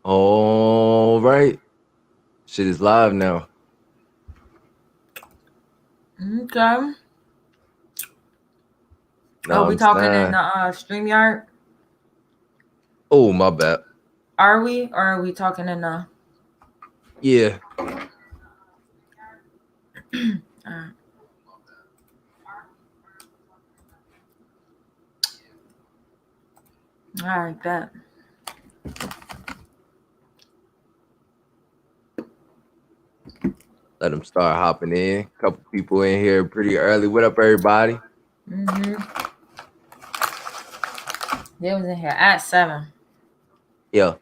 All right. Shit is live now. Okay. Know Oh, what we I'm talking in saying? the StreamYard? Oh, my bad. Are we? Or are we talking in the... Yeah. Uh, all right, bet. Let them start hopping in. Couple people in here pretty early. What up, everybody? Mm-hmm. They was in here at 7. Yeah.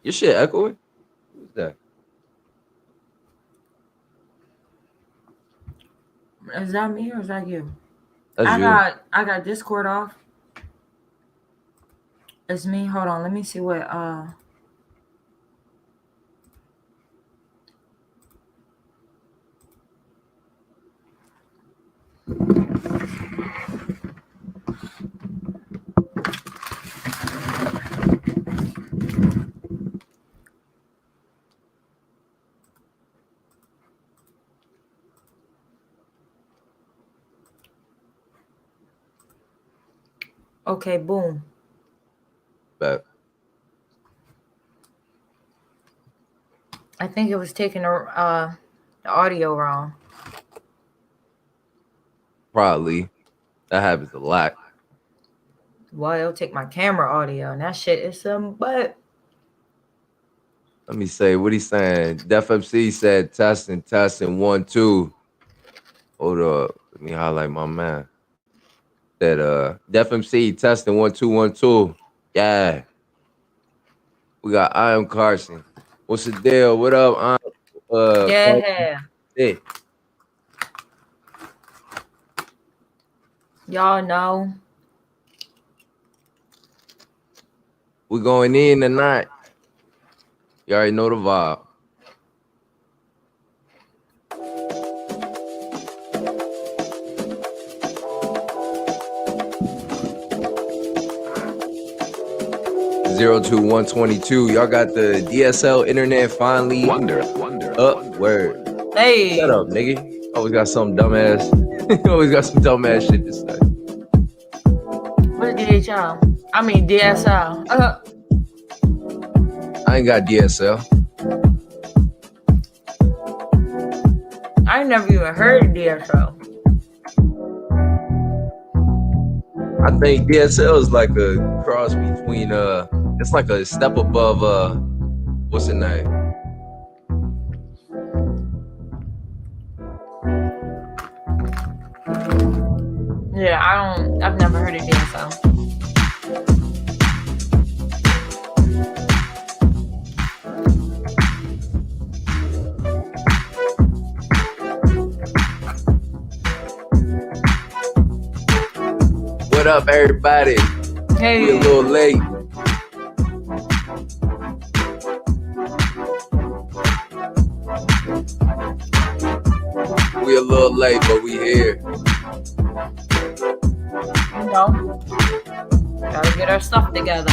Your shit echoing? Who's that? Is that me or is that you? That's I you. got I got Discord off. It's me. Hold on. Let me see what okay, boom. But I think it was taking the audio wrong. probably that happens a lot. Well, it'll take my camera audio and that shit is some butt. Let me say what he's saying. Def MC said testing 1 2. Hold up. Let me highlight my man. That Def MC testing 1 2 1 2. Yeah. We got I am Carson. What's the deal? What up? I'm Carson. Yeah. Hey, Y'all know. we going in tonight. You already know the vibe. Zero to 122. Y'all got the DSL internet finally up. Word. Hey. Shut up, nigga. Always got some dumbass. Always got some dumbass shit to say. What is DHL? I mean DSL. I ain't got DSL. I ain't never even heard of DSL. I think DSL is like a cross between it's like a step above what's the name? Yeah, I've never heard of DSL. What up, everybody? Hey. We a little late. We a little late, but we here. You know, gotta get our stuff together.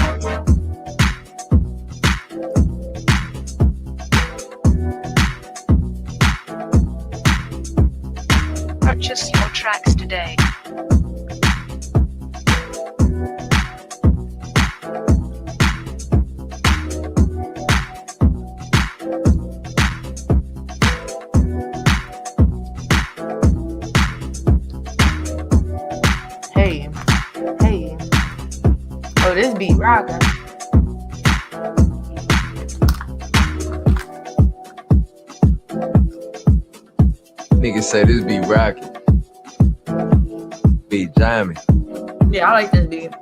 Purchase your tracks today. Hey. Oh, this beat rocking. Niggas say this be rocking. Be jamming. Yeah, I like this beat.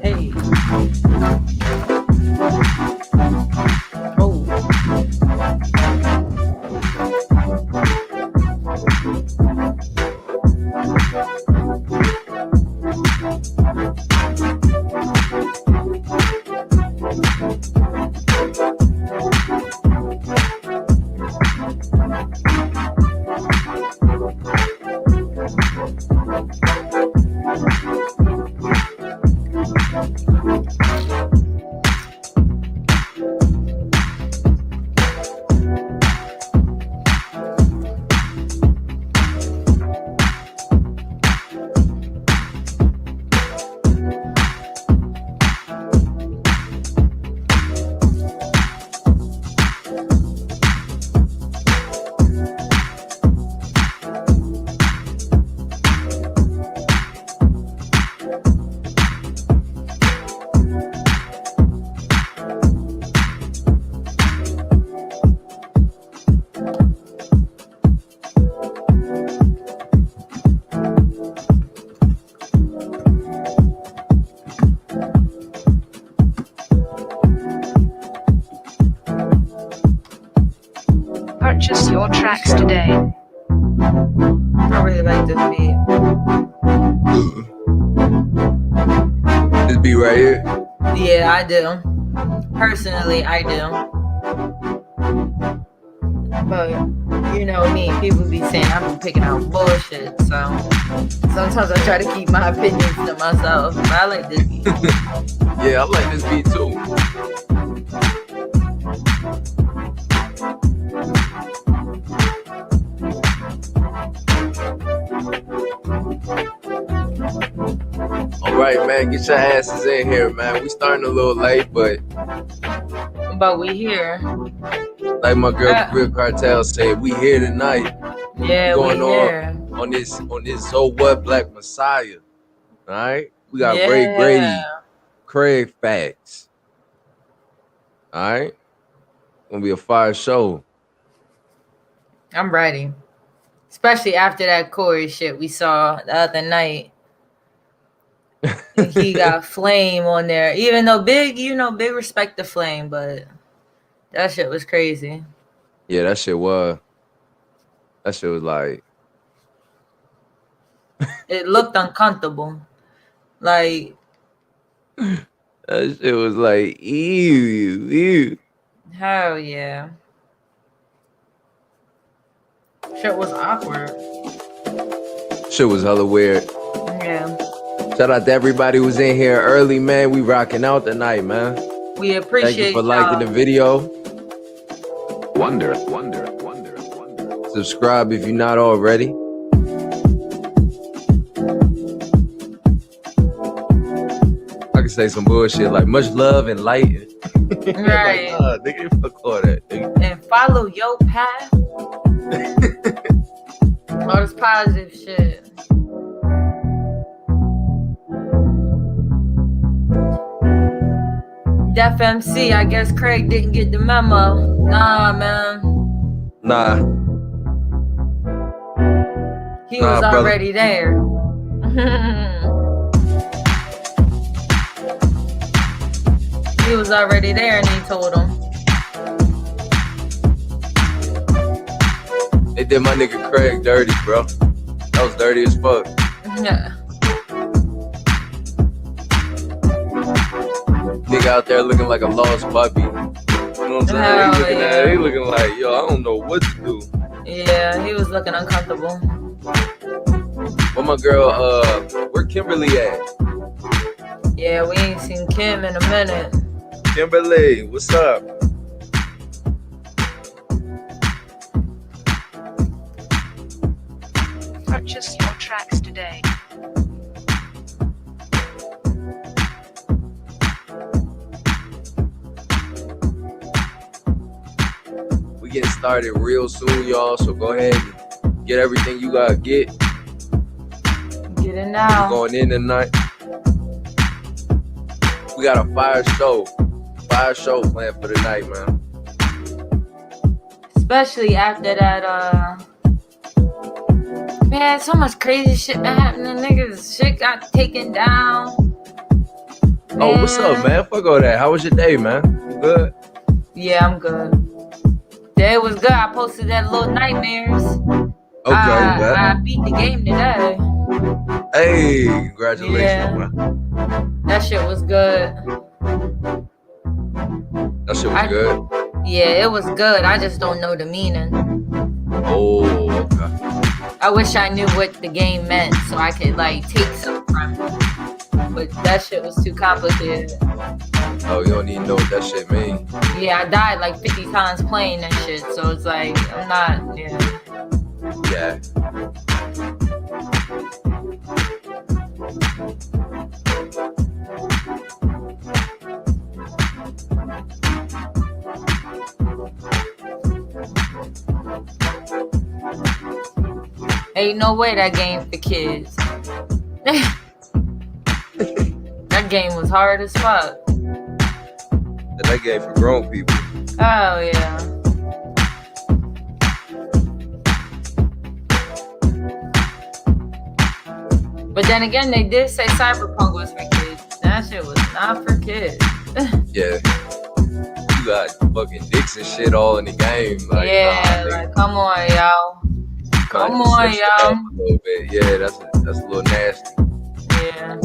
Hey. Oh. Purchase your tracks today. I really like this beat. This beat right here. Yeah, I do. Personally, I do. But you know me, people be saying I'm picking out bullshit. So sometimes I try to keep my opinions to myself. But I like this beat. Yeah, I like this beat too. All right, man, get your asses in here, man. We starting a little late, but we here. like my girl Real Cartel said, we here tonight. Yeah, going we here. on this So What Black Messiah. All right, we got Yeah. Grady, Kraig facts. All right, gonna be a fire show. I'm ready. Especially after that Corey shit we saw the other night. He got Flame on there. Even though Big respect the Flame, but that shit was crazy. Yeah, that shit was like, It looked uncomfortable. Like, that shit was like, ew. hell yeah. Shit was awkward. Shit was hella weird. Yeah. Shout out to everybody who was in here early, man. We rocking out tonight, man. We appreciate Thank you for y'all. liking the video. Wonder. Subscribe if you're not already. I can say some bullshit like much love and light. Right. Like, nigga, fuck all that, nigga. And follow your path. All this positive shit. Def MC, I guess Kraig didn't get the memo. Nah, man. Nah. He was brother. already there. He was already there and he told him. They did my nigga Kraig dirty, bro. That was dirty as fuck. Yeah. Nigga out there looking like a lost puppy. You know what I'm saying? He looking like, yo, I don't know what to do. Yeah, he was looking uncomfortable. Where my girl, where Kimberly at? Yeah, we ain't seen Kim in a minute. Kimberly, what's up? Purchase your tracks today. We getting started real soon, y'all. So go ahead and get everything you gotta get. Get it now. We're going in tonight. We got a fire show planned for the night, man. Especially after that, man, so much crazy shit that happened. Niggas, shit got taken down. Oh, what's up, man? Fuck all that. How was your day, man? You good? Yeah, I'm good. Day was good. I posted that little nightmares. Okay, I beat the game today. Hey, congratulations, Yeah. man. That shit was good. That shit was good. Yeah, it was good. I just don't know the meaning. Oh, okay. I wish I knew what the game meant so I could like take something from it. but that shit was too complicated. Oh, you don't even know what that shit mean. Yeah, I died like 50 times playing that shit, so it's like I'm not. Yeah. Ain't no way that game for kids. That game was hard as fuck. That game for grown people. Oh yeah. But then again, they did say Cyberpunk was for kids. That shit was not for kids. Yeah. You got fucking dicks and shit all in the game. Like, yeah, like come on, y'all. Come on, y'all. A little bit. Yeah, that's a little nasty. Yeah.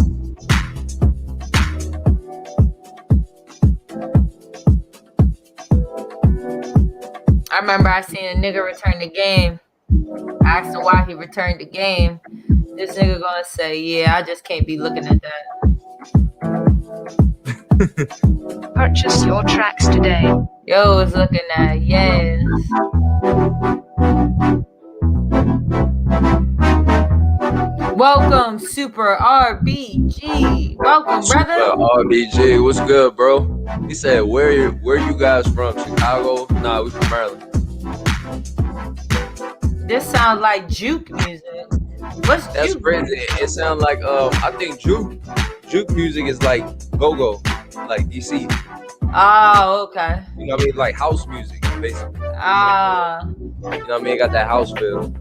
I remember I seen a nigga return the game. I asked him why he returned the game. This nigga gonna say, yeah, I just can't be looking at that. Purchase your tracks today. Yo was looking at, yes. Welcome, Super RBG. Welcome, brother. Super RBG, what's good, bro? He said, where you guys from? Chicago? Nah, we from Maryland. This sounds like juke music. What's That's juke? crazy. It sounds like I think juke music is like go-go, like DC. Oh, okay. You know what I mean? Like house music, basically. Ah. You know what I mean? Got that house feel.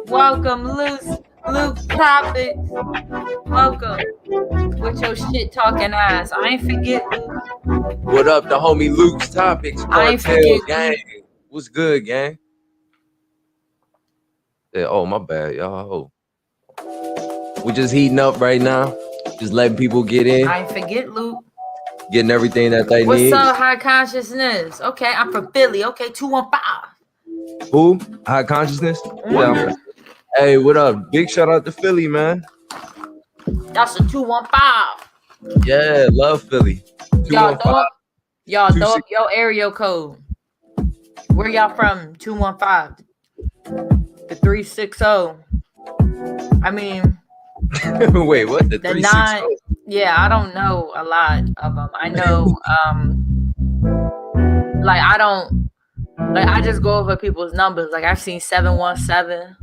Welcome, Luke Topics. Welcome. With your shit talking ass. I ain't forget Luke. What up, the homie Luke's Topics? I ain't Cartel forget gang. Luke. What's good, gang? Yeah, oh, my bad, y'all. We just heating up right now. Just letting people get in. I ain't forget Luke. Getting everything that they What's need. up, High Consciousness? Okay, I'm from Philly. Okay, 215. Who? High Consciousness? Yeah. Hey, what up? Big shout out to Philly, man. That's a 215. Yeah, love Philly. Y'all throw 215. up your area code. Where y'all from? 215. The 360. I mean, wait, what? The 9. Yeah, I don't know a lot of them. I know, like I just go over people's numbers. Like I've seen 717.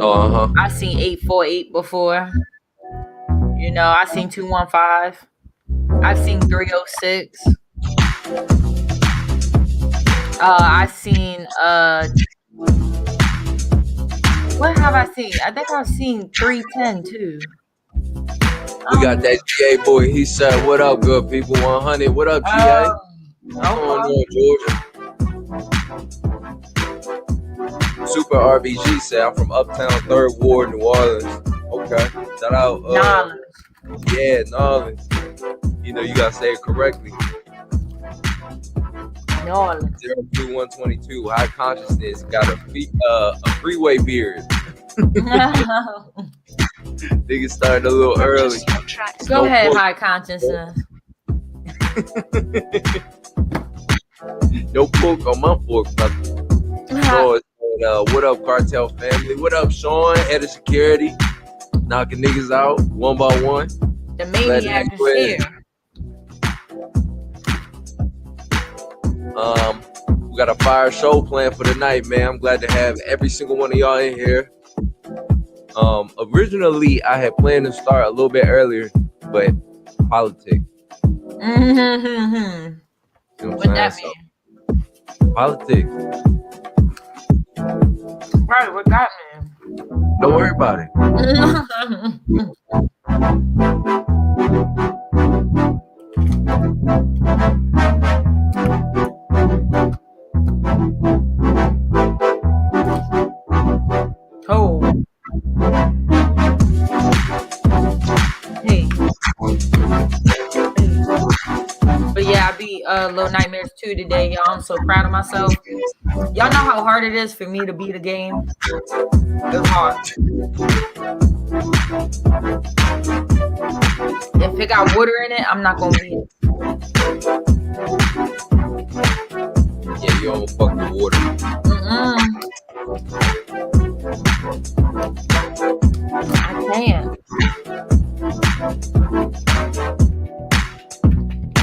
Oh, I've seen 848 before. You know, I've seen 215. I've seen 306. I've seen what have I seen? I think I've seen 310 too. We got that GA boy. He said, "What up, good people? 100. What up, GA? What's going on, Georgia?" Super RBG said, "I'm from Uptown 3rd Ward, New Orleans." Okay, shout out. Yeah, Nolans. You know you gotta say it correctly. New Orleans. 02122. High Consciousness got a freeway beard. Niggas started a little early. Purchase your tracks Go today. ahead, High Consciousness. No pork on my fork, brother. So, what up, Cartel family? What up, Sean? Head of security. Knocking niggas out one by one. The maniac is here. We got a fire show planned for the night, man. I'm glad to have every single one of y'all in here. Originally, I had planned to start a little bit earlier, but politics. Mm-hmm. You know What that mean? Politics. Right, what that Don't worry about it. mean? Oh. Hey. But yeah, I beat Little Nightmares 2 today, y'all. I'm so proud of myself. Y'all know how hard it is for me to beat a game? It's hard. If it got water in it, I'm not gonna beat it. Yeah, you don't fuck with water. I can't.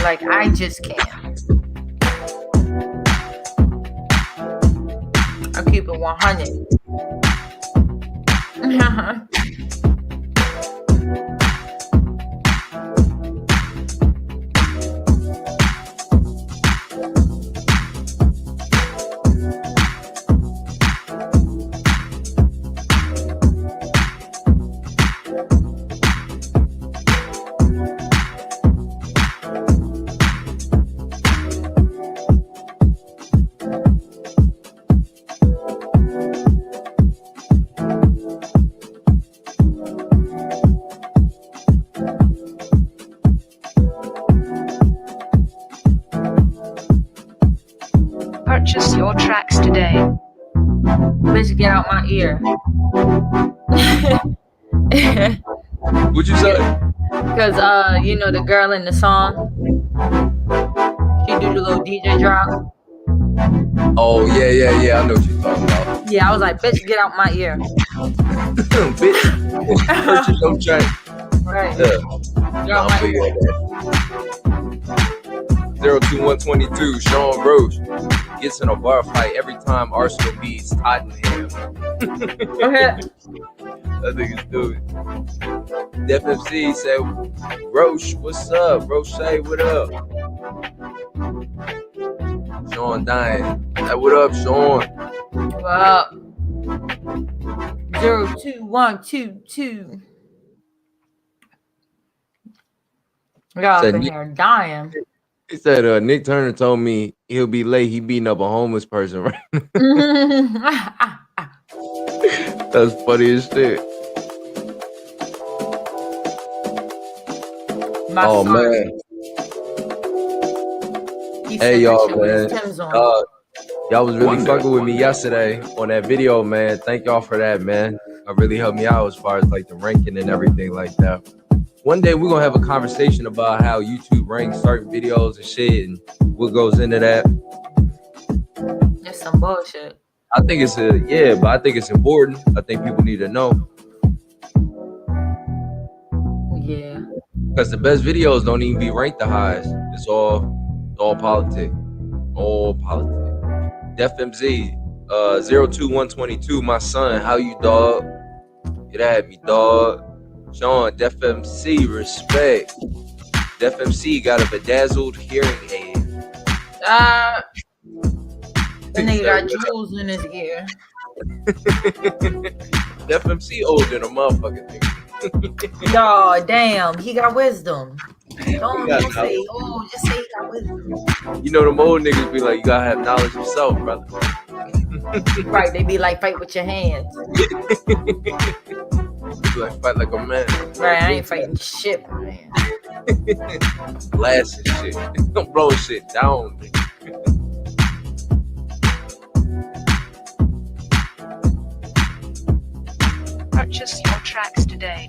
Like, I just can't. I'll keep it 100. Purchase your tracks today. Bitch, get out my ear. What you say? Cause you know the girl in the song, she do the little DJ drop. Oh yeah. I know what you're talking about. Yeah, I was like, bitch, get out my ear. Bitch, purchase your track. Right. Yeah. Get out my ear. 02122, Sean Roach gets in a bar fight every time Arsenal beats Tottenham. Okay. I think it's stupid. Def MC said, Roach, what's up? Roach say, what up? Sean dying. Hey, what up, Sean? Well, 02122. Y'all Said in Nick- here dying. He said, Nick Turner told me he'll be late. He beating up a homeless person, right? That's funny as shit. My Oh, son, man. he Hey, said y'all, that shit with his man. Timbs on. Y'all was really fucking with me yesterday on that video, man. Thank y'all for that, man. It really helped me out as far as like the ranking and everything like that. One day we're gonna have a conversation about how YouTube ranks certain videos and shit and what goes into that. That's some bullshit. I think it's but I think it's important. I think people need to know Yeah. because the best videos don't even be ranked the highest. It's all politics. All politics. Def MZ, 02122, my son, how you, dog? Get at me, dog. Sean, Def MC, respect. Def MC got a bedazzled hearing aid. That nigga got jewels in his ear. Def MC older than a motherfucking nigga. Dawg, damn, he got wisdom. Don't got just say, just say he got wisdom. You know them old niggas be like, you gotta have knowledge of self, brother. Right, they be like, fight with your hands. You like fight like a man. Right, I ain't fighting shit, man. Blast and shit. Don't blow shit down. Purchase your tracks today.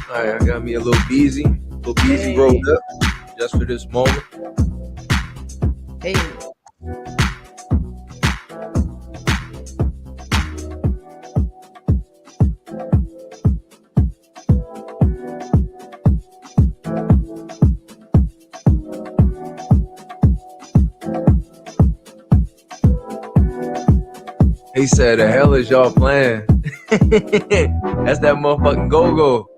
Alright, I got me a little Beezy rolled up just for this moment. Hey. He said, the hell is y'all playing? That's that motherfucking go-go.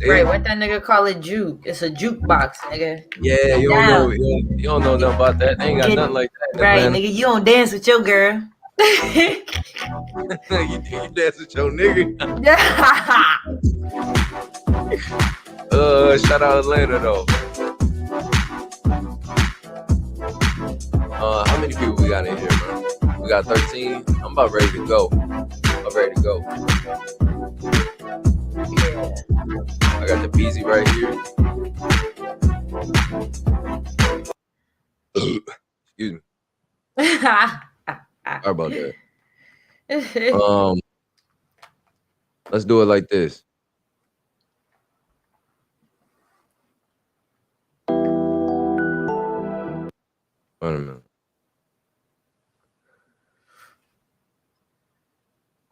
Right, what that nigga call it juke? It's a jukebox, nigga. Yeah, you don't know nothing about that. They ain't got nothing like that. Right, man. nigga, you don't dance with your girl. you dance with your nigga. Shout out Atlanta though. How many people we got in here, man? We got 13. I'm about ready to go. Yeah. I got the Beezy right here. Excuse me. Sorry about that. Let's do it like this. Wait a minute.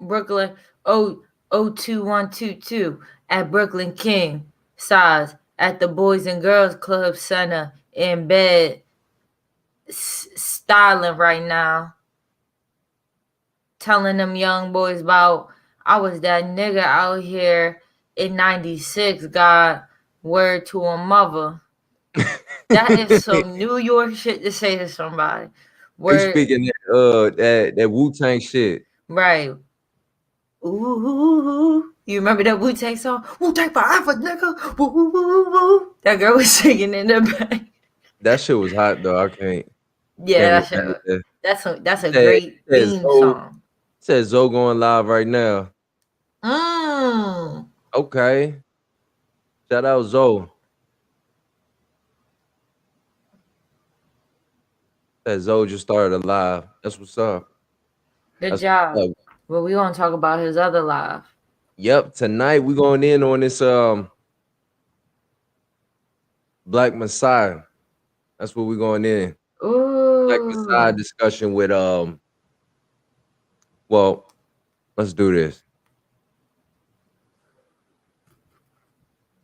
Brooklyn 02122 at Brooklyn King size at the Boys and Girls Club Center in bed styling right now. Telling them young boys about I was that nigga out here in 96, God, word to a mother. That is some New York shit to say to somebody. They Word, speaking that Wu-Tang shit. right. Ooh, you remember that Wu-Tang song? Wu-Tang forever, nigga. Woo, woo, woo, woo. That girl was singing in the back. That shit was hot though. I can't Yeah, be mad at that. that's a Said- great said theme Zoe- song. Says Zoe going live right now. Okay. Shout out Zoe. That Zoe just started a live. That's what's up. Good That's job. what's up. Well, we gonna talk about his other live. Yep. Tonight we going in on this Black Messiah. That's what we're going in. Black Messiah Ooh. discussion with well, let's do this.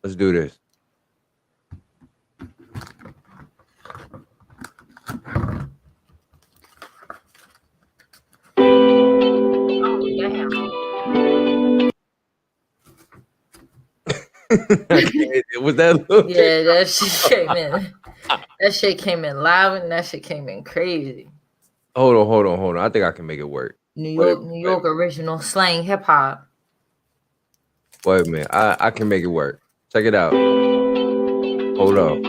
Let's do this. Oh, damn. Was that a little bit? Yeah, that shit came in. That shit came in loud and that shit came in crazy. Hold on. I think I can make it work. New Wait, York original slang hip hop. Wait a minute. I can make it work. Check it out. Hold on.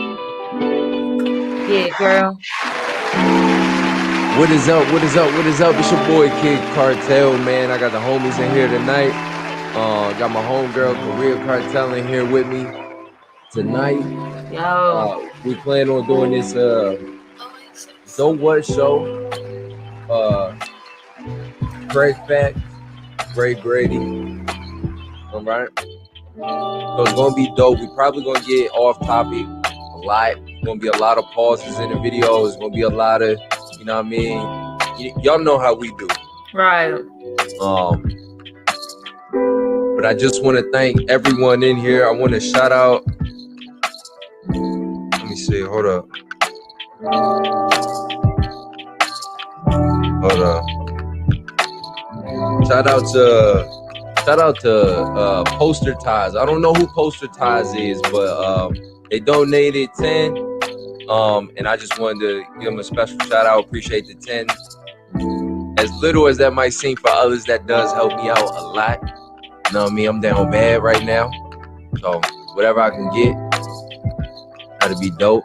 Yeah, girl. What is up? It's your boy Kid Cartel, man. I got the homies in here tonight. Got my homegirl Korea Cartel in here with me tonight. Yo. We plan on doing this So What show. Kraig Fact, Grady. All right. So it's gonna be dope. We probably gonna get off topic a lot. It's gonna be a lot of pauses in the video. It's gonna be a lot of, you know what I mean? Y'all know how we do. Right. But I just want to thank everyone in here. I want to shout out. Let me see. Hold up. Shout out to Poster Ties. I don't know who Poster Ties is, but they donated 10. And I just wanted to give them a special shout out. Appreciate the 10. As little as that might seem for others, that does help me out a lot. You know what I mean? I'm down bad right now. So whatever I can get, that'll be dope.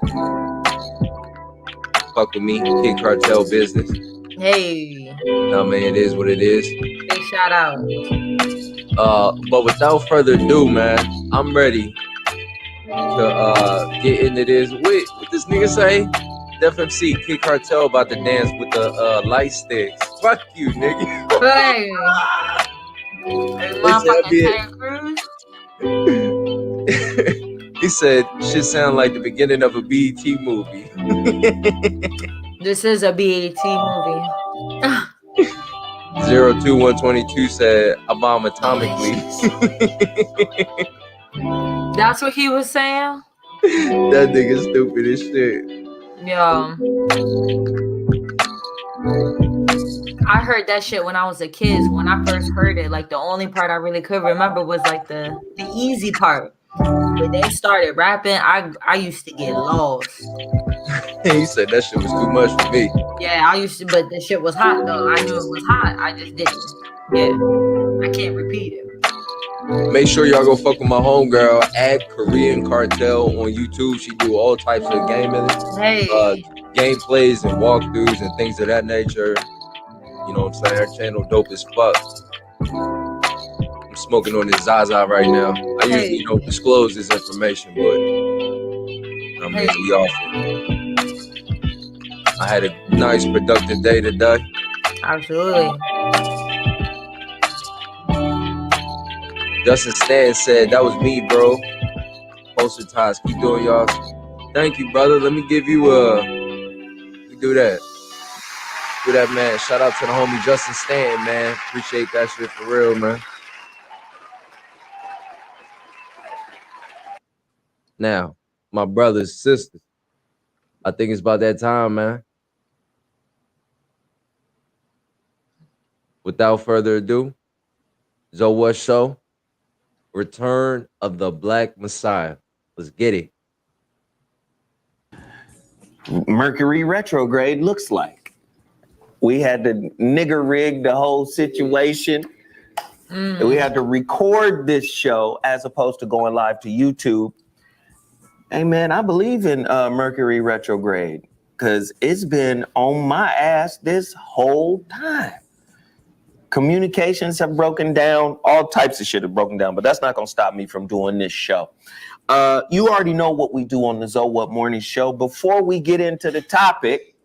Fuck with me, Kid Cartel business. Hey. No, man, it is what it is. Big shout out. But without further ado, man, I'm ready to get into this. Wait, what this nigga say? Def MC, Kid Cartel about to dance with the light sticks. Fuck you, nigga. Hey. Motherfucking Ted Cruz. He said, shit sound like the beginning of a BET movie. This is a BET movie. 02122 said, I bomb atomically. That's what he was saying? That nigga stupid as shit. Yeah. I heard that shit when I was a kid. When I first heard it, like the only part I really could remember was like the easy part. When they started rapping, I used to get lost. He said that shit was too much for me. Yeah, I used to, but the shit was hot though. I knew it was hot. I just didn't. Yeah, I can't repeat it. Make sure y'all go fuck with my homegirl at Korean Cartel on YouTube. She do all types of gaming, gameplays and walkthroughs and things of that nature. You know what I'm saying? Her channel dope as fuck. I'm smoking on this Zaza right now. I usually don't disclose this information, but I mean, we off it. I had a nice, productive day today. Absolutely. Justin Stan said, that was me, bro. Poster ties. Keep doing y'all. Thank you, brother. Let me give you do that. Do that, man. Shout out to the homie Justin Stan, man. Appreciate that shit for real, man. Now, my brothers, sisters, I think it's about that time, man. Without further ado, Zowhatshow, Return of the Black Messiah. Let's get it. Mercury retrograde looks like. We had to nigger rig the whole situation. We had to record this show as opposed to going live to YouTube. Hey man, I believe in Mercury retrograde because it's been on my ass this whole time. Communications have broken down, all types of shit have broken down, but that's not gonna stop me from doing this show. You already know what we do on the Zoe What Morning Show. Before we get into the topic,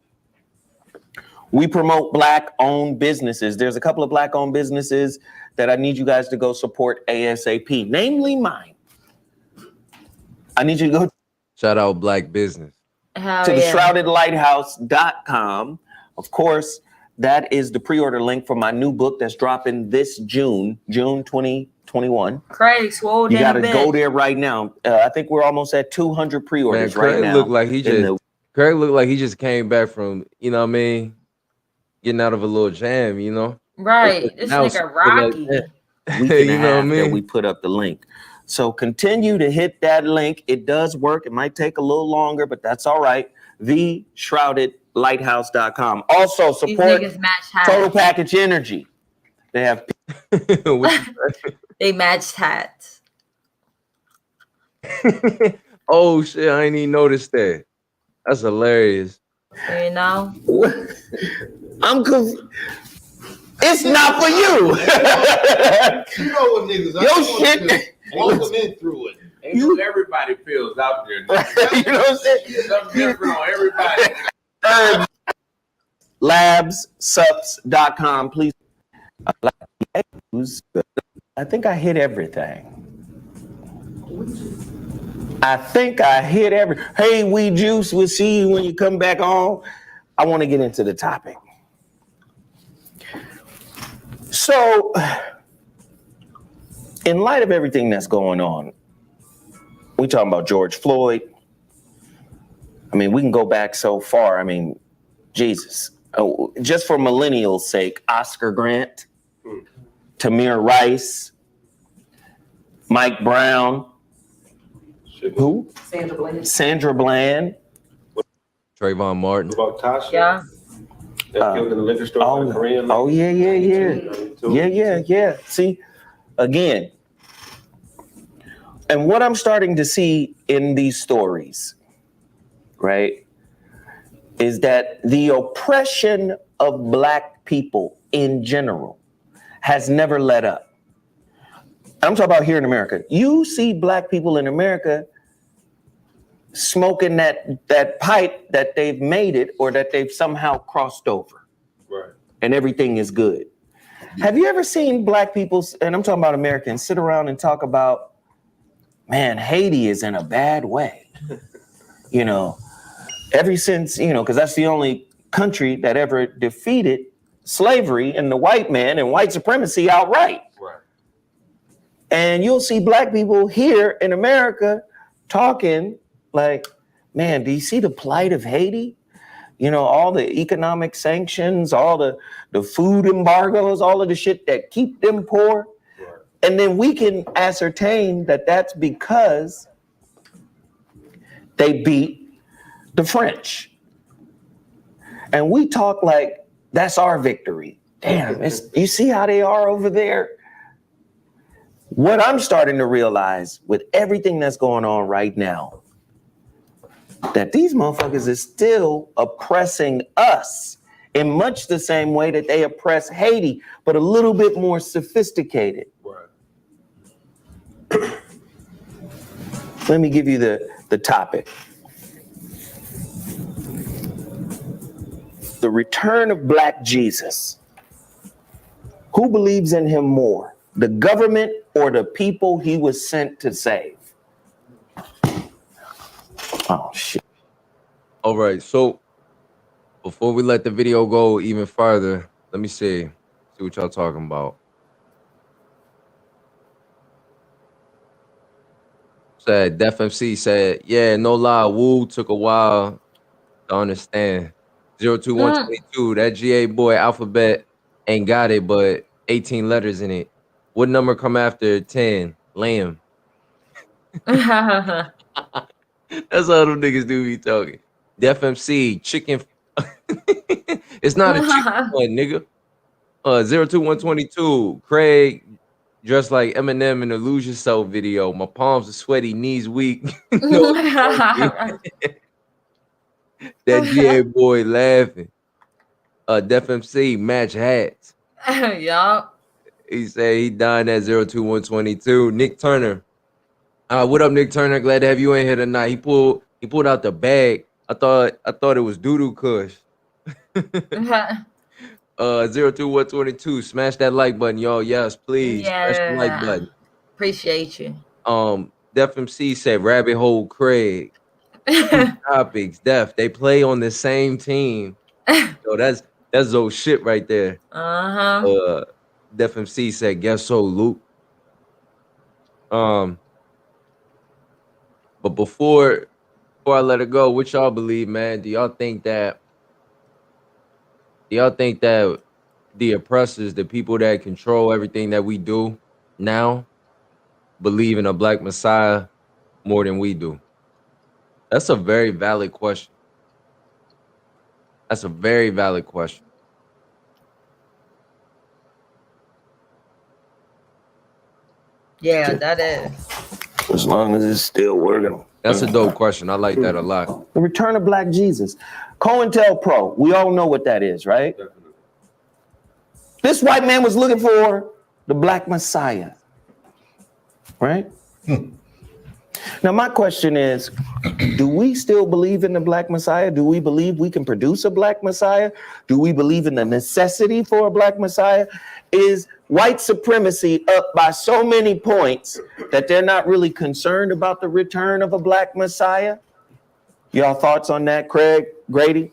we promote Black-owned businesses. There's a couple of Black-owned businesses that I need you guys to go support ASAP, namely mine. I need you to go Shout out Black business. Hell to the yeah. shroudedlighthouse.com. Of course, that is the pre-order link for my new book that's dropping this June 2021. Kraig swole You got down to bitch. go there right now. I think we're almost at 200 Man, pre-orders Craig right now. looked like Craig looked like he just came back from, you know what I mean, getting out of a little jam, you know? Right. This Now nigga it's like Rocky. that. week and You a know what I half that mean? we put up the link. So continue to hit that link. It does work. It might take a little longer, but that's all right. TheShroudedLighthouse.com. Also These support niggas match hats. Total Package Energy. They have They matched hats. Oh shit, I ain't even noticed that. That's hilarious. You know? I'm confused. It's not for you. You know what niggas are. Your shit. Walk them in through it. Ain't what everybody feels out there. You know what I'm saying? Something different on everybody. Labsups.com. Please. I think I hit everything. Hey, We Juice, we'll see you when you come back on. I want to get into the topic. So, in light of everything that's going on, we talking about George Floyd. I mean, we can go back so far. I mean, Jesus. Oh, just for millennials' sake, Oscar Grant, Tamir Rice, Mike Brown, who? Sandra Bland. Trayvon Martin. About Tasha? Yeah. That killed in the liquor store. Korean. Yeah. See, again, and what I'm starting to see in these stories, right, is that the oppression of Black people in general has never let up. I'm talking about here in America. You see Black people in America smoking that pipe that they've made it or that they've somehow crossed over. Right. And everything is good. Have you ever seen Black people, and I'm talking about Americans, sit around and talk about, man, Haiti is in a bad way. You know, ever since, you know, because that's the only country that ever defeated slavery and the white man and white supremacy outright. Right. And you'll see Black people here in America talking like, man, do you see the plight of Haiti? You know, all the economic sanctions, all the food embargoes, all of the shit that keep them poor. Right. And then we can ascertain that that's because they beat the French. And we talk like that's our victory. Damn, you see how they are over there? What I'm starting to realize with everything that's going on right now, that these motherfuckers is still oppressing us in much the same way that they oppress Haiti, but a little bit more sophisticated. Right. Let me give you the topic. the return of Black Jesus. Who believes in him more, the government or the people he was sent to save? Oh, shit. All right, so before we let the video go even further, let me see what y'all talking about. Said Def MC said, yeah, no lie, Woo took a while to understand. 02122, that GA boy alphabet ain't got it, but 18 letters in it. What number come after 10? Lamb. That's how them niggas do be talking. Def MC, chicken. It's not a chicken one, nigga. 02122, Craig dressed like Eminem in the Lose Yourself video. My palms are sweaty, knees weak. No, that GA boy laughing. Def MC, match hats. Yup. He said he dined at 02122. Nick Turner. What up, Nick Turner? Glad to have you in here tonight. He pulled out the bag. I thought it was doo-doo kush. 02122. Smash that like button, y'all. Yes, please. Smash the like button. Appreciate you. Def MC said rabbit hole Craig. Topics. Def. They play on the same team. So that's those shit right there. Def MC said, guess so, Luke. But before I let it go, what y'all believe, man? Do y'all think that the oppressors, the people that control everything that we do now, believe in a Black Messiah more than we do? That's a very valid question. That's a very valid question. Yeah, that is. As long as it's still working. That's a dope question. I like that a lot. The return of Black Jesus. COINTELPRO. We all know what that is, right? This white man was looking for the Black Messiah, right? Now, my question is, do we still believe in the Black Messiah? Do we believe we can produce a Black Messiah? Do we believe in the necessity for a Black Messiah? Is white supremacy up by so many points that they're not really concerned about the return of a Black Messiah? Y'all thoughts on that, Craig, Grady?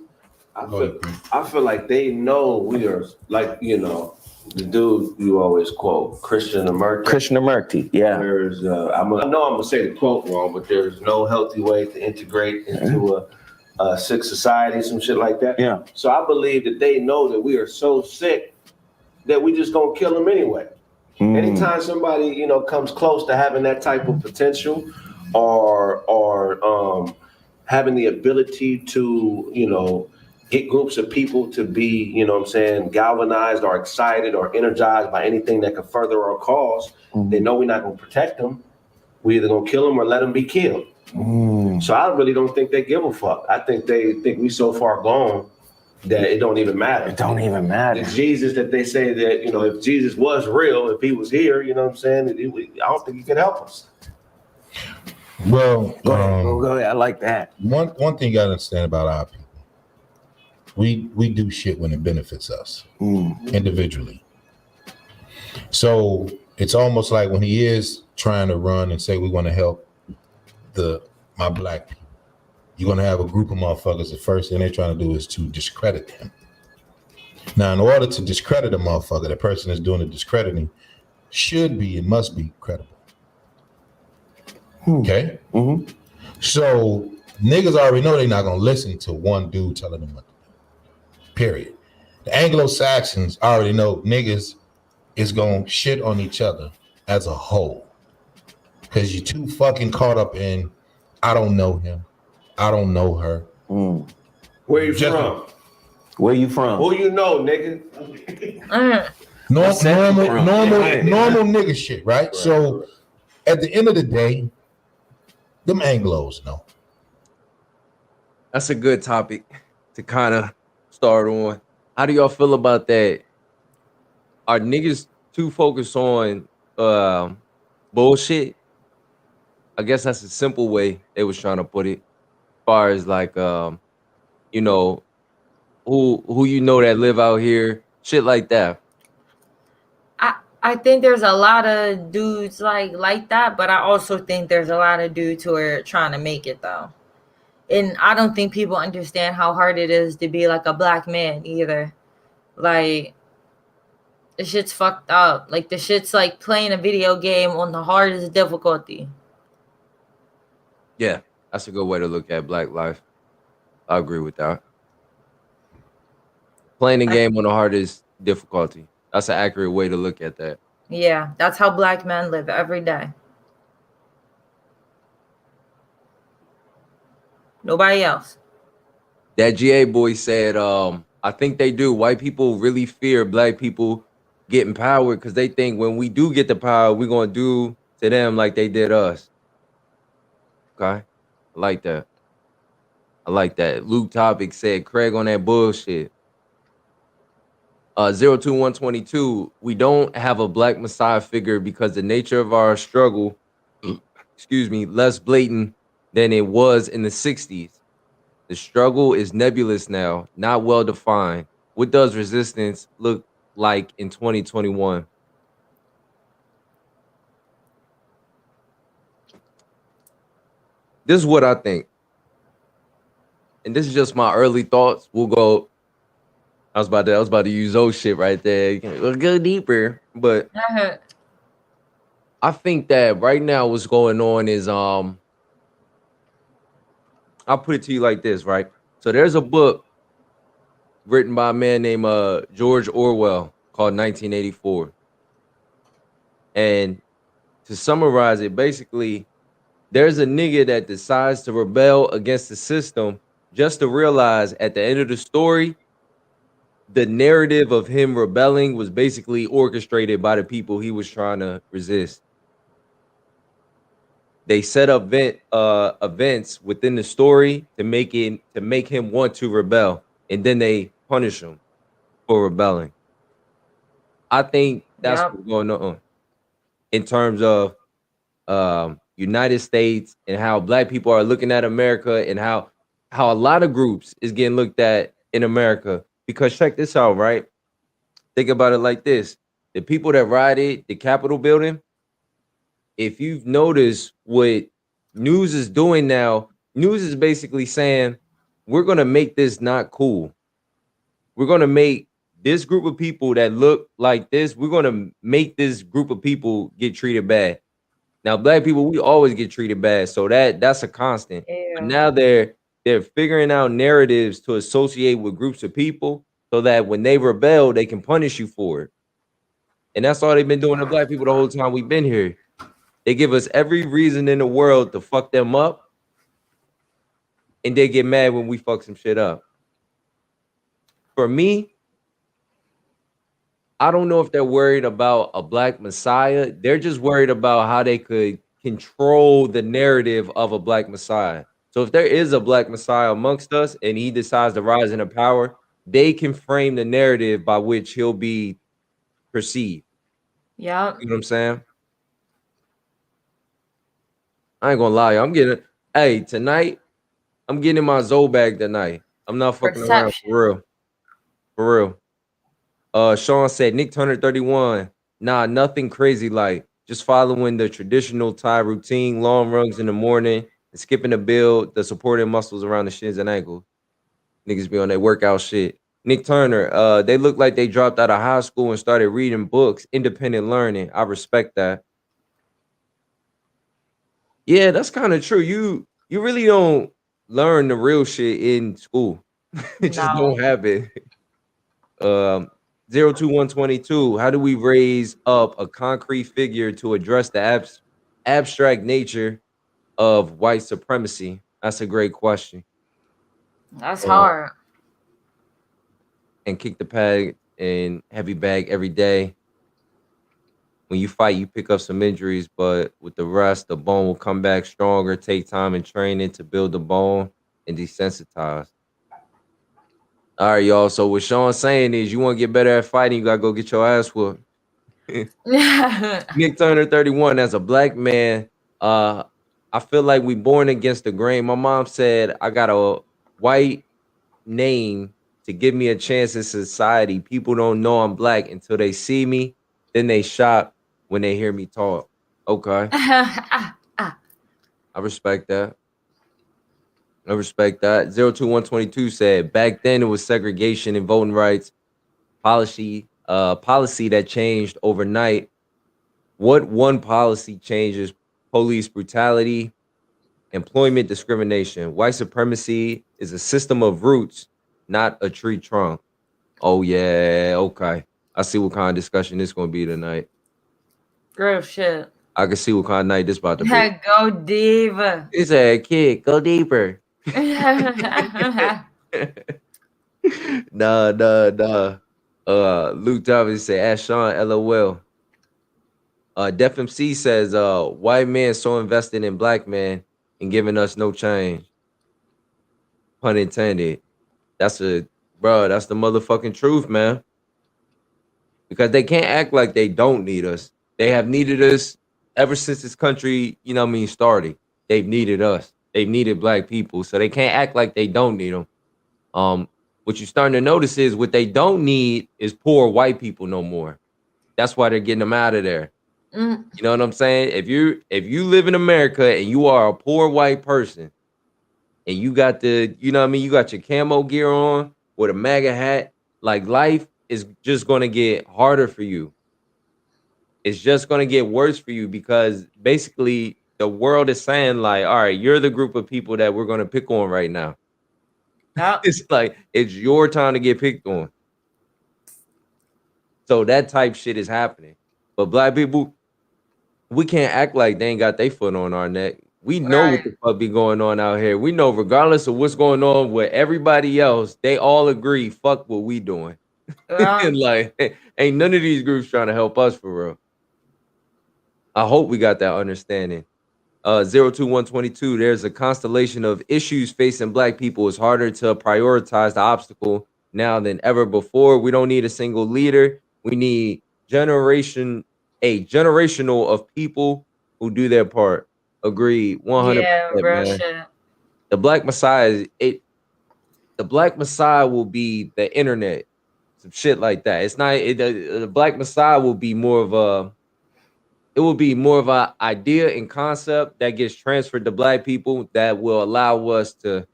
I feel like they know we are, like, you know, the dude you always quote, Krishnamurti. Yeah. There's, I know I'm gonna say the quote wrong, but there's no healthy way to integrate into a sick society, some shit like that. Yeah. So I believe that they know that we are so sick that we just gonna kill them anyway. Anytime somebody, you know, comes close to having that type of potential or having the ability to, you know, get groups of people to be, you know what I'm saying, galvanized or excited or energized by anything that could further our cause, they know we're not going to protect them. We're either going to kill them or let them be killed. So I really don't think they give a fuck. I think they think we so far gone that it don't even matter. It don't even matter. The Jesus that they say that, you know, if Jesus was real, if he was here, you know what I'm saying, I don't think he could help us. Well, Go ahead. I like that. One thing you gotta understand about our people, we do shit when it benefits us individually. So it's almost like when he is trying to run and say we want to help my black people, you're gonna have a group of motherfuckers. The first thing they're trying to do is to discredit him. Now, in order to discredit a motherfucker, the person that's doing the discrediting should be and must be credible. Okay? So niggas already know they're not gonna listen to one dude telling them what to do. Period. The Anglo-Saxons already know niggas is gonna shit on each other as a whole. Because you're too fucking caught up in, I don't know him, I don't know her. Where you from? Where you from? Who you know, nigga? Normal nigga shit, right? So at the end of the day, them Anglos know. That's a good topic to kind of start on. How do y'all feel about that? Are niggas too focused on bullshit? I guess that's a simple way they was trying to put it. As far as like, you know, who you know that live out here, shit like that. I think there's a lot of dudes like that, but I also think there's a lot of dudes who are trying to make it though. And I don't think people understand how hard it is to be like a black man either. Like the shit's fucked up. Like the shit's like playing a video game on the hardest difficulty. Yeah, that's a good way to look at black life. I agree with that. Playing the Like, game on the hardest difficulty. That's an accurate way to look at that. yeah, that's how black men live every day. Nobody else. That GA boy said, I think they do. White people really fear black people getting power because they think when we do get the power, we're gonna do to them like they did us. Okay. I like that. I like that. Luke Topic said Craig on that bullshit. 02122, we don't have a black messiah figure because the nature of our struggle, excuse me, less blatant than it was in the 60s. The struggle is nebulous now, not well defined. What does resistance look like in 2021? This is what I think. And this is just my early thoughts. We'll go. I was about to use those shit right there. We'll go deeper. But I think that right now what's going on is I'll put it to you like this, right? So there's a book written by a man named George Orwell called 1984. And to summarize it, basically, there's a nigga that decides to rebel against the system just to realize at the end of the story, the narrative of him rebelling was basically orchestrated by the people he was trying to resist. They set up events within the story to make him want to rebel, and then they punish him for rebelling. I think that's Yep. what's going on in terms of United States and how black people are looking at America and how a lot of groups is getting looked at in America. Because check this out, right? Think about it like this. The people that rioted the Capitol building, if you've noticed what news is doing now, news is basically saying, we're going to make this not cool. We're going to make this group of people that look like this, we're going to make this group of people get treated bad. Now, black people, we always get treated bad. So that's a constant. But Yeah. now they're figuring out narratives to associate with groups of people so that when they rebel, they can punish you for it. And that's all they've been doing to black people the whole time we've been here. They give us every reason in the world to fuck them up. And they get mad when we fuck some shit up. For me, I don't know if they're worried about a black messiah. They're just worried about how they could control the narrative of a black messiah. So if there is a black messiah amongst us and he decides to rise into power, they can frame the narrative by which he'll be perceived. Yep. You know what I'm saying? I ain't gonna lie. Tonight, I'm getting in my Zoe bag tonight. I'm not fucking around Perception. for real. For real. Sean said, Nick Turner 31. Nah, nothing crazy like just following the traditional Thai routine, long runs in the morning, and skipping to build the supporting muscles around the shins and ankles. Niggas be on that workout shit. Nick Turner, they look like they dropped out of high school and started reading books, independent learning. I respect that. Yeah, that's kind of true. You really don't learn the real shit in school. It just No. don't happen. 02122, how do we raise up a concrete figure to address the abstract nature of white supremacy? That's a great question. That's Uh, hard. and kick the pad and heavy bag every day. When you fight, you pick up some injuries, but with the rest, the bone will come back stronger. Take time and training to build the bone and desensitize. All right, y'all. So what Sean's saying is, you want to get better at fighting, you gotta go get your ass whooped. Nick Turner 31. As a black man, I feel like we born against the grain. My mom said I got a white name to give me a chance in society. People don't know I'm black until they see me. Then they shock when they hear me talk. Okay. I respect that. I respect that. 02122 said back then it was segregation and voting rights policy that changed overnight. What one policy changes? Police brutality, employment discrimination. White supremacy is a system of roots, not a tree trunk. Oh yeah, okay. I see what kind of discussion this gonna be tonight. Real shit. I can see what kind of night this about to be. Go diva. He said, "Kid, go deeper." Nah. Luke Thomas said, "Ask Sean, LOL." Def MC says, "White man so invested in black man and giving us no change." Pun intended. That's the motherfucking truth, man. Because they can't act like they don't need us. They have needed us ever since this country, started. They've needed us. They've needed black people. So they can't act like they don't need them. What you're starting to notice is what they don't need is poor white people no more. That's why they're getting them out of there. Mm, You know what I'm saying? If you live in America and you are a poor white person and you got you got your camo gear on with a MAGA hat, like life is just gonna get harder for you. It's just gonna get worse for you because basically the world is saying, like, all right, you're the group of people that we're gonna pick on right now. yep. It's like it's your time to get picked on. So that type shit is happening. But black people, we can't act like they ain't got their foot on our neck. We know what Right. the fuck be going on out here. We know regardless of what's going on with everybody else, they all agree, fuck what we doing. And like, ain't none of these groups trying to help us for real. I hope we got that understanding. 02122, there's a constellation of issues facing black people. It's harder to prioritize the obstacle now than ever before. We don't need a single leader. We need generational of people who do their part. Agreed, 100%, Yeah, real man. shit. The Black Messiah, the Black Messiah will be the internet, some shit like that. It's not the Black Messiah will be more of a idea and concept that gets transferred to black people that will allow us to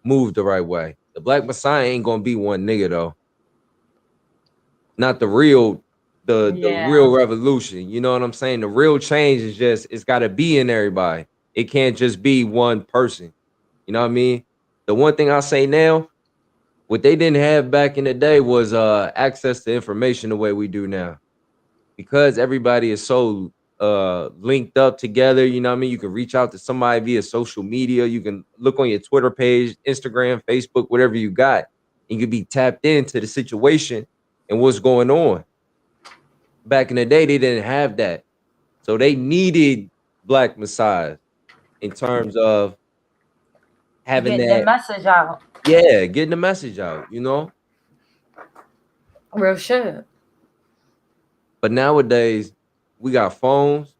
move the right way. The Black Messiah ain't gonna be one nigga though. Not the real, the Yeah. real revolution. You know what I'm saying? The real change is just it's gotta be in everybody. It can't just be one person. You know what I mean? The one thing I say now, what they didn't have back in the day was access to information the way we do now. Because everybody is so linked up together, you know what I mean? You can reach out to somebody via social media. You can look on your Twitter page, Instagram, Facebook, whatever you got. And you can be tapped into the situation and what's going on. Back in the day, they didn't have that. So they needed black messiahs in terms of having Getting the that, message out. yeah, getting the message out, you know? Real shit. But nowadays, we got phones,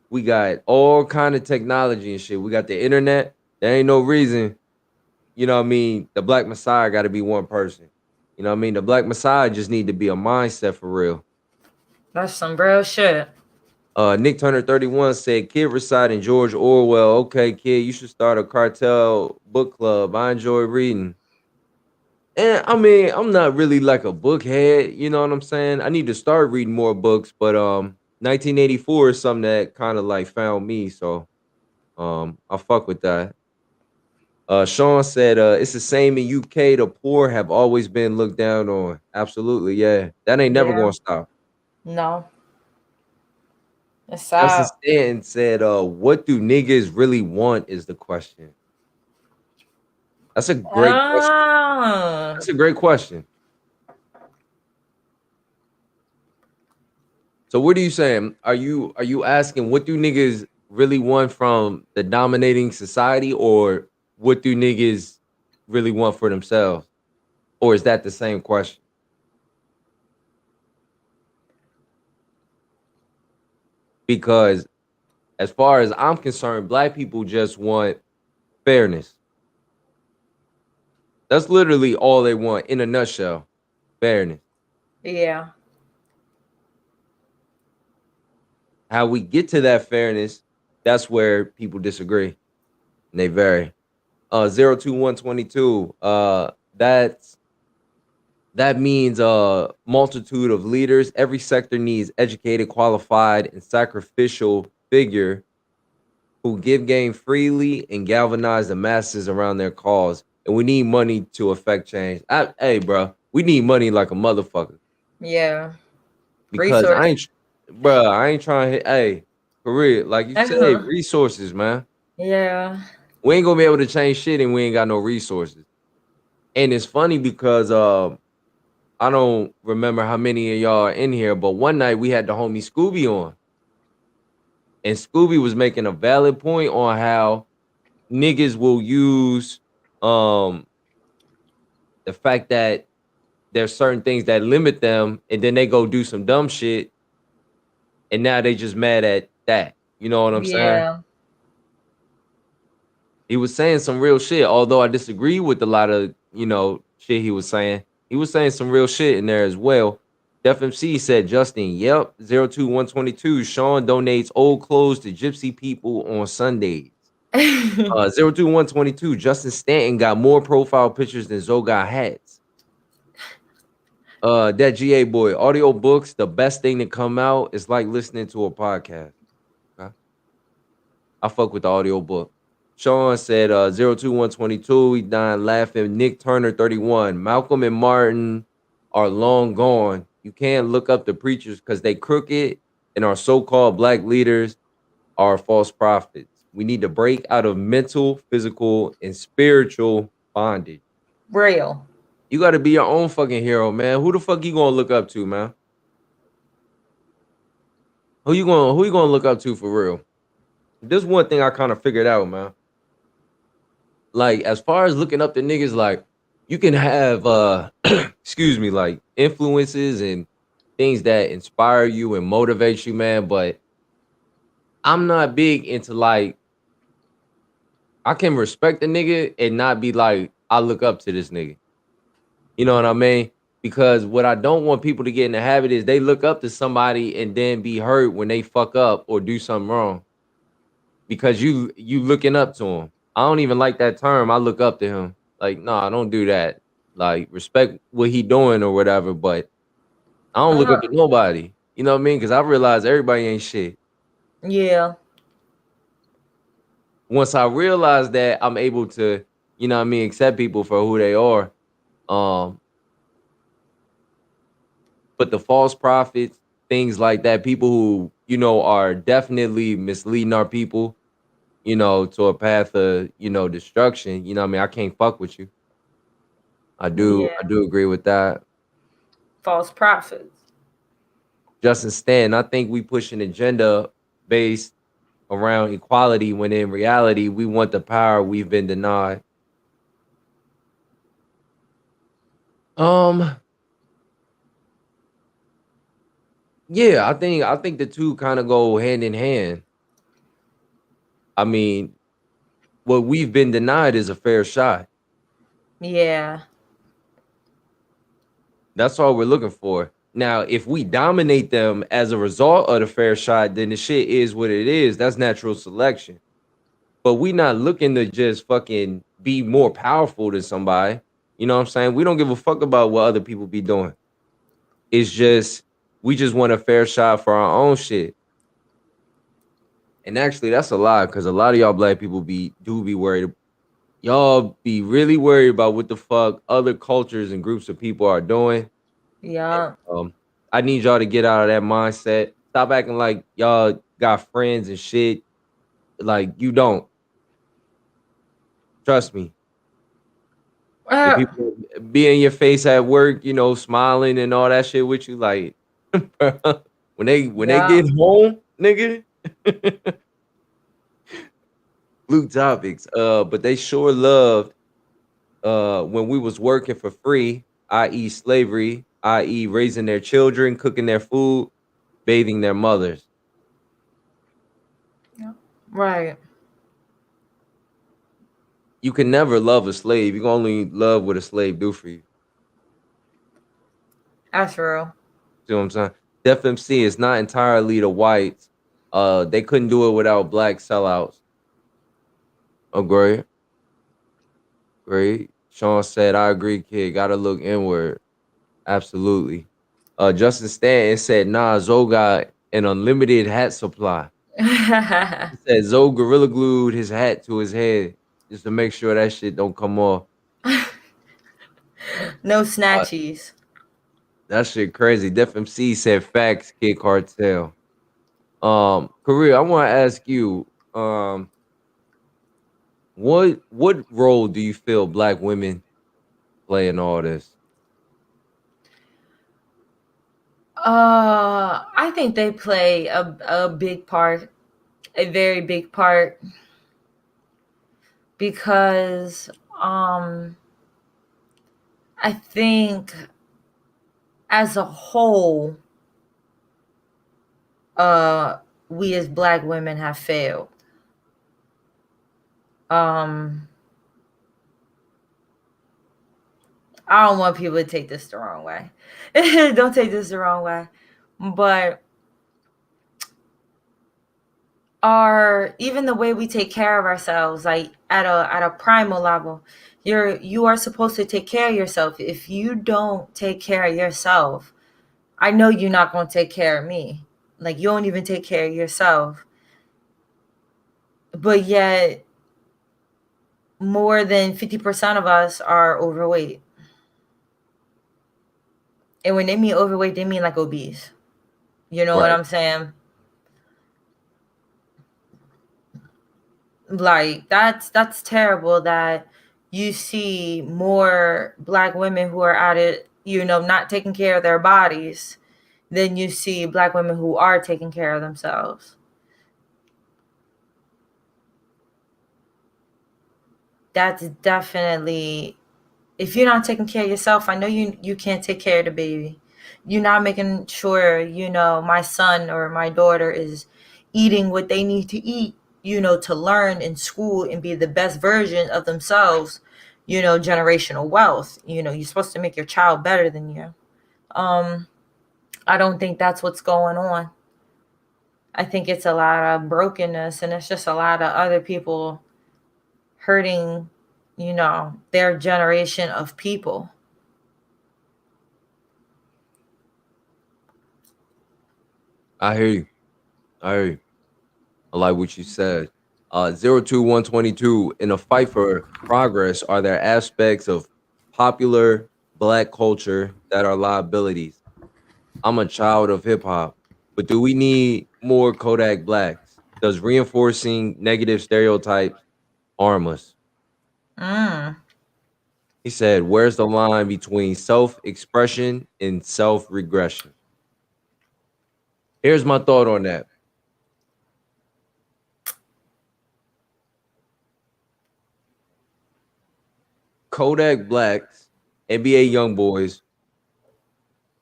we got all kind of technology and shit. We got the internet. There ain't no reason, you know what I mean? The Black Messiah got to be one person. You know what I mean? The Black Messiah just need to be a mindset for real. That's some real shit. Nick Turner 31 said, "Kid reciting George Orwell. Okay, kid, you should start a cartel book club. I enjoy reading." And I mean, I'm not really like a book head, you know what I'm saying? I need to start reading more books, but 1984 is something that kind of like found me, so I fuck with that. Sean said it's the same in UK. The poor have always been looked down on. Absolutely, yeah. That ain't never Yeah. gonna stop. No. It's Justin sad. Stanton said, what do niggas really want is the question. That's a great question. Ah. That's a great question. So what are you saying? Are you asking what do niggas really want from the dominating society, or what do niggas really want for themselves? Or is that the same question? Because as far as I'm concerned, black people just want fairness. That's literally all they want in a nutshell. Fairness. Yeah. How we get to that fairness, that's where people disagree. And they vary. 02122. That means a multitude of leaders. Every sector needs educated, qualified, and sacrificial figure who give game freely and galvanize the masses around their cause. And we need money to affect change. Hey, bro, we need money like a motherfucker. Yeah. Because Resource. I ain't trying to hit, hey, for real, like you said, resources, man. Yeah. We ain't gonna be able to change shit and we ain't got no resources. And it's funny because I don't remember how many of y'all are in here, but one night we had the homie Scooby on. And Scooby was making a valid point on how niggas will use the fact that there's certain things that limit them, and then they go do some dumb shit, and now they just mad at that. You know what I'm saying? Yeah. He was saying some real shit, although I disagree with a lot of, shit he was saying. He was saying some real shit in there as well. Def MC said, Justin, yep, 02122. Sean donates old clothes to gypsy people on Sundays. 02122. Justin Stanton got more profile pictures than Zoe got hats. That GA boy, audio books, the best thing to come out is like listening to a podcast. Okay? I fuck with the audio book. Sean said 02122. He dying laughing. Nick Turner 31. Malcolm and Martin are long gone. You can't look up the preachers because they crooked, and our so-called black leaders are false prophets. We need to break out of mental, physical, and spiritual bondage. Real. You got to be your own fucking hero, man. Who the fuck you gonna look up to, man? Who you gonna look up to for real? This one thing I kind of figured out, man. Like, as far as looking up to niggas, like, you can have excuse me, like influences and things that inspire you and motivate you, man. But I'm not big into, like, I can respect a nigga and not be like, I look up to this nigga. You know what I mean? Because what I don't want people to get in the habit is they look up to somebody and then be hurt when they fuck up or do something wrong. Because you looking up to him. I don't even like that term. I look up to him. Like, nah, don't do that. Like, respect what he doing or whatever, but I don't look up to nobody. You know what I mean? Because I realize everybody ain't shit. Yeah. Once I realize that, I'm able to, you know what I mean, accept people for who they are. But the false prophets, things like that, people who, are definitely misleading our people, to a path of, destruction. You know what I mean? I can't fuck with you. I do agree with that. False prophets. Justin Stanton, I think we push an agenda based around equality when in reality we want the power we've been denied. Yeah, I think the two kind of go hand in hand. I mean, what we've been denied is a fair shot. Yeah. That's all we're looking for. Now, if we dominate them as a result of the fair shot, then the shit is what it is. That's natural selection. But we not looking to just fucking be more powerful than somebody. You know what I'm saying? We don't give a fuck about what other people be doing. It's just, we just want a fair shot for our own shit. And actually, that's a lie, because a lot of y'all black people do be worried. Y'all be really worried about what the fuck other cultures and groups of people are doing. Yeah. I need y'all to get out of that mindset. Stop acting like y'all got friends and shit. Like, you don't. Trust me. The people be in your face at work, smiling and all that shit with you. Like, when they get home, nigga. Blue topics. But they sure loved when we was working for free, i.e. slavery, i.e. raising their children, cooking their food, bathing their mothers. Right. you can never love a slave. You can only love what a slave do for you. That's real. See what I'm saying? Def MC is not entirely the whites. They couldn't do it without black sellouts. Agree. Great. Sean said, I agree, kid. Gotta look inward. Absolutely. Justin Stanton said, nah, Zoe got an unlimited hat supply. He said Zoe gorilla glued his hat to his head just to make sure that shit don't come off. No Uh, snatchies. that shit crazy. Def MC said facts, Kid Cartel. Korea, I want to ask you, what role do you feel black women play in all this? I think they play a big part, a very big part, because I think as a whole, we as black women have failed. Um, I don't want people to take this the wrong way. Don't take this the wrong way. But even the way we take care of ourselves, like at a primal level, you are supposed to take care of yourself. If you don't take care of yourself, I know you're not going to take care of me. Like, you don't even take care of yourself. But yet more than 50% of us are overweight. And when they mean overweight, they mean like obese. You know what Right. I'm saying? Like, that's terrible that you see more black women who are at it, not taking care of their bodies, than you see black women who are taking care of themselves. That's definitely, if you're not taking care of yourself, I know you can't take care of the baby. You're not making sure, my son or my daughter is eating what they need to eat, to learn in school and be the best version of themselves, generational wealth. You're supposed to make your child better than you. I don't think that's what's going on. I think it's a lot of brokenness, and it's just a lot of other people hurting, their generation of people. I hear you. I hear you. I like what you said. 02122, in a fight for progress, are there aspects of popular black culture that are liabilities? I'm a child of hip hop, but do we need more Kodak Blacks? Does reinforcing negative stereotypes harm us? Mm. He said, where's the line between self expression and self regression? Here's my thought on that. Kodak Blacks, NBA young boys,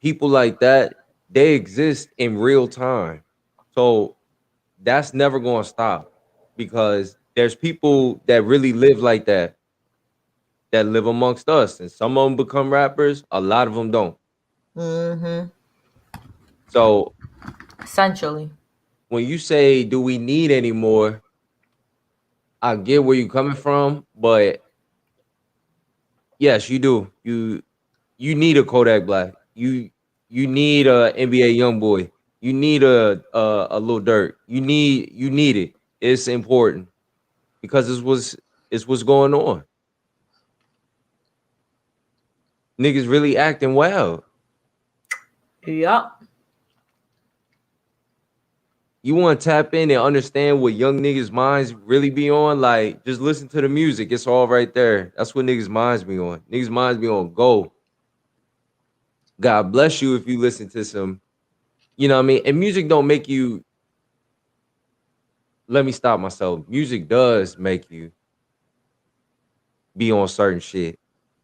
people like that, they exist in real time. So that's never going to stop because there's people that really live like that live amongst us, and some of them become rappers, a lot of them don't. Mm-hmm. So Essentially. when you say, do we need any more? I get where you're coming from, but yes, you do. You need a Kodak Black. You need a NBA young boy. You need a little dirt. You need it. It's important because it's what's going on. Niggas really acting wild. Yup. You want to tap in and understand what young niggas' minds really be on? Like, just listen to the music. It's all right there. That's what niggas' minds be on. Niggas' minds be on go. God bless you if you listen to some, you know what I mean? And music don't make you, let me stop myself. Music does make you be on certain shit.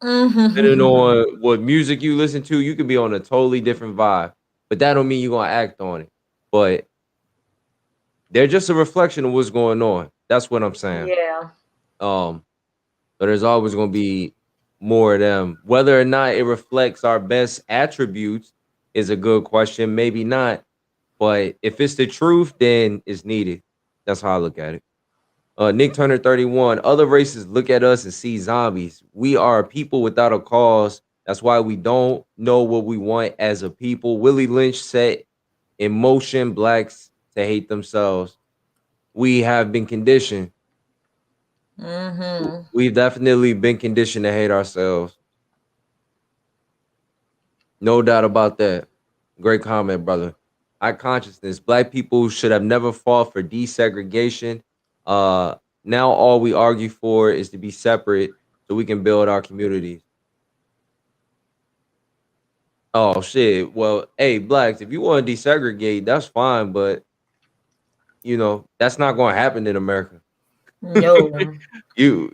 Depending Mm-hmm. on what music you listen to, you could be on a totally different vibe. But that don't mean you're gonna act on it. But they're just a reflection of what's going on. That's what I'm saying. Yeah. Um, So there's always going to be more of them. Whether or not it reflects our best attributes is a good question. Maybe not. But if it's the truth, then it's needed. That's how I look at it. Nick Turner 31. Other races look at us and see zombies. We are a people without a cause. That's why we don't know what we want as a people. Willie Lynch set in motion blacks to hate themselves. We have been conditioned. Mm-hmm. We've definitely been conditioned to hate ourselves. No doubt about that. Great comment, brother. High consciousness. Black people should have never fought for desegregation. Uh, Now all we argue for is to be separate so we can build our communities. Oh shit. Well, hey, blacks, if you want to desegregate, that's fine, but that's not going to happen in America. No. You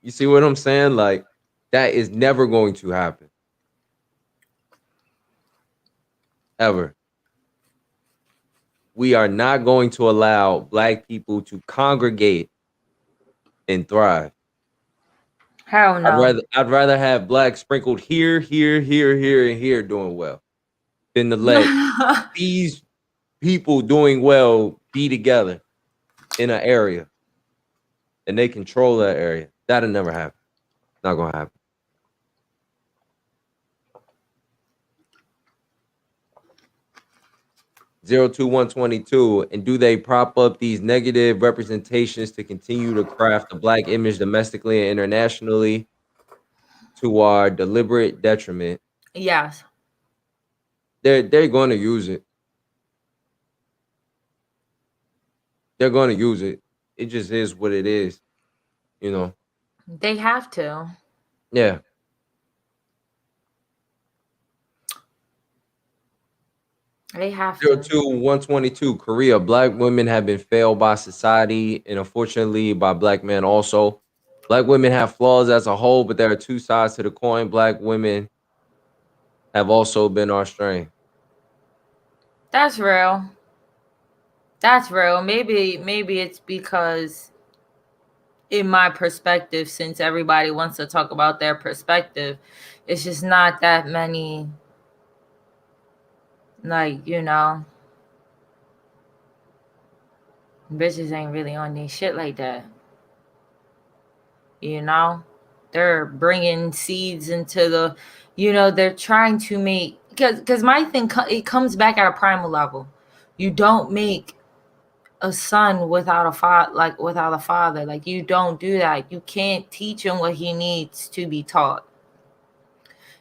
see what I'm saying? Like that is never going to happen ever. We are not going to allow black people to congregate and thrive. Hell no. I'd rather have blacks sprinkled here, here, here, here, and here doing well than to let these people doing well be together in an area and they control that area. That'll never happen. Not gonna happen. Zero two 122. And do they prop up these negative representations to continue to craft the black image domestically and internationally to our deliberate detriment? Yes. They're going to use it. They're going to use it. It just is what it is, you know. They have to. Yeah. They have Zero to. two 122. Korea. Black women have been failed by society and unfortunately by black men also. Black women have flaws as a whole, but there are two sides to the coin. Black women have also been our strength. That's real. That's real. Maybe it's because in my perspective, since everybody wants to talk about their perspective, it's just not that many, like, bitches ain't really on this shit like that. They're bringing seeds into the, they're trying to make, because my thing, it comes back at a primal level. You don't make a son without a father. Like, you don't do that. You can't teach him what he needs to be taught.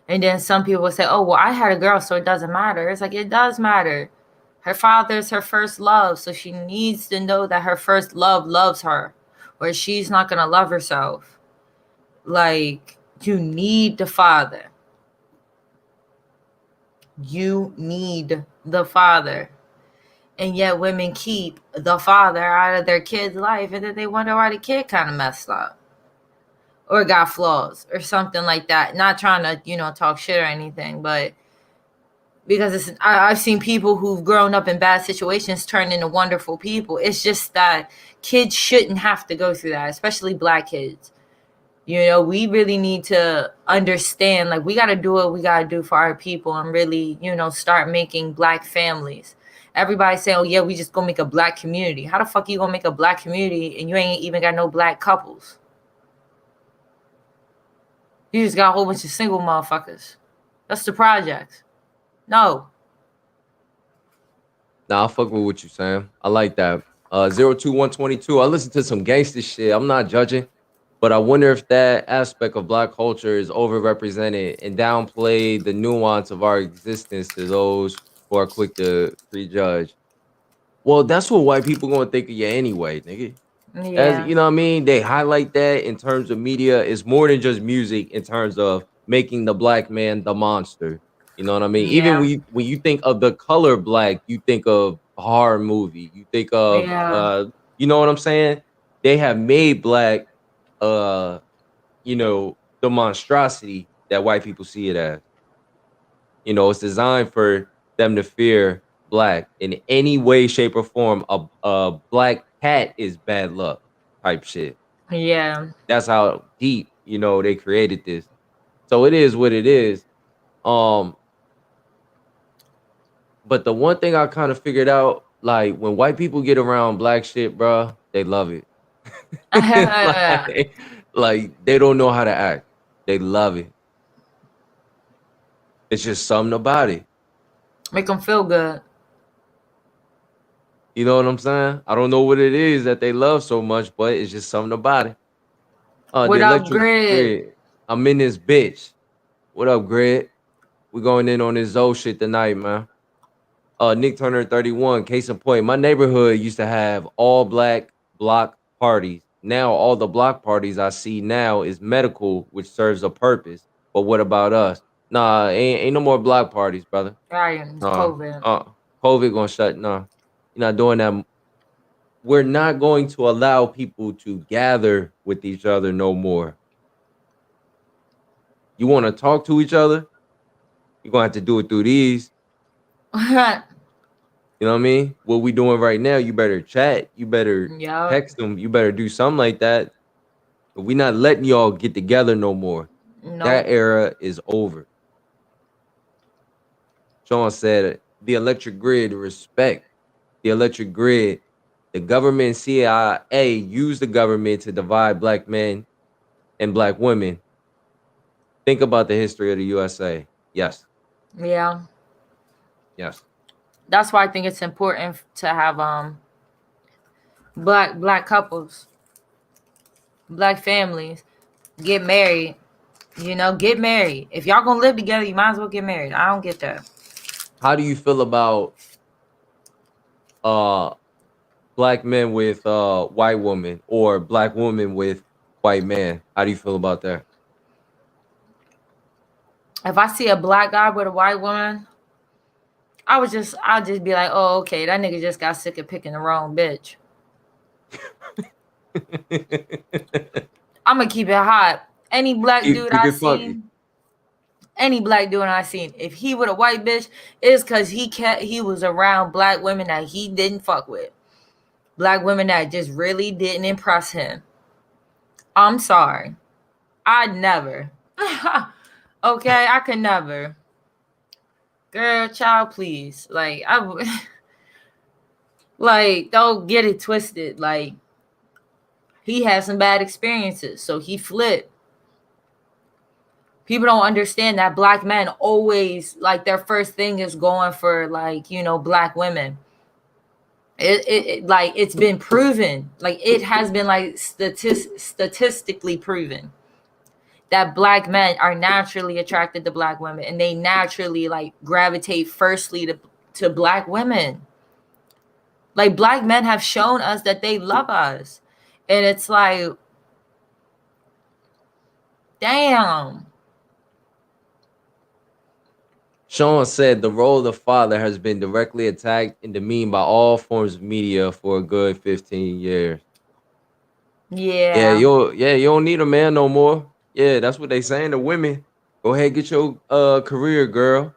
And then some people say, oh, well, I had a girl, so it doesn't matter. It's like, it does matter. Her father's her first love, so she needs to know that her first love loves her, or she's not going to love herself. Like, you need the father. You need the father. And yet women keep the father out of their kid's life, and then they wonder why the kid kind of messed up or got flaws or something like that. Not trying to, talk shit or anything, but because I've seen people who've grown up in bad situations turn into wonderful people. It's just that kids shouldn't have to go through that, especially black kids. We really need to understand, like, we got to do what we got to do for our people and really, start making black families. Everybody say, oh, yeah, we just gonna make a black community. How the fuck you gonna make a black community and you ain't even got no black couples? You just got a whole bunch of single motherfuckers. That's the project. No. Nah, I fuck with what you saying. I like that. 02122. I listen to some gangster shit. I'm not judging, but I wonder if that aspect of black culture is overrepresented and downplay the nuance of our existence to those who are quick to prejudge. Well, that's what white people gonna think of you anyway, nigga. As Yeah. you know what I mean? They highlight that in terms of media. It's more than just music in terms of making the black man the monster. You know what I mean? Even Yeah. when you think of the color black, you think of a horror movie. You think of Yeah. you know what I'm saying? They have made black uh the monstrosity that white people see it as. It's designed for them to fear black in any way, shape, or form. A black cat is bad luck type shit. Yeah. That's how deep they created this. So it is what it is. Um, but the one thing I kind of figured out, like when white people get around black shit, bruh, they love it. like they don't know how to act. They love it. It's just something about it. Make them feel good. You know what I'm saying? I don't know what it is that they love so much, but it's just something about it. The What up, electric Grid? grid. I'm in this bitch. What up, Grid? We going in on this Zoe shit tonight, man. Nick Turner 31. Case in point, my neighborhood used to have all black block parties. Now all the block parties I see now is medical, which serves a purpose. But what about us? Nah, ain't no more block parties, brother. Right, it's Nah, COVID. COVID gonna shut. Nah, you're not doing that. We're not going to allow people to gather with each other no more. You want to talk to each other? You're gonna have to do it through these. You know what I mean? What we doing right now, you better chat, you better Yup. text them, you better do something like that. But we not letting y'all get together no more. That Nope. era is over. Sean said the electric grid, respect the electric grid. The government CIA use the government to divide black men and black women. Think about the history of the USA. Yes, Yeah. yes. That's why I think it's important to have black couples, black families get married. Get married. If y'all gonna live together, you might as well get married. I don't get that. How do you feel about uh black men with white woman or black woman with white man? How do you feel about that? If I see a black guy with a white woman, I'll just be like, oh, okay, that nigga just got sick of picking the wrong bitch. I'm gonna keep it hot. Any black dude Keep I it funky. seen, if he with a white bitch, it's cause he was around black women that he didn't fuck with. Black women that just really didn't impress him. I'm sorry. I'd never. Okay, I could never. Girl, child, please. Like, like, don't get it twisted. Like, he had some bad experiences, so he flipped. People don't understand that black men always, like, their first thing is going for, like, black women. Like, it's been proven. Like, it has been, like, statistically proven that black men are naturally attracted to black women, and they naturally, like, gravitate firstly to black women. Like, black men have shown us that they love us. And it's like, damn. Sean said the role of the father has been directly attacked and demeaned by all forms of media for a good 15 years. Yeah, Yeah. you don't need a man no more. Yeah, that's what they saying to women. Go ahead, get your career, girl.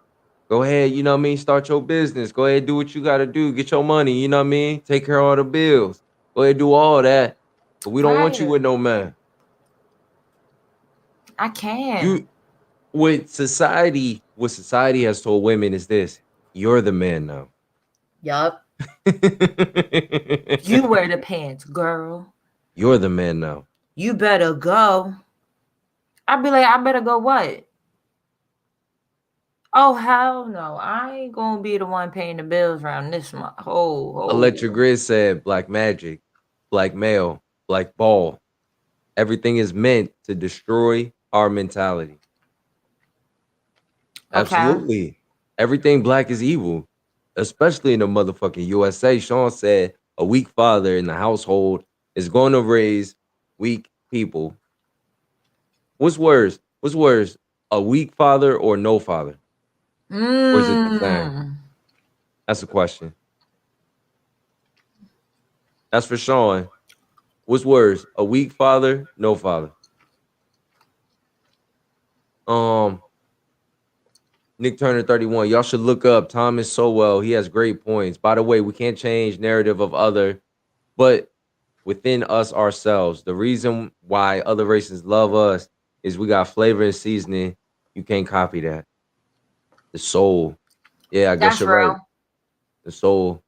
Go ahead, you know what I mean? Start your business. Go ahead, do what you gotta do. Get your money, you know what I mean? Take care of all the bills. Go ahead, do all that. But we don't want you Right. with no man. I can. You what society has told women is this: you're the man now. Yup. You wear the pants, girl. You're the man now. You better go. I'd be like, I better go what? Oh, hell no. I ain't gonna be the one paying the bills around this month. Electric Grid said black magic, black male, black ball. Everything is meant to destroy our mentality. Okay. Absolutely. Everything black is evil, especially in the motherfucking USA. Sean said a weak father in the household is going to raise weak people. What's worse? What's worse? A weak father or no father? Or is it the same? That's the question. That's for Sean. What's worse? A weak father, no father? Nick Turner 31. Y'all should look up Thomas Sowell. He has great points. By the way, we can't change narrative of other, but within us ourselves. The reason why other races love us is we got flavor and seasoning. You can't copy that. The soul. Yeah, I guess That's you're right. real. The soul.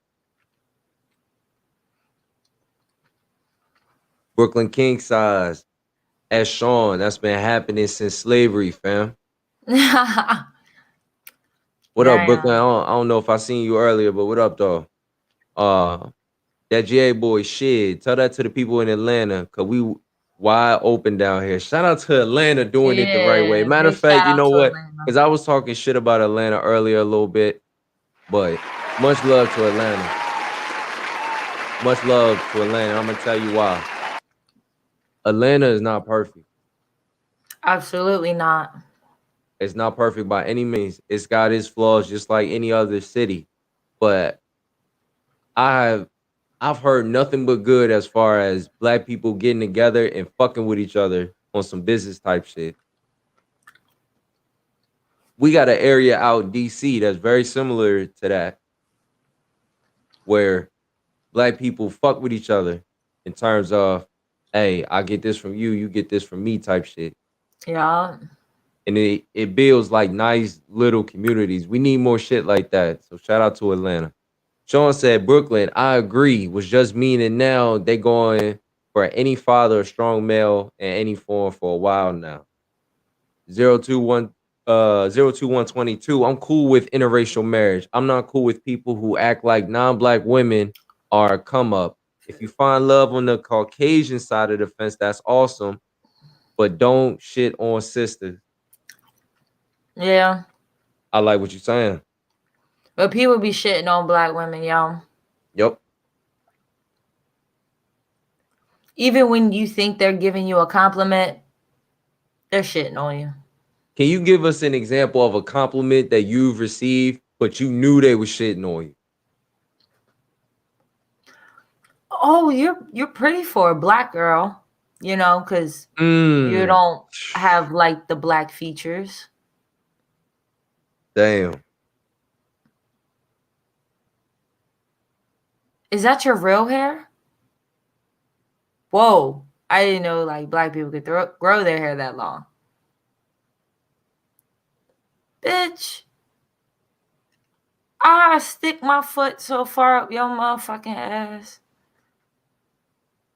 Brooklyn King size. As Sean, that's been happening since slavery, fam. What up, Brooklyn? Damn. I don't know if I seen you earlier, but what up, though? That GA boy shit. Tell that to the people in Atlanta, cause we wide open down here. Shout out to Atlanta doing it the right way. Yeah, Matter of big fact, shout you out know to what? Atlanta. Cause I was talking shit about Atlanta earlier a little bit, but much love to Atlanta. Much love to Atlanta. I'm gonna tell you why. Atlanta is not perfect. Absolutely not. It's not perfect by any means. It's got its flaws just like any other city. But I've heard nothing but good as far as black people getting together and fucking with each other on some business type shit. We got an area out in DC that's very similar to that, where black people fuck with each other in terms of, hey, I get this from you, you get this from me type shit. Yeah. And it builds like nice little communities. We need more shit like that. So shout out to Atlanta. Sean said Brooklyn, I agree, was just meaning now they going for any father or strong male in any form for a while now. 021 02122. I'm cool with interracial marriage. I'm not cool with people who act like non-black women are a come up. If you find love on the Caucasian side of the fence, that's awesome. But don't shit on sisters. Yeah. I like what you're saying. But people be shitting on black women, y'all. Yep. Even when you think they're giving you a compliment, they're shitting on you. Can you give us an example of a compliment that you've received, but you knew they were shitting on you? Oh, you're pretty for a black girl, you know, because you don't have like the black features. Damn. Is that your real hair? Whoa. I didn't know like black people could grow their hair that long. Bitch. I stick my foot so far up your motherfucking ass.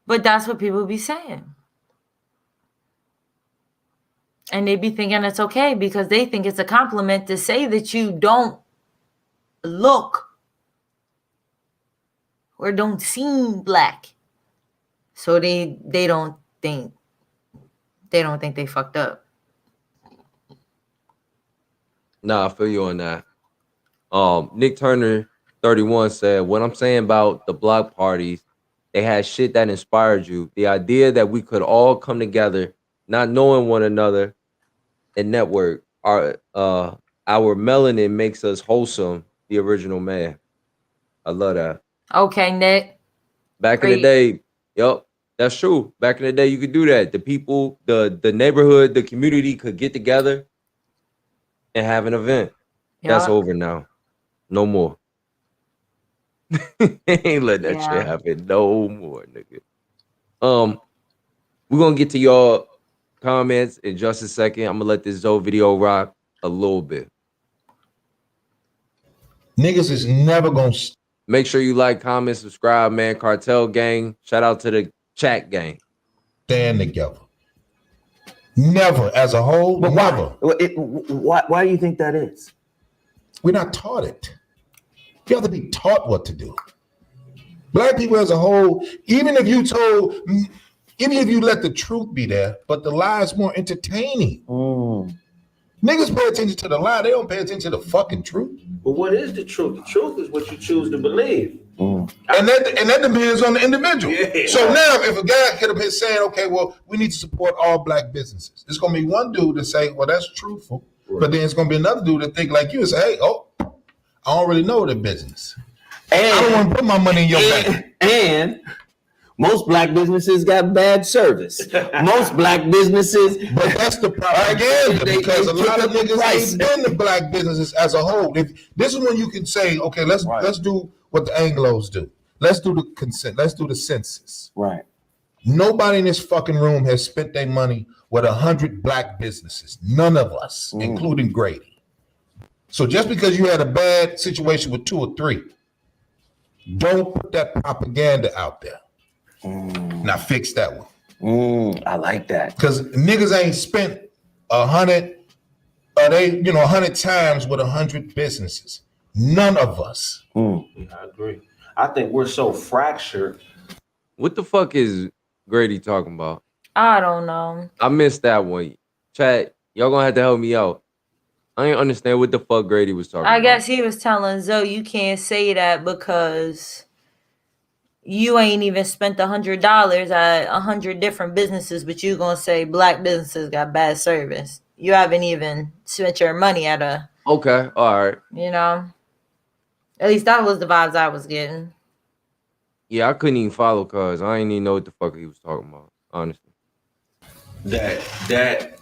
But that's what people be saying. And they be thinking it's okay because they think it's a compliment to say that you don't look or don't seem black. So they don't think they fucked up. Nah, I feel you on that. Nick Turner 31 said, what I'm saying about the block parties, they had shit that inspired you. The idea that we could all come together, not knowing one another, and network. Our melanin makes us wholesome, the original man. I love that. Okay, Nick. Back in the day, yep, that's true. Back in the day, you could do that. The people, the neighborhood, the community could get together and have an event. That's over now. No more. Ain't let that shit happen no more, nigga. We're gonna get to y'all comments in just a second. I'm gonna let this Zoe video rock a little bit. Niggas is never gonna make sure you like, comment, subscribe, man. Cartel gang. Shout out to the chat gang. Stand together. Never, as a whole, but never. Why do you think that is? We're not taught it. You have to be taught what to do. Black people as a whole, even if you let the truth be there, but the lie is more entertaining. Niggas pay attention to the lie. They don't pay attention to the fucking truth. But what is the truth? The truth is what you choose to believe. And that depends on the individual. Yeah. So now if a guy could have been saying, okay, well, we need to support all black businesses. There's going to be one dude to say, well, that's truthful. Right. But then it's going to be another dude that think like you and say, hey, I don't really know the business. And I don't want to put my money in your bank. And most black businesses got bad service. Most black businesses, but that's the propaganda because a lot of niggas ain't been to black businesses as a whole. If this is when you can say, okay, let's do what the Anglos do. Let's do the consent. Let's do the census. Right. Nobody in this fucking room has spent their money with 100 black businesses. None of us, including Grady. So just because you had a bad situation with 2 or 3, don't put that propaganda out there. Now fix that one. I like that. Because niggas ain't spent 100 100 times with 100 businesses. None of us. Yeah, I agree. I think we're so fractured. What the fuck is Grady talking about? I don't know. I missed that one. Chat, y'all gonna have to help me out. I ain't understand what the fuck Grady was talking about. I guess he was telling Zoe you can't say that because you ain't even spent $100 at 100 different businesses, but you gonna say black businesses got bad service. You haven't even spent your money at a. Okay, all right. You know, at least that was the vibes I was getting. Yeah, I couldn't even follow cause I didn't even know what the fuck he was talking about, honestly. That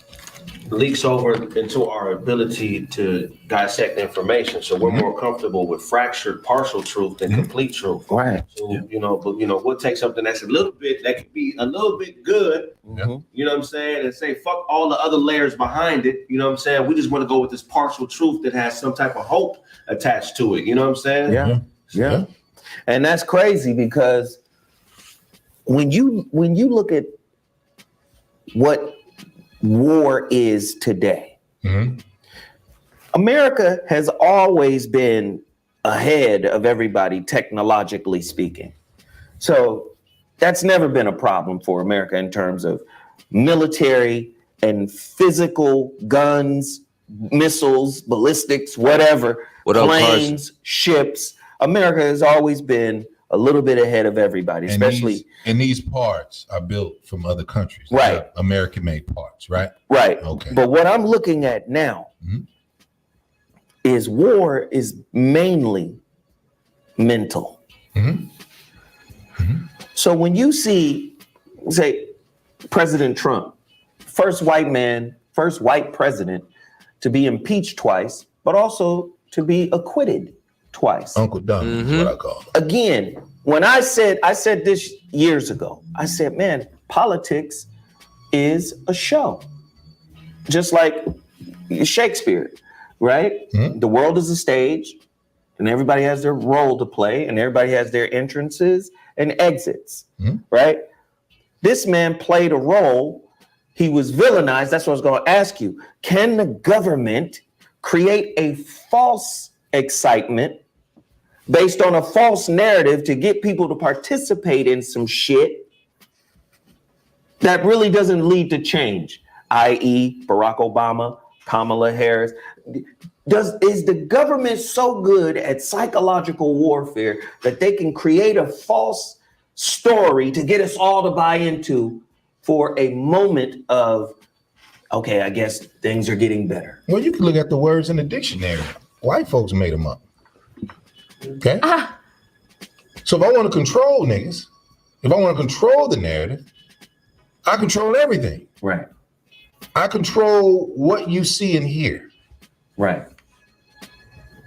leaks over into our ability to dissect information. So we're more comfortable with fractured partial truth than complete truth. Right. So, but we'll take something that's a little bit, that could be a little bit good, you know what I'm saying, and say, fuck all the other layers behind it, you know what I'm saying? We just want to go with this partial truth that has some type of hope attached to it, you know what I'm saying? Yeah. And that's crazy because when you look at what war is today, America has always been ahead of everybody technologically speaking. So that's never been a problem for America in terms of military and physical guns, missiles, ballistics, whatever, planes, ships. America has always been a little bit ahead of everybody, especially. And these parts are built from other countries. Right. American-made parts, right? Right. Okay. But what I'm looking at now is war is mainly mental. So when you see, say, President Trump, first white president to be impeached twice, but also to be acquitted twice. Uncle Dumb is what I call him. Again, when I said this years ago, I said, man, politics is a show. Just like Shakespeare, right? The world is a stage and everybody has their role to play and everybody has their entrances and exits, right? This man played a role. He was villainized. That's what I was going to ask you. Can the government create a false excitement based on a false narrative to get people to participate in some shit that really doesn't lead to change, i.e. Barack Obama, Kamala Harris? Is the government so good at psychological warfare that they can create a false story to get us all to buy into for a moment of, okay, I guess things are getting better? Well, you can look at the words in the dictionary. White folks made them up. Okay? So if I want to control niggas, if I want to control the narrative, I control everything. Right. I control what you see and hear. Right.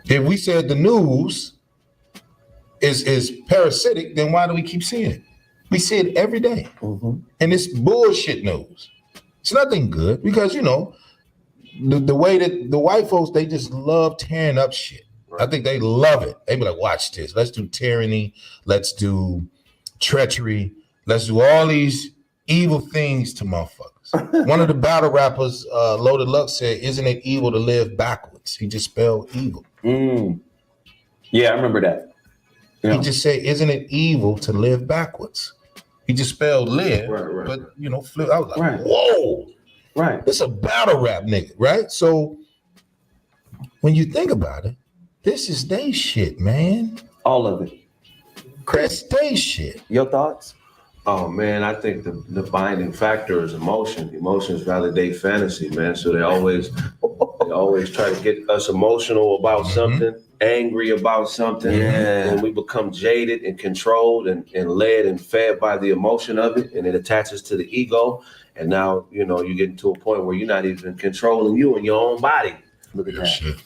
If we said the news is parasitic, then why do we keep seeing it? We see it every day. And it's bullshit news. It's nothing good because, the way that the white folks, they just love tearing up shit. I think they love it. They be like, watch this. Let's do tyranny. Let's do treachery. Let's do all these evil things to motherfuckers. One of the battle rappers, Loaded Luck, said, isn't it evil to live backwards? He just spelled evil. Yeah, I remember that. Yeah. He just said, isn't it evil to live backwards? He just spelled live, but, flip. I was like, whoa. Right. It's a battle rap nigga, right? So when you think about it, this is they shit, man. All of it. Chris, they shit. Your thoughts? Oh man, I think the binding factor is emotion. Emotions validate fantasy, man. So they always try to get us emotional about something, angry about something. Yeah. And we become jaded and controlled and led and fed by the emotion of it, and it attaches to the ego. And now, you get to a point where you're not even controlling you and your own body. Look at that. Shit.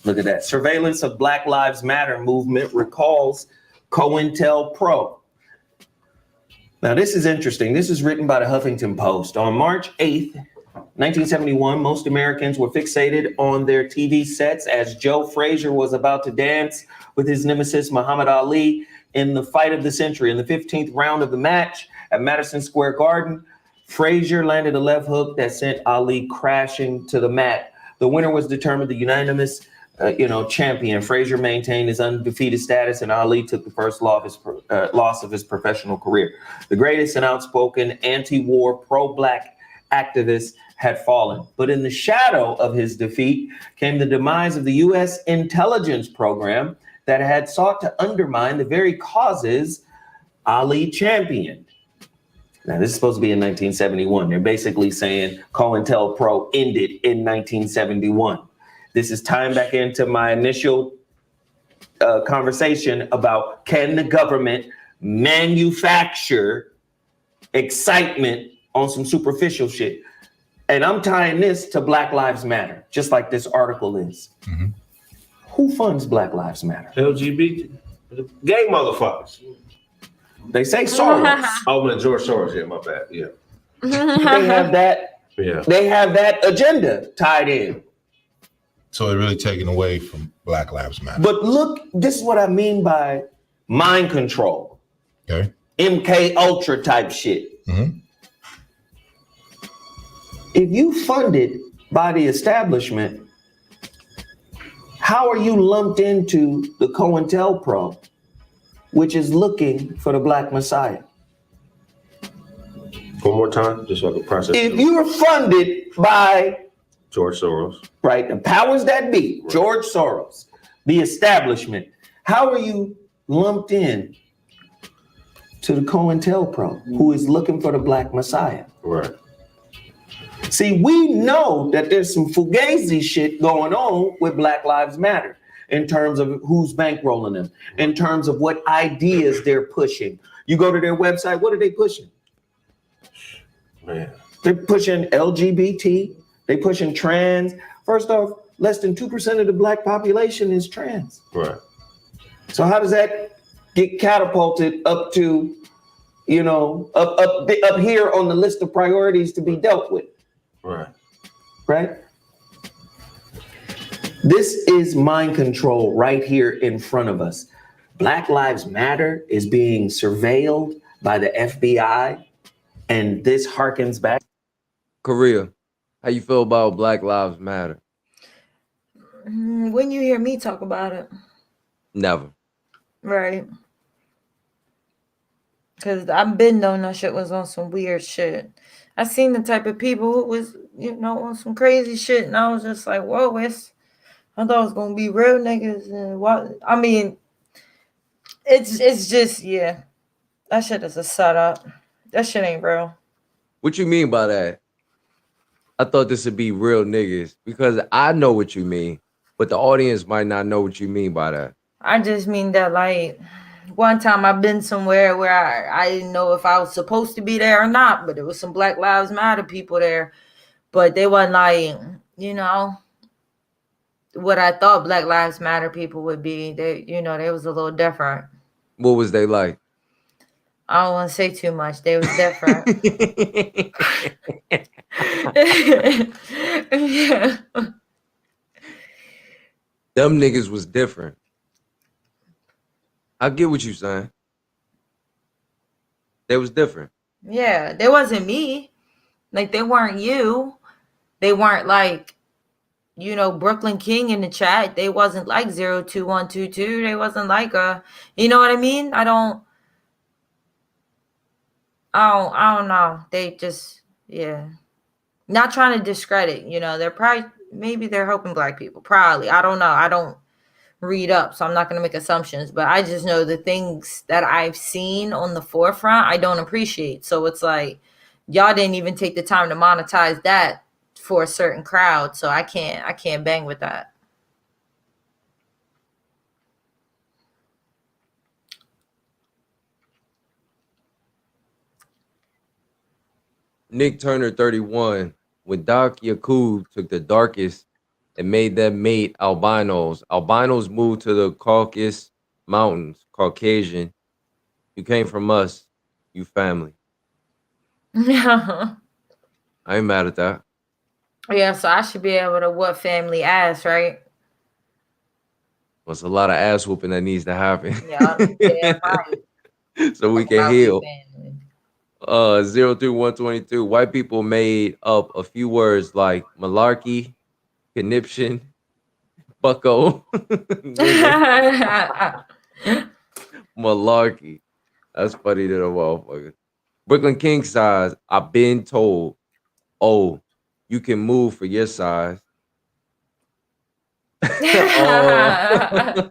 Look at that. Surveillance of Black Lives Matter movement recalls COINTELPRO. Now, this is interesting. This is written by the Huffington Post. On March 8th, 1971, most Americans were fixated on their TV sets as Joe Frazier was about to dance with his nemesis Muhammad Ali in the fight of the century. In the 15th round of the match at Madison Square Garden, Frazier landed a left hook that sent Ali crashing to the mat. The winner was determined the unanimous champion. Frazier maintained his undefeated status, and Ali took the first loss of his professional career. The greatest and outspoken anti-war, pro-black activist had fallen. But in the shadow of his defeat came the demise of the U.S. intelligence program that had sought to undermine the very causes Ali championed. Now, this is supposed to be in 1971. They're basically saying COINTELPRO ended in 1971. This is tying back into my initial conversation about, can the government manufacture excitement on some superficial shit? And I'm tying this to Black Lives Matter, just like this article is. Mm-hmm. Who funds Black Lives Matter? LGBT, gay motherfuckers. They say Soros. Oh, man, George Soros. Yeah, my bad. Yeah. They have that. Yeah. They have that agenda tied in. So they're really taking away from Black Lives Matter. But look, this is what I mean by mind control. Okay. MK Ultra type shit. Mm-hmm. If you funded by the establishment, how are you lumped into the COINTELPRO, which is looking for the Black Messiah? One more time, just so I can process. If you were funded by George Soros, right, the powers that be, right. George Soros, the establishment, how are you lumped in to the COINTELPRO, who is looking for the Black Messiah? Right. See, we know that there's some fugazi shit going on with Black Lives Matter in terms of who's bankrolling them, in terms of what ideas they're pushing. You go to their website, what are they pushing? Man. They're pushing LGBT, they pushing trans. First off, less than 2% of the Black population is trans. Right. So how does that get catapulted up to, up here on the list of priorities to be dealt with? Right. Right? This is mind control right here in front of us. Black Lives Matter is being surveilled by the FBI, and this harkens back. Korea, how you feel about Black Lives Matter? When you hear me talk about it? Never. Right. Because I've been knowing that shit was on some weird shit. I seen the type of people who was, on some crazy shit, and I was just like, whoa, I thought it was gonna be real niggas, and what? I mean, it's just, yeah, that shit is a setup. That shit ain't real. What you mean by that? I thought this would be real niggas, because I know what you mean, but the audience might not know what you mean by that. I just mean that, like, one time I've been somewhere where I didn't know if I was supposed to be there or not, but there was some Black Lives Matter people there, but they wasn't like, what I thought Black Lives Matter people would be. They, they was a little different. What was they like? I don't want to say too much. They was different. Yeah. Them niggas was different. I get what you saying. They was different. Yeah, they wasn't me. Like, they weren't you. They weren't like, Brooklyn King in the chat. They wasn't like 02122. They wasn't like you know what I mean? I don't know. They just, yeah. Not trying to discredit, they're probably, maybe they're helping Black people. Probably. I don't know. I don't read up, so I'm not going to make assumptions, but I just know the things that I've seen on the forefront, I don't appreciate. So it's like, y'all didn't even take the time to monetize that for a certain crowd. So I can't bang with that. Nick Turner 31. When Doc Yakub took the darkest and made them mate albinos. Albinos moved to the Caucasus Mountains, Caucasian. You came from us. You family. Yeah, I ain't mad at that. so I should be able to whoop family ass, right? Well, it's a lot of ass whooping that needs to happen. Yeah, damn right. So we can About we heal. family. 03122. White people made up a few words like malarkey, conniption, bucko, nigga, malarkey. That's funny to the motherfucker. Brooklyn King size. I've been told, oh, you can move for your size. Oh,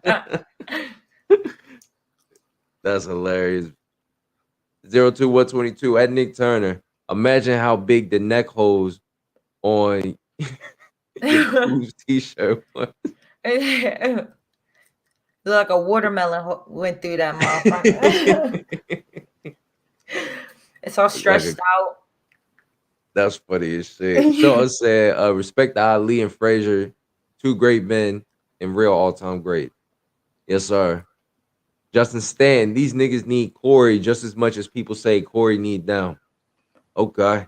that's hilarious. 02122 at Nick Turner. Imagine how big the neck holes on your Cruise t-shirt was. Like a watermelon went through that motherfucker. It's all stretched out. That's funny as shit. Shaw said, respect to Ali and Frazier, two great men and real all-time great. Yes, sir. Justin Stan, these niggas need Corey just as much as people say Corey need them. Okay.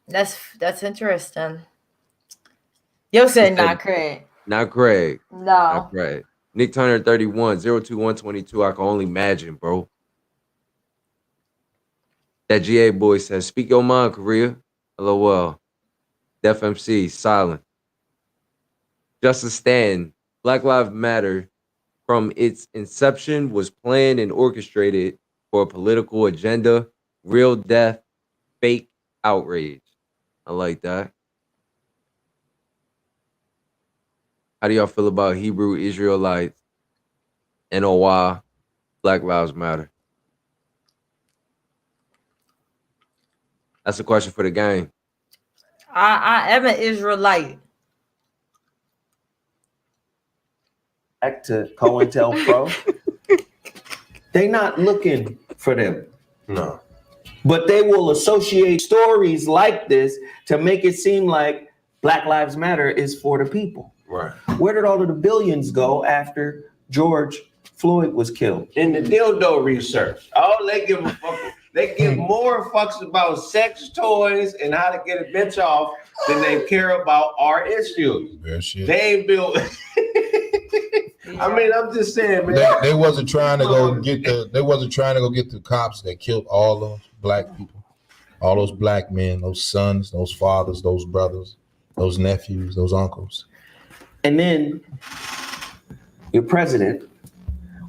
That's interesting. Yo said not Craig. Not Craig. No. Not Craig. Nick Turner 31, 02122. I can only imagine, bro. That GA boy says, speak your mind, Korea. LOL. Def MC, silent. Justin Stan, Black Lives Matter from its inception was planned and orchestrated for a political agenda, real death, fake outrage. I like that. How do y'all feel about Hebrew Israelites, NOI, Black Lives Matter? That's a question for the game. I am an Israelite. Back to COINTELPRO. They not looking for them. No. But they will associate stories like this to make it seem like Black Lives Matter is for the people. Right. Where did all of the billions go after George Floyd was killed? In the dildo research, all they give a fuck. They give more fucks about sex toys and how to get a bitch off than they care about our issues. They built. I mean, I'm just saying, man. They wasn't trying to go get the cops that killed all those black people, all those black men, those sons, those fathers, those brothers, those nephews, those uncles. And then your president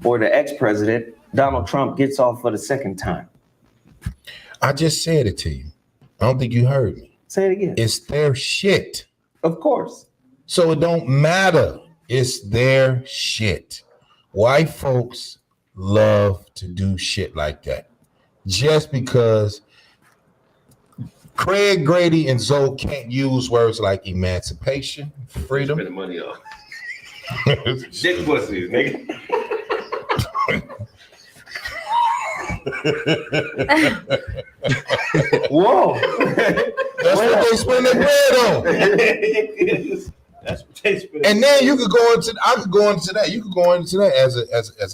or the ex-president, Donald Trump, gets off for the second time. I just said it to you. I don't think you heard me. Say it again. It's their shit. Of course. So it don't matter. It's their shit. White folks love to do shit like that. Just because Craig, Grady, and Zoe can't use words like emancipation, freedom. Spending money on dick pussies, nigga. Whoa. That's what they spend their bread on. That's what they spend. And then you could go into I could go into that. You could go into that as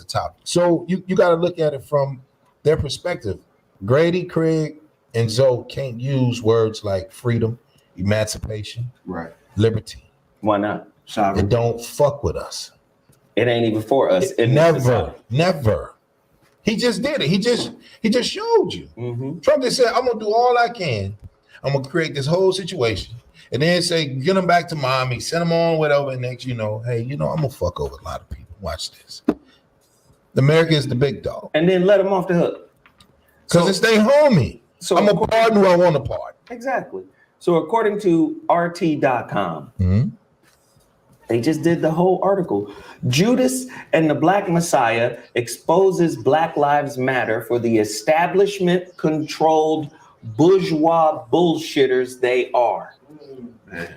a topic. So you got to look at it from their perspective. Grady, Craig, and Zoe can't use words like freedom, emancipation, Right. liberty. Why not? It don't fuck with us. It ain't even for us. Never. He just did it. He just showed you. Mm-hmm. Trump just said, I'm gonna do all I can. I'm gonna create this whole situation, and then say, get them back to Miami, send them on whatever. And next, hey, I'm gonna fuck over a lot of people. Watch this. America is the big dog, And then let them off the hook. because it's their homie. So I'm gonna pardon who I want to pardon. Exactly. So according to RT.com, Mm-hmm. they just did the whole article. Judas and the Black Messiah exposes Black Lives Matter for the establishment-controlled bourgeois bullshitters they are. Man.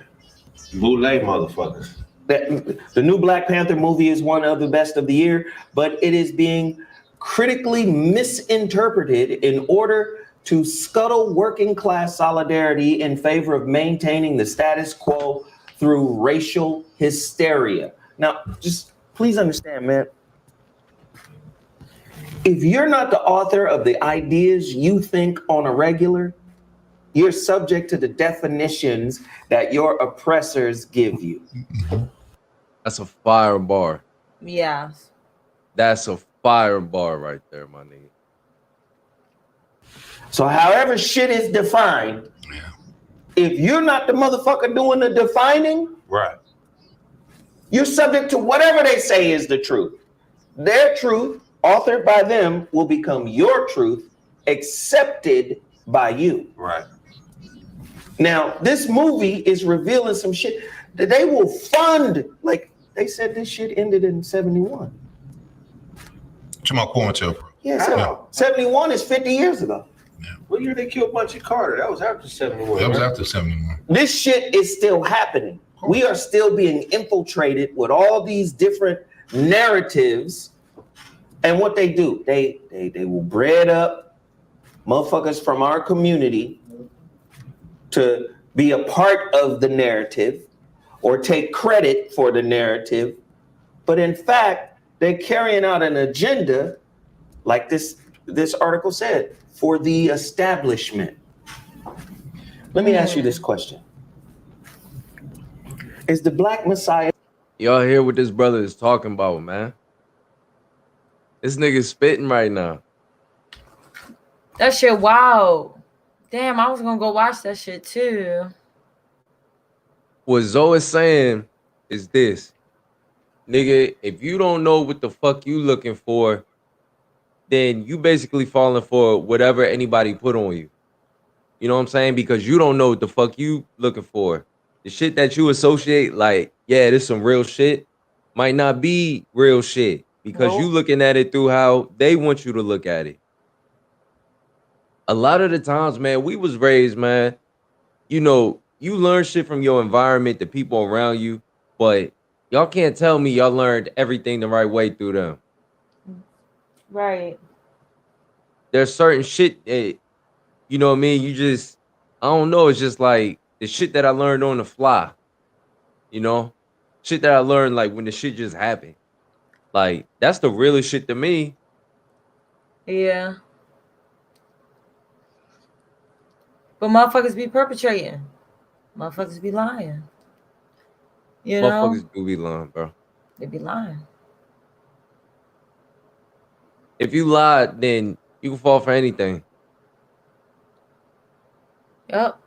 Bootleg motherfuckers. The new Black Panther movie is one of the best of the year, but it is being critically misinterpreted in order to scuttle working class solidarity in favor of maintaining the status quo through racial hysteria. Now, just please understand, man. If you're not the author of the ideas you think on a regular, you're subject to the definitions that your oppressors give you. That's a fire bar. Yeah. That's a fire bar right there, my nigga. So however shit is defined, if you're not the motherfucker doing the defining, Right. you're subject to whatever they say is the truth. Their truth, authored by them, will become your truth, accepted by you. Right. Now, this movie is revealing some shit that they will fund. Like they said, this shit ended in 71. To my COINTELPRO. Yeah, so 71 is 50 years ago. What year they killed Bunchy Carter? That was after 71. That was right? after 71. This shit is still happening. We are still being infiltrated with all these different narratives. And what they do, they will bread up motherfuckers from our community to be a part of the narrative or take credit for the narrative. But in fact, they're carrying out an agenda, like this article said, for the establishment. Let me ask you this question. Is the Black Messiah? Y'all hear what this brother is talking about, man? This nigga spitting right now. That shit wild. Damn, I was gonna go watch that shit too. What Zoe is saying is this. Nigga, if you don't know what the fuck you looking for, then you basically falling for whatever anybody put on you. You know what I'm saying? Because you don't know what the fuck you looking for. The shit that you associate, like, yeah, this some real shit, might not be real shit. Because you looking at it through how they want you to look at it. A lot of the times, man, we was raised, man, you know, you learn shit from your environment, the people around you, but y'all can't tell me y'all learned everything the right way through them. Right. There's certain shit that, you know what I mean, you just, I don't know, it's just like the shit that I learned on the fly, you know? Shit that I learned like when the shit just happened. Like, that's the realest shit to me. Yeah. But motherfuckers be perpetrating. Motherfuckers be lying. You know? Motherfuckers do be lying, bro. They be lying. If you lied, then you can fall for anything. Yep.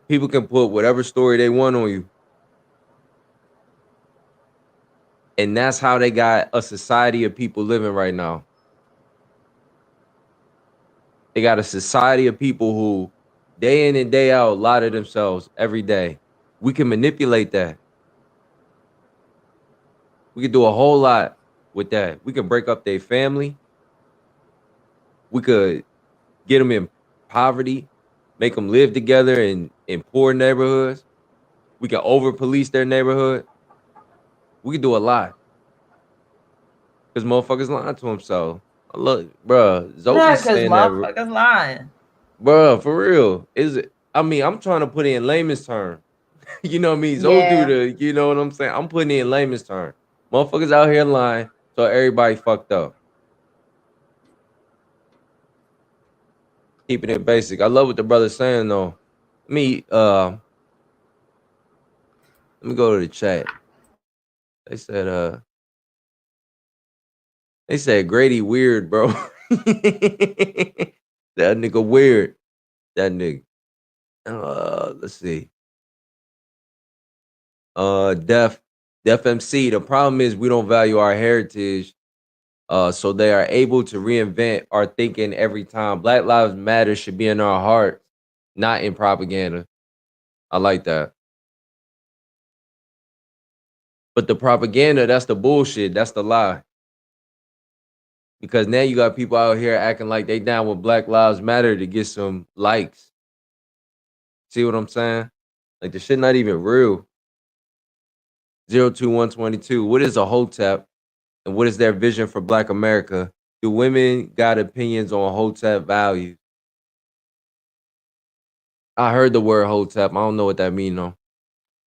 People can put whatever story they want on you. And that's how they got a society of people living right now. They got a society of people who day in and day out lie to themselves every day. We can manipulate that. We can do a whole lot with that. We can break up their family. We could get them in poverty, make them live together in poor neighborhoods. We can over police their neighborhood. We can do a lot. Because motherfuckers lying to themselves. Look, bro, Zoe Yeah, be because saying that, motherfuckers lying. bro, for real. Is it? I mean, I'm trying to put it in layman's term. You know what I mean? Zoe Yeah. do the, you know what I'm saying? I'm putting it in layman's term. Motherfuckers out here lying, so everybody fucked up. Keeping it basic. I love what the brother's saying though. Let me go to the chat. They said Grady weird, bro. That nigga weird. That nigga. Let's see. Def MC. The problem is we don't value our heritage. So they are able to reinvent our thinking every time. Black Lives Matter should be in our hearts, not in propaganda. I like that. But the propaganda, that's the bullshit. That's the lie. Because now you got people out here acting like they down with Black Lives Matter to get some likes. See what I'm saying? Like the shit not even real. 02122. What is a hotep? And what is their vision for Black America? Do women got opinions on hotep values? I heard the word hotep. I don't know what that means though.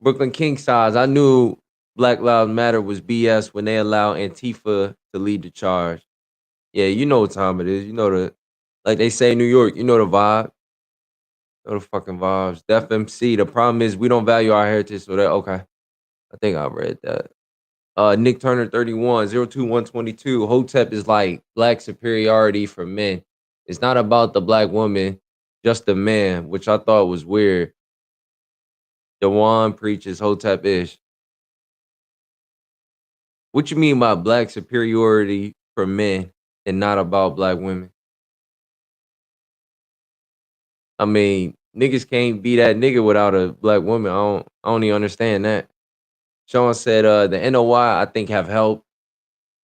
Brooklyn King size. I knew Black Lives Matter was BS when they allowed Antifa to lead the charge. Yeah, you know what time it is. You know like they say in New York, you know the vibe. You know the fucking vibes. Def MC. The problem is we don't value our heritage, so that okay. I think I read that. Nick Turner 31, 02122. Hotep is like black superiority for men. It's not about the black woman, just the man, which I thought was weird. Dewan preaches Hotep ish. What you mean by black superiority for men and not about black women? I mean, niggas can't be that nigga without a black woman. I don't even understand that. Sean said the NOI I think have helped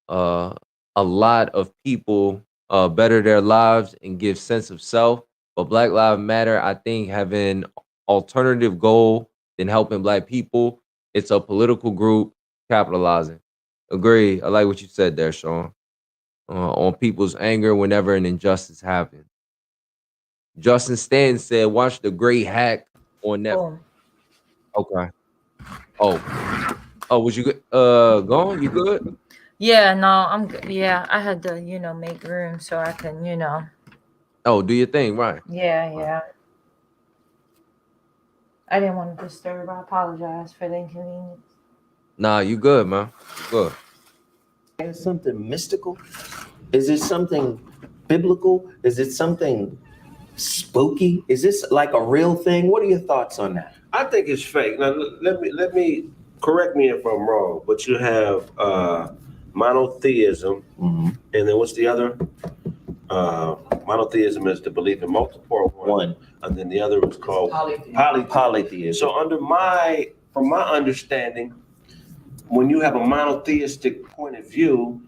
uh, a lot of people better their lives and give sense of self. But Black Lives Matter, I think, have an alternative goal than helping black people. It's a political group capitalizing. Agree. I like what you said there, Sean. On people's anger whenever an injustice happens. Justin Stanton said, "Watch The Great Hack on Netflix." Boom. Okay. Oh, was you good? Gone? You good? Yeah, no, I'm good. Yeah, I had to, make room so I can, Oh, do your thing, right? yeah. I didn't want to disturb. I apologize for the inconvenience. Nah, you good, man. You good. Is something mystical? Is it something biblical? Is it something spooky? Is this like a real thing? What are your thoughts on that? I think it's fake. Now let me correct me if I'm wrong, but you have monotheism, and then what's the other? Monotheism is the belief in multiple or one, and then the other is called polytheism. So from my understanding, when you have a monotheistic point of view,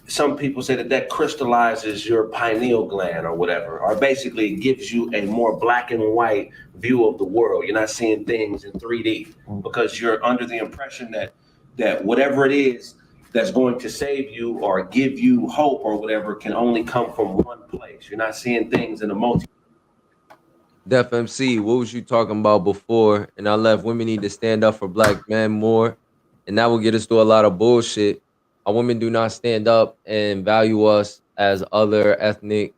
some people say that crystallizes your pineal gland or whatever, or basically gives you a more black and white view of the world. You're not seeing things in 3D because you're under the impression that whatever it is that's going to save you or give you hope or whatever can only come from one place. You're not seeing things in a multi. Def MC, what was you talking about before? And I left women need to stand up for black men more. And that will get us through a lot of bullshit. Our women do not stand up and value us as other ethnic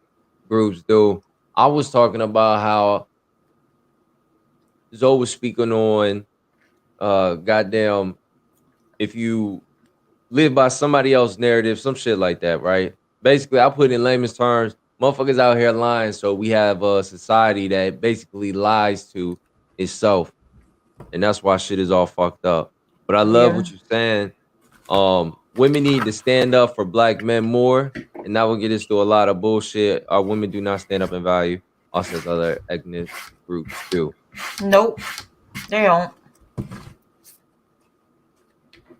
groups do. I was talking about how Zoe was speaking on goddamn if you live by somebody else's narrative, some shit like that, right? Basically, I put it in layman's terms, motherfuckers out here lying, so we have a society that basically lies to itself. And that's why shit is all fucked up. But I love Yeah. what you're saying. Women need to stand up for black men more, and that will get us through a lot of bullshit. Our women do not stand up and value us as other ethnic groups do. Nope, they don't.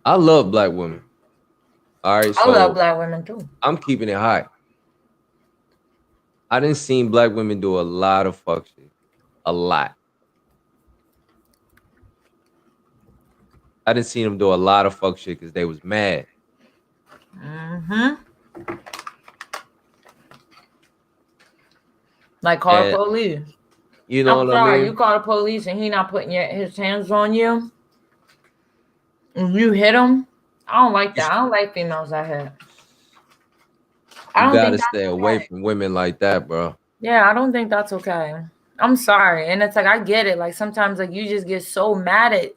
I love black women. All right, I love so black women too. I'm keeping it high. I didn't see black women do a lot of fuck shit. A lot. I didn't see them do a lot of fuck shit because they was mad. Like call the And police. you know I'm what I sorry, mean? you call the police and he not putting his hands on you, and you hit him. I don't like that. I don't like females that hit. I You don't think gotta that's stay away okay. from women like that, bro. Yeah, I don't think that's okay. I'm sorry. And it's like, I get it. Like sometimes like you just get so mad at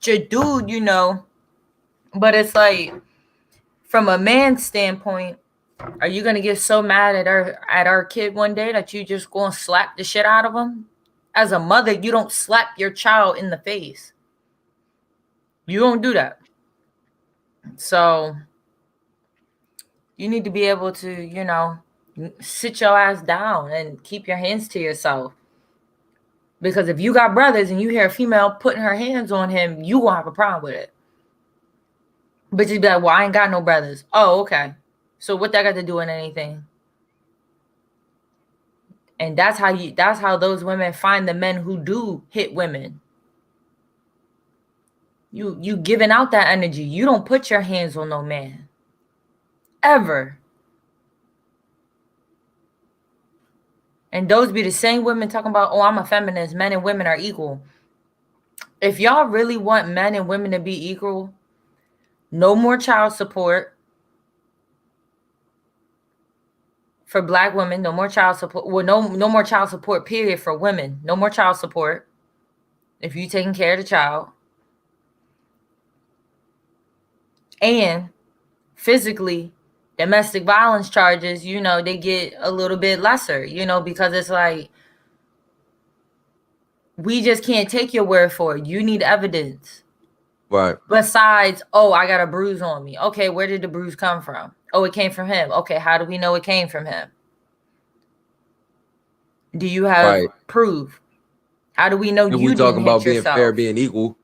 your dude, but it's like from a man's standpoint, are you gonna get so mad at our kid one day that you just gonna slap the shit out of him? As a mother, you don't slap your child in the face. You don't do that. So you need to be able to, sit your ass down and keep your hands to yourself. Because if you got brothers and you hear a female putting her hands on him, you gonna have a problem with it. But you'd be like, well, I ain't got no brothers. Oh, okay. So what that got to do with anything? And that's how those women find the men who do hit women. You giving out that energy. You don't put your hands on no man. Ever. And those be the same women talking about, oh, I'm a feminist. Men and women are equal. If y'all really want men and women to be equal, No more child support for Black women. No more child support. Well, no more child support, period, for women. No more child support if you taking care of the child. And physically, domestic violence charges, they get a little bit lesser, because it's like, we just can't take your word for it. You need evidence. Right. Besides, oh, I got a bruise on me. Okay, where did the bruise come from? Oh, it came from him. Okay, how do we know it came from him? Do you have proof? How do we know If you we talking didn't about hit being yourself? fair, being equal.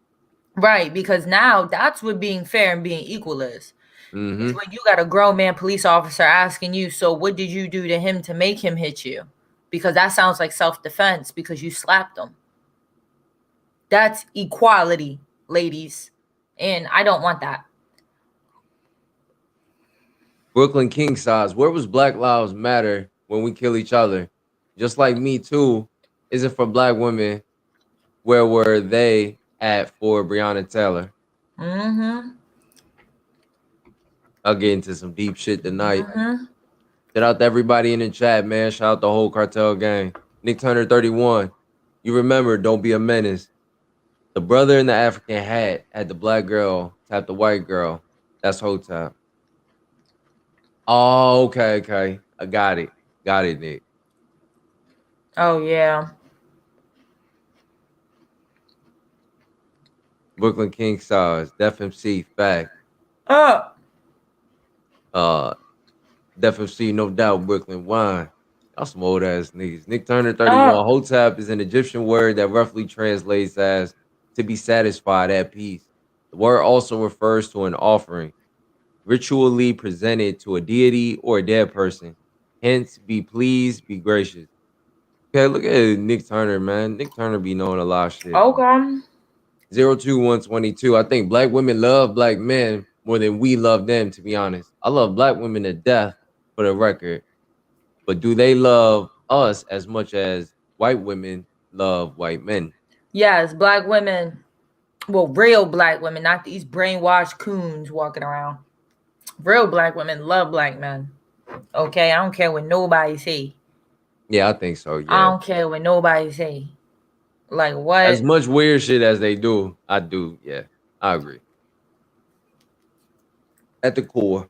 Right, because now that's what being fair and being equal is. Mm-hmm. It's when you got a grown man police officer asking you, so what did you do to him to make him hit you? Because that sounds like self-defense because you slapped him. That's equality, ladies. And I don't want that. Brooklyn King size. Where was Black Lives Matter when we kill each other? Just like Me Too isn't for Black women. Where were they at for Breonna Taylor? Mm-hmm. I'll get into some deep shit tonight. Mm-hmm. Shout out to everybody in the chat, man. Shout out the whole cartel gang. Nick Turner 31. You remember, don't be a menace. The brother in the African hat had the black girl tap the white girl. That's Hotep. Oh, okay. I got it. Got it, Nick. Oh, yeah. Brooklyn King size. Def MC, fact. Def MC, no doubt. Brooklyn wine. Y'all some old ass niggas. Nick Turner 31. Hotep is an Egyptian word that roughly translates as to be satisfied at peace. The word also refers to an offering, ritually presented to a deity or a dead person. Hence, be pleased, be gracious. Okay, look at Nick Turner, man. Nick Turner be knowing a lot of shit. Okay. 02122. I think Black women love Black men more than we love them, to be honest. I love Black women to death, for the record. But do they love us as much as white women love white men? Yes, Black women. Well, real Black women, not these brainwashed coons walking around. Real Black women love Black men. Okay, I don't care what nobody say. Yeah, I think so. Yeah, I don't care what nobody say. Like what? As much weird shit as they do, I do. Yeah, I agree. At the core,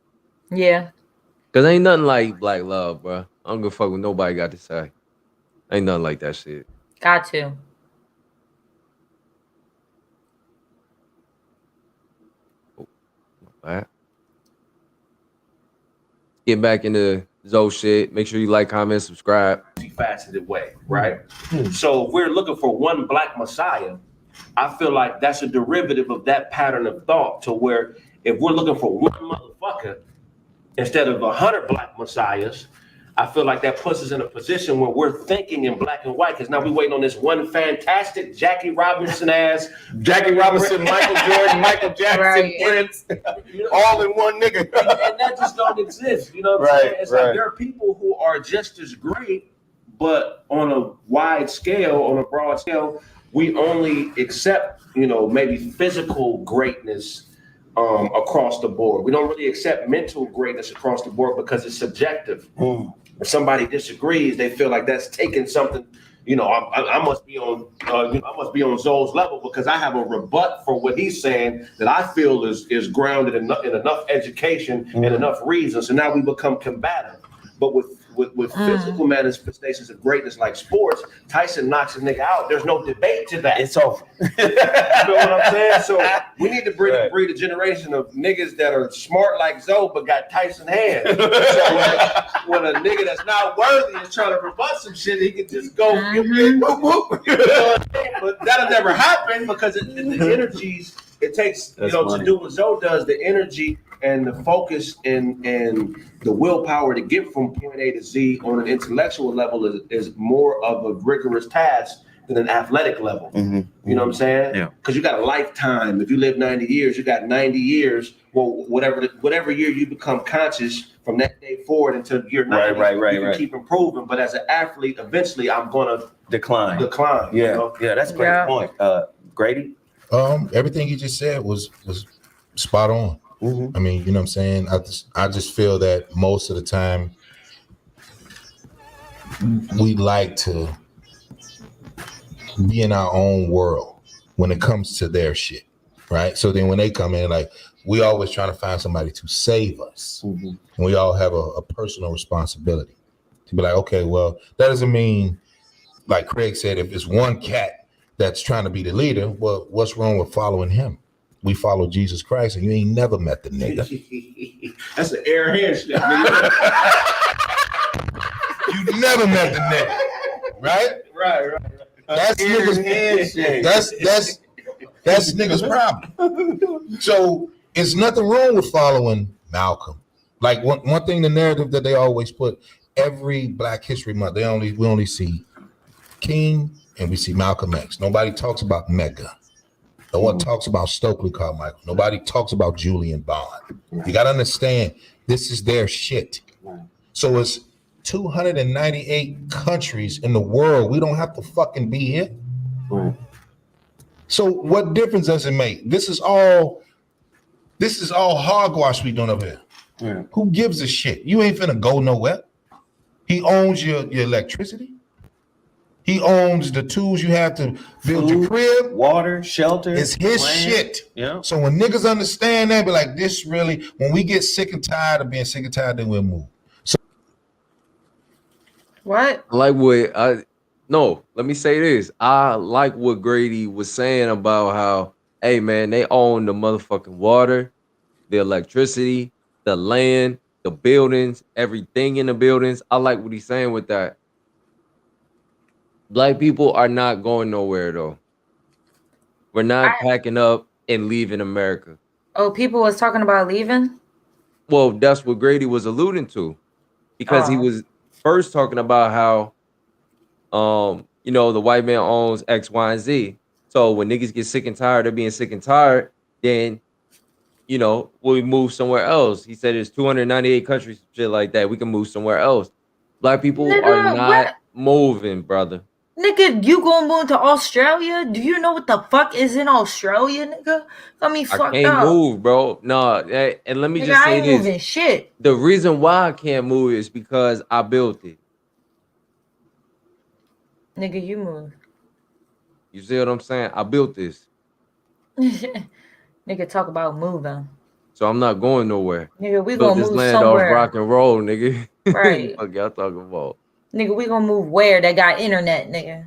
Yeah. cause ain't nothing like Black love, bro. I don't give a fuck what nobody got to say. Ain't nothing like that shit. Got to. Right. Get back into Zoe shit. Make sure you like, comment, subscribe. Faceted way, right? So if we're looking for one Black Messiah, I feel like that's a derivative of that pattern of thought to where if we're looking for one motherfucker instead of 100 Black Messiahs, I feel like that puts us in a position where we're thinking in black and white because now we're waiting on this one fantastic Jackie Robinson, Michael Jordan, Michael Jackson, Right. Prince, All in one nigga. and that just don't exist. You know what I'm saying? It's like there are people who are just as great, but on a wide scale, on a broad scale, we only accept, maybe physical greatness across the board. We don't really accept mental greatness across the board because it's subjective. If somebody disagrees, they feel like that's taking something. I must be on. I must be on Zoe's level because I have a rebut for what he's saying that I feel is grounded in enough education and enough reason. So now we become combative. But with physical manifestations of greatness like sports, Tyson knocks a nigga out. There's no debate to that. It's over. You know what I'm saying? So we need to breed a generation of niggas that are smart like Zoe but got Tyson hands. So when a nigga that's not worthy is trying to rebut some shit, he can just go. You know what I'm saying? But that'll never happen because the energies it takes to do what Zoe does. The energy and the focus and the willpower to get from point A to Z on an intellectual level is more of a rigorous task than an athletic level. Mm-hmm. You know what I'm saying? Yeah. Because you got a lifetime. If you live 90 years, you got 90 years. Well, whatever year you become conscious from that day forward until you're 90, you can keep improving. But as an athlete, eventually I'm going to Decline. Yeah. Yeah, that's a great point. Grady? Everything you just said was spot on. I mean, you know what I'm saying? I just feel that most of the time we like to be in our own world when it comes to their shit, right? So then when they come in, like, we always trying to find somebody to save us. And we all have a personal responsibility to be like, okay, well, that doesn't mean, like Craig said, if it's one cat that's trying to be the leader, well, what's wrong with following him? We follow Jesus Christ, and you ain't never met the nigga. That's an air handshake. You never met the nigga, right? Right. That's niggas. That's niggas' problem. So it's nothing wrong with following Malcolm. Like one thing, the narrative that they always put every Black History Month, we only see King and we see Malcolm X. Nobody talks about Mega. No one talks about Stokely Carmichael. Nobody talks about Julian Bond. You got to understand, this is their shit. So it's 298 countries in the world. We don't have to fucking be here. So what difference does it make? This is all hogwash we doing up here. Who gives a shit? You ain't finna go nowhere. He owns your electricity. He owns the tools you have to build your crib. Water, shelter. It's his land. shit. Yeah. So when niggas understand that, be like, this really, when we get sick and tired of being sick and tired, then we'll move. So What? Like what let me say this. I like what Grady was saying about how, hey man, they own the motherfucking water, the electricity, the land, the buildings, everything in the buildings. I like what he's saying with that. Black people are not going nowhere though. We're not packing up and leaving America. Oh, people was talking about leaving? Well, that's what Grady was alluding to. Because he was first talking about how the white man owns X, Y, and Z. So when niggas get sick and tired of being sick and tired, then we move somewhere else. He said there's 298 countries, shit like that. We can move somewhere else. Black people are not moving, brother. Nigga, you gonna move to Australia? Do you know what the fuck is in Australia, nigga? Got me fucked up. I can't move, bro. No, and let me Nigga, just say I ain't this. moving shit. The reason why I can't move is because I built it. Nigga, you move. You see what I'm saying? I built this. Nigga, talk about moving. So I'm not going nowhere. Nigga, we Built gonna this move land somewhere. off rock and roll, nigga. Right. Fuck y'all talking about. Nigga, we gonna move where? That got internet, nigga.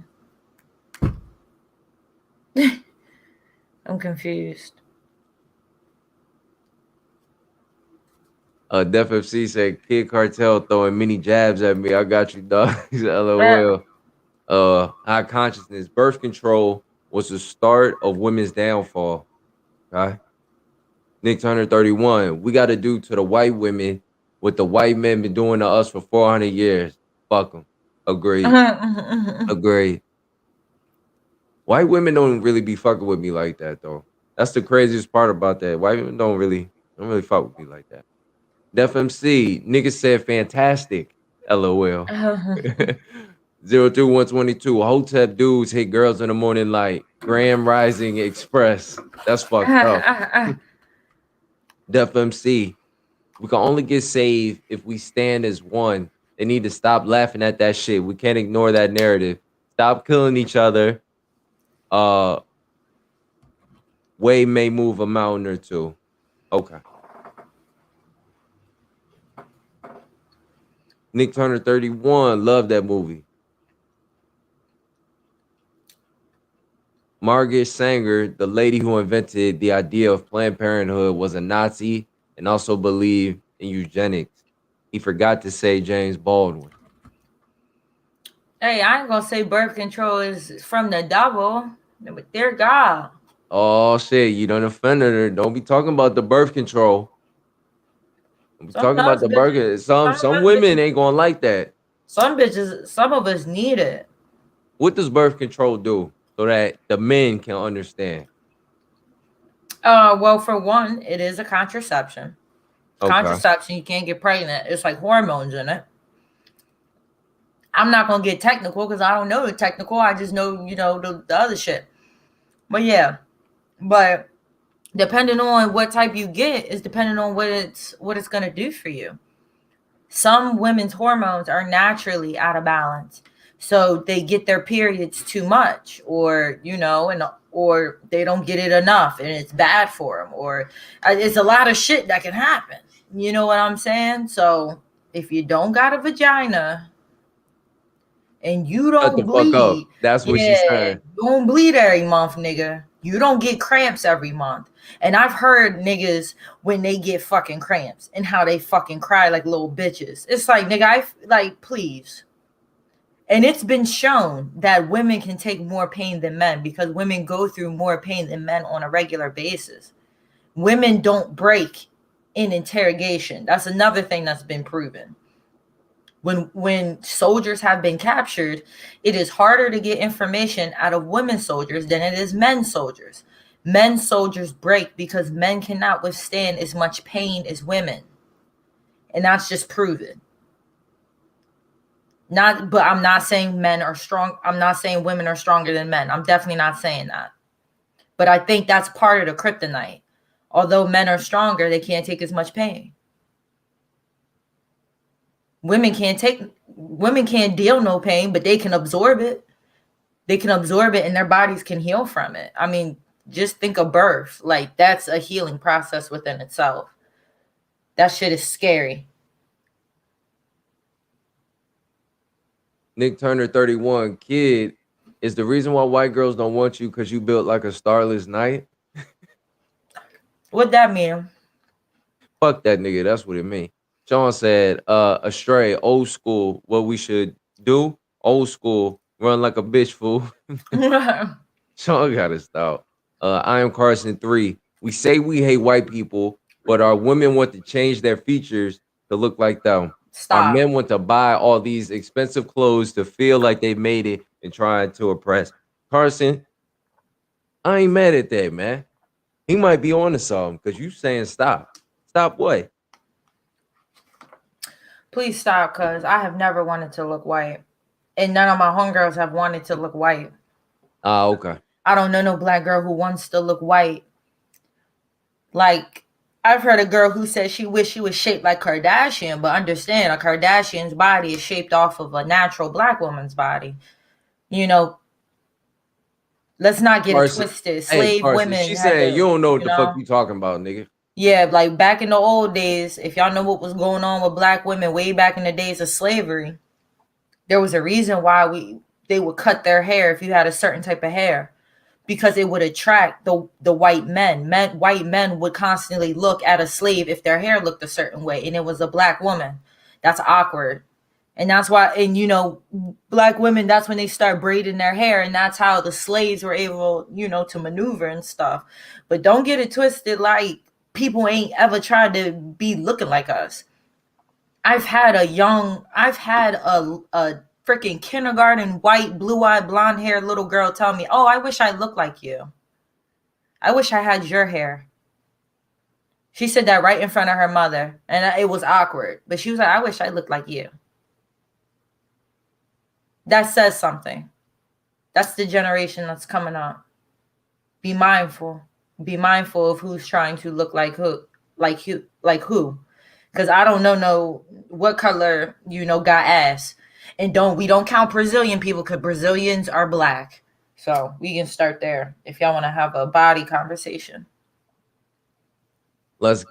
I'm confused. Def FC said Kid Cartel throwing many jabs at me. I got you, dog. He said, LOL. High consciousness. Birth control was the start of women's downfall. Okay. Nick Turner 31. We got to do to the white women what the white men been doing to us for 400 years. Fuck them. Agreed. Agreed. White women don't really be fucking with me like that, though. That's the craziest part about that. White women don't really fuck with me like that. Def MC, niggas said fantastic. LOL. 03122. Hotep dudes hit girls in the morning like Graham Rising Express. That's fucked up. Def MC, we can only get saved if we stand as one. They need to stop laughing at that shit. We can't ignore that narrative. Stop killing each other. Way may move a mountain or two. Okay. Nick Turner 31, love that movie. Margaret Sanger, the lady who invented the idea of Planned Parenthood, was a Nazi and also believed in eugenics. He forgot to say James Baldwin. Hey, I ain't gonna say birth control is from the devil, but dear God. Oh shit, you done offended her. Don't be talking about the birth control. Don't be talking about the birth. Some women ain't gonna like that. Some bitches, some of us need it. What does birth control do so that the men can understand? Well, for one, it is a contraception. Okay. Contraception, you can't get pregnant. It's like hormones in it. I'm not gonna get technical because I don't know the technical. I just know, the other shit. But yeah, but Depending on what type you get is depending on what it's going to do for you. Some women's hormones are naturally out of balance, so they get their periods too much, or or they don't get it enough and it's bad for them, or it's a lot of shit that can happen. You know what I'm saying? So if you don't got a vagina and you Shut don't the fuck up. bleed, That's what she's saying. you don't bleed every month, nigga. You don't get cramps every month. And I've heard niggas when they get fucking cramps and how they fucking cry like little bitches. It's like, nigga, please. And it's been shown that women can take more pain than men because women go through more pain than men on a regular basis. Women don't break in interrogation. That's another thing that's been proven. When soldiers have been captured, it is harder to get information out of women soldiers than it is men soldiers. Men soldiers break because men cannot withstand as much pain as women. And that's just proven. But I'm not saying men are strong. I'm not saying women are stronger than men. I'm definitely not saying that. But I think that's part of the kryptonite. Although men are stronger, they can't take as much pain. Women can't deal no pain, but they can absorb it. They can absorb it and their bodies can heal from it. I mean, just think of birth. Like, that's a healing process within itself. That shit is scary. Nick Turner 31, kid, is the reason why white girls don't want you because you built like a starless night? What that mean? Fuck that nigga. That's what it mean. Sean said, astray, old school, what we should do, old school, run like a bitch, fool. Sean got to stop. I am Carson 3. We say we hate white people, but our women want to change their features to look like them. Stop. Our men want to buy all these expensive clothes to feel like they made it and trying to oppress. Carson, I ain't mad at that, man. He might be on to something because you saying stop. Stop what? Please stop, because I have never wanted to look white. And none of my homegirls have wanted to look white. Okay. I don't know no black girl who wants to look white. Like, I've heard a girl who said she wished she was shaped like Kardashian, but understand, a Kardashian's body is shaped off of a natural black woman's body. You know, let's not get it twisted. Slave women. She saying you don't know what the fuck you talking about, nigga. Yeah, like back in the old days, if y'all know what was going on with black women way back in the days of slavery, there was a reason why they would cut their hair if you had a certain type of hair, because it would attract the white men. White men would constantly look at a slave if their hair looked a certain way, and it was a black woman. That's awkward. And that's why, and black women, that's when they start braiding their hair, and that's how the slaves were able, to maneuver and stuff. But don't get it twisted, like, people ain't ever tried to be looking like us. I've had a freaking kindergarten white, blue-eyed, blonde-haired little girl tell me, "Oh, I wish I looked like you. I wish I had your hair." She said that right in front of her mother, and it was awkward. But she was like, "I wish I looked like you." That says something. That's the generation that's coming up. Be mindful. Be mindful of who's trying to look like who. Because I don't know what color, got ass. And we don't count Brazilian people because Brazilians are black. So we can start there if y'all want to have a body conversation. Let's,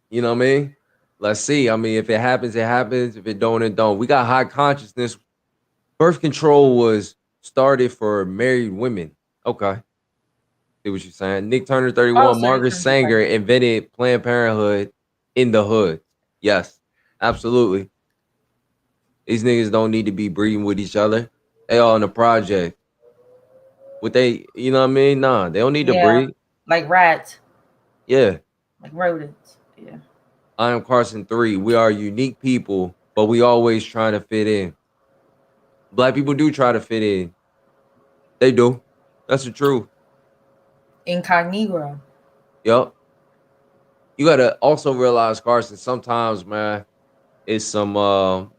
you know what I mean? Let's see. I mean, if it happens, it happens. If it don't, it don't. We got high consciousness. Birth control was started for married women. Okay. See what you're saying. Nick Turner 31, Margaret Sanger invented Planned Parenthood in the hood. Yes, absolutely. These niggas don't need to be breeding with each other. They all in the project. What they, you know what I mean? Nah, they don't need to breed. Like rats. Yeah. Like rodents. Yeah. I am Carson 3. We are unique people, but we always trying to fit in. Black people do try to fit in. They do. That's the truth. Incognito. Yup. You gotta also realize, Carson, sometimes, man, it's some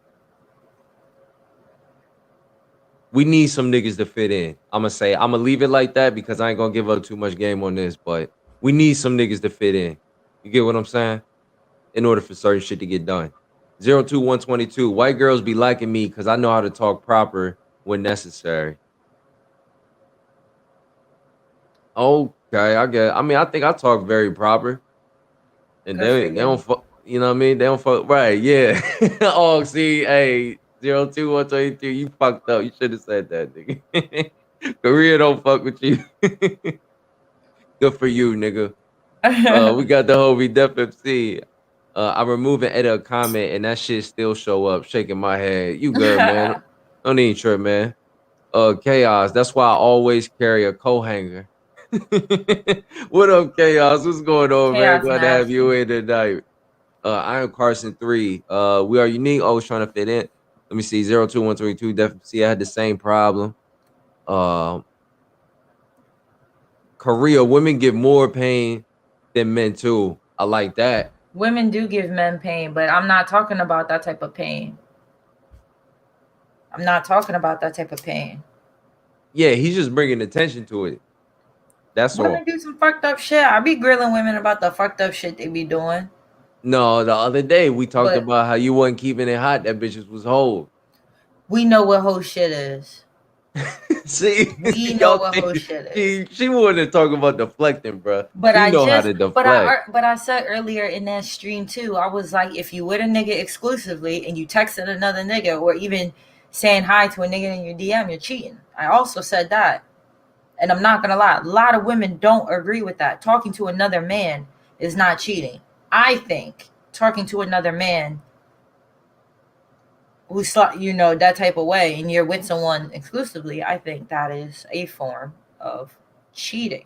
we need some niggas to fit in. I'm gonna leave it like that because I ain't gonna give up too much game on this, but We need some niggas to fit in. You get what I'm saying? In order for certain shit to get done. 02122. White girls be liking me because I know how to talk proper when necessary. Okay, I get. I mean, I think I talk very proper, and Good for they don't you. fuck. You know what I mean? They don't fuck. Right? Yeah. Oh, see, hey, 02122. You fucked up. You should have said that, nigga. Korea don't fuck with you. Good for you, nigga. We got the whole Def MC. I remove and edit a comment, and that shit still show up. Shaking my head. You good, man? Don't need trip, man. Chaos. That's why I always carry a coat hanger. What up, Chaos? What's going on, man? Chaos Glad to have you nasty. in tonight. I am Carson 3. We are unique, always trying to fit in. Let me see. 02132. Definitely see I had the same problem. Um, Korea, women get more pain than men too. I like that. Women do give men pain, but I'm not talking about that type of pain. I'm not talking about that type of pain. Yeah, he's just bringing attention to it. That's all. Women do some fucked up shit. I be grilling women about the fucked up shit they be doing. No, the other day we talked But about how you wasn't keeping it hot. That bitches was whole. we know what whole shit is. See, We know y'all what whole think shit is. she wanted to talk about deflecting, bro. But She I know how just, to deflect. but I said earlier in that stream too. I was like, if you with a nigga exclusively and you texted another nigga or even saying hi to a nigga in your DM, you're cheating. I also said that, and I'm not gonna lie. A lot of women don't agree with that. Talking to another man is not cheating. I think talking to another man who's that type of way, and you're with someone exclusively, I think that is a form of cheating.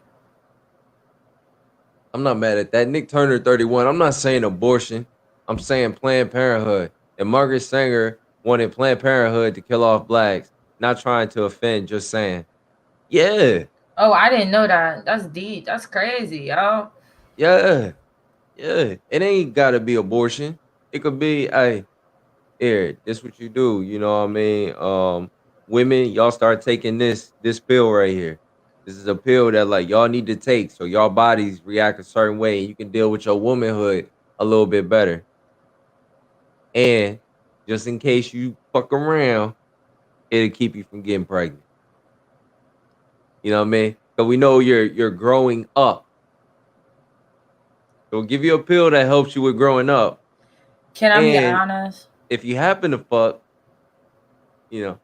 I'm not mad at that. Nick Turner 31. I'm not saying abortion. I'm saying Planned Parenthood. And Margaret Sanger wanted Planned Parenthood to kill off blacks. Not trying to offend, just saying. Yeah, Oh, I didn't know that. That's deep. That's crazy, yo. yeah, yeah. It ain't gotta be abortion. It could be, hey, here, this what you do. You know what I mean? Women, y'all start taking this pill right here. This is a pill that like y'all need to take so y'all bodies react a certain way and you can deal with your womanhood a little bit better. And just in case you fuck around, it'll keep you from getting pregnant. You know what I mean? Because we know you're growing up. So we'll give you a pill that helps you with growing up. Can I be And honest? if you happen to fuck, you know.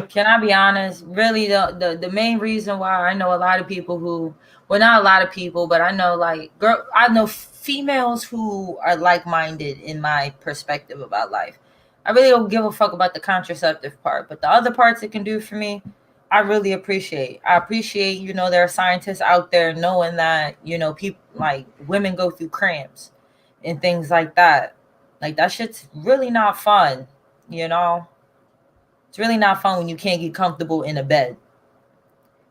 Can I be honest? Really, the main reason why I know a lot of people who, well, not a lot of people, but I know I know females who are like minded in my perspective about life. I really don't give a fuck about the contraceptive part, but the other parts it can do for me, I really appreciate. I appreciate, there are scientists out there knowing that, people like women go through cramps and things like that. Like that shit's really not fun, you know? It's really not fun when you can't get comfortable in a bed,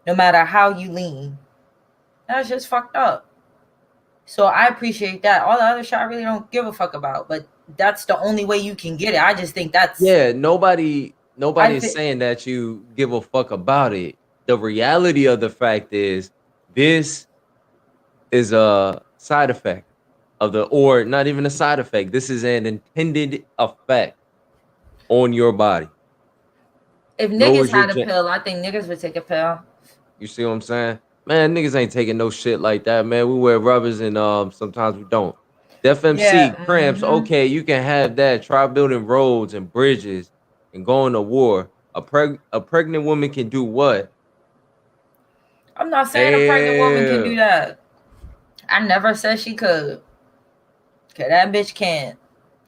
no matter how you lean. That's just fucked up. So I appreciate that. All the other shit I really don't give a fuck about, but that's the only way you can get it. I just think Yeah, nobody I is think saying that you give a fuck about it. The reality of the fact is this is a side effect of or not even a side effect. This is an intended effect on your body. if niggas Lowers your had a pill, I think niggas would take a pill. you see what I'm saying? Man, niggas ain't taking no shit like that, man. We wear rubbers and sometimes we don't. Yeah. FMC, cramps, okay, you can have that. Try building roads and bridges and going to war. A pregnant woman can do what? I'm not saying a pregnant woman can do Damn. that. I never said she could. Cause that bitch can't.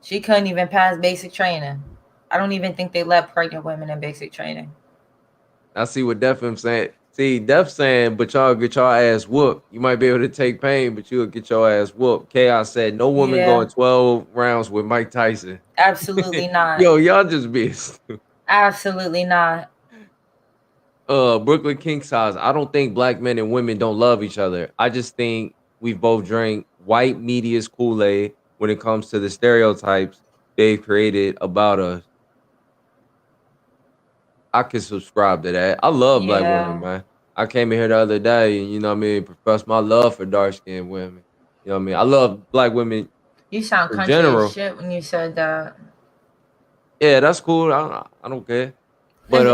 She couldn't even pass basic training. I don't even think they let pregnant women in basic training. I see what Def am saying. See, Def saying, but y'all get y'all ass whooped. You might be able to take pain, but you'll get your ass whooped. Chaos said, no woman Yeah, going 12 rounds with Mike Tyson. absolutely not. Yo, y'all just be stupid. Absolutely not. Brooklyn King size. I don't think black men and women don't love each other. I just think we've both drank white media's Kool-Aid when it comes to the stereotypes they've created about us. I can subscribe to that. I love black women, Yeah. man. I came in here the other day and you know what I mean, professed my love for dark skinned women. You know what I mean? I love black women You sound in country as general. shit when you said that. Yeah, that's cool. I don't care. But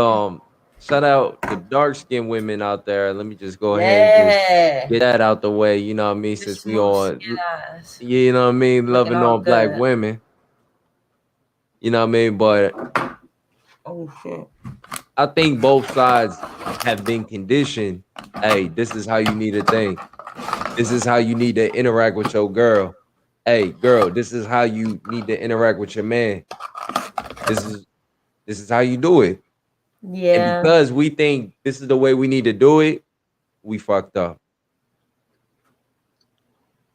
shout out to dark skinned women out there. Let me just go ahead and just Yeah. get that out the way. You know what I mean? Your Since we smooth all, skin ass. you know what I mean, Looking loving all on black good. women. You know what I mean? But Oh shit. I think both sides have been conditioned. Hey, this is how you need to think. This is how you need to interact with your girl. Hey, girl, this is how you need to interact with your man. This is this is how you do it. And Yeah. because we think this is the way we need to do it, we fucked up.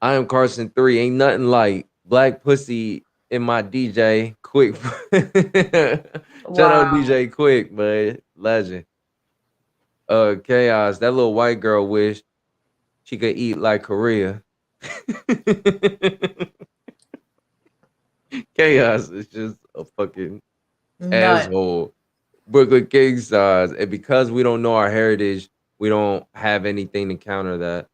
I am Carson 3. Ain't nothing like black pussy in my DJ Quick. Shout out Wow. DJ Quick, but legend. Chaos. That little white girl wish she could eat like Korea. Chaos is just a fucking Nut. asshole. Brooklyn king size. And because we don't know our heritage, we don't have anything to counter that.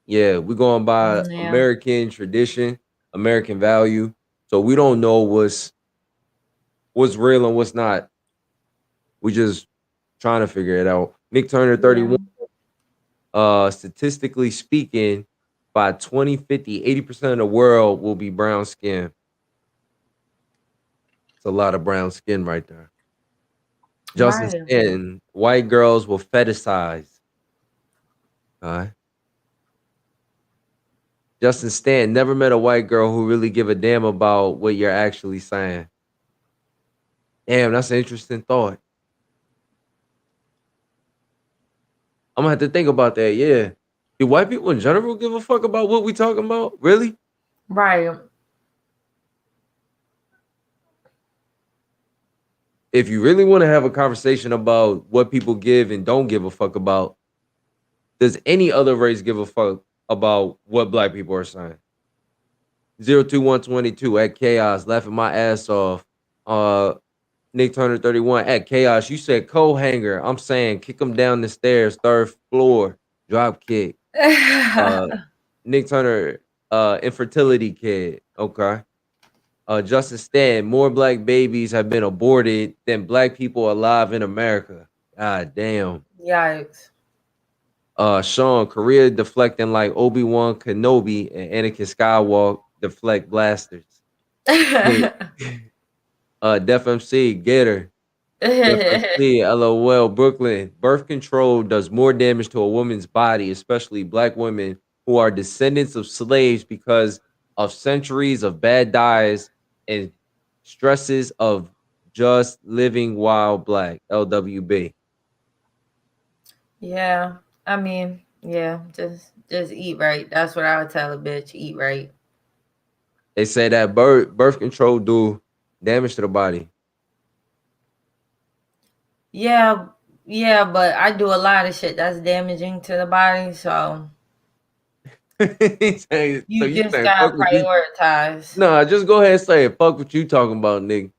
Yeah, we're going by Yeah. American tradition, American value. So we don't know what's real and what's not. We just trying to figure it out. Nick Turner, Yeah. 31. Statistically speaking, by 2050, 80% of the world will be brown skin. It's a lot of brown skin right there. Justin Right. Stanton, white girls will fetishize. Justin Stanton, never met a white girl who really give a damn about what you're actually saying. Damn, that's an interesting thought. I'm gonna have to think about that. Yeah. Do white people in general give a fuck about what we talking about? Really? Right. If you really want to have a conversation about what people give and don't give a fuck about, does any other race give a fuck about what black people are saying? 02122 at chaos, laughing my ass off. Nick Turner 31 at chaos. You said co-hanger. I'm saying kick him down the stairs, third floor, drop kick. Uh Nick Turner, infertility kid. Okay. Justin Stan, more black babies have been aborted than black people alive in America. God damn. Yikes. Sean, Korea deflecting like Obi-Wan Kenobi and Anakin Skywalker deflect blasters. Nick, Def MC, Gator, Def MC, LOL, Brooklyn. Birth control does more damage to a woman's body, especially black women who are descendants of slaves because of centuries of bad diets and stresses of just living while black. LWB. Yeah. I mean, yeah, just eat right. That's what I would tell a bitch. Eat right. They say that birth control do damage to the body. Yeah, yeah, but I do a lot of shit that's damaging to the body, so So you you just saying fuck gotta what you? prioritize. Nah, just go ahead and say it. Fuck what you talking about, nigga.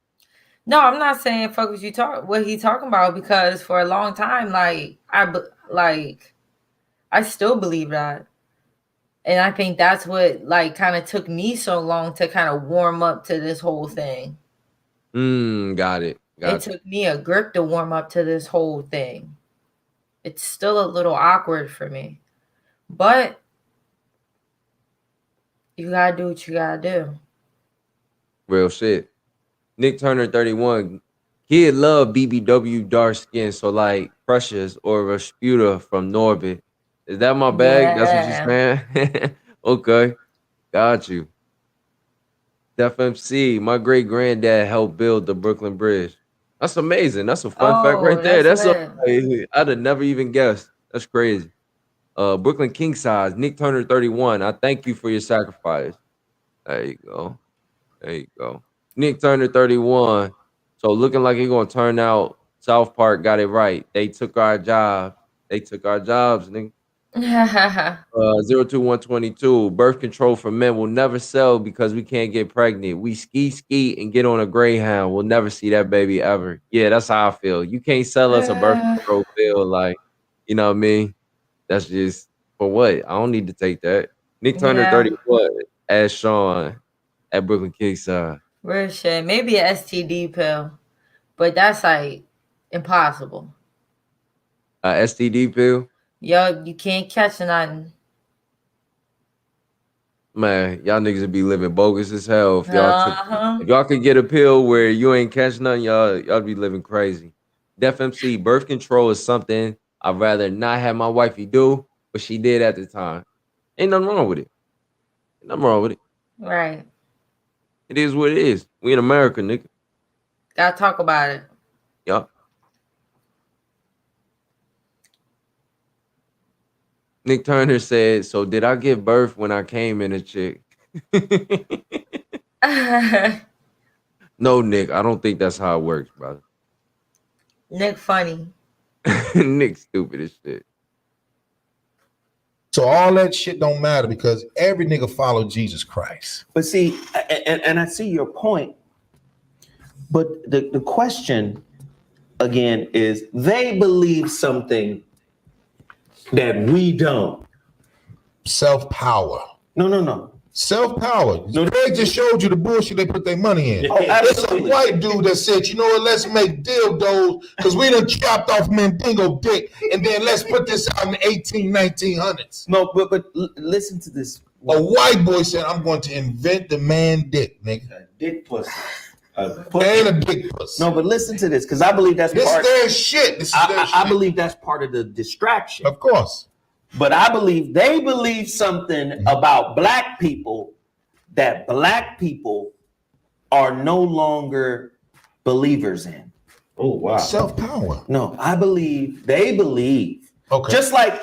No, I'm not saying fuck what he talking about because for a long time, like I still believe that, and I think that's what like kind of took me so long to kind of warm up to this whole thing. Got it. It Got you. took me a grip to warm up to this whole thing. It's still a little awkward for me, but you gotta do what you gotta do. Real shit. Nick Turner 31. Kid love BBW dark skin, so like Precious or Rasputa from Norbit. Is that my bag? That's what you Yeah. saying? Okay. Got you. Def MC, my great granddad helped build the Brooklyn Bridge. That's amazing. That's a fun fact right Oh, there. that's That's a, lit. I'd have never even guessed. That's crazy. Brooklyn King size, Nick Turner 31. I thank you for your sacrifice. There you go. There you go. Nick Turner 31. So looking like he gonna turn out. South Park got it right. They took our jobs. They took our jobs, nigga. 02122. Birth control for men will never sell because we can't get pregnant. We ski and get on a Greyhound. We'll never see that baby ever. Yeah, that's how I feel. You can't sell us a birth control pill, like, you know what I mean? That's just for what? I don't need to take that. Nick Turner Yeah. 31. Ask Sean at Brooklyn Kickside. Real shit. Maybe a STD pill, but that's like impossible. STD pill. Yo, you can't catch nothing. Man, y'all niggas would be living bogus as hell if Uh-huh. if y'all could get a pill where you ain't catch nothing, y'all be living crazy. Def MC, birth control is something I'd rather not have my wifey do, but she did at the time. Ain't nothing wrong with it. Ain't nothing wrong with it. Right. It is what it is. We in America, nigga. Gotta talk about it. Yup. Nick Turner said, so did I give birth when I came in a chick? No, Nick, I don't think that's how it works, brother. Nick funny. Nick stupid as shit. So all that shit don't matter because every nigga follow Jesus Christ. But see, and I see your point. But the question again is they believe something that we don't. Self-power. No. Self-power. No. They just showed you the bullshit they put their money in. Oh, There's a absolutely. white dude that said, you know what, let's make dildos because we done chopped off Mandingo dick and then let's put this out in the 1900s. No, but listen to this. A white boy said, I'm going to invent the man dick, nigga. A dick pussy. Ain't a dick pussy. No, but listen to this because I believe that's This part. their shit. This is their I shit. believe that's part of the distraction. Of course. But I believe they believe something about black people that black people are no longer believers in. Oh wow. Self-power. No, I believe they believe. Okay. Just like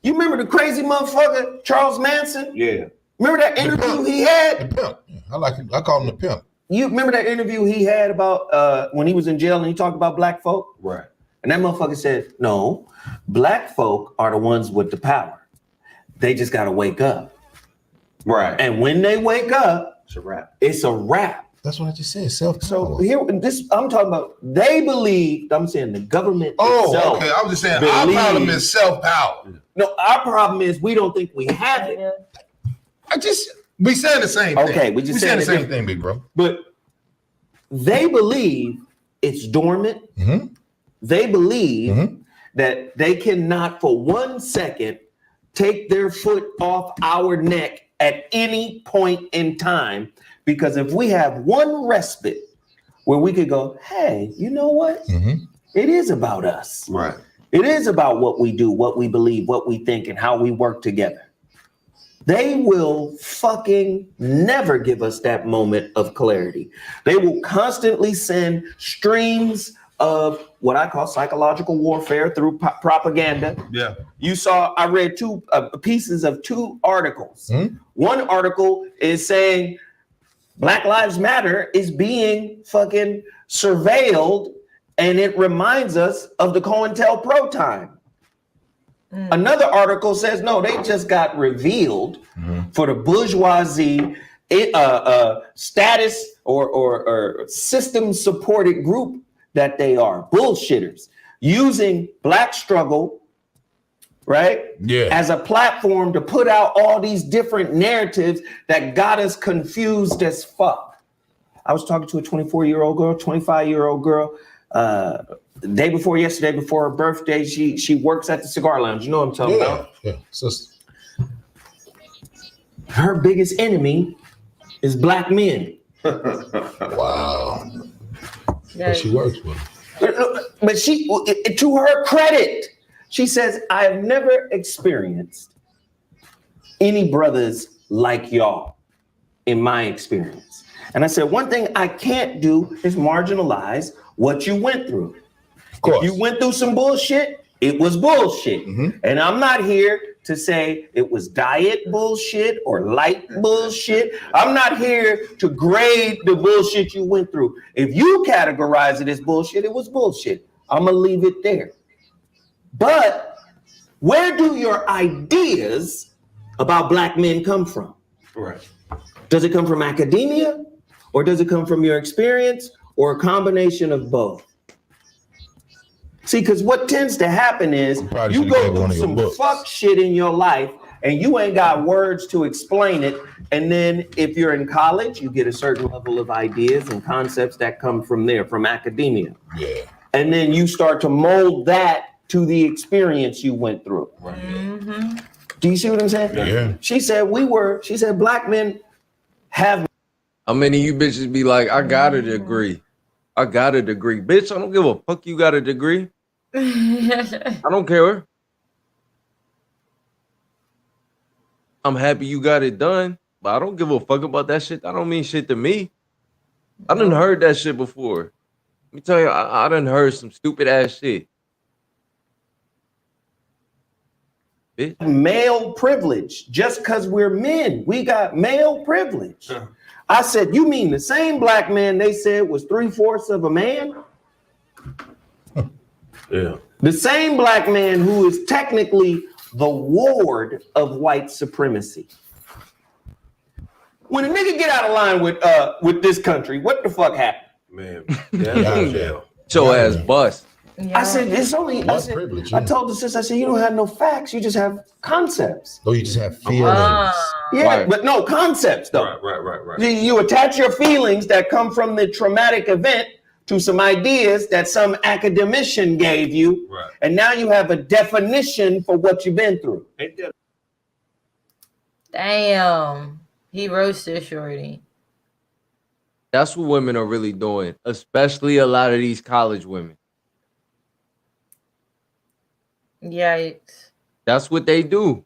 you remember the crazy motherfucker Charles Manson? Yeah. Remember that interview he had? The pimp. Yeah, I like him. I call him the pimp. You remember that interview he had about when he was in jail and he talked about black folk? Right. And that motherfucker said, no, black folk are the ones with the power. They just got to wake up. Right. And when they wake up, It's a wrap. it's a wrap. That's what I just said. Self-power. So here, I'm talking about, they believe, I'm saying the government Oh, itself. okay. I was just saying, believe- our problem is self-power. No, our problem is we don't think we have it. We saying the same thing. Okay, we just saying saying the it same different. thing, big bro. But they believe it's dormant. Mm-hmm. They believe Mm-hmm. that they cannot for 1 second take their foot off our neck at any point in time. Because if we have one respite where we could go, hey, you know what? Mm-hmm. It is about us. Right. It is about what we do, what we believe, what we think, and how we work together. They will fucking never give us that moment of clarity. They will constantly send streams of what I call psychological warfare through propaganda. Yeah. You saw, I read two pieces of two articles. Hmm? One article is saying Black Lives Matter is being fucking surveilled, and it reminds us of the COINTELPRO time. Another article says, no, they just got revealed for the bourgeoisie status or system supported group that they are, bullshitters, using Black struggle, right? Yeah. As a platform to put out all these different narratives that got us confused as fuck. I was talking to a 24-year-old girl, 25-year-old girl, the day before yesterday, before her birthday. She works at the cigar lounge. You know what I'm talking about? Yeah. So, Her biggest enemy is Black men. wow. Yeah. But she works with him. But she, to her credit, she says, I have never experienced any brothers like y'all in my experience. And I said, one thing I can't do is marginalize what you went through. Of course. If you went through some bullshit, it was bullshit. Mhm. And I'm not here to say it was diet bullshit or light bullshit. I'm not here to grade the bullshit you went through. If you categorize it as bullshit, it was bullshit. I'm gonna leave it there. But where do your ideas about Black men come from? Right. Does it come from academia, or does it come from your experience, or a combination of both? See, because what tends to happen is probably you should've go gave one through of your some books. fuck shit in your life and you ain't got words to explain it. And then if you're in college, you get a certain level of ideas and concepts that come from there, from academia. Yeah. And then you start to mold that to the experience you went through. Mm-hmm. Do you see what I'm saying? Yeah. She said black men have. How many of you bitches be like, I got a degree. I got a degree. Bitch, I don't give a fuck you got a degree. I don't care. I'm happy you got it done, but I don't give a fuck about that shit. That don't mean shit to me. I done heard that shit before. Let me tell you, I done heard some stupid ass shit. Bitch. Male privilege. Just because we're men, we got male privilege. I said, you mean the same black man they said was 3/4 of a man? Yeah. The same black man who is technically the ward of white supremacy. When a nigga get out of line with this country, what the fuck happened? Man, that's jail. Your ass bust. Yeah. I said, it's only, I White said, privilege, I yeah. told the sister, I said, you don't have no facts, you just have concepts. Oh, you just have feelings. Yeah, Right. but no concepts though. Right. You attach your feelings that come from the traumatic event to some ideas that some academician gave you, Right. and now you have a definition for what you've been through. Ain't that Damn. He roasted Shorty. That's what women are really doing, especially a lot of these college women. Yikes. That's what they do.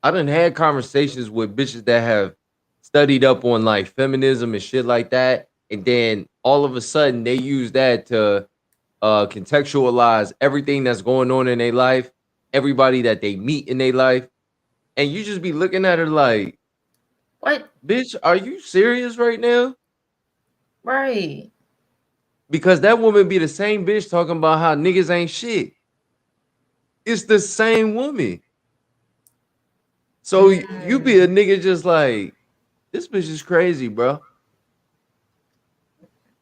I done had conversations with bitches that have studied up on like feminism and shit like that, and then all of a sudden they use that to contextualize everything that's going on in their life, everybody that they meet in their life, and you just be looking at her like, What? bitch, are you serious right now? Right. Because that woman be the same bitch talking about how niggas ain't shit. It's the same woman. So you be a nigga just like, this bitch is crazy, bro.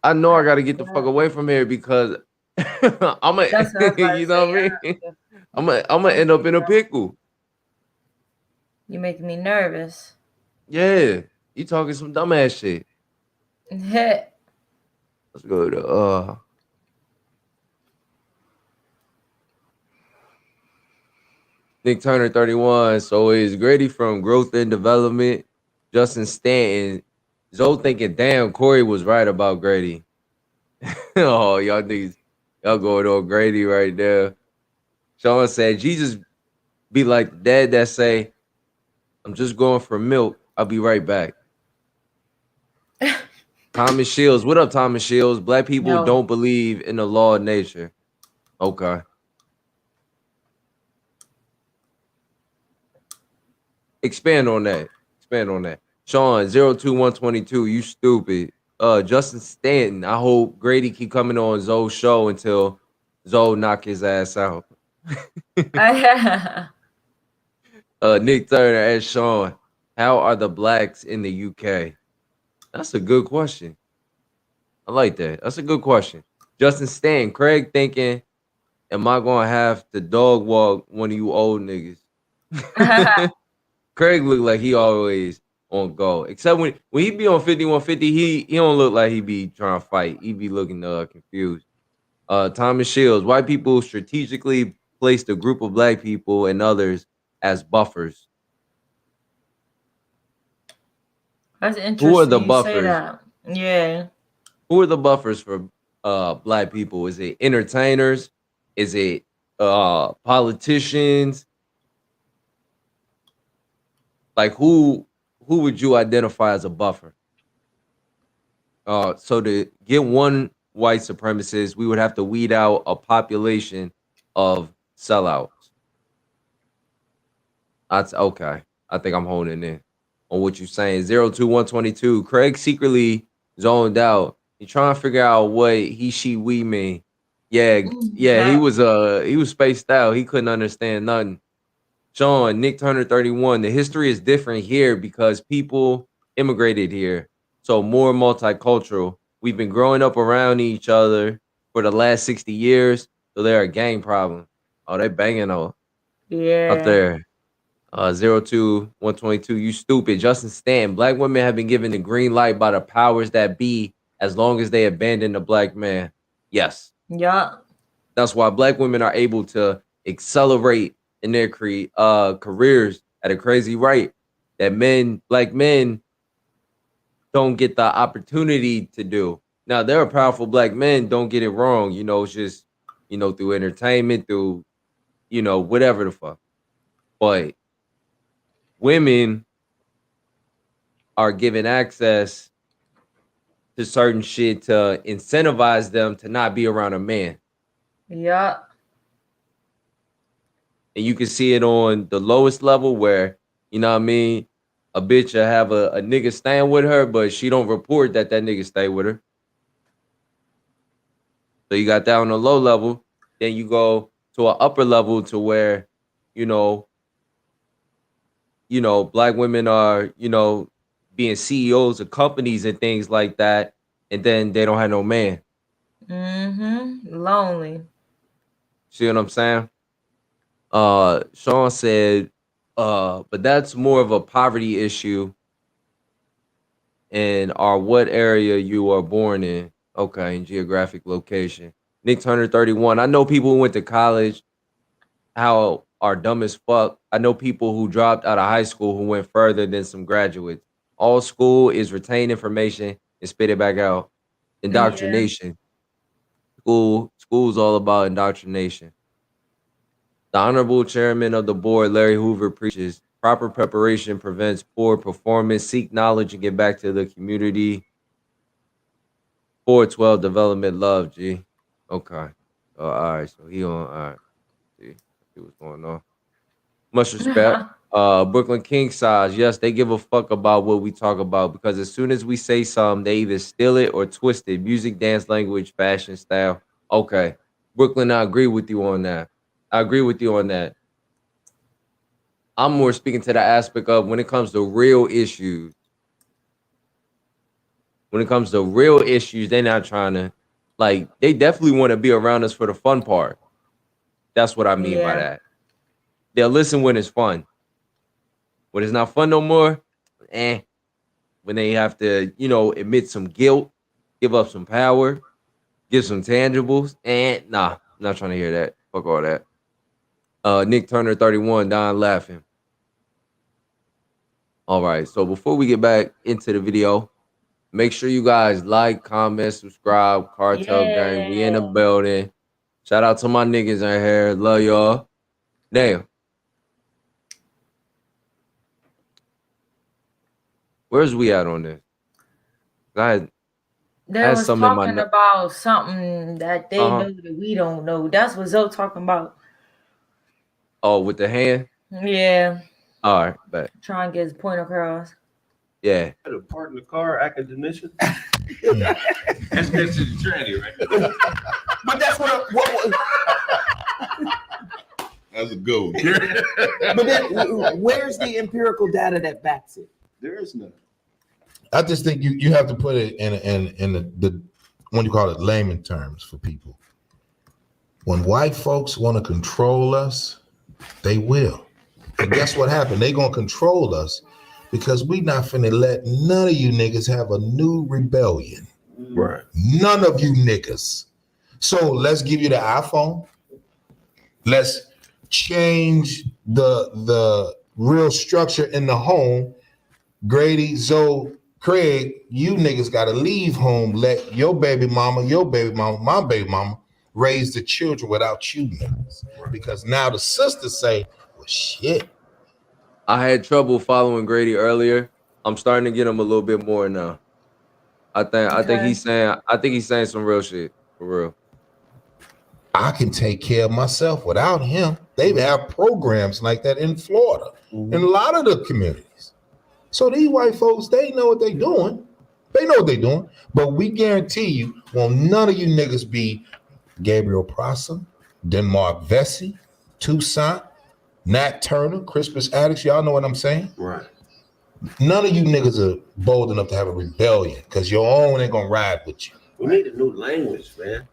I know I gotta get the fuck away from here because I'm That's what I was about to you know what I say. mean? I'm gonna end up in a pickle. You making me nervous. Yeah, you talking some dumbass shit. Let's go to Nick Turner 31. So is Grady from Growth and Development. Justin Stanton. Zoe thinking, damn, Corey was right about Grady. Oh, y'all niggas, y'all going on Grady right there. Sean said, Jesus be like the dad that say, I'm just going for milk. I'll be right back. Thomas Shields. What up, Thomas Shields? Black people Yo. don't believe in the law of nature. Okay. Expand on that. Sean, 02122, you stupid. Justin Stanton, I hope Grady keep coming on Zoe's show until Zoe knock his ass out. Nick Turner and Sean, how are the blacks in the UK? That's a good question. I like that. That's a good question. Justin Stanton, Craig thinking, am I gonna have to dog walk one of you old niggas? Craig look like he always on go. Except when he be on 5150, he don't look like he be trying to fight. He be looking confused. Thomas Shields, white people strategically placed a group of black people and others as buffers. That's interesting. Who are the you say buffers? that. Yeah. Who are the buffers for black people? Is it entertainers? Is it politicians? Like who would you identify as a buffer? So to get one white supremacist, we would have to weed out a population of sellouts. That's okay. I think I'm holding in on what you're saying. 02122. Craig secretly zoned out. He's trying to figure out what he, she, we mean. Yeah. He was spaced out. He couldn't understand nothing. Sean, Nick Turner 31. The history is different here because people immigrated here. So more multicultural. We've been growing up around each other for the last 60 years, so they're a gang problem. Oh, they banging out Yeah. there. 02122, you stupid. Justin Stanton, black women have been given the green light by the powers that be as long as they abandon the black man. Yes. Yup. That's why black women are able to accelerate in their careers at a crazy rate that black men, don't get the opportunity to do. Now, there are powerful black men, don't get it wrong. It's just, through entertainment, through, whatever the fuck. But women are given access to certain shit to incentivize them to not be around a man. Yup. And you can see it on the lowest level where, you know what I mean, a bitch will have a nigga staying with her, but she don't report that nigga stay with her. So you got that on the low level. Then you go to an upper level to where, black women are, being CEOs of companies and things like that. And then they don't have no man. Lonely. See what I'm saying? Sean said, but that's more of a poverty issue and what area you are born in. Okay, in geographic location. Nick Turner 31. I know people who went to college how are dumb as fuck. I know people who dropped out of high school who went further than some graduates. All school is retain information and spit it back out. Indoctrination. School's all about indoctrination. The Honorable Chairman of the Board, Larry Hoover, preaches proper preparation prevents poor performance. Seek knowledge and get back to the community. 412 development love, G. Okay. All right. So he on. All right. See what's going on. Much respect. Brooklyn King size. Yes, they give a fuck about what we talk about because as soon as we say something, they either steal it or twist it. Music, dance, language, fashion, style. Okay. Brooklyn, I agree with you on that. I'm more speaking to the aspect of when it comes to real issues. When it comes to real issues, they're not trying to, they definitely want to be around us for the fun part. That's what I mean by that. They'll listen when it's fun. When it's not fun no more, when they have to, admit some guilt, give up some power, give some tangibles, nah, I'm not trying to hear that. Fuck all that. Nick Turner 31, Don laughing. All right, so before we get back into the video, make sure you guys like, comment, subscribe. Cartel Gang, we in the building. Shout out to my niggas in here. Love y'all. Damn. Where's we at on this? They was talking about something that they know that we don't know. That's what Zoe talking about. Oh, with the hand? Yeah. All right, bet. Try and get his point across. Yeah. Part in the car, academician. That's trendy, right? But that's what That's a good one. but then where's the empirical data that backs it? There is none. I just think you have to put it in the what do you call it, layman terms for people. When white folks want to control us, they will. And guess what happened? They gonna control us because we not finna let none of you niggas have a new rebellion. Right. None of you niggas. So let's give you the iPhone. Let's change the real structure in the home. Grady, Zoe, Kraig, you niggas gotta leave home. Let your baby mama, my baby mama, raise the children without you niggas. Because now the sisters say, well, shit. I had trouble following Grady earlier. I'm starting to get him a little bit more now. I think he's saying some real shit. For real. I can take care of myself without him. They have programs like that in Florida, in a lot of the communities. So these white folks, they know what they're doing. But we guarantee you, won't none of you niggas be Gabriel Prosser, Denmark Vesey, Toussaint, Nat Turner, Crispus Attucks. Y'all know what I'm saying? Right. None of you niggas are bold enough to have a rebellion because your own ain't gonna ride with you. We need a new language, man.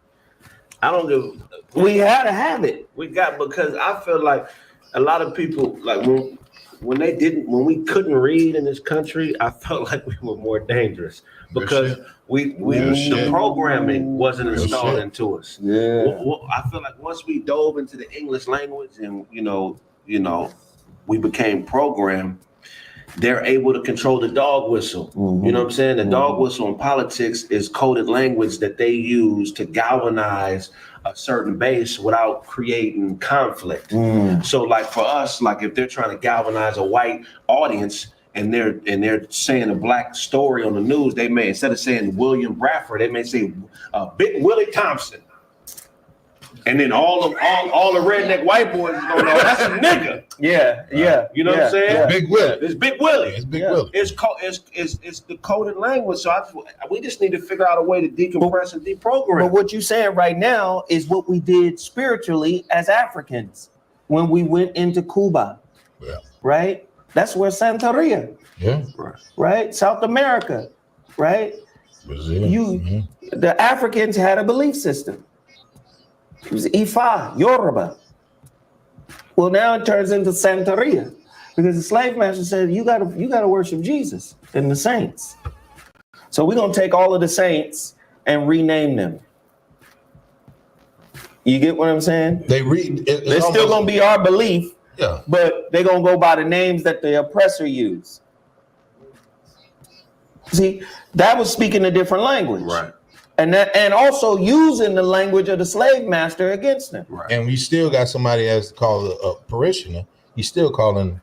I don't give. We had to have it. We got because I feel like a lot of people like when we couldn't read in this country, I felt like we were more dangerous because the programming wasn't installed into us. Yeah. I feel like once we dove into the English language and we became programmed, they're able to control the dog whistle. You know what I'm saying? The dog whistle in politics is coded language that they use to galvanize a certain base without creating conflict. So like for us, like if they're trying to galvanize a white audience and they're saying a black story on the news, they may, instead of saying William Bradford, they may say Big Willie Thompson. And then all the redneck white boys is gonna know that's a nigga. Yeah. You know what I'm saying? Big Willie. It's Big Willie. It's Big Willie. It's the coded language. So we just need to figure out a way to decompress and deprogram. But what you're saying right now is what we did spiritually as Africans when we went into Cuba. Yeah. Right? That's where Santeria. Yeah. Right? South America. Right? Brazil. The Africans had a belief system. It was Ifa, Yoruba. Well, now it turns into Santeria because the slave master said you gotta worship Jesus and the saints. So we're gonna take all of the saints and rename them. You get what I'm saying? They're still gonna be our belief, yeah, but they're gonna go by the names that the oppressor used. See, that was speaking a different language. Right. And also using the language of the slave master against them. Right. And we still got somebody else called a parishioner. He's still calling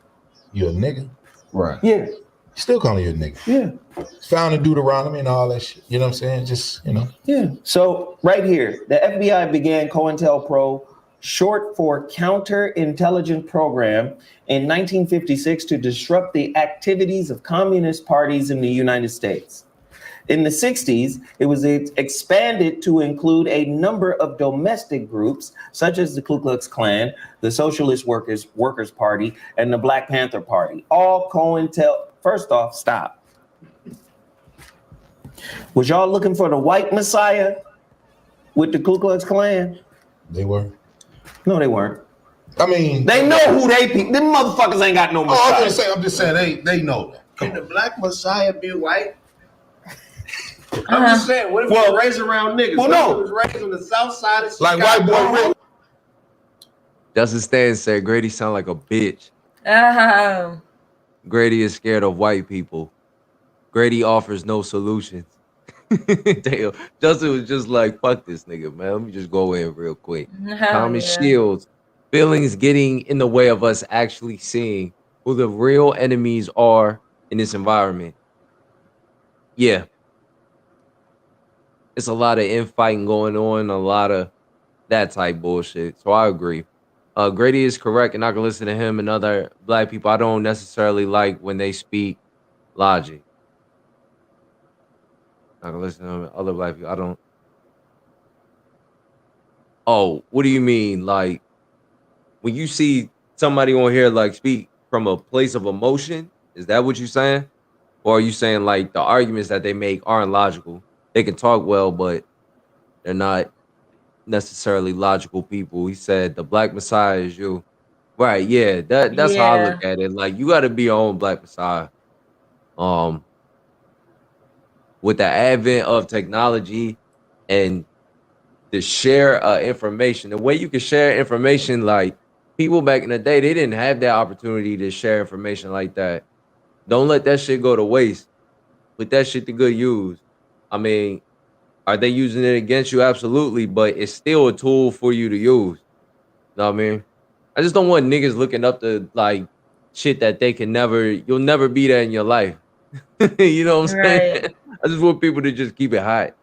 you a nigga. Right. Yeah. Still calling you a nigga. Yeah. It's found in Deuteronomy and all that shit. You know what I'm saying? Just, Yeah. So right here, the FBI began COINTELPRO, short for Counterintelligence Program, in 1956 to disrupt the activities of communist parties in the United States. In the 60s, it was expanded to include a number of domestic groups, such as the Ku Klux Klan, the Socialist Workers Party, and the Black Panther Party. All First off, stop. Was y'all looking for the white messiah with the Ku Klux Klan? they were. No, they weren't. I mean, They know who they be. Them motherfuckers ain't got no messiah. I'm just saying they know that. Can the black messiah be white? I'm just saying, what if he was raised around niggas? Well, What if no. he was raised on the south side of Like Chicago? white boy Rick. Justin Stan said Grady sound like a bitch. Grady is scared of white people. Grady offers no solutions. Damn. Justin was just like, fuck this nigga, man. Let me just go in real quick. Tommy Shields. Feelings getting in the way of us actually seeing who the real enemies are in this environment. Yeah. It's a lot of infighting going on, a lot of that type bullshit. So I agree. Grady is correct, and I can listen to him and other black people. I don't necessarily like when they speak logic. I can listen to him and other black people. I don't. Oh, what do you mean? Like, when you see somebody on here like speak from a place of emotion, is that what you're saying? Or are you saying like the arguments that they make aren't logical? They can talk well, but they're not necessarily logical people. He said the black messiah is you. Right, yeah. That's how I look at it. Like, you gotta be your own black messiah. With the advent of technology and the share information, the way you can share information, like people back in the day, they didn't have that opportunity to share information like that. Don't let that shit go to waste. Put that shit to good use. I mean, are they using it against you? Absolutely, but it's still a tool for you to use. Know what I mean? I just don't want niggas looking up to like shit that you'll never be there in your life. You know what I'm saying? I just want people to just keep it hot,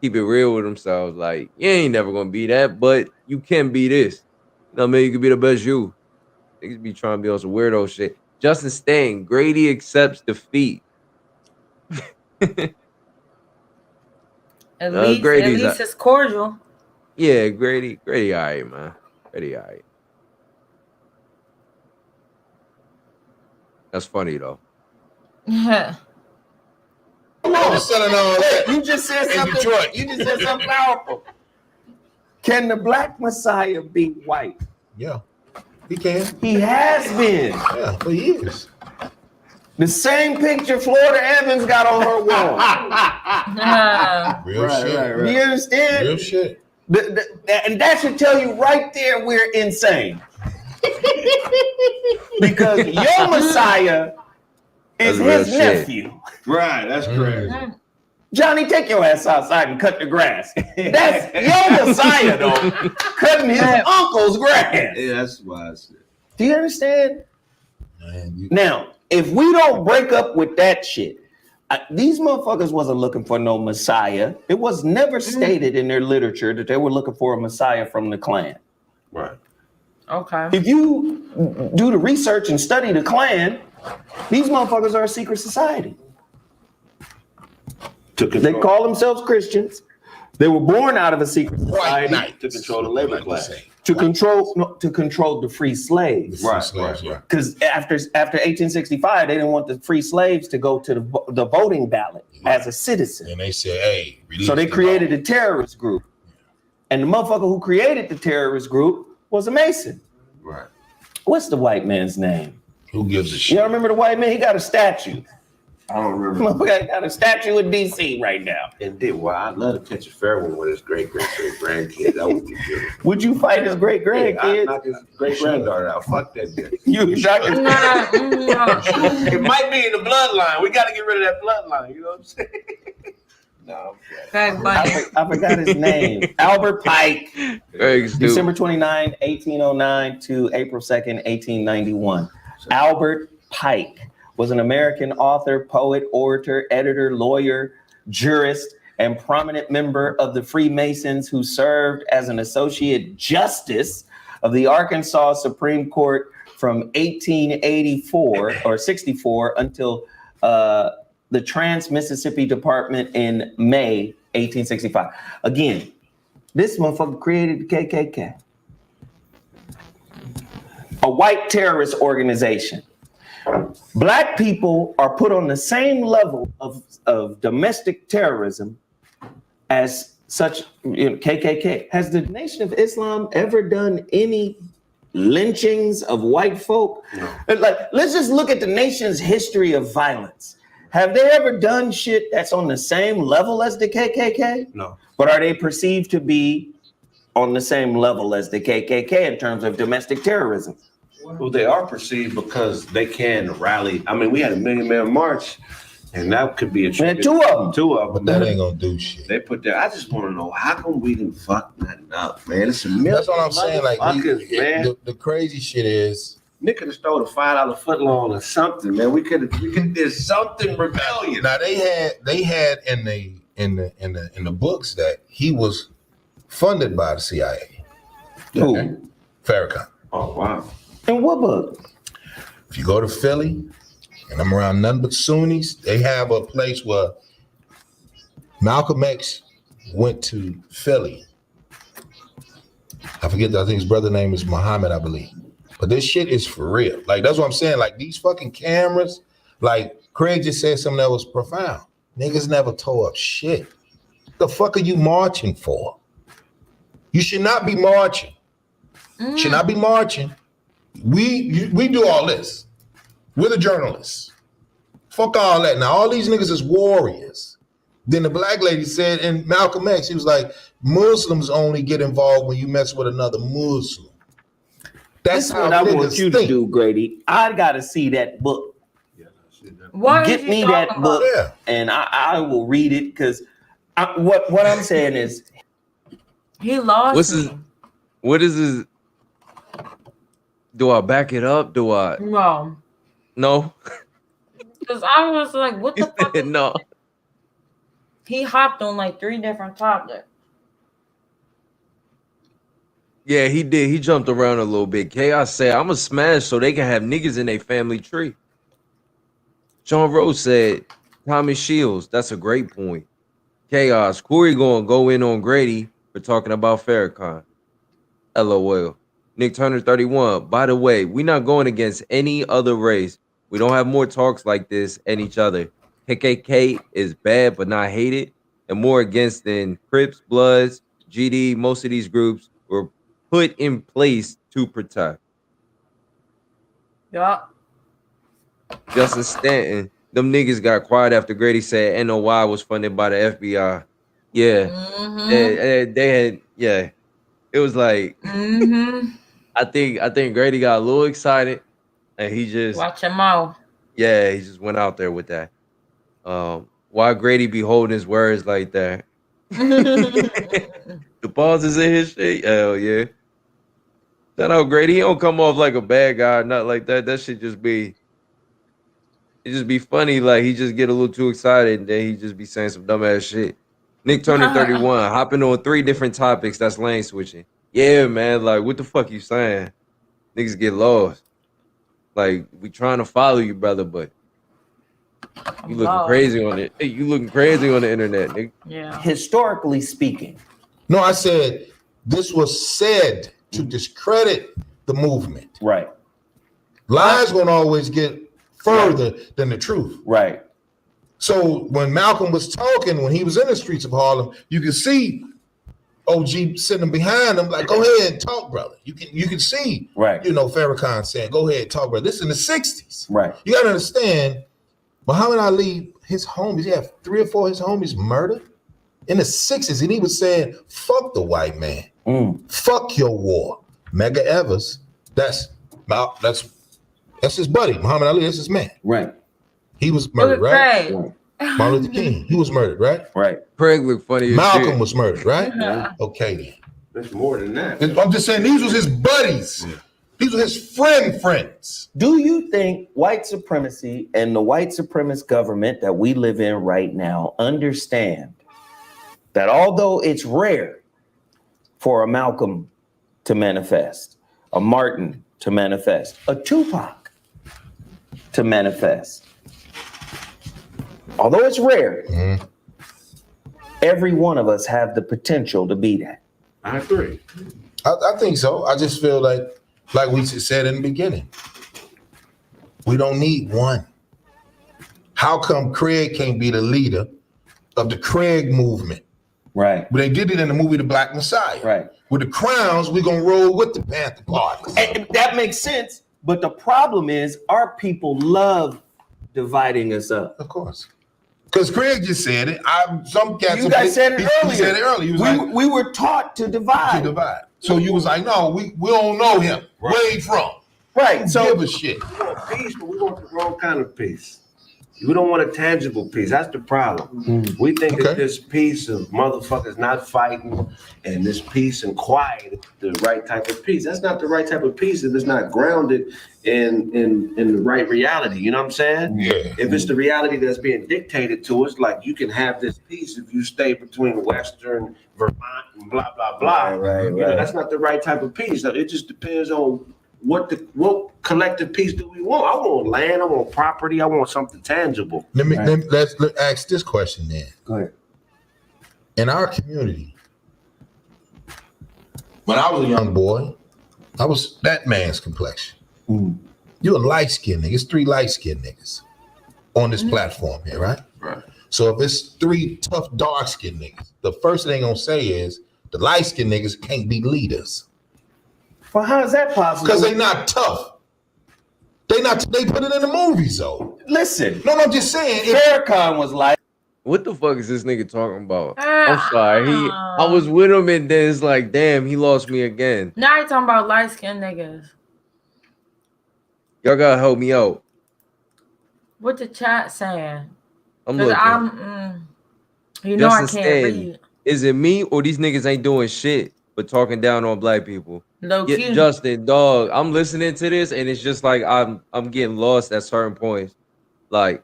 keep it real with themselves. Like, you ain't never gonna be that, but you can be this. You know what I mean? You can be the best you. Niggas be trying to be on some weirdo shit. Justin Stain, Grady accepts defeat. At least it's cordial. Yeah, Grady, all right, man. Grady, all right. That's funny though. They was selling all that. You just said In something. Detroit. You just said something powerful. Can the Black Messiah be white? Yeah, he can. He has been. Yeah, for years. The same picture Florida Evans got on her wall. Real shit. Do you understand? Real shit. And that should tell you right there we're insane. Because your Messiah is That's his real shit. nephew. Right, that's crazy. Johnny, take your ass outside and cut the grass. That's your Messiah, though. Cutting his uncle's grass. Yeah, that's why I said. Do you understand? Man, Now, if we don't break up with that shit, these motherfuckers wasn't looking for no Messiah. It was never stated in their literature that they were looking for a Messiah from the Klan. Right. Okay. If you do the research and study the Klan, these motherfuckers are a secret society. They call themselves Christians. They were born out of a secret White society knight To control the labor class. to control the free slaves. Right, Slaves, right, right. Because after 1865, they didn't want the free slaves to go to the voting ballot as a citizen. And they said, "Hey," So they created a terrorist group. And the motherfucker who created the terrorist group was a Mason. Right. What's the white man's name? Who gives a shit? Y'all remember the white man? He got a statue. I don't remember. Motherfucker got a statue in DC right now. And did well, I'd love to catch a fair one with his great grandkid. That would be good. Would you fight his great I'd grandkid? knock his great granddaughter out. Fuck that bitch. You knock his It might be in the bloodline. We got to get rid of that bloodline. You know what I'm saying? No. I forgot his name. Albert Pike. Very stupid. December 29, 1809 to April 2nd, 1891. Albert Pike was an American author, poet, orator, editor, lawyer, jurist, and prominent member of the Freemasons who served as an associate justice of the Arkansas Supreme Court from 1884 or 64 until the Trans-Mississippi Department in May 1865. Again, this motherfucker created the KKK. A white terrorist organization. Black people are put on the same level of domestic terrorism as such, KKK. Has the Nation of Islam ever done any lynchings of white folk? No. Like, let's just look at the nation's history of violence. Have they ever done shit that's on the same level as the KKK? No. But are they perceived to be on the same level as the KKK in terms of domestic terrorism? Well, they are perceived because they can rally. I mean, we had a 1 million man march, and that could be a Man, two of them. Two of But them. that ain't gonna do shit. They put there. I just want to know how come we didn't fuck nothing up, man. It's a million. That's what I'm saying. Like, man. the crazy shit is, Nick could have stole a $5 footlong or something, man. We could did something rebellion. now they had in the books that he was funded by the CIA. Who? Farrakhan. Oh wow. In what book? If you go to Philly, and I'm around nothing but Sunnis, they have a place where Malcolm X went to Philly. I forget, I think his brother's name is Muhammad, I believe. But this shit is for real. Like, that's what I'm saying. Like, these fucking cameras, like Craig just said something that was profound. Niggas never tore up shit. The fuck are you marching for? You should not be marching. Should not be marching. We do all this. We're the journalists. Fuck all that. Now, all these niggas is warriors. Then the black lady said, and Malcolm X, he was like, Muslims only get involved when you mess with another Muslim. That's That's how what I niggas want you to think. do, Grady. I gotta see that book. Yeah, I see that. What Get is he me talking that about? book, Yeah. and I will read it because what I'm saying is He lost What's me. his? What is his? Do I back it up? Do I? No. No. Because I was like, what the fuck? Is No. He hopped on like 3 different topics. Yeah, he did. He jumped around a little bit. Chaos said, I'm a smash so they can have niggas in their family tree. John Rose said, Thomas Shields. That's a great point. Chaos. Corey gonna go in on Grady for talking about Farrakhan. LOL. Nick Turner 31. By the way, we're not going against any other race. We don't have more talks like this and each other. KKK is bad but not hated, and more against than Crips, Bloods, GD. Most of these groups were put in place to protect. Yup. Justice Stanton, them niggas got quiet after Grady said NOI was funded by the FBI. Yeah, Mm-hmm. they had, yeah. It was like Mm-hmm. I think Grady got a little excited, and he just Watch your mouth. yeah, he just went out there with that. Why Grady be holding his words like that? The pauses in his shit. Hell yeah. Shout out Grady. He don't come off like a bad guy, not like that. That shit just be it just be funny. Like he just get a little too excited and then he just be saying some dumbass shit. Nick turning 31, hopping on 3 different topics. That's lane switching. Yeah, man. Like, what the fuck you saying? Niggas get lost. Like, we trying to follow you, brother, but you looking crazy on it. Hey, you looking crazy on the internet, nigga. Yeah. Historically speaking. No, I said this was said to discredit the movement. Right. Lies gonna always get further than the truth. Right. So when Malcolm was talking, when he was in the streets of Harlem, you could see OG sitting behind him, like, go ahead and talk, brother. You can see, right. You know, Farrakhan saying, go ahead and talk, brother. This is in the 60s. Right. You gotta understand, Muhammad Ali, his homies, he had 3 or 4 of his homies murdered in the 60s, and he was saying, fuck the white man. Fuck your war. Medgar Evers, that's his buddy. Muhammad Ali, that's his man. Right. He was murdered, right? Right. Martin Luther King, he was murdered, right? Right. Craig looked funny as Malcolm shit. was murdered, right? Yeah. Okay then. There's more than that. I'm just saying these was his buddies. These were his friends. Do you think white supremacy and the white supremacist government that we live in right now understand that although it's rare for a Malcolm to manifest, a Martin to manifest, a Tupac to manifest, although it's rare, every one of us have the potential to be that? I agree. I think so. I just feel like we said in the beginning, we don't need one. How come Kraig can't be the leader of the Kraig movement? Right. But they did it in the movie The Black Messiah. Right. With the crowns, we're going to roll with the Panther Party. And that makes sense. But the problem is our people love dividing us up. Of course. Because Kraig just said it. Some cats. You guys said it earlier. He said it earlier. He was We were taught to divide. So you was like, no, we don't know him. Where he from? Right. So give a shit. We want peace, but we want the wrong kind of peace. We don't want a tangible peace. That's the problem. We think that this peace of motherfuckers not fighting and this peace and quiet is the right type of peace. That's not the right type of peace if it's not grounded in the right reality. You know what I'm saying? Yeah. If it's the reality that's being dictated to us, like you can have this peace if you stay between Western Vermont and blah, blah, blah. Right. You know, that's not the right type of peace. It just depends on what collective peace do we want? I want land, I want property, I want something tangible. Let's ask this question then. Go ahead. In our community, when I was a young boy, I was that man's complexion. You a light-skinned nigga. It's 3 light-skinned niggas on this platform here, right? Right. So if it's 3 tough, dark-skinned niggas, the first thing they gonna say is the light-skinned niggas can't be leaders. Well, how is that possible? Because they not tough. They put it in the movies though. Listen. No, I'm just saying. Farrakhan was like, What the fuck is this nigga talking about? I'm sorry. I was with him and then it's like, damn, he lost me again. Now you talking about light skinned niggas. Y'all gotta help me out. What the chat saying? I'm 'Cause looking. You know I Justin can't Stanley. read. Is it me or these niggas ain't doing shit but talking down on black people? Low Yeah, key. Justin, dog, I'm listening to this and it's just like I'm getting lost at certain points. Like,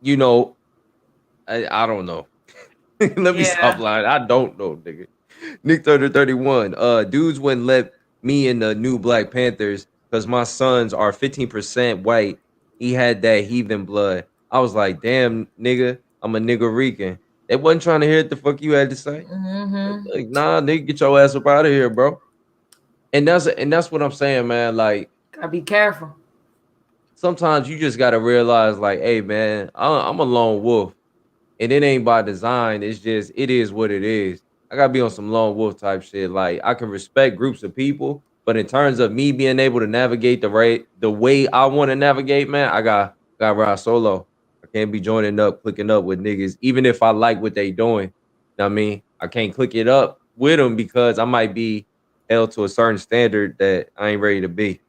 you know, I don't know. Let me stop lying. I don't know, nigga. Nick 3031. Dudes wouldn't let me in the new Black Panthers because my sons are 15% white. He had that heathen blood. I was like, damn, nigga, I'm a nigga Rican. They wasn't trying to hear what the fuck you had to say. Like, nah, nigga, get your ass up out of here, bro. And that's what I'm saying, man. Like, Gotta be careful. sometimes you just gotta realize, like, hey man, I'm a lone wolf. And it ain't by design. It's just it is what it is. I gotta be on some lone wolf type shit. Like I can respect groups of people, but in terms of me being able to navigate the way I want to navigate, man, I got ride solo. I can't be joining up, clicking up with niggas, even if I like what they doing. Know what I mean, I can't click it up with them because I might be held to a certain standard that I ain't ready to be.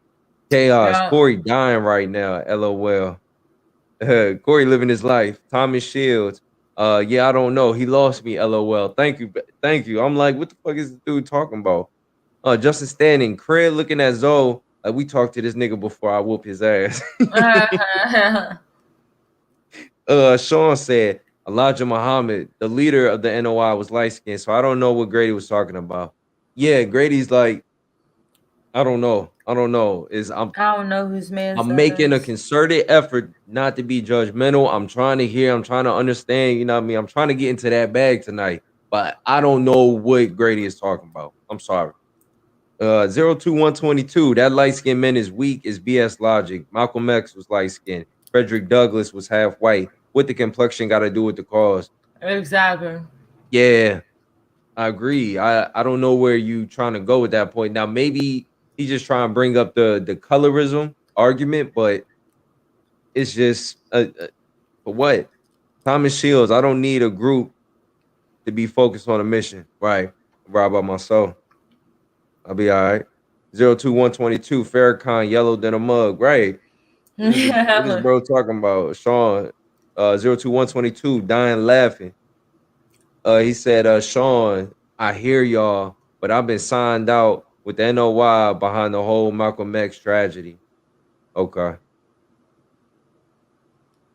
Chaos, Yeah. Corey dying right now. LOL. Corey living his life. Thomas Shields. Yeah, I don't know. He lost me. LOL. Thank you. Thank you. I'm like, what the fuck is this dude talking about? Justin Standing, Craig looking at Zoe. Like we talked to this nigga before I whoop his ass. Sean said Elijah Muhammad, the leader of the NOI, was light skinned, so I don't know what Grady was talking about. Yeah, Grady's like, I don't know. I don't know. Is I don't know whose man I'm that making a is. concerted effort not to be judgmental. I'm trying to hear, I'm trying to understand, you know what I mean? I'm trying to get into that bag tonight, but I don't know what Grady is talking about. I'm sorry. 02122, that light skinned man is weak is BS logic. Malcolm X was light skinned. Frederick Douglass was half white. What the complexion got to do with the cause? Exactly. Yeah, I agree. I don't know where you trying to go with that point. Now maybe he's just trying to bring up the colorism argument, but it's just for what? Thomas Shields, I don't need a group to be focused on a mission. Right. Right by myself. I'll be all right. 02122, Farrakhan, yellow than a mug. Right. What is bro talking about? Sean, 02122, dying laughing. He said, Sean, I hear y'all, but I've been signed out with the NOY behind the whole Malcolm X tragedy. Okay.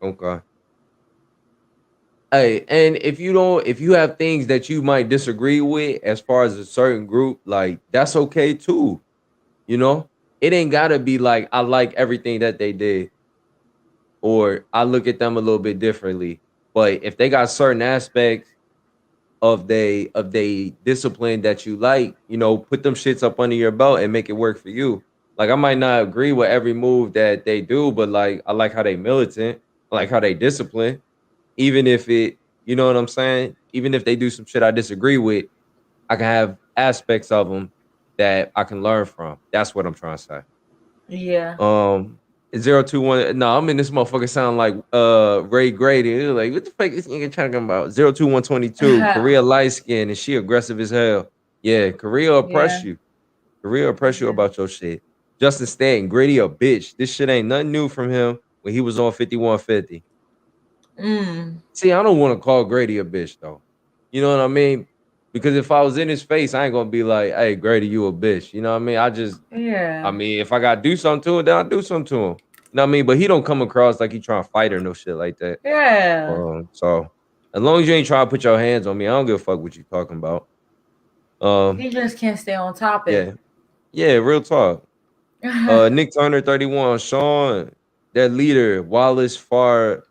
Okay. Hey, and if you have things that you might disagree with as far as a certain group, like that's okay too. You know, it ain't gotta be like I like everything that they did, or I look at them a little bit differently. But if they got certain aspects of they discipline that you like, you know, put them shits up under your belt and make it work for you. Like I might not agree with every move that they do, but like I like how they militant, I like how they discipline even if it, you know what I'm saying? Even if they do some shit I disagree with, I can have aspects of them that I can learn from. That's what I'm trying to say. Yeah. 021. No, I'm in this motherfucker sound like Ray Grady. They're like, what the fuck is this nigga talking about? 02122. Korea light skin and she aggressive as hell. Yeah, Korea oppress Yeah. you. Korea oppress you about your shit. Justin Stanton, gritty a bitch. This shit ain't nothing new from him when he was on 5150. Mm. See, I don't want to call Grady a bitch though. You know what I mean? Because if I was in his face, I ain't gonna be like, "Hey, Grady, you a bitch." You know what I mean? I Yeah. mean, if I gotta do something to him, then I'll do something to him. You know what I mean? But he don't come across like he trying to fight or no shit like that. Yeah. So as long as you ain't trying to put your hands on me, I don't give a fuck what you talking about. Um, He just can't stay on topic. yeah, yeah, real talk. Nick Turner, 31. Sean, that leader, Wallace Farr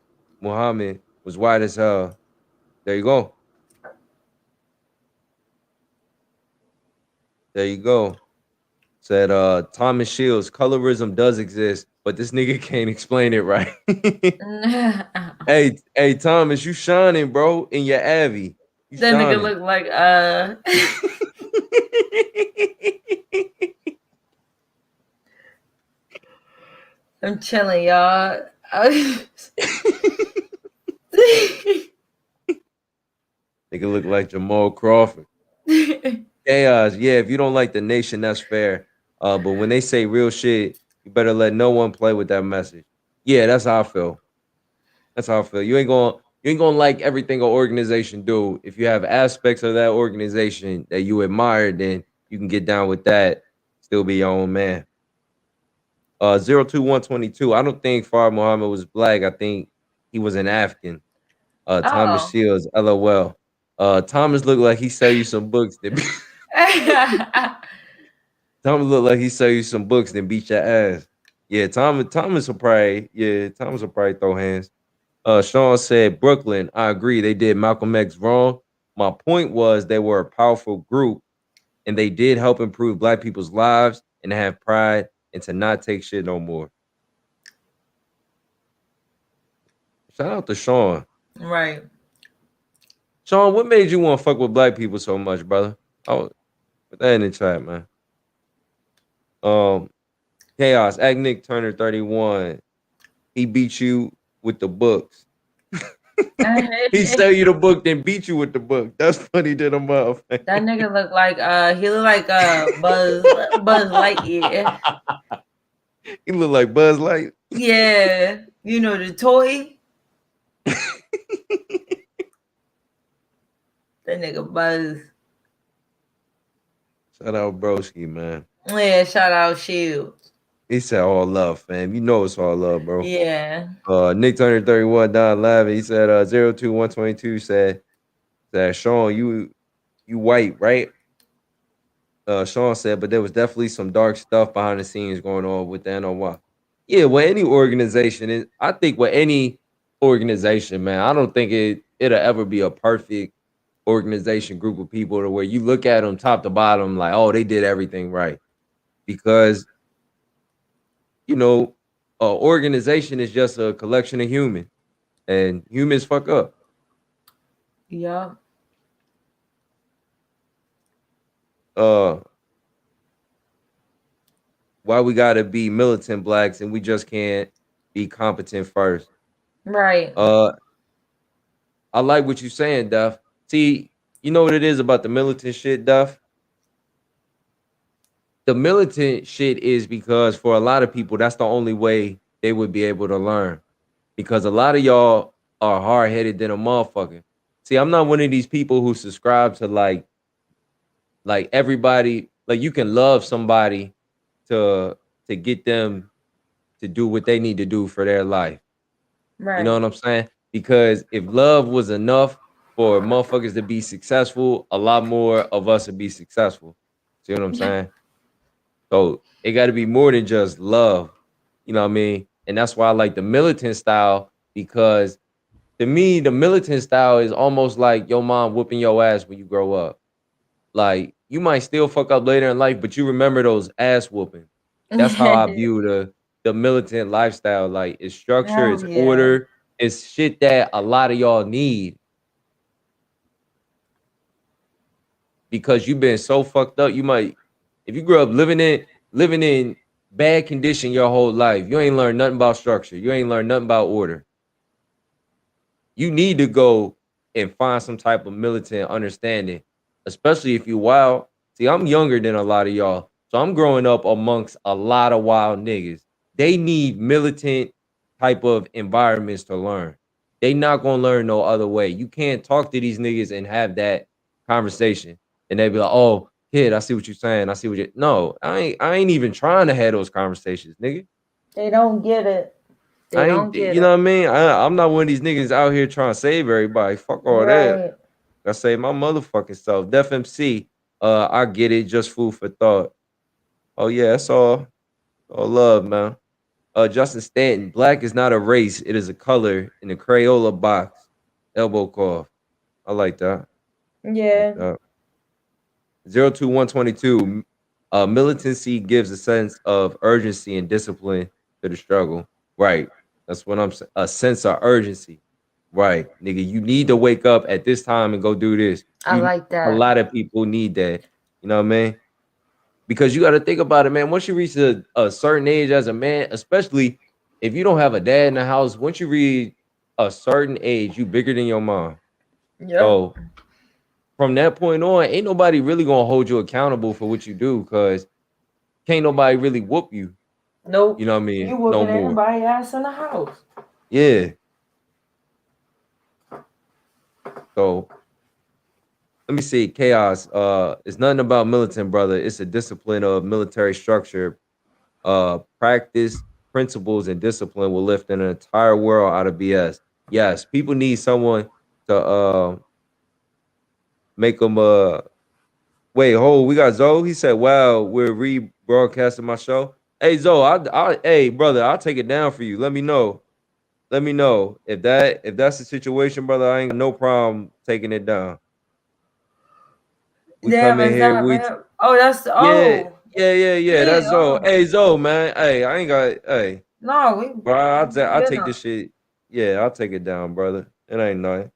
Muhammad was white as hell. There you go. There you go. Said Thomas Shields, colorism does exist, but this nigga can't explain it right. Hey, Thomas, you shining, bro, in your Avi. You That nigga shining. look like I'm chilling, y'all. Nigga look like Jamal Crawford. Chaos, yeah, if you don't like the nation, that's fair. But when they say real shit, you better let no one play with that message. Yeah, that's how I feel. That's how I feel. You ain't gonna like everything an organization do. If you have aspects of that organization that you admire, then you can get down with that. Still be your own man. 02122. I don't think Far Muhammad was black. I think he was an African. Thomas Oh. Shields, LOL. Thomas looked like he sell you some books. Thomas looked like he sell you some books, then beat your ass. Yeah, Thomas will probably, Thomas will probably throw hands. Sean said, Brooklyn, I agree. They did Malcolm X wrong. My point was they were a powerful group and they did help improve black people's lives and to have pride and to not take shit no more. Shout out to Sean. Right. Sean, what made you want to fuck with black people so much, brother? Oh, put that in the chat, man. Chaos, Act Nick Turner 31. He beat you with the books. He sell you the book, then beat you with the book. That's funny to the motherfucker. That nigga look like he look like Buzz Lightyear. He look like Buzz Light. Yeah, you know the toy. That nigga Buzz. Shout out Broski, man. Yeah, shout out Shield. He said all love, fam. You know it's all love, bro. Yeah. Nick Turner 31 down laughing. He said 02122 said Sean, you white, right? Sean said, but there was definitely some dark stuff behind the scenes going on with the NOY. Yeah, with any organization, and I think with any organization, man, I don't think it'll ever be a perfect organization group of people to where you look at them top to bottom like, oh, they did everything right. Because you know, organization is just a collection of humans, and humans fuck up. Yeah. Why we gotta be militant blacks and we just can't be competent first? Right. I like what you're saying, Duff. See, you know what it is about the militant shit, Duff? The militant shit is because for a lot of people, that's the only way they would be able to learn. Because a lot of y'all are hard-headed than a motherfucker. See, I'm not one of these people who subscribe to like everybody, like you can love somebody to get them to do what they need to do for their life. Right. You know what I'm saying? Because if love was enough for motherfuckers to be successful, a lot more of us would be successful. See what I'm saying? So it got to be more than just love. You know what I mean? And that's why I like the militant style, because to me, the militant style is almost like your mom whooping your ass when you grow up. Like you might still fuck up later in life, but you remember those ass whooping. That's how I view the militant lifestyle. Like it's structure, it's order, it's shit that a lot of y'all need. Because you've been so fucked up, you might, if you grew up living in bad condition your whole life, you ain't learned nothing about structure. You ain't learned nothing about order. You need to go and find some type of militant understanding, especially if you wild. See, I'm younger than a lot of y'all, so I'm growing up amongst a lot of wild niggas. They need militant type of environments to learn. They not gonna learn no other way. You can't talk to these niggas and have that conversation, and they be like, "Oh, kid, I see what you're saying. I see what you." No, I ain't even trying to have those conversations, nigga. They don't get it. They don't get you know what I mean? I'm not one of these niggas out here trying to save everybody. Fuck all that. I say my motherfucking self. Def MC, I get it. Just food for thought. Oh yeah, that's all love, man. Justin Stanton, black is not a race, it is a color in the Crayola box. Elbow cough. I like that. Yeah. 02122. Militancy gives a sense of urgency and discipline to the struggle. Right. That's what I'm saying. A sense of urgency. Right. Nigga, you need to wake up at this time and go do this. I like that. A lot of people need that. You know what I mean? Because you got to think about it, man. Once you reach a certain age as a man, especially if you don't have a dad in the house, once you reach a certain age, you bigger than your mom. Yeah. So from that point on, ain't nobody really gonna hold you accountable for what you do, because can't nobody really whoop you. Nope. You know what I mean? You whooping No more. everybody ass in the house. Yeah. So let me see. Chaos. It's nothing about militant, brother. It's a discipline of military structure. Practice, principles, and discipline will lift an entire world out of BS. Yes, people need someone to make them wait, hold, we got Zoe. He said, wow, we're rebroadcasting my show. Hey Zoe, hey brother, I'll take it down for you. Let me know. If that's the situation, brother. I ain't got no problem taking it down. We come in here. Yeah. That's Zoe. Hey Zoe, man. Hey, I ain't got. Hey, no, bro. I'll take this shit. Yeah, I'll take it down, brother. It ain't nothing.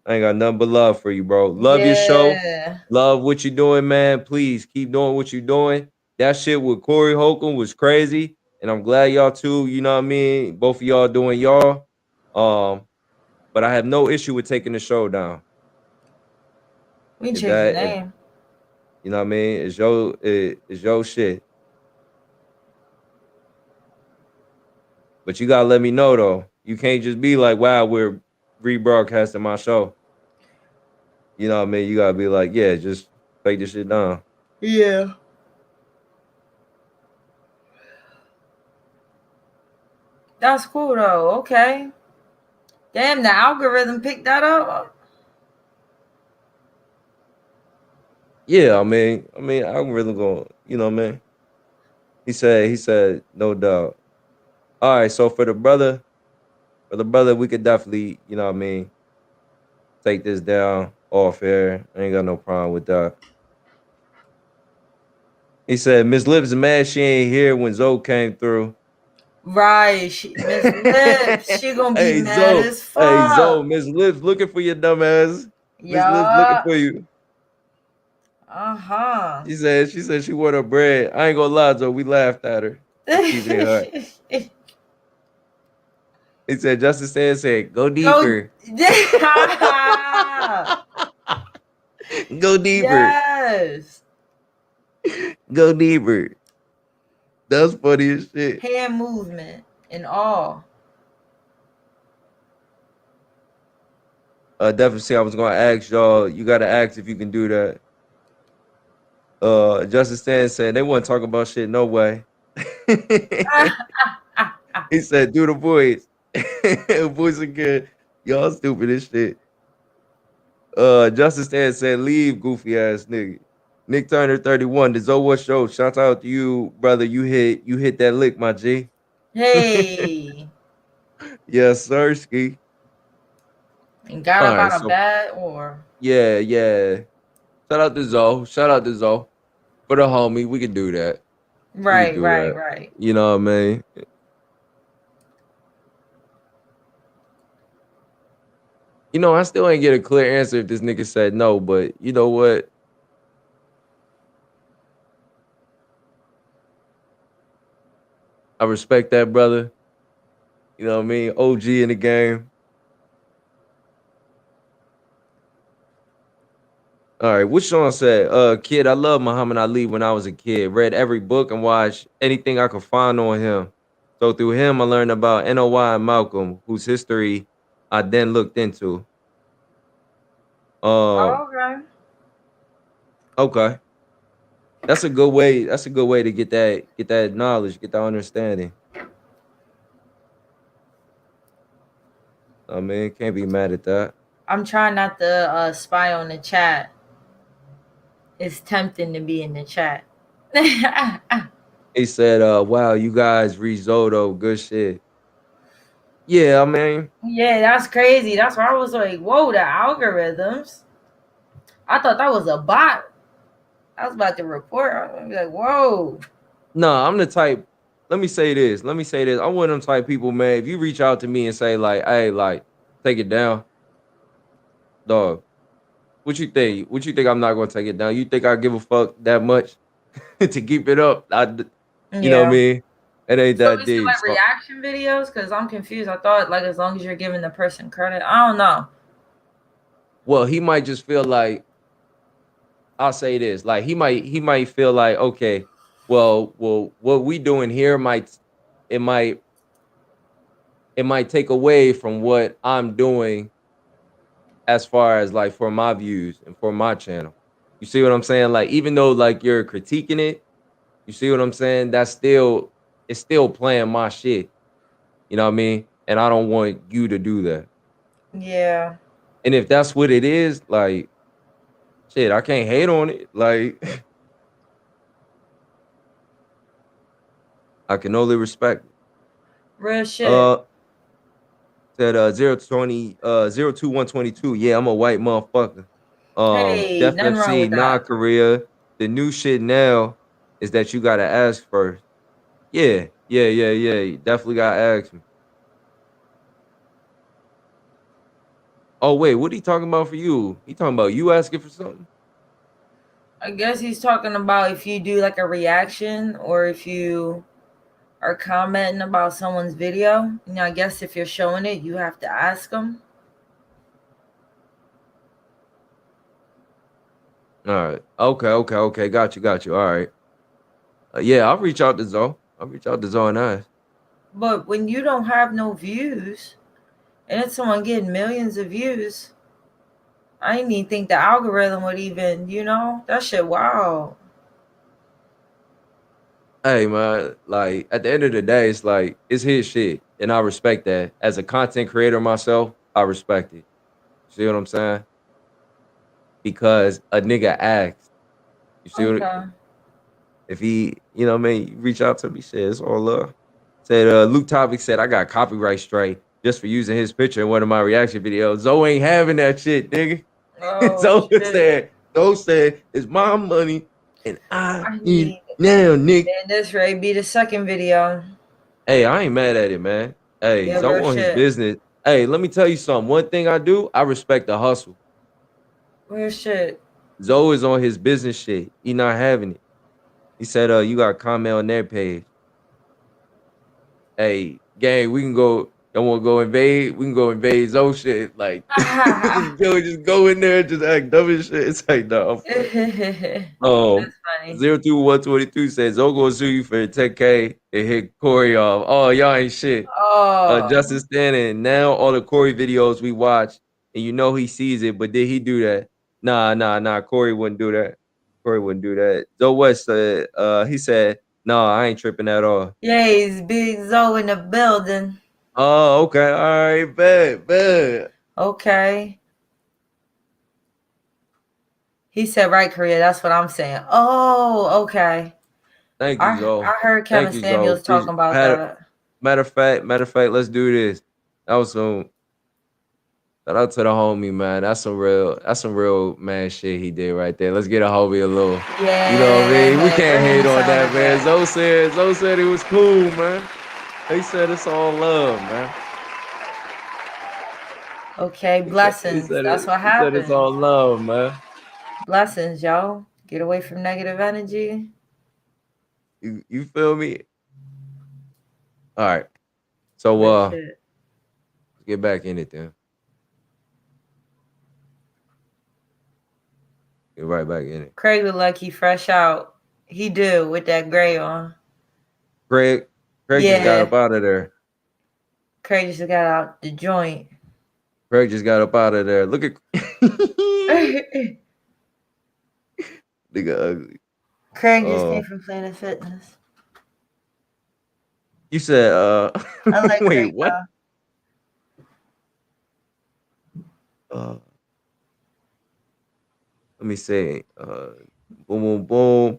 I ain't got nothing but love for you, bro. Love your show. Yeah. Love what you're doing, man. Please keep doing what you're doing. That shit with Corey Holcomb was crazy. And I'm glad y'all too, you know what I mean? Both of y'all doing y'all. Um, but I have no issue with taking the show down. We can If change the that if name. you know what I mean, it's your shit. But you gotta let me know though. You can't just be like, wow, we're rebroadcasting my show. You know what I mean? You gotta be like, yeah, just take this shit down. Yeah. That's cool though. Okay. Damn, the algorithm picked that up. Yeah, I'm really going, you know what I mean? He said, no doubt. All right, so for the brother, we could definitely, you know what I mean, take this down off air. I ain't got no problem with that. He said, Miss Lips is mad she ain't here when Zoe came through. Right. Miss Lips, she gonna be mad as Hey Zoe, fuck. Miss Lips looking for your dumb ass. Miss Lips looking Yeah. for you. Uh-huh. She said she want her bread. I ain't gonna lie, Zoe, we laughed at her. Just keeping it hot. He said, Justice said, go Go. deeper. Go deeper. Yes. Go deeper. That's funny as shit. Hand movement and all. Definitely, I was gonna ask y'all. You gotta ask if you can do that. Justice Stan said they want to talk about shit. No way. He said, "Do the voice." Voice again. Y'all stupid as shit. Justice Stan said, "Leave, goofy ass nigga." Nick Turner 31. The Zoa show. Shout out to you, brother. You hit that lick, my G. Hey. Yes, sir, ski. And got All up right, out of so bed or yeah. Shout out to Zoe. Shout out to Zoe. For the homie, we can do that. We can right, do right, that. right. You know what I mean? You know, I still ain't get a clear answer if this nigga said no, but you know what? I respect that, brother. You know what I mean? OG in the game. All right, what Sean said? Kid, I love Muhammad Ali when I was a kid. Read every book and watched anything I could find on him. So through him, I learned about NOI and Malcolm, whose history I then looked into. Um, Okay. okay. That's a good way. That's a good way to get that knowledge, get that understanding. I mean, can't be mad at that. I'm trying not to spy on the chat. It's tempting to be in the chat. He said, wow, you guys risotto, good shit. Yeah, I mean, Yeah, that's crazy. That's why I was like, whoa, the algorithms. I thought that was a bot. I was about to report. I was like, whoa. no, I'm the type. Let me say this. I'm one of them type people, man. If you reach out to me and say, like, hey, like, take it down, dog. What you think? What you think I'm not gonna take it down? You think I give a fuck that much to keep it up? You know what I Yeah. mean? It ain't So that is it deep. like So, reaction videos? Because I'm confused. I thought like as long as you're giving the person credit. I don't know. well, he might just feel like I'll say this. Like he might feel like, okay, what we doing here it might it might take away from what I'm doing as far as like for my views and for my channel. You see what I'm saying? Like even though like you're critiquing it, you see what I'm saying? It's still playing my shit. You know what I mean? And I don't want you to do that. Yeah. And if that's what it is, like shit, I can't hate on it. Like I can only respect it. Real shit. Uh said 020 02122. Yeah, I'm a white motherfucker. Hey, Def nothing wrong FC, with nah, that. Korea. The new shit now is that you gotta ask first. Yeah. You definitely gotta ask me. Oh wait, what he talking about for you? He talking about you asking for something? I guess he's talking about if you do like a reaction or if you are commenting about someone's video. You know, I guess if you're showing it, you have to ask them. All right. Okay. Got you. All right. Yeah, I'll reach out to Zoe. I'll reach out to Zoe and ask. But when you don't have no views and it's someone getting millions of views, I didn't even think the algorithm would even, that shit wow. Hey man, like at the end of the day, it's like it's his shit, and I respect that. As a content creator myself, I respect it. See what I'm saying? Because a nigga asked. You see what? Okay. If he, what I mean, reach out to me, shit, it's all love. Said Luke Topic said I got copyright straight just for using his picture in one of my reaction videos. Zoe ain't having that shit, nigga. Oh Zoe shit. said it's my money and I I need it need now, nigga. and this Ray be the second video. Hey, I ain't mad at it, man. Hey, Yeah, real Zoe on his shit. business. Hey, let me tell you something. One thing I do, I respect the hustle. Real shit. Zoe is on his business shit. He not having it. He said, you got a comment on their page. Hey, gang, we can go. Y'all want to go invade? We can go invade Zoe shit. Like, just go in there, just act dumb as shit. It's like, no. That's Um, funny. 02122 says Zoe gonna sue you for 10K and hit Corey off. Oh, y'all ain't shit. Oh, Justin Stanton. Now all the Corey videos we watch, and you know he sees it, but did he do that? Nah. Corey wouldn't do that. Corey wouldn't do that. Zoe West said, he said, no, I ain't tripping at all. yeah, he's Big Zoe in the building. Oh, okay. All right, bet. Okay. He said right, Korea. That's what I'm saying. Oh, okay. Thank you, I Zoe. heard Kevin Thank you, Zoe. Samuels talking about Matter, that. matter of fact, let's do this. That was some shout out to the homie, man. That's some real man shit he did right there. Let's get a homie a little. You know what I mean? We Yeah, can't bring hate the on sound that, man. effect. Zoe said it was cool, man. He said it's all love, man. Okay, blessings. That's what He said it's happens. all love, man. Blessings, yo. Get away from negative energy. You feel me? All right. So Real shit. let's get back in it then. Get right back in it. Craig look like he fresh out. He do with that gray on. Craig just got up Yeah. out of there. Craig just got out the joint. Craig just got up out of there. Look at nigga ugly. Craig just came from Planet Fitness. You said I like wait, Craig what? though. Let me say, boom.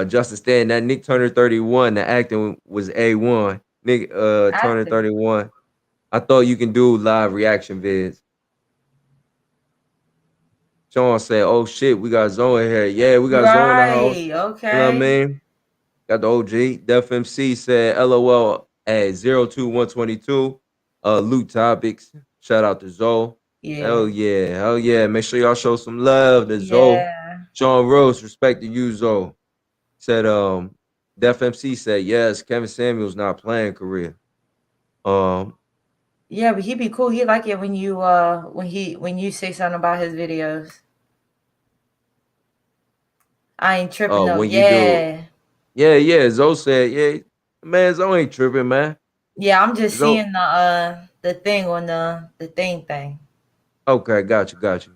Justin Stan, that Nick Turner 31, the acting was A1. Nick Turner Acting. 31. I thought you can do live reaction vids. Sean said, oh shit, we got Zoe in here. Yeah, we got Zoe in the house. Right. You know what I Okay. mean? Got the OG. Def MC said LOL at 02122. Luke Topics. Shout out to Zoe. Yeah. Hell yeah. Make sure y'all show some love to Zoe. Yeah. Sean Rose, respect to you, Zoe. Said Def MC said yes, Kevin Samuels not playing Korea. Yeah, but he be cool. He like it when you say something about his videos. I ain't tripping though. When you do, Yeah. Zoe said, yeah, man, Zoe ain't tripping, man. Yeah, I'm just Zoe, seeing the thing on the thing. okay, got you.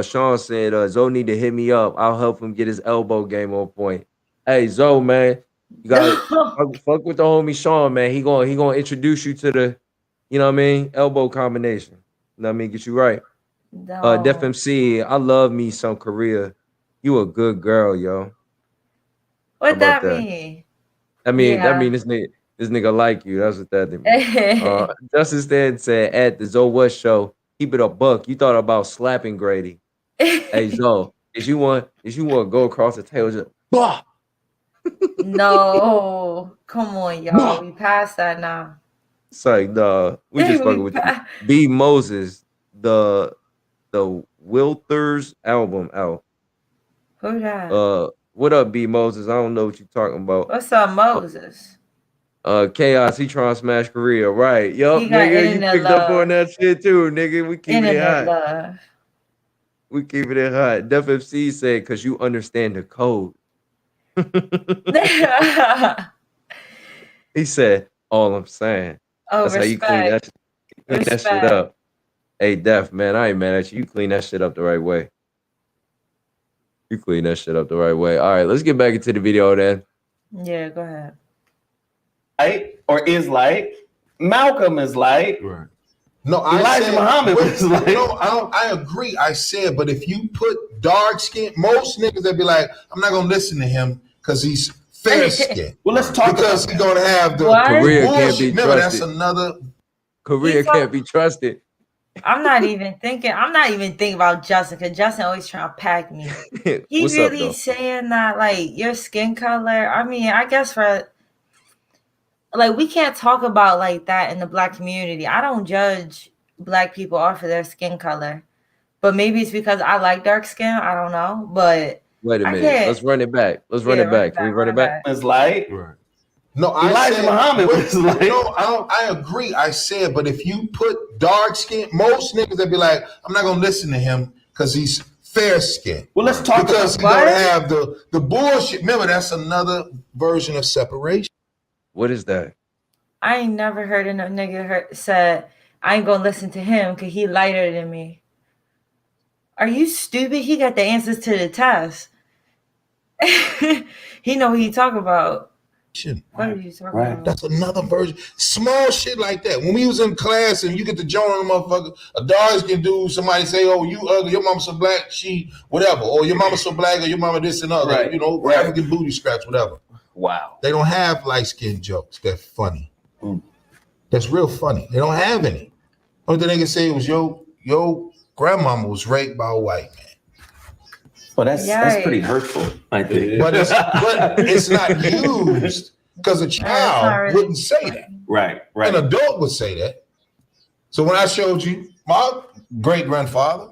Sean said, Zoe need to hit me up. I'll help him get his elbow game on point. Hey, Zoe, man, you got fuck with the homie Sean, man. He gonna introduce you to the, you know what I mean, elbow combination. You know what I mean, get you right. Def No. MC, I love me some Korea. You a good girl, yo. How What about that that? mean? That Yeah. mean this nigga like you. That's what that mean. Justin Stan said at the Zoe West show, keep it a buck. You thought about slapping Grady. Hey Zoe, is you want to go across the table just bah, No. Come on, y'all. bah. We passed that now. It's like, nah, we just We fucking with you. pa- B Moses. the Wilthers album out. Who that? What up, B Moses? I don't know what you're talking about. What's up, Moses? Chaos, he trying to smash Korea, right? Yup, He got nigga, you internet picked up on love. that shit too, nigga. We keeping it Internet hot. love. We keeping it hot. Def FC said, "Cause you understand the code." He said, "All I'm saying." Oh, That's how you clean that. respect. Clean that shit Respect. up. Hey, Def, man, I ain't mad at you. You clean that shit up the right way. You clean that shit up the right way. All right, let's get back into the video then. Yeah, go ahead. Light or is light. Malcolm is light. Right. No, I Elijah said, Muhammad but- was like- no, I agree. I said, but if you put dark skin, most niggas that be like, I'm not gonna listen to him because he's fair skinned. Well, let's talk Because about he's gonna have the What? Korea can't bullshit. be Remember, that's trusted. another. Korea He's can't be trusted. I'm not even thinking about Justin, because Justin always trying to pack me. He What's up, really though? saying that, like, your skin color. I mean, I guess for like, we can't talk about like that in the Black community. I don't judge Black people off of their skin color, but maybe it's because I like dark skin. I don't know, but Wait a I minute. can't- Let's run it back. Let's run Yeah, it back. Can we run it back? is light. Right. No, I Elijah said, Muhammad but- was like- no, I agree. I said, but if you put dark skin, most niggas that be like, I'm not gonna listen to him because he's fair skinned. Well, let's talk Because about he's What? gonna have the bullshit. Remember, that's another version of separation. What is that? I ain't never heard of no nigga said I ain't gonna listen to him because he lighter than me. Are you stupid? He got the answers to the test. He know what he talking about. What are you talking Right. about? That's another version. Small shit like that. When we was in class and you get to join on the motherfucker, a dark skin dude, somebody say, oh, you ugly, your mama so black, she, whatever. Or your mama so black, or your mama this and other. Right. You know, Right. African booty scratch, whatever. Wow. They don't have light skin jokes that's funny. Mm. That's real funny. They don't have any. Only thing they can say was your grandmama was raped by a white man. Well, that's pretty hurtful, I think. But it's not used because a not child really wouldn't say that. Right, An adult would say that. So when I showed you my great grandfather,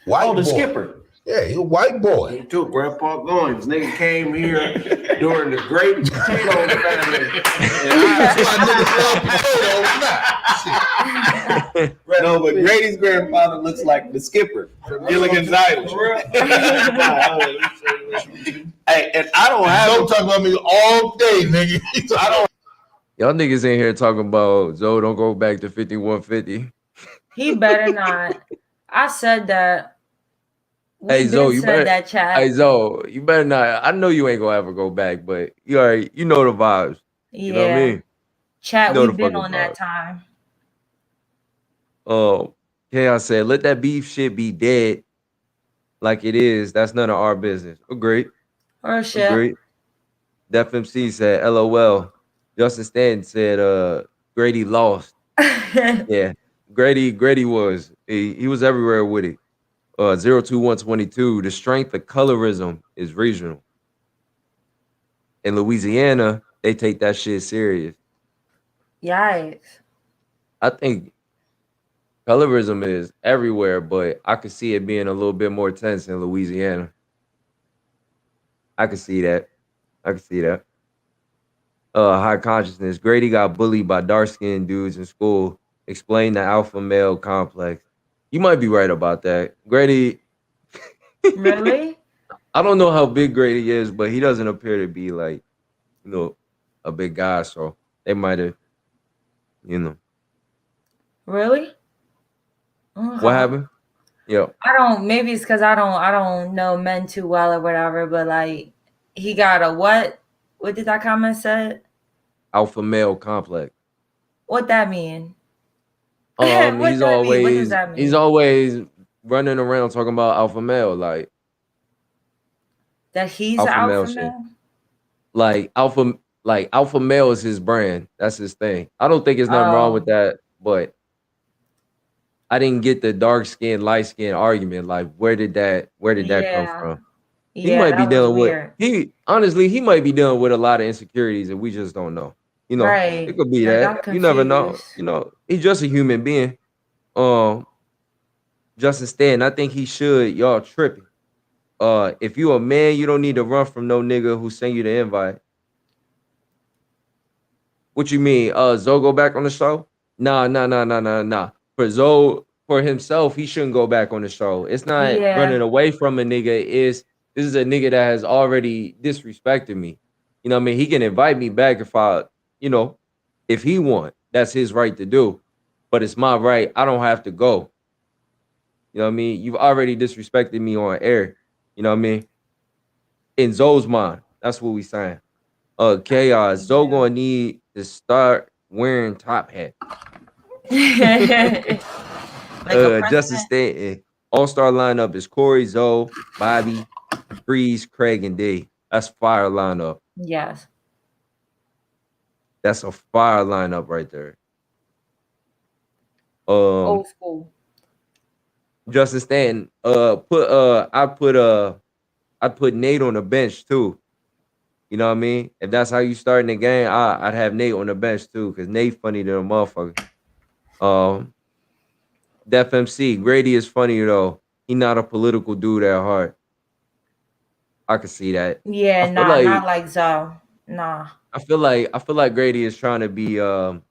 white Oh, the boy. skipper. Yeah, he a white boy. Me too. Grandpa Goins, nigga came here during the great potato famine. That's why niggas love potatoes now. Shit. No, but Grady's grandfather looks like the skipper from Gilligan's Island. Hey, and I don't have Don't talk about me all day, nigga. I don't. Y'all niggas in here talking about Zoe don't go back to 5150. He better not. I said that. Hey, We've Zoe, been you said better- that, chat. Hey Zoe, you better not. I know you ain't gonna ever go back, but you already you know the vibes. You know what I mean? Chat, You know we've the been fucking on that vibe. time. Chaos said, let that beef shit be dead like it is. That's none of our business. Agreed. Or shit. Agreed. Def MC said, LOL. Justin Stanton said, Grady lost. Yeah. Grady was. He was everywhere with it. 02122. The strength of colorism is regional. In Louisiana, they take that shit serious. Yikes. I think colorism is everywhere, but I could see it being a little bit more tense in Louisiana. I could see that. High consciousness. Grady got bullied by dark-skinned dudes in school. Explain the alpha male complex. You might be right about that. Grady, Really? I don't know how big Grady is, but he doesn't appear to be like, a big guy. So they might have, Really? What happened? Yeah. I don't. Maybe it's because I don't know men too well or whatever. But like, he got a what? What did that comment say? Alpha male complex. What that mean? He's What that mean? What does always that mean? he's always running around talking about alpha male, like That he's alpha alpha male male. shit. Like alpha male is his brand. That's his thing. I don't think there's nothing wrong with that, but I didn't get the dark skin, light skin argument. Like, where did that come from? He might be dealing with he might be dealing with a lot of insecurities and we just don't know. Right. It could be Like, that. I'm You never know. confused. He's just a human being. Justin Stanton, I think he should. Y'all tripping. If you a man, you don't need to run from no nigga who send you the invite. What you mean? Zoe go back on the show? Nah. For Zoe, for himself, he shouldn't go back on the show. It's not Yeah. running away from a nigga. This is a nigga that has already disrespected me. You know what I mean? He can invite me back if if he want. That's his right to do. But it's my right. I don't have to go. You know what I mean? You've already disrespected me on air. You know what I mean? In Zoe's mind. That's what we saying. Chaos. Zoe gonna need to start wearing top hat. Like a Justin president. Stanton. All-star lineup is Corey, Zoe, Bobby, Freeze, Craig, and D. That's fire lineup. Yes. That's a fire lineup right there. Old school. Justin Stanton. I put Nate on the bench too. You know what I mean? If that's how you start in the game, I'd have Nate on the bench too, because Nate funny than a motherfucker. Def MC, Grady is funny though. He not a political dude at heart. I can see that. Yeah, I feel not like Zoe. Nah. I feel like Grady is trying to be trying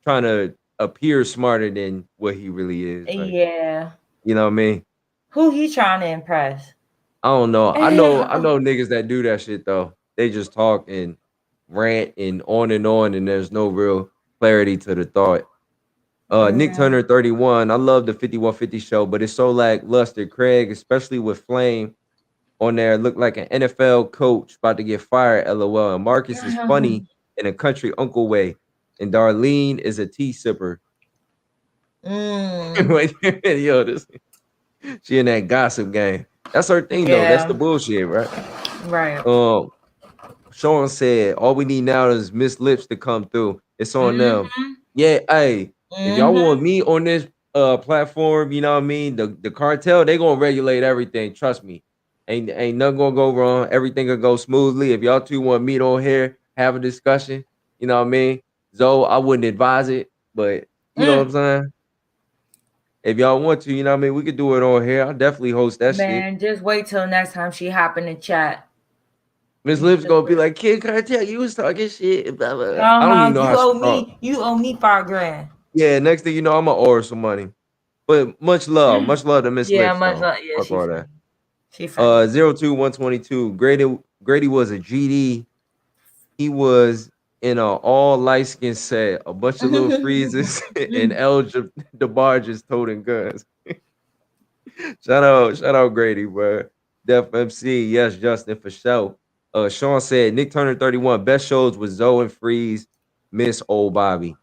to appear smarter than what he really is. Like, Yeah. you know what I mean? Who he trying to impress? I don't know. I know niggas that do that shit though. They just talk and rant and on, and there's no real clarity to the thought. Nick Turner 31. I love the 5150 show, but it's so lackluster. Craig, especially with Flame on there, looked like an NFL coach about to get fired. LOL. And Marcus is funny in a country uncle way, and Darlene is a tea sipper. Wait, yo, she in that gossip game. That's her thing though. That's the bullshit, right? Right. Sean said, all we need now is Miss Lips to come through. It's on them. Yeah, hey, if y'all want me on this platform, you know what I mean? The cartel, they gonna regulate everything. Trust me. Ain't nothing gonna go wrong. Everything gonna go smoothly. If y'all two want to meet on here, have a discussion, you know what I mean? Zoe, I wouldn't advise it, but you know what I'm saying? If y'all want to, you know what I mean, we could do it on here. I'll definitely host that shit. Man, just wait till next time she hop in the chat. Miss Lips gonna be like, Kid Cartel, you was talking shit. Blah, blah, blah. I don't even know how to talk. You owe me $5,000. Yeah, next thing you know, I'm gonna order some money. But much love to Miss Yeah, Lips. much Though. love. Yeah, Fuck all that. She funny. 02122. Grady was a GD. He was in an all light skin set, a bunch of little freezes, and Elja the barges toting guns. shout out Grady, bro. Def MC, yes, Justin for sure. Sean said Nick Turner 31. Best shows with Zoe and Freeze. Miss Old Bobby.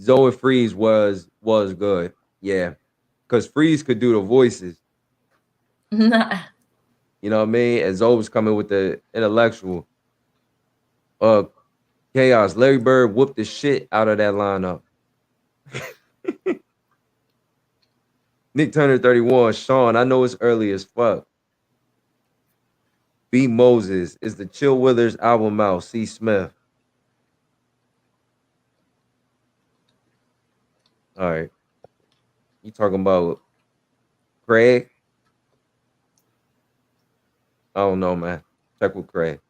Zoe and Freeze was good. Yeah. Because Freeze could do the voices. You know what I mean? And Zoe was coming with the intellectual. Chaos. Larry Bird whooped the shit out of that lineup. Nick Turner 31. Sean, I know it's early as fuck. B. Moses is the Chill Withers album out. C. Smith. All right. You talking about Craig? I don't know, man. Check with Craig.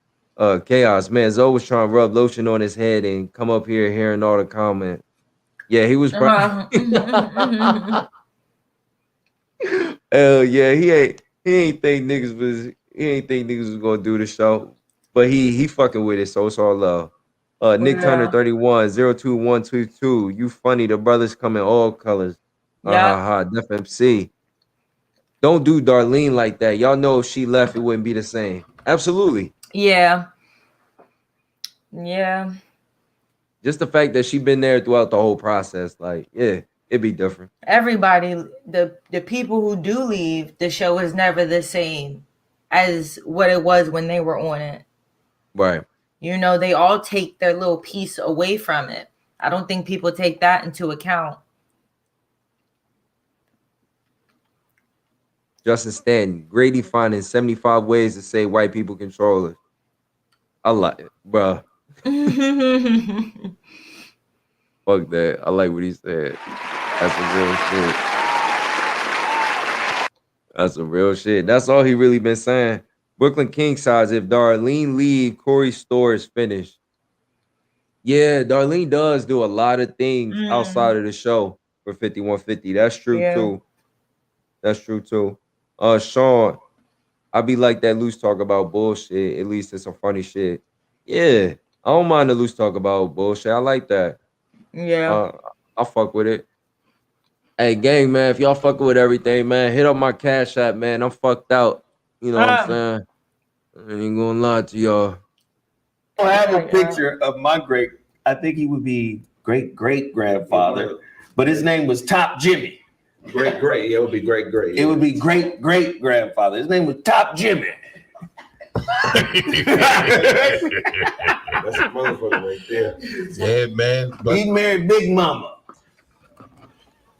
Chaos, man. Zoe was trying to rub lotion on his head and come up here hearing all the comments. Yeah, he was. Yeah, he ain't think niggas was gonna do the show, but he fucking with it, so it's all love. Nick Turner 31 02122. You funny. The brothers come in all colors. Def MC. Don't do Darlene like that. Y'all know if she left, it wouldn't be the same. Absolutely. Yeah. Just the fact that she been there throughout the whole process, like, yeah, it'd be different. Everybody, the people who do leave, the show is never the same as what it was when they were on it. Right. You know, they all take their little piece away from it. I don't think people take that into account. Justin Stanton, Grady finding 75 ways to say white people control us. I like it, bro. Fuck that. I like what he said. That's the real shit. That's some real shit. That's all he really been saying. Brooklyn King size. If Darlene leave, Corey's store is finished. Yeah, Darlene does do a lot of things outside of the show for 5150. That's true Yeah. too. That's true too. Sean, I be like that loose talk about bullshit. At least it's some funny shit. Yeah, I don't mind the loose talk about bullshit. I like that. Yeah. I fuck with it. Hey, gang, man, if y'all fucking with everything, man, hit up my Cash App, man. I'm fucked out. You know what I'm saying? I ain't gonna lie to y'all. I have a picture of my great, I think he would be great grandfather, but his name was Top Jimmy. Great. Yeah, it would be great. It would be great grandfather. His name was Top Jimmy. That's a motherfucker right there. Yeah, man. But He married Big Mama.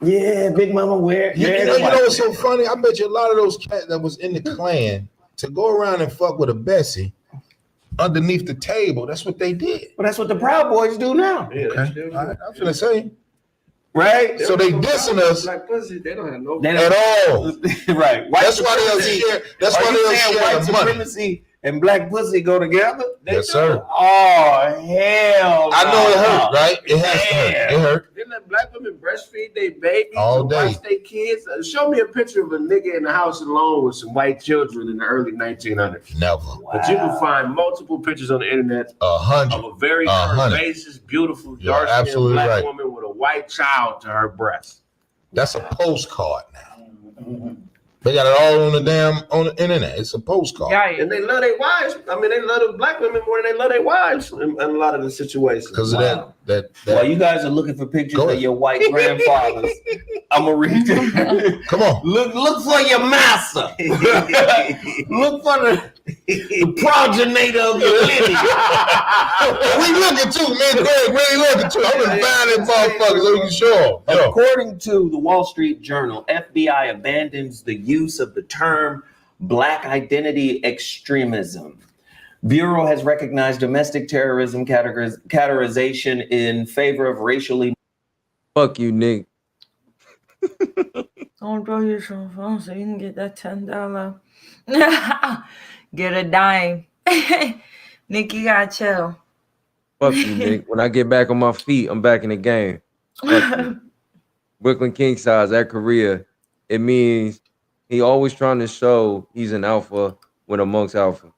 Yeah, Big Mama where? you know what's so funny? I bet you a lot of those cats that was in the clan to go around and fuck with a Bessie underneath the table. That's what they did. Well, that's what the Proud Boys do now. Yeah, Okay. I'm finna say. Right? So they dissing us Like pussy, they don't have no. at all. Right. White That's why they'll supremacy. share. That's Are why you they'll saying share white the money. supremacy and black pussy go together? Yes, sir. Oh, hell. I know it no. hurt, right? It has to hurt. It hurt. They let black women breastfeed their babies All and day. watch their kids. Show me a picture of a nigga in the house alone with some white children in the early 1900s. Never. But you can find multiple pictures on the internet 100. of a very 100. curvaceous, beautiful, You're dark-skinned absolutely black right. woman with a white child to her breast. That's a postcard now. They got it all on the internet. It's a postcard. Yeah. And they love their wives. I mean, they love the black women more than they love their wives in a lot of the situations. Because of that. While you guys are looking for pictures Go of ahead. your white grandfathers, I'm gonna read it. Come on. Look for your master. Look for the progenitor of your lineage. We looking too, man. Greg, really looking too. I'm gonna find them motherfuckers so we can show them. Yo. According to the Wall Street Journal, FBI abandons the use of the term black identity extremism. Bureau has recognized domestic terrorism categorization in favor of racially. Fuck you, Nick. Don't throw your phone so you can get that $10. Get a dime. Nick, you gotta chill. Fuck you, Nick. When I get back on my feet, I'm back in the game. Fuck you. Brooklyn King size at Korea. It means he always trying to show he's an alpha when amongst alpha.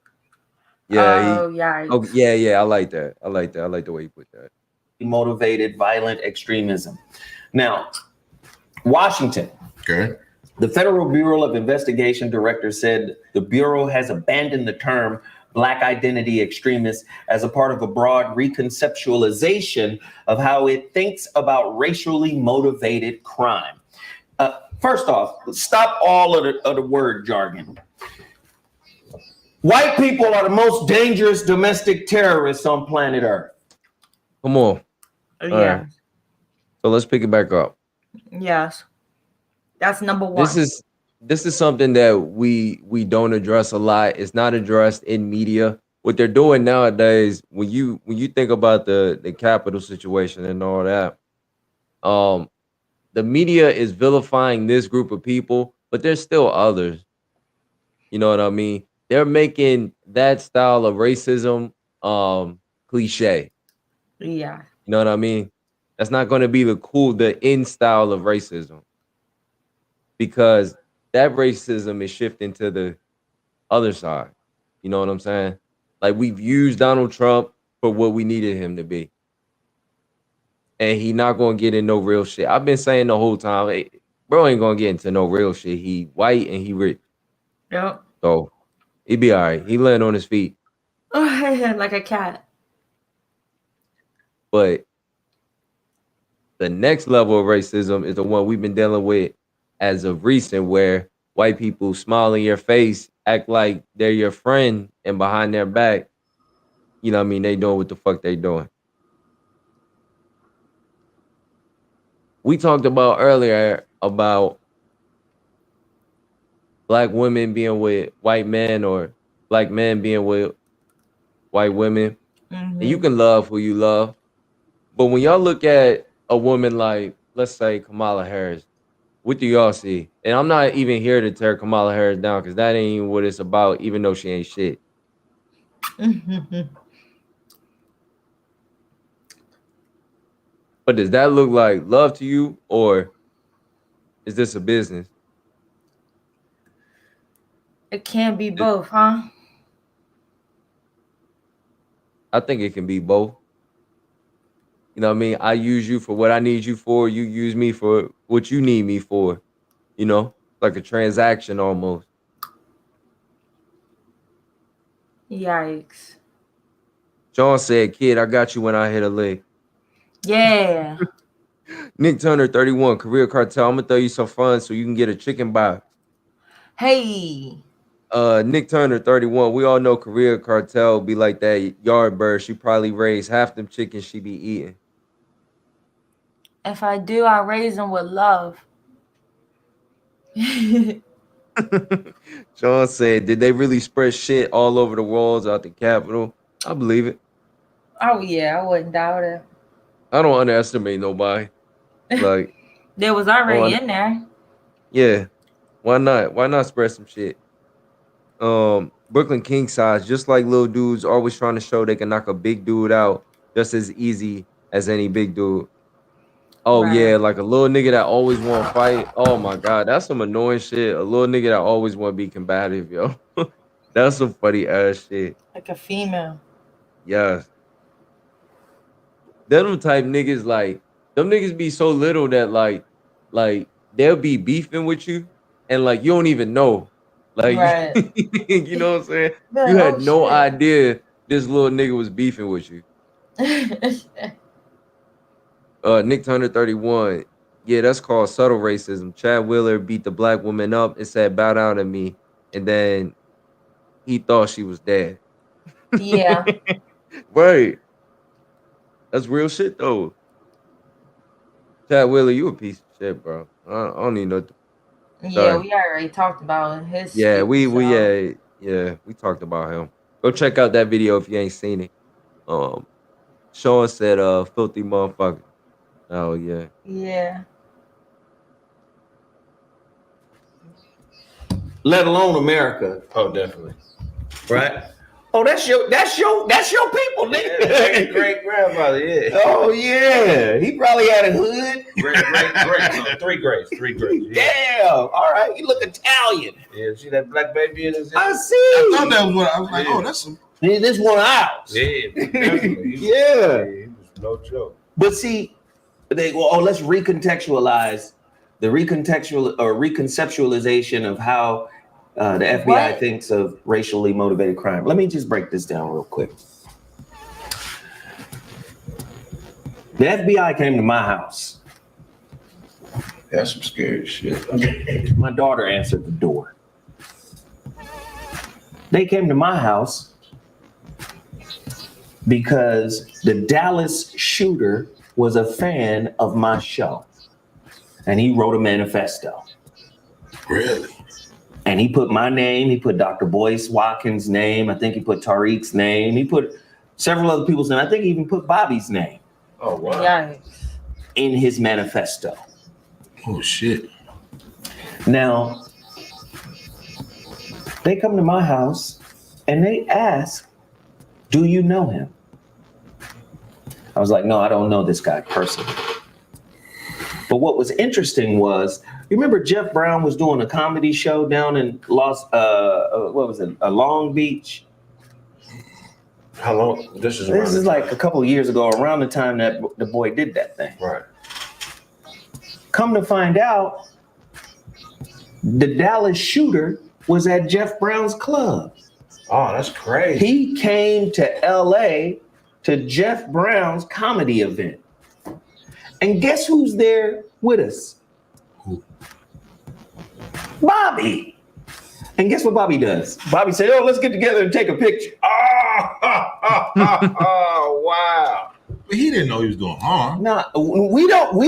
Yeah. Oh, yeah. Oh, yeah. I like that. I like the way you put that. Motivated violent extremism. Now, Washington. Okay. The Federal Bureau of Investigation director said the Bureau has abandoned the term black identity extremist as a part of a broad reconceptualization of how it thinks about racially motivated crime. First off, stop all of the word jargon. White people are the most dangerous domestic terrorists on planet Earth. Come on. Yeah. right. So let's pick it back up. Yes. That's number one. This is something that we don't address a lot. It's not addressed in media. What they're doing nowadays, when you think about the Capitol situation and all that, the media is vilifying this group of people, but there's still others. You know what I mean? They're making that style of racism cliche. Yeah. You know what I mean? That's not going to be the in style of racism, because that racism is shifting to the other side. You know what I'm saying? Like, we've used Donald Trump for what we needed him to be. And he not going to get in no real shit. I've been saying the whole time, hey, bro ain't going to get into no real shit. He white and he rich. Yep. So he be all right. He land on his feet. Like a cat. But the next level of racism is the one we've been dealing with as of recent, where white people smile in your face, act like they're your friend, and behind their back, you know what I mean, they doing what the fuck they doing. We talked about earlier about black women being with white men, or black men being with white women. Mm-hmm. And you can love who you love. But when y'all look at a woman like, let's say, Kamala Harris, What do y'all see? And I'm not even here to tear Kamala Harris down because that ain't even what it's about, even though she ain't shit. But does that look like love to you, or is this a business? It can't be both, huh? I think it can be both. You know what I mean? I use you for what I need you for. You use me for what you need me for. You know, like a transaction almost. Yikes. John said, "Kid, I got you when I hit a lick." Yeah. Nick Turner, 31, Career Cartel. I'm gonna throw you some fun so you can get a chicken box. Hey. Nick Turner, 31. We all know Career Cartel be like that yard bird. She probably raised half them chickens she be eating. If I do, I raise them with love. John said, "Did they really spread shit all over the walls out the Capitol?" I believe it. Oh yeah, I wouldn't doubt it. I don't underestimate nobody. Like, They was oh, already in there. yeah. Why not? Why not spread some shit? Brooklyn King size, just like little dudes always trying to show they can knock a big dude out just as easy as any big dude. Oh Right. yeah, like a little nigga that always want to fight. Oh my god, that's some annoying shit. A little nigga that always want to be combative, yo. That's some funny ass shit. Like a female. Yes. Them type niggas like them niggas be so little that like they'll be beefing with you and like you don't even know. Like Right. you know what I'm saying? But, You had oh no shit. idea this little nigga was beefing with you. Nick Turner 31. Yeah, that's called subtle racism. Chad Wheeler beat the black woman up and said, "Bow down to me." And then he thought she was dead. Yeah. Right. That's real shit though. Chad Wheeler, you a piece of shit, bro. I don't even know what to Yeah, sorry. we already talked about his Yeah, stupid we self. yeah, we talked about him. Go check out that video if you ain't seen it. Um Sean said filthy motherfucker. Oh yeah. Yeah. Let alone America, Oh, definitely. right? Oh, that's your people, Yeah, nigga. great grandfather, yeah. Oh yeah, he probably had a hood. Great. Three grades. Yeah. Damn. All right, you look Italian. Yeah, see that black baby in his I I see. thought that was what I was like. Yeah. Oh, that's some. This one ours. Yeah, definitely. Yeah. He was no joke. But see, let's recontextualize the reconceptualization of how the FBI What? thinks of racially motivated crime. Let me just break this down real quick. The FBI came to my house. That's some scary shit. My daughter answered the door. They came to my house because the Dallas shooter was a fan of my show. And he wrote a manifesto. Really? And he put my name, he put Dr. Boyce Watkins' name, I think he put Tariq's name, he put several other people's name, I think he even put Bobby's name Oh wow. Yikes. in his manifesto. Oh shit. Now, they come to my house and they ask, "Do you know him?" I was like, "No, I don't know this guy personally." But what was interesting was, you remember Jeff Brown was doing a comedy show down in Long Beach? How long? This is Like a couple of years ago, around the time that the boy did that thing. right. Come to find out, the Dallas shooter was at Jeff Brown's club. Oh, that's crazy. He came to LA to Jeff Brown's comedy event. And guess who's there with us? Who? Bobby. And guess what Bobby does? Bobby said, "Oh, let's get together and take a picture." Oh, wow. But he didn't know he was doing harm. No, we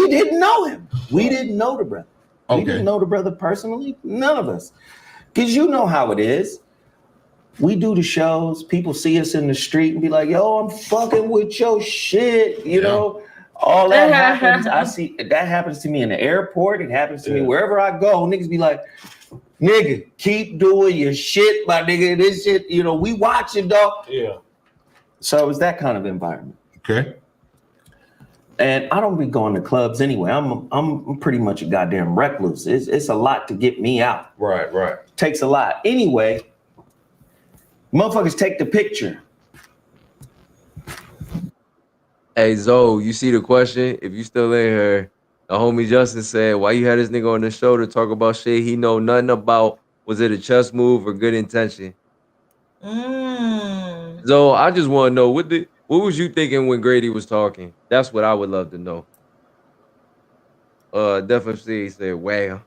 didn't know him. We didn't know the brother. We Okay. didn't know the brother personally. None of us. Because you know how it is. We do the shows. People see us in the street and be like, "Yo, I'm fucking with your shit." You Yeah. know, All that happens. I see that happens to me in the airport. It happens to me wherever I go. Niggas be like, nigga, keep doing your shit, my nigga. This shit, you know, we watching, dog. Yeah. So it's that kind of environment. Okay. And I don't be going to clubs anyway. I'm pretty much a goddamn recluse. It's a lot to get me out. Right. Takes a lot. Anyway, motherfuckers take the picture. Hey Zoe, you see the question? If you still in here, the homie Justin said, "Why you had this nigga on the show to talk about shit he know nothing about? Was it a chess move or good intention?" Zoe, I just want to know what was you thinking when Grady was talking? That's what I would love to know. Definitely said, "Wow."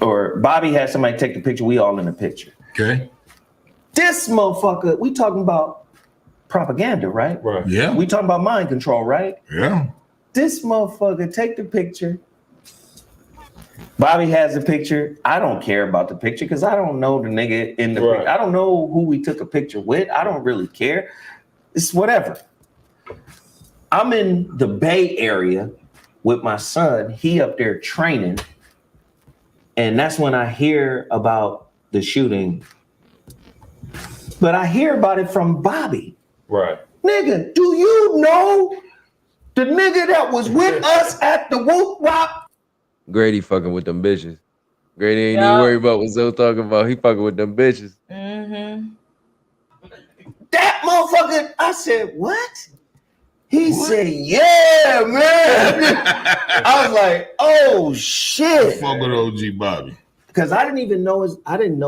Or Bobby had somebody take the picture. We all in the picture. Okay. This motherfucker, we talking about propaganda, right? Right. Yeah. We talking about mind control, right? Yeah. This motherfucker take the picture. Bobby has a picture. I don't care about the picture because I don't know the nigga in the picture. I don't know who we took a picture with. I don't really care. It's whatever. I'm in the Bay Area with my son. He up there training. And that's when I hear about the shooting. But I hear about it from Bobby. Right. Nigga, do you know the nigga that was with us at the whoop wop? Grady fucking with them bitches. Grady ain't even worried about what Zoe talking about. He fucking with them bitches. That motherfucker, I said, what? He said, yeah, man. I was like, oh shit. Fuck with OG Bobby. Because I didn't know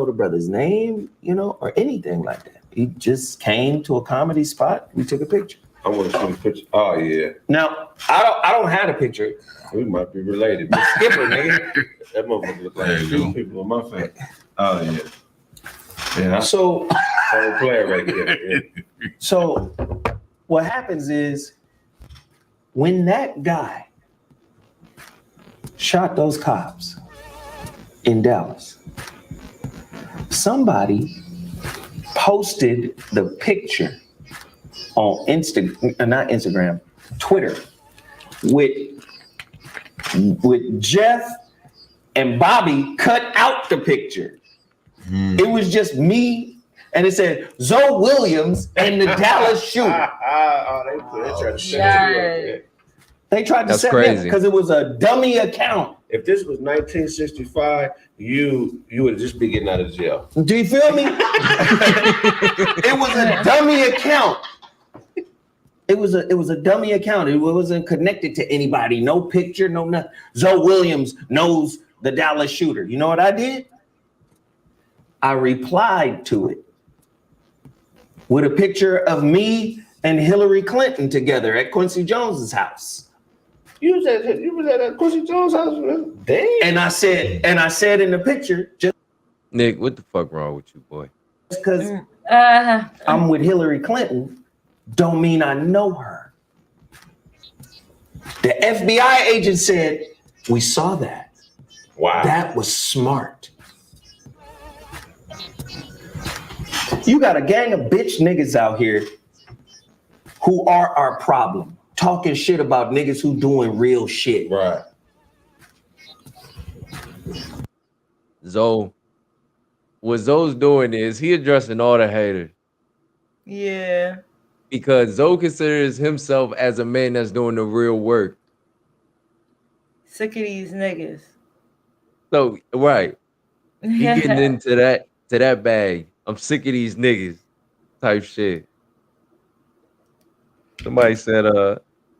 the brother's name, you know, or anything like that. He just came to a comedy spot. We took a picture. I want to see the picture. Oh yeah. Now, I don't have a picture. We might be related. The skipper, nigga. That motherfucker look like There you two go. people on my face. Oh yeah. Yeah. So Whole player right there. Yeah. So what happens is when that guy shot those cops in Dallas, somebody posted the picture on Twitter with Jeff and Bobby cut out the picture. It was just me, and it said Zoe Williams and the Dallas shooter. They tried to set me up because it was a dummy account. If this was 1965, you would just be getting out of jail. Do you feel me? It was a dummy account. It was a dummy account. It wasn't connected to anybody. No picture, no nothing. Zoe Williams knows the Dallas shooter. You know what I did? I replied to it with a picture of me and Hillary Clinton together at Quincy Jones's house. You was at Quincy Jones' house, man. Damn. And I said in the picture, just Nick, what the fuck wrong with you, boy? because I'm with Hillary Clinton, don't mean I know her. The FBI agent said, we saw that. Wow. That was smart. You got a gang of bitch niggas out here who are our problem, talking shit about niggas who doing real shit. Right. Zoe, what Zoe's doing is he addressing all the haters. Yeah. Because Zoe considers himself as a man that's doing the real work. Sick of these niggas. So, right. He getting into that bag. I'm sick of these niggas type shit. Somebody said,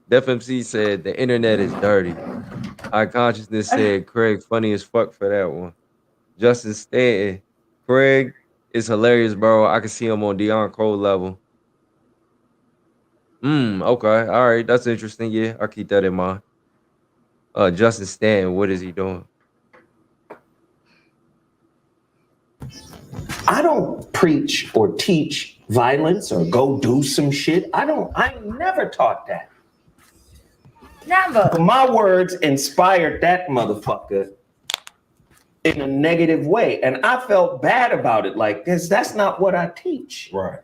FMC said the internet is dirty. High Consciousness said Craig funny as fuck for that one. Justin Stanton, Craig is hilarious, bro. I can see him on Deion Cole level. Okay. All right. That's interesting. Yeah, I'll keep that in mind. Justin Stanton, what is he doing? I don't preach or teach violence or go do some shit. I never taught that. Never. But my words inspired that motherfucker in a negative way. And I felt bad about it. Like, that's not what I teach. Right.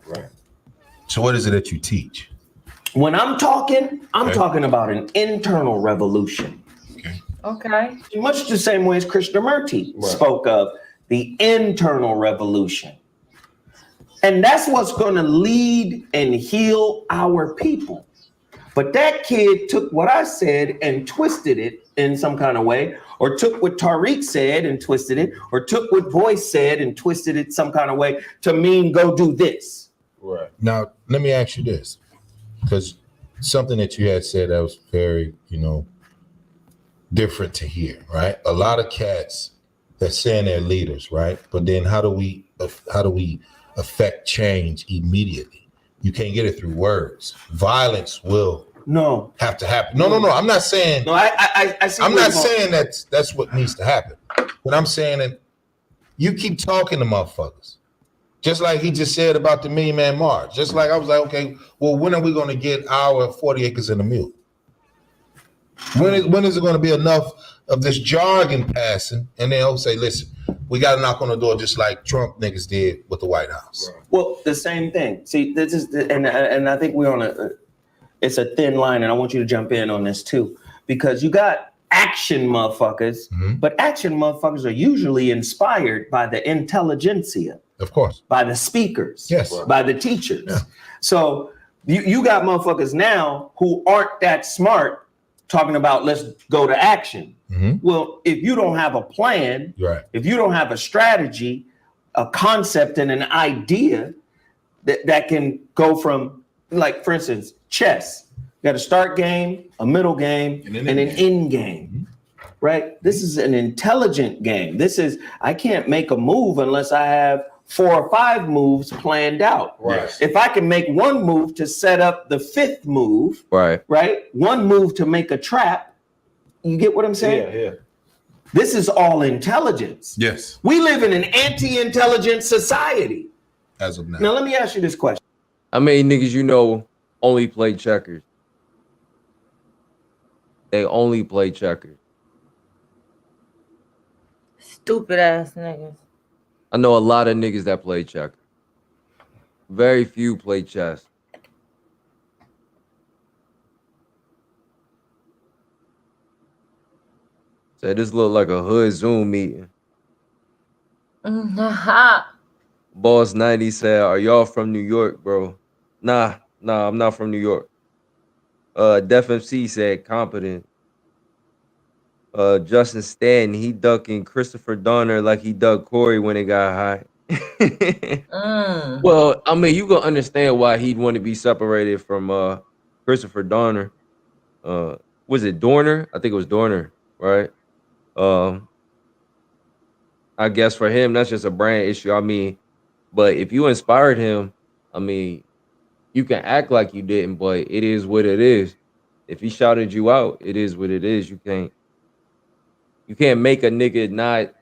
So what is it that you teach? When I'm talking Okay. about an internal revolution. Okay. Much the same way as Krishnamurti spoke of the internal revolution. And that's what's going to lead and heal our people. But that kid took what I said and twisted it in some kind of way, or took what Tariq said and twisted it, or took what Voice said and twisted it some kind of way to mean go do this. Right. Now, let me ask you this, because something that you had said that was very, different to hear, right? A lot of cats that saying they're leaders, right? But then how do we affect change immediately? You can't get it through words. Violence will have to happen. No. I'm not saying. No, I see. I'm not saying that's what needs to happen. But I'm saying that you keep talking to motherfuckers. Just like he just said about the Million Man March. Just like I was like, okay, well, when are we going to get our 40 acres and a mule? When is it going to be enough of this jargon passing? And they'll say, listen, we got to knock on the door just like Trump niggas did with the White House. Right. Well, the same thing. See, this is, and I think we're on it's a thin line, and I want you to jump in on this too, because you got action motherfuckers, but action motherfuckers are usually inspired by the intelligentsia. Of course. By the speakers. Yes. By the teachers. Yeah. So you got motherfuckers now who aren't that smart talking about let's go to action. Well, if you don't have a plan, Right. if you don't have a strategy, a concept and an idea that can go from, like, for instance, chess. You got a start game, a middle game, and an end game. Right? This is an intelligent game. This is, I can't make a move unless I have 4 or 5 moves planned out. Right. If I can make one move to set up the 5th move, Right. one move to make a trap, you get what I'm saying? Yeah. This is all intelligence. Yes. We live in an anti-intelligent society. As of now. Now, let me ask you this question. How many niggas only play checkers? They only play checkers. Stupid ass niggas. I know a lot of niggas that play checkers. Very few play chess. So this look like a hood Zoom meeting. Boss 90 said, "Are y'all from New York, bro?" Nah, I'm not from New York. Def MC said, "Competent." Justin Stanton, he ducking Christopher Donner like he ducked Corey when it got hot. Well, I mean, you gonna understand why he'd want to be separated from Christopher Donner. Was it Dorner? I think it was Dorner, right? I guess for him, that's just a brand issue. I mean, but if you inspired him, I mean, you can act like you didn't, but it is what it is. If he shouted you out, it is what it is. You can't make a nigga not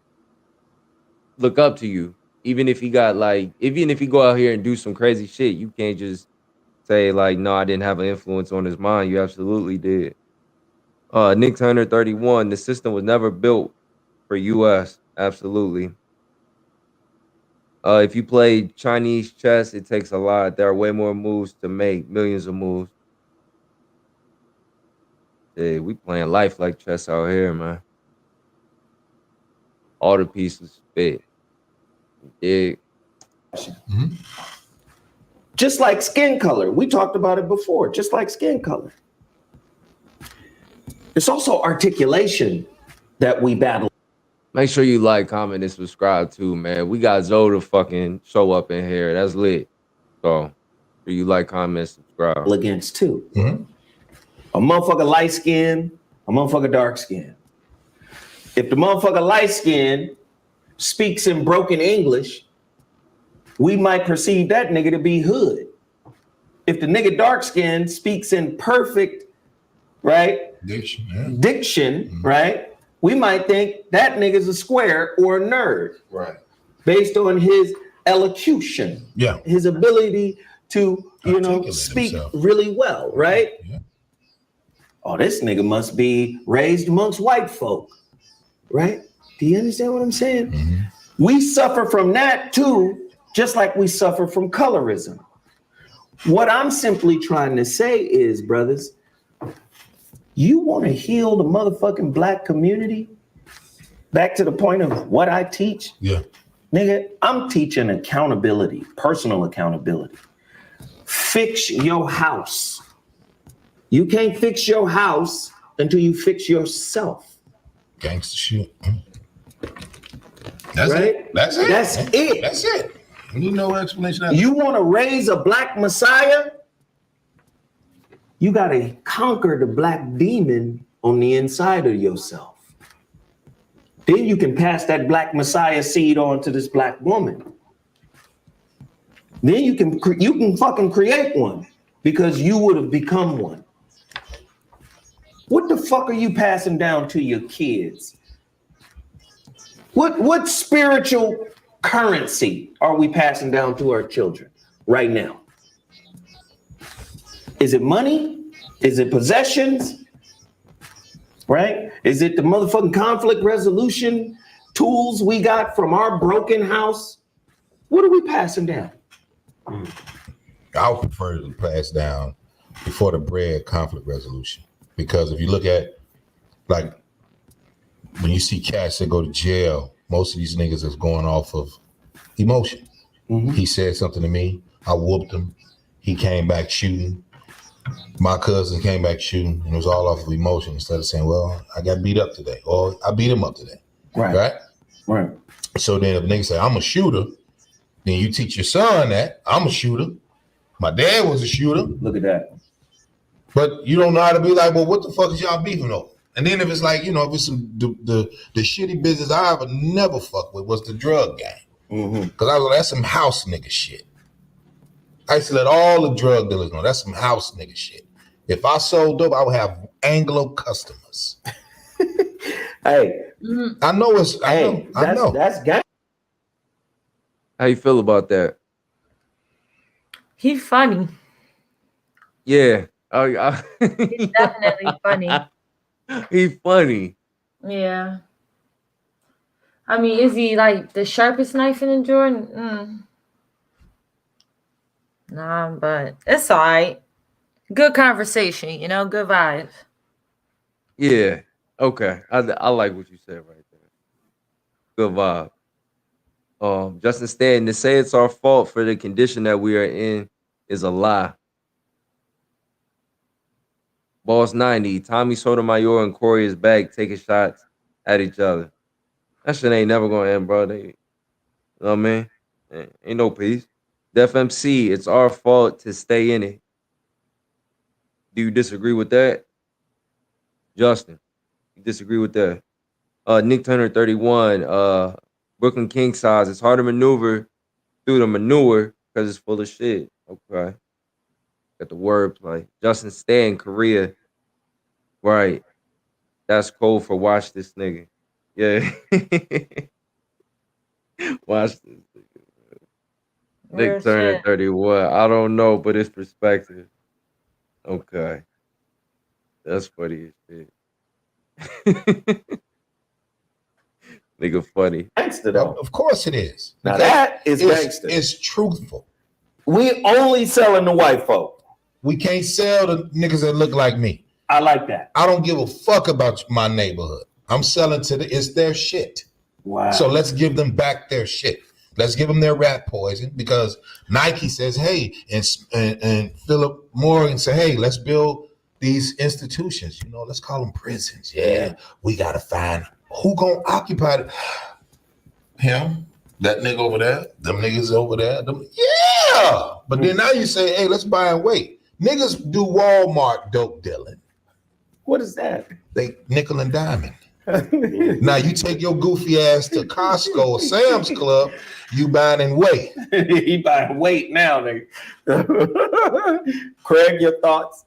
look up to you. Even if he go out here and do some crazy shit, you can't just say like, no, I didn't have an influence on his mind. You absolutely did. Nick Turner 31, the system was never built for US. Absolutely. If you play Chinese chess, it takes a lot. There are way more moves to make, millions of moves. Yeah, we playing life like chess out here, man. All the pieces fit. Yeah. Just like skin color. We talked about it before. Just like skin color. It's also articulation that we battle. Make sure you like, comment, and subscribe too, man. We got Zoe to fucking show up in here. That's lit. So, do you like, comment, subscribe? Against too. A motherfucker light skin, a motherfucker dark skin. If the motherfucker light skin speaks in broken English, we might perceive that nigga to be hood. If the nigga dark skin speaks in perfect, right? Diction, right? We might think that nigga's a square or a nerd. Right. Based on his elocution. Yeah. His ability to, speak himself really well, right? Yeah. Oh, this nigga must be raised amongst white folk, right? Do you understand what I'm saying? We suffer from that too, just like we suffer from colorism. What I'm simply trying to say is, brothers, you want to heal the motherfucking black community? Back to the point of what I teach. Yeah. Nigga, I'm teaching accountability, personal accountability. Fix your house. You can't fix your house until you fix yourself. Gangster shit. That's Right? it. That's it. That's it. That's it. You need no explanation. You want to raise a black messiah? You got to conquer the black demon on the inside of yourself. Then you can pass that black messiah seed on to this black woman. Then you can fucking create one because you would have become one. What the fuck are you passing down to your kids? What spiritual currency are we passing down to our children right now? Is it money? Is it possessions? Right? Is it the motherfucking conflict resolution tools we got from our broken house? What are we passing down? I would prefer to pass down before the bread conflict resolution. Because if you look at, like, when you see cats that go to jail, most of these niggas is going off of emotion. Mm-hmm. He said something to me, I whooped him. He came back shooting. My cousin came back shooting, and it was all off of emotion instead of saying, well, I got beat up today, or I beat him up today. Right? So then if niggas say, I'm a shooter, then you teach your son that, I'm a shooter. My dad was a shooter. Look at that. But you don't know how to be like, well, what the fuck is y'all beefing over? And then if it's like, if it's the shitty business I ever never fucked with was the drug gang. Because I was like, that's some house nigga shit. I used to let all the drug dealers know that's some house nigga shit. If I sold dope, I would have Anglo customers. Hey, I know it's. I know. That's gang. How you feel about that? He's funny. Yeah. He's definitely funny. He's funny. Yeah. I mean, is he like the sharpest knife in the drawer? Nah, but it's all right. Good conversation, good vibes. Yeah. Okay. I like what you said right there. Good vibe. Justin Stanton, to say it's our fault for the condition that we are in is a lie. Boss 90, Tommy Sotomayor and Corey is back taking shots at each other. That shit ain't never gonna end, bro. You know what I mean? Ain't no peace. Def MC, it's our fault to stay in it. Do you disagree with that? Justin, you disagree with that? Nick Turner 31, Brooklyn King size, it's hard to maneuver through the manure because it's full of shit. Okay. Got the wordplay. Justin Stan, Korea. Right. That's cold for watch this nigga. Yeah. Watch this nigga. Nick Turner 31. I don't know, but it's perspective. Okay. That's funny as shit. Nigga funny. Gangster though. Of course it is. Now that is gangster. It's truthful. We only selling the white folk. We can't sell the niggas that look like me. I like that. I don't give a fuck about my neighborhood. I'm selling it's their shit. Wow. So let's give them back their shit. Let's give them their rat poison because Nike says, hey, and Philip Morgan say, hey, let's build these institutions. Let's call them prisons. Yeah, we got to find who gonna occupy it. Him, that nigga over there, them niggas over there. Yeah. But then now you say, hey, let's buy and wait. Niggas do Walmart dope dealing. What is that? They nickel and diamond. Now you take your goofy ass to Costco or Sam's Club, you buying and wait. He buying weight now, nigga. Craig, your thoughts?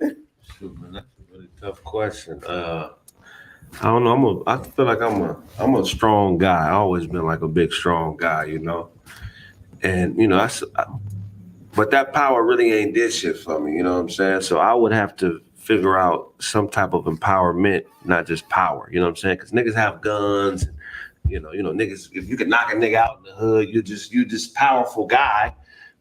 Shoot, man, that's a really tough question. I don't know. I feel like I'm a strong guy. I always been like a big strong guy, and but that power really ain't did shit for me. You know what I'm saying? So I would have to figure out some type of empowerment, not just power. You know what I'm saying? Because niggas have guns. And, niggas. If you can knock a nigga out in the hood, you just powerful guy.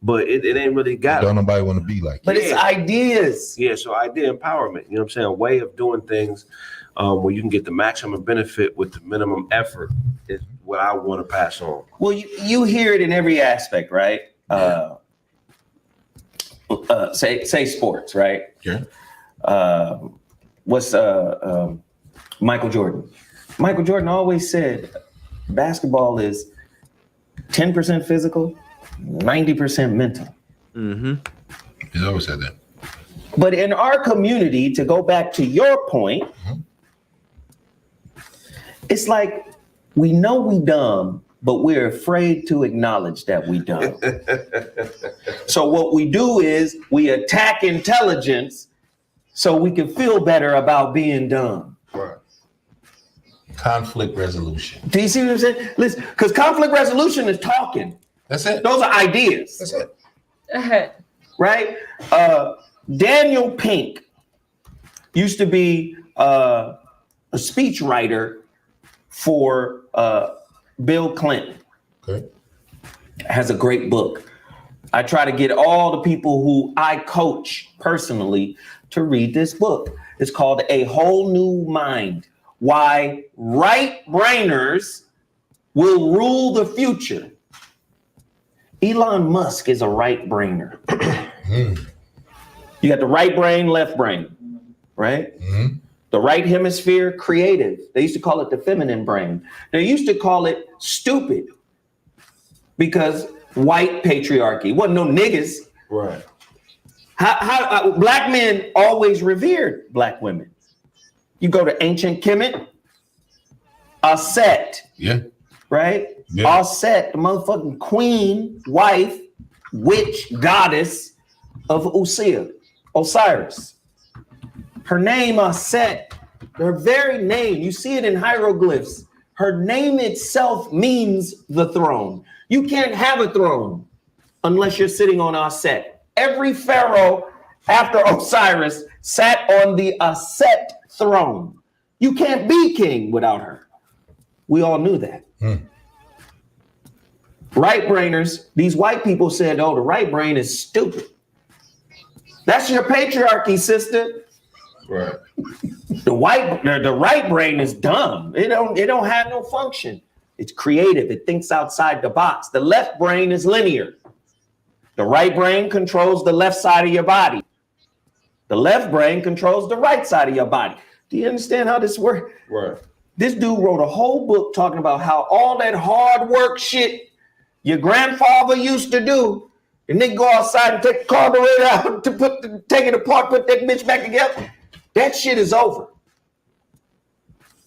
but it ain't really got Don't nobody want to be like But it's ideas. Yeah, so idea empowerment, you know what I'm saying? A way of doing things where you can get the maximum benefit with the minimum effort is what I want to pass on. Well, you hear it in every aspect, right? Say sports, right? Yeah. What's Michael Jordan? Michael Jordan always said basketball is 10% physical, 90% mental. Mm-hmm. He's always said that. But in our community, to go back to your point, it's like we know we dumb, but we're afraid to acknowledge that we dumb. So what we do is we attack intelligence so we can feel better about being dumb. Right. Conflict resolution. Do you see what I'm saying? Listen, because conflict resolution is talking. That's it. Those are ideas. That's it. Right? Daniel Pink used to be a speechwriter for Bill Clinton. Okay. Has a great book. I try to get all the people who I coach personally to read this book. It's called A Whole New Mind: Why Right-Brainers Will Rule the Future. Elon Musk is a right-brainer. You got the right brain, left brain, right? Mm-hmm. The right hemisphere, creative. They used to call it the feminine brain. They used to call it stupid because white patriarchy. Wasn't no niggas. Right. How black men always revered black women. You go to ancient Kemet, Aset, Yeah. right? Yeah. Aset, the motherfucking queen, wife, witch, goddess of Osiris. Her name, Aset, her very name, you see it in hieroglyphs. Her name itself means the throne. You can't have a throne unless you're sitting on Aset. Every pharaoh after Osiris sat on the Aset throne. You can't be king without her. We all knew that. Right-brainers, these white people said, oh, the right brain is stupid. That's your patriarchy, sister. Right. The right brain is dumb. It don't have no function. It's creative. It thinks outside the box. The left brain is linear. The right brain controls the left side of your body. The left brain controls the right side of your body. Do you understand how this works? Right. This dude wrote a whole book talking about how all that hard work shit your grandfather used to do, and they go outside and take the carburetor out to take it apart, put that bitch back together. That shit is over.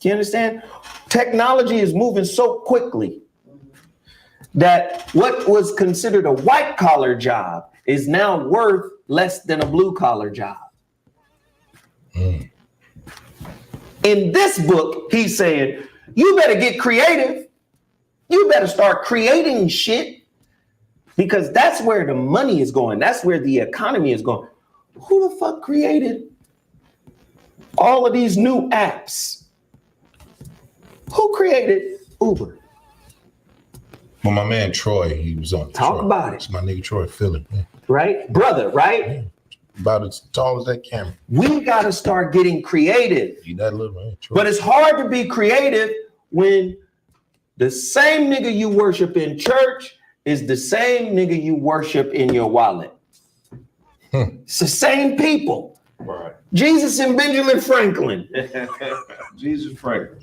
Do you understand? Technology is moving so quickly that what was considered a white collar job is now worth less than a blue collar job. In this book, he's saying, you better get creative. You better start creating shit because that's where the money is going. That's where the economy is going. Who the fuck created all of these new apps? Who created Uber? Well, my man Troy, he was on. Talk Troy. about it. It's my nigga Troy Philly. Yeah. Right? Brother, right? Yeah. About as tall as that camera. We got to start getting creative. You that little man. Troy. But it's hard to be creative when the same nigga you worship in church is the same nigga you worship in your wallet. It's the same people. Right. Jesus and Benjamin Franklin. Jesus Franklin.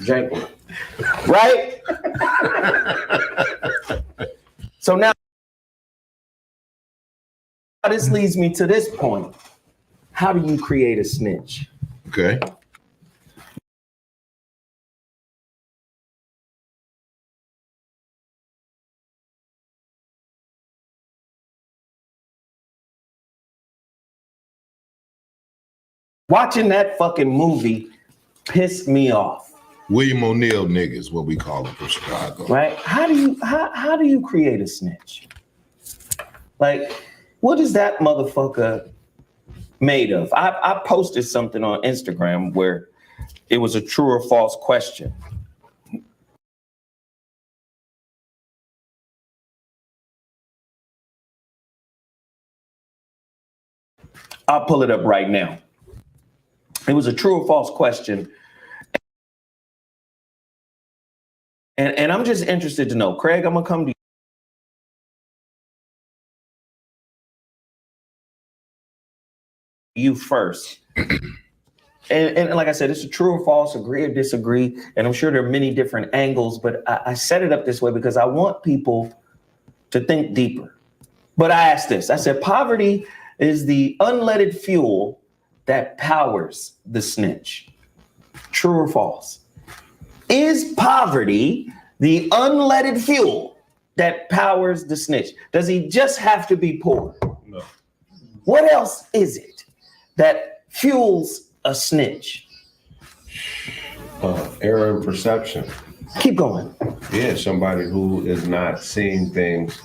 Janklin. Right? So now this leads me to this point. How do you create a snitch? Okay. Watching that fucking movie pissed me off. William O'Neill nigga is what we call him from Chicago. Right? How do you create a snitch? Like, what is that motherfucker made of? I posted something on Instagram where it was a true or false question. I'll pull it up right now. It was a true or false question. And I'm just interested to know, Craig, I'm gonna come to you first. And like I said, it's a true or false, agree or disagree. And I'm sure there are many different angles, but I set it up this way because I want people to think deeper. But I asked this, I said, poverty is the unleaded fuel that powers the snitch. True or false? Is poverty the unleaded fuel that powers the snitch? Does he just have to be poor? No. What else is it that fuels a snitch? Error in perception. Keep going. Yeah, somebody who is not seeing things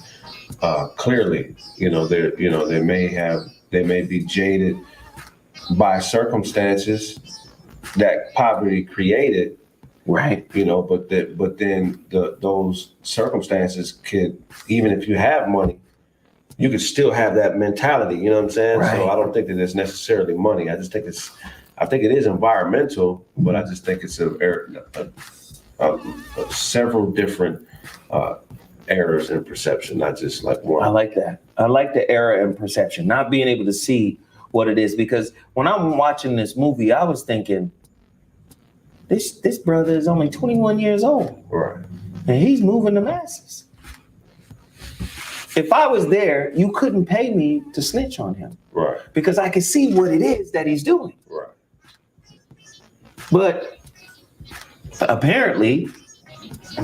clearly. They may be jaded by circumstances that poverty created. Right. But then those circumstances could, even if you have money, you could still have that mentality. You know what I'm saying? Right. So I don't think that it's necessarily money. I think it is environmental, but I just think it's several different errors in perception, not just like one. I like that. I like the error in perception, not being able to see what it is. Because when I'm watching this movie, I was thinking, this brother is only 21 years old. Right. And he's moving the masses. If I was there, you couldn't pay me to snitch on him. Right. Because I could see what it is that he's doing. Right. But apparently, you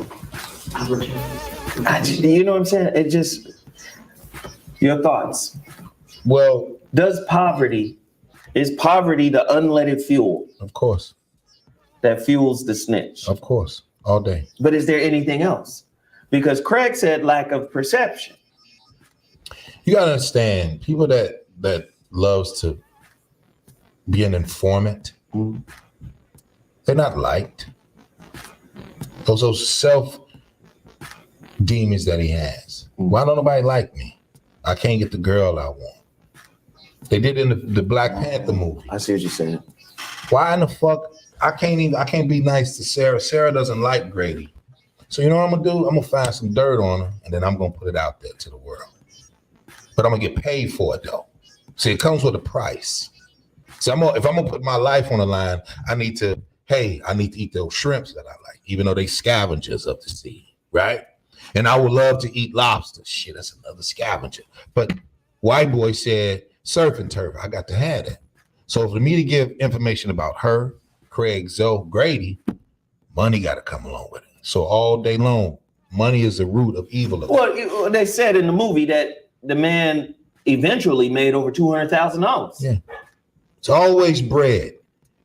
know what I'm saying? It just, your thoughts. Well, Is poverty the unleaded fuel of course, that fuels the snitch? of course, all day. But is there anything else? Because Craig said lack of perception. You gotta understand, people that loves to be an informant, they're not liked. Those self demons that he has. Why don't nobody like me? I can't get the girl I want. They did in the Black Panther movie. I see what you're saying. Why in the fuck I can't be nice to Sarah. Sarah doesn't like Grady. So you know what I'm gonna do? I'm gonna find some dirt on her and then I'm gonna put it out there to the world. But I'm gonna get paid for it though. See, it comes with a price. So if I'm gonna put my life on the line, I need to eat those shrimps that I like, even though they scavengers of the sea, right? And I would love to eat lobster. Shit, that's another scavenger. But white boy said, surf and turf, I got to have that. So for me to give information about her, Craig, Zoe, Grady, money got to come along with it. So all day long, money is the root of evil. Well, they said in the movie that the man eventually made over $200,000. Yeah. It's always bread.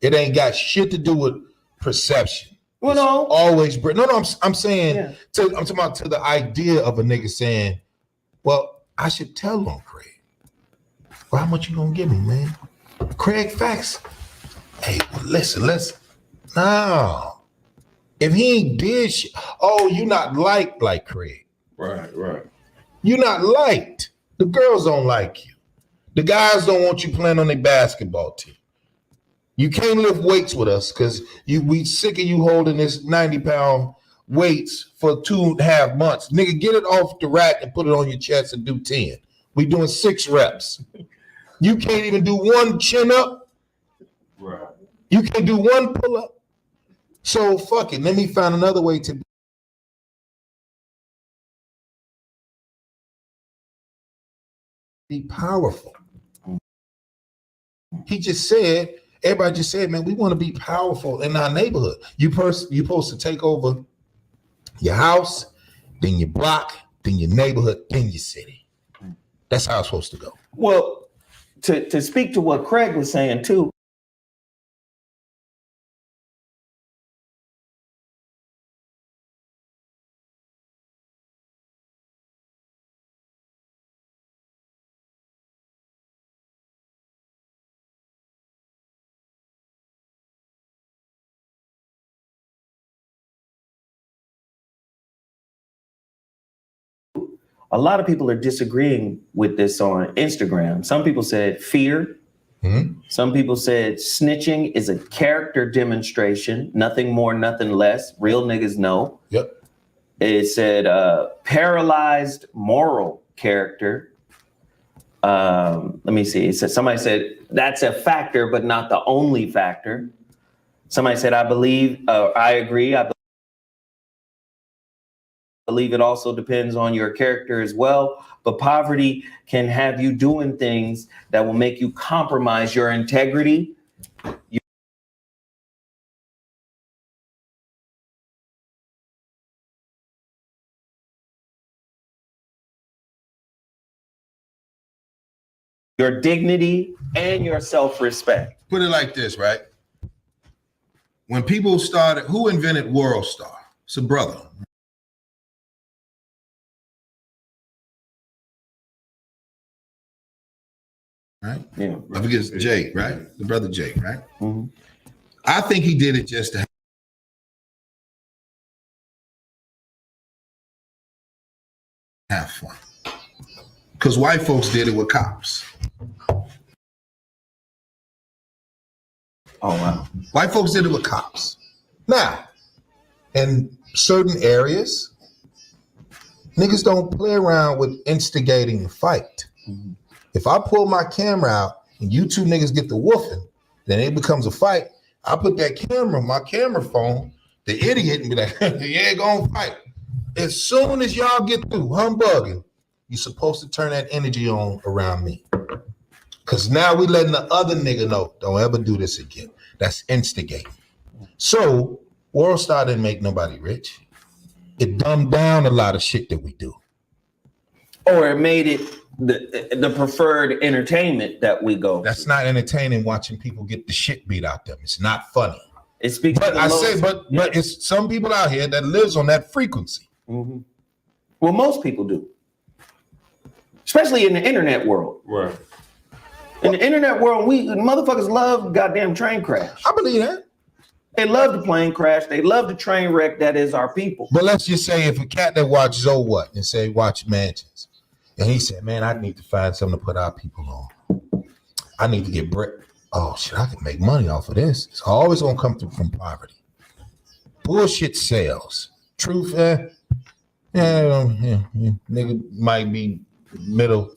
It ain't got shit to do with perception. Well, no. Always bread. No, I'm saying, Yeah. I'm talking about to the idea of a nigga saying, well, I should tell on Craig. Well, how much you gonna give me, man? Craig facts. Hey, listen. No. If he ain't did shit, you not liked like Craig. Right. You're not liked. The girls don't like you. The guys don't want you playing on their basketball team. You can't lift weights with us because we sick of you holding this 90-pound weights for 2.5 months. Nigga, get it off the rack and put it on your chest and do 10. We doing 6 reps. You can't even do 1 chin up. Right. You can't do 1 pull up. So fuck it. Let me find another way to be powerful. Everybody just said, man, we want to be powerful in our neighborhood. You're supposed to take over your house, then your block, then your neighborhood, then your city. That's how it's supposed to go. Well, to speak to what Craig was saying too, a lot of people are disagreeing with this on Instagram. Some people said fear Some people said snitching is a character demonstration, nothing more, nothing less. Real niggas know. Yep. It said paralyzed moral character. Let me see. It said somebody said that's a factor, but not the only factor. Somebody said, I agree. I believe it also depends on your character as well. But poverty can have you doing things that will make you compromise your integrity. Your dignity and your self-respect. Put it like this, right? When people started, who invented WorldStar? It's a brother. Right? Yeah. I forget it's Jake, right? The brother Jake, right? Mm-hmm. I think he did it just to have fun. Because white folks did it with cops. Oh, wow. White folks did it with cops. Now, in certain areas, niggas don't play around with instigating the fight. Mm-hmm. If I pull my camera out and you two niggas get the woofing, then it becomes a fight. I put that camera, my camera phone, the idiot, and be like, yeah, gonna fight. As soon as y'all get through humbugging, you're supposed to turn that energy on around me. Because now we letting the other nigga know, don't ever do this again. That's instigating. So, WorldStar didn't make nobody rich. It dumbed down a lot of shit that we do. Or it made it the preferred entertainment that we go. That's not entertaining watching people get the shit beat out them. It's not funny. It speaks But to I the say, lowest- but it's some people out here that lives on that frequency. Mm-hmm. Well, most people do. Especially in the internet world. Right. In the internet world, motherfuckers love goddamn train crash. I believe that. They love the plane crash. They love the train wreck that is our people. But let's just say if a cat that watches Oh What and say watch Mansions, and he said, man, I need to find something to put our people on. I need to get bread. Oh shit, I can make money off of this. It's always gonna come through from poverty. Bullshit sales. Truth, nigga might be middle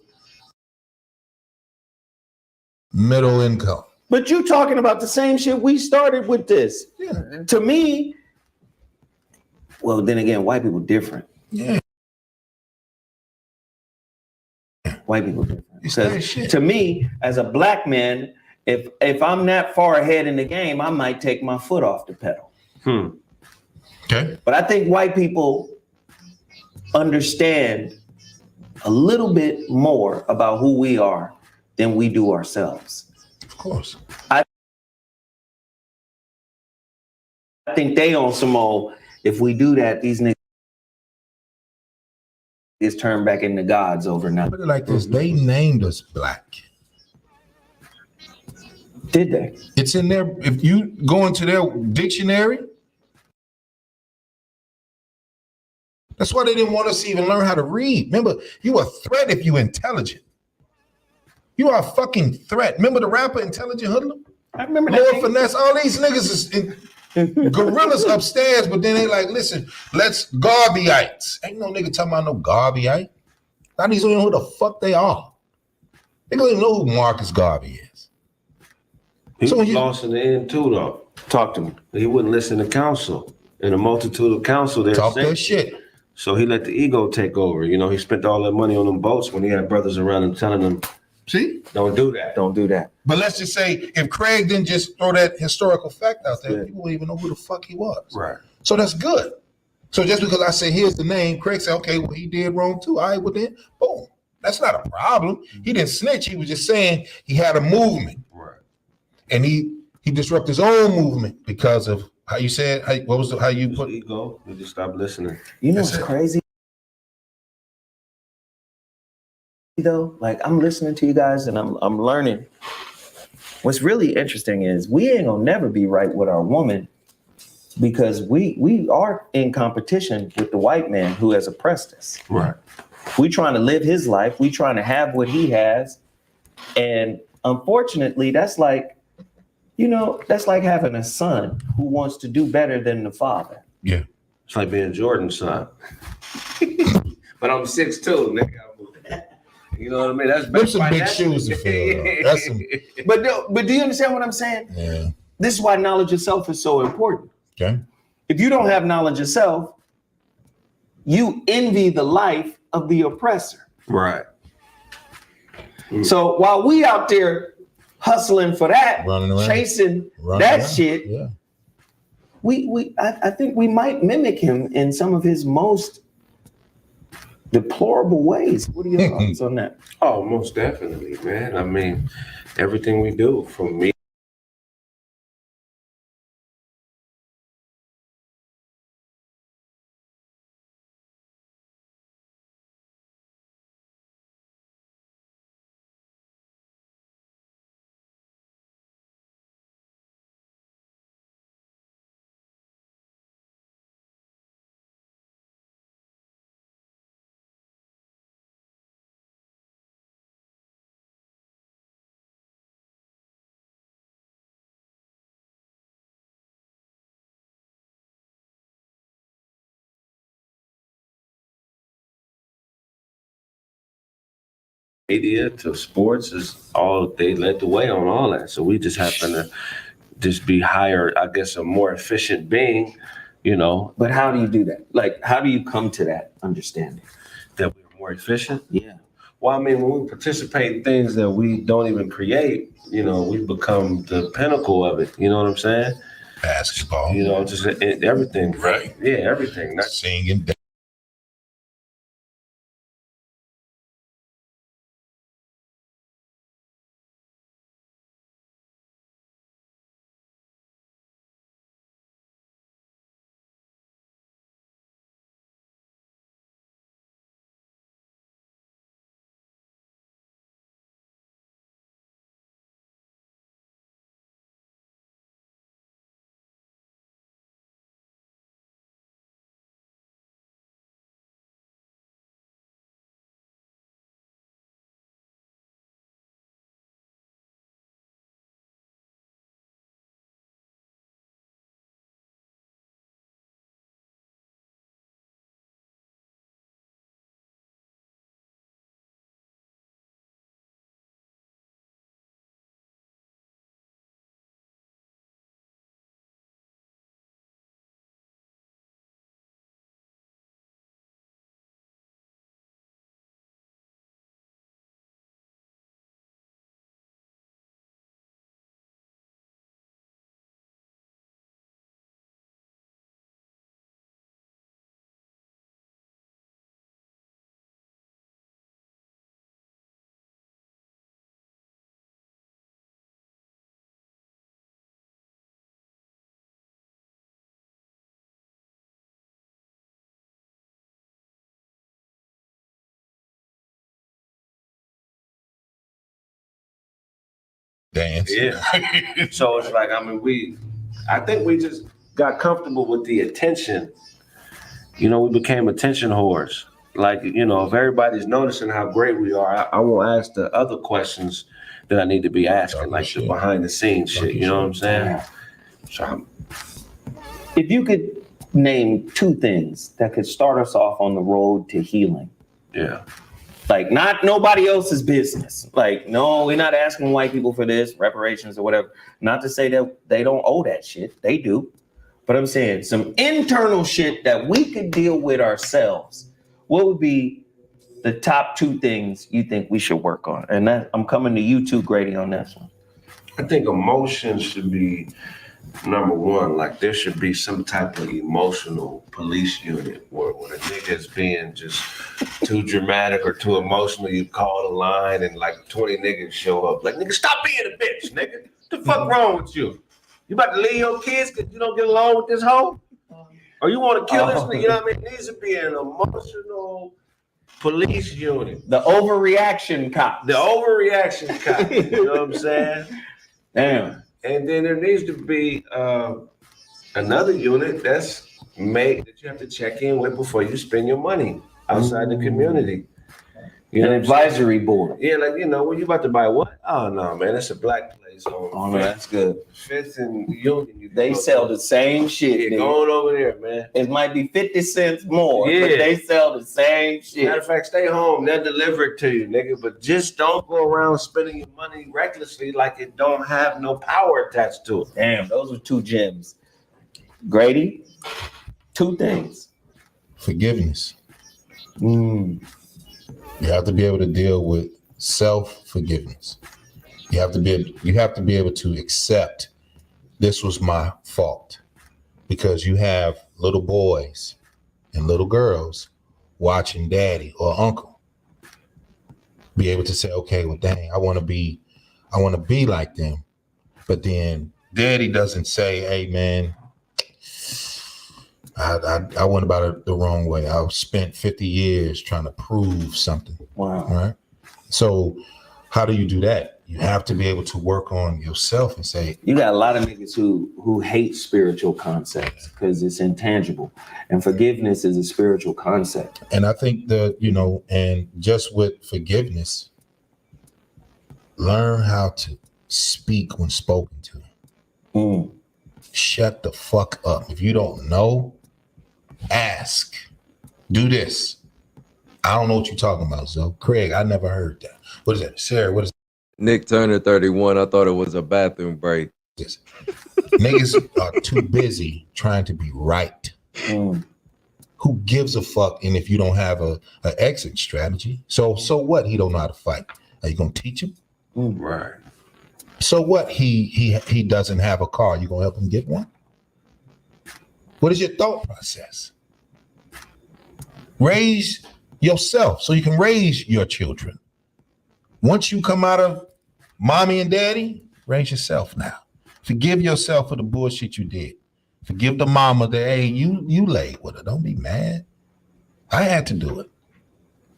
income. But you talking about the same shit we started with this. Yeah. To me, well, then again, white people different. Yeah. White people different. It's that Because shit. to me, as a black man, if I'm that far ahead in the game, I might take my foot off the pedal. Okay. But I think white people understand a little bit more about who we are than we do ourselves. Of course. I think they on some old, if we do that, these niggas is turned back into gods overnight. Put it like this, they named us black. Did they? It's in there. If you go into their dictionary, that's why they didn't want us to even learn how to read. Remember, you a threat if you intelligent. You are a fucking threat. Remember the rapper Intelligent Hoodlum? I remember Lord that. Finesse, all these niggas is gorillas upstairs, but then they like, listen, let's Garveyites. Ain't no nigga talking about no Garveyite. Not even know who the fuck they are. They don't even know who Marcus Garvey is. He So was you- lost in the end too, though. Talk to me. He wouldn't listen to counsel. In a multitude of counsel, they're Talk saying. that shit. So he let the ego take over. You know, he spent all that money on them boats when he had brothers around him telling him, See? don't do that. Don't do that. But let's just say if Craig didn't just throw that historical fact out there, Yeah. people wouldn't even know who the fuck he was. Right. So that's good. So just because I say here's the name, Craig said, okay, well, he did wrong too. All right, well then, boom. That's not a problem. He didn't snitch. He was just saying he had a movement. Right. And he disrupted his own movement because of how you said, how you His put ego. He just stopped listening. You know That's what's it. crazy? Though, like I'm listening to you guys and I'm learning. What's really interesting is we ain't gonna never be right with our woman because we are in competition with the white man who has oppressed us. Right. We trying to live his life. We trying to have what he has, and unfortunately, that's like, that's like having a son who wants to do better than the father. Yeah. It's like being Jordan's son. But I'm 6'2", nigga. You know what I mean? That's Them some big shoes to fill. Though. That's some. But do you understand what I'm saying? Yeah. This is why knowledge of self is so important. Okay. If you don't have knowledge of self, you envy the life of the oppressor. Right. So while we out there hustling for that, Running around. chasing Running that around. shit, Yeah. I think we might mimic him in some of his most deplorable ways. What are your thoughts on that? Oh, most definitely, man. I mean, everything we do, from me. Media to sports is all, they led the way on all that. So we just happen to just be higher, I guess, a more efficient being, But how do you do that? Like, how do you come to that understanding? that we're more efficient. Yeah. Well, I mean, when we participate in things that we don't even create, we become the pinnacle of it. You know what I'm saying? Basketball. Just everything. Right. Yeah, everything. Singing. Dance. Yeah. So it's like, I think we just got comfortable with the attention. We became attention whores. Like, if everybody's noticing how great we are, I won't ask the other questions that I need to be asking, like the behind the scenes shit. You know what I'm saying? Yeah. So If you could name two things that could start us off on the road to healing, yeah. like not nobody else's business. Like, no, we're not asking white people for this, reparations or whatever. Not to say that they don't owe that shit. They do. But I'm saying some internal shit that we could deal with ourselves. What would be the top two things you think we should work on? And that, I'm coming to you too, Grady, on this one. I think emotions should be number one. Like, there should be some type of emotional police unit where when a nigga is being just too dramatic or too emotional, you call the line and like 20 niggas show up. Like, nigga, stop being a bitch, nigga. What the fuck wrong with you? You about to leave your kids because you don't get along with this hoe? Or you want to kill this nigga? You know what I mean? There needs to be an emotional police unit. The overreaction cop. The overreaction cop. You know what I'm saying? Damn. And then there needs to be another unit that you have to check in with before you spend your money outside the community. You know An what I'm saying? advisory board. Yeah, like, you know, when you about to buy what? Oh no, man, that's a black place. Oh no, that's good. Fifth and Union. You They go sell to. the same shit. Yeah, nigga. going over there, man. It might be 50 cents more, but Yeah. they sell the same shit. Matter of fact, stay home. They'll deliver it to you, nigga. But just don't go around spending your money recklessly like it don't have no power attached to it. Damn, those are 2 gems. Grady, 2 things. Forgiveness. Mm. You have to be able to deal with self-forgiveness. You have to be able to accept this was my fault, because you have little boys and little girls watching daddy or uncle. Be able to say, okay, well, dang, I want to be like them. But then daddy doesn't say, hey man, I went about it the wrong way. I spent 50 years trying to prove something. Wow. Right? So how do you do that? You have to be able to work on yourself and say, You got a lot of niggas who hate spiritual concepts because it's intangible. And forgiveness is a spiritual concept. and I think that, and just with forgiveness, learn how to speak when spoken to. Mm. Shut the fuck up. If you don't know, ask. Do this. I don't know what you're talking about, so Craig, I never heard that. What is that? Sarah, what is Nick Turner 31. I thought it was a bathroom break. this? Niggas are too busy trying to be right. Mm. Who gives a fuck? And if you don't have a exit strategy, so what? He don't know how to fight. Are you gonna teach him? Mm. Right. So what? He doesn't have a car. You gonna help him get one? What is your thought process? Raise yourself so you can raise your children. Once you come out of mommy and daddy, raise yourself now. Forgive yourself for the bullshit you did. Forgive the mama that, hey, you laid with her. Don't be mad. I had to do it.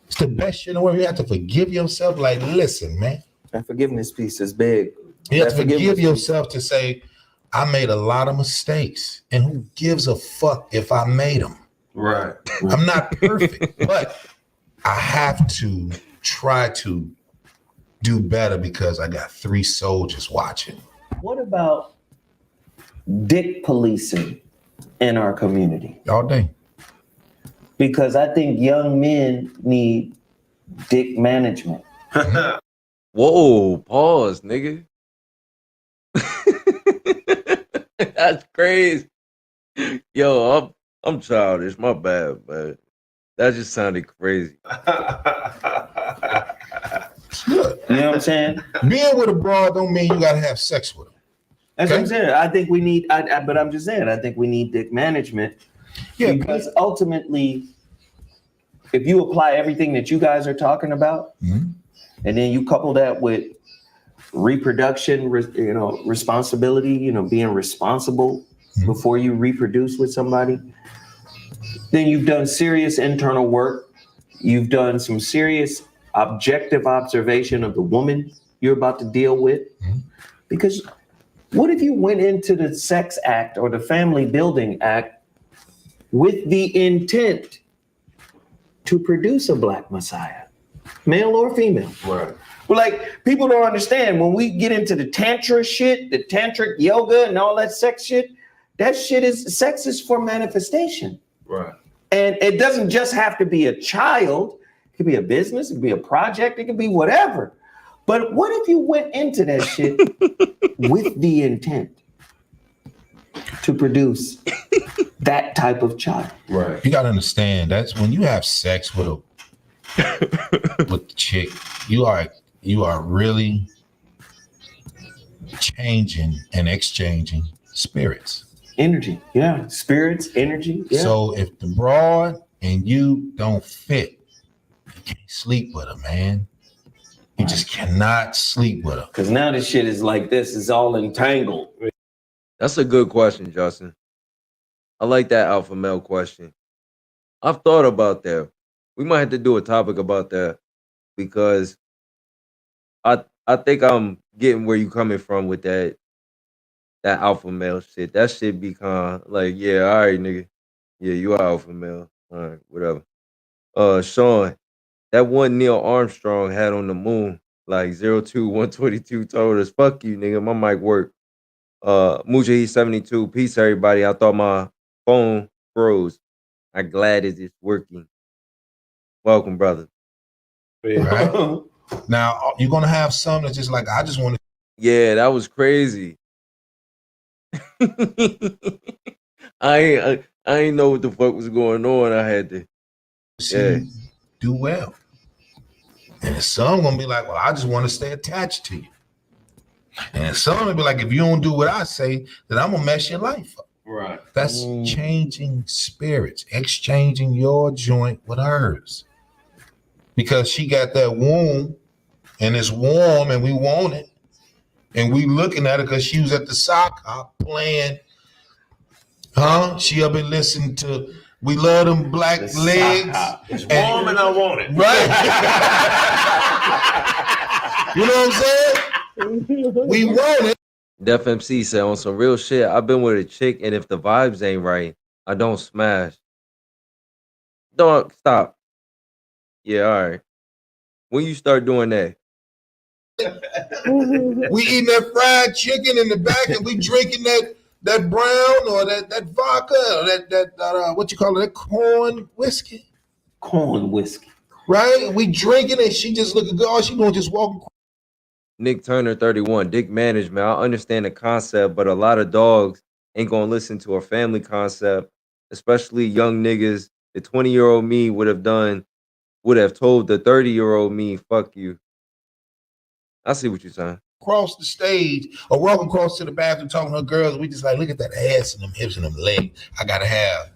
It's the best shit in the world. You have to forgive yourself. Like, listen, man. That forgiveness piece is big. You have That to forgive forgiveness yourself to say, I made a lot of mistakes. And who gives a fuck if I made them? Right. I'm not perfect, but I have to try to do better because I got 3 soldiers watching. What about dick policing in our community? All day. Because I think young men need dick management. Whoa, pause, nigga. That's crazy. Yo, I'm childish. My bad, man. That just sounded crazy. Look, You know what I'm saying? being with a broad don't mean you gotta have sex with them. That's Okay. what I'm saying. I think we need, but I'm just saying, I think we need dick management. Yeah, Because ultimately, if you apply everything that you guys are talking about, Mhm. and then you couple that with reproduction, responsibility, being responsible Mhm. before you reproduce with somebody, then you've done serious internal work. You've done some serious objective observation of the woman you're about to deal with. Mhm. Because what if you went into the sex act or the family building act with the intent to produce a black messiah, male or female? Right. But like, people don't understand when we get into the tantra shit, the tantric yoga and all that sex shit, sex is for manifestation. Right. And it doesn't just have to be a child. It could be a business, it could be a project, it could be whatever. But what if you went into that shit with the intent to produce that type of child? Right. You gotta understand that's when you have sex with the chick, you are really changing and exchanging spirits. Energy, yeah. Spirits, energy, yeah. So if the broad and you don't fit, you can't sleep with her, man. You just cannot sleep with her. Because now this shit is like this, is all entangled. That's a good question, Justin. I like that alpha male question. I've thought about that. We might have to do a topic about that because I think I'm getting where you coming from with that alpha male shit. That shit be kind of like, yeah, all right, nigga. Yeah, you are alpha male. All right, whatever. Sean, that one Neil Armstrong had on the moon, like 02122 told us, fuck you, nigga. My mic work. Mujahid 72. Peace, everybody. I thought my phone froze. I'm glad it is working. Welcome, brother. Right. Now you're gonna have some that's just like, I just want to Yeah, that was crazy. I ain't know what the fuck was going on. I had to. see Yeah. you do well. And some gonna be like, well, I just want to stay attached to you. And some will be like, if you don't do what I say, then I'm gonna mess your life up. Right. That's changing spirits, exchanging your joint with hers. Because she got that womb and it's warm and we want it. And we looking at her because she was at the sock hop playing. She up and listening to We Love Them Black The Legs. sock hop. It's warm and I want it. Right. You know what I'm saying? We want it. Def MC said on some real shit, I've been with a chick, and if the vibes ain't right, I don't smash. Don't stop. Yeah, all right. When you start doing that, We eating that fried chicken in the back and we drinking that brown or that vodka or that what you call it, that corn whiskey. Corn whiskey. Right? We drinking and she just looking good. All she doing just walking. Nick Turner 31, dick management. I understand the concept, but a lot of dogs ain't gonna listen to a family concept, especially young niggas. The 20-year-old me would have told the 30-year-old me, fuck you. I see what you're saying. Across the stage or walking across to the bathroom talking to her girls. We just like, look at that ass and them hips and them legs. I gotta have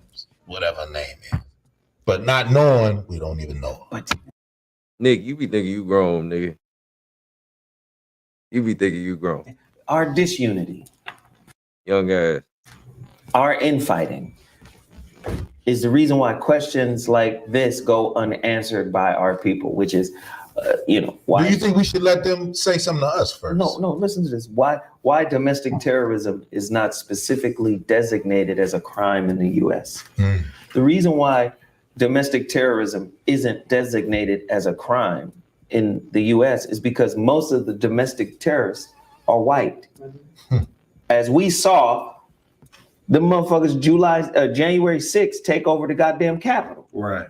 whatever her name is. But not knowing, we don't even know her. Nick, you be thinking you grown, nigga. You be thinking you grown. Our disunity, Young ass. our infighting is the reason why questions like this go unanswered by our people, which is, why? Do you think we should let them say something to us first? No, listen to this. Why domestic terrorism is not specifically designated as a crime in the US. The reason why domestic terrorism isn't designated as a crime in the US is because most of the domestic terrorists are white. As we saw, the motherfuckers January 6th take over the goddamn Capitol. Right.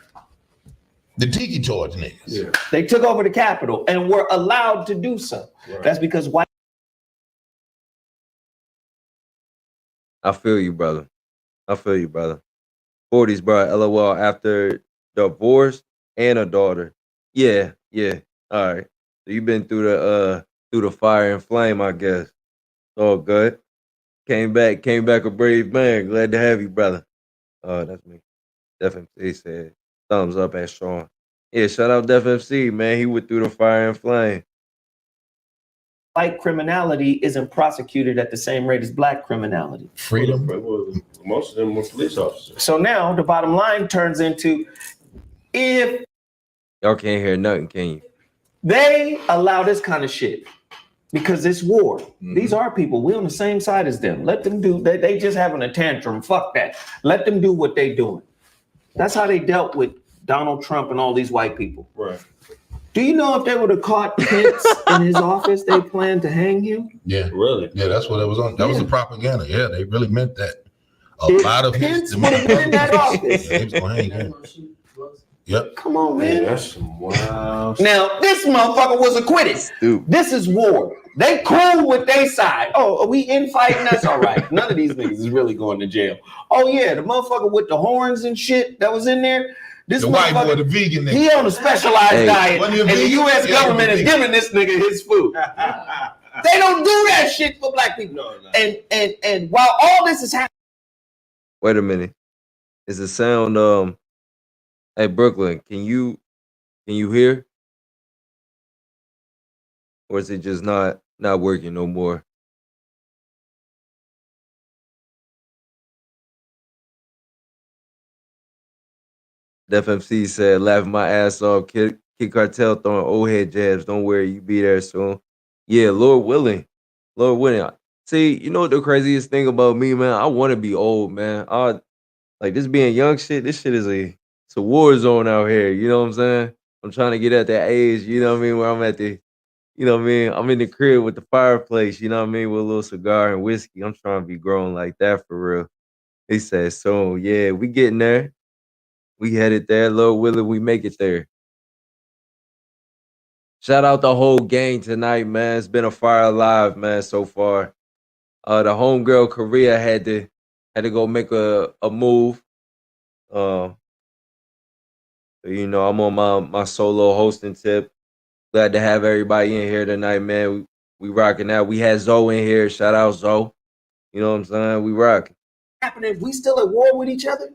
The tiki torch niggas. Yeah. They took over the Capitol and were allowed to do so. Right. That's because white. I feel you, brother. 40s, bro. LOL. After divorce and a daughter. Yeah. All right. So you've been through the fire and flame, I guess. All good. Came back a brave man. Glad to have you, brother. That's me. Def MC said thumbs up at Sean. Yeah, shout out Def MC, man. He went through the fire and flame. White criminality isn't prosecuted at the same rate as black criminality. Freedom. Most of them were police officers. So now the bottom line turns into, if Y'all can't hear nothing, can you? they allow this kind of shit, because it's war. These are people. We're on the same side as them. Let them do. They just having a tantrum. Fuck that. Let them do what they doing. That's how they dealt with Donald Trump and all these white people. Right. Do you know if they would have caught Pence in his office, they planned to hang him? Yeah. Really? Yeah, that's what it was on. That was the propaganda. Yeah, they really meant that. A If lot of Pence would have been in that office. They was gonna hang him. Yep. Come on, Man, man. that's some wild. Now, this motherfucker was acquitted. Stupid. This is war. They cool with their side. Oh, are we infighting? That's all right. None of these niggas is really going to jail. Oh, yeah, the motherfucker with the horns and shit that was in there. This The white boy, motherfucker, the vegan nigga. he on a specialized Hey. diet, Wasn't he a and the vegan? U.S. Yeah, government he is was giving this nigga his food. They don't do that shit for black people. No. And while all this is happening, Wait a minute. Is the sound hey Brooklyn, can you hear? Or is it just not working no more? Def MC said, laughing my ass off, Kid Cartel throwing old head jabs. Don't worry, you be there soon. Yeah, Lord willing. See, you know what the craziest thing about me, man? I want to be old, man. Like this being young shit, this shit it's a war zone out here. You know what I'm saying? I'm trying to get at that age, you know what I mean, where I'm at the, you know what I mean, I'm in the crib with the fireplace, you know what I mean, with a little cigar and whiskey. I'm trying to be grown like that for real. He said, so yeah, we getting there. We headed there, Lord willing, we make it there. Shout out the whole gang tonight, man. It's been a fire alive, man, so far. The homegirl Korea had to go make a move. Uh, you know, I'm on my solo hosting tip. Glad to have everybody in here tonight, man. We rocking out. We had Zoe in here. Shout out Zoe. You know what I'm saying? We rocking. Happening? We still at war with each other?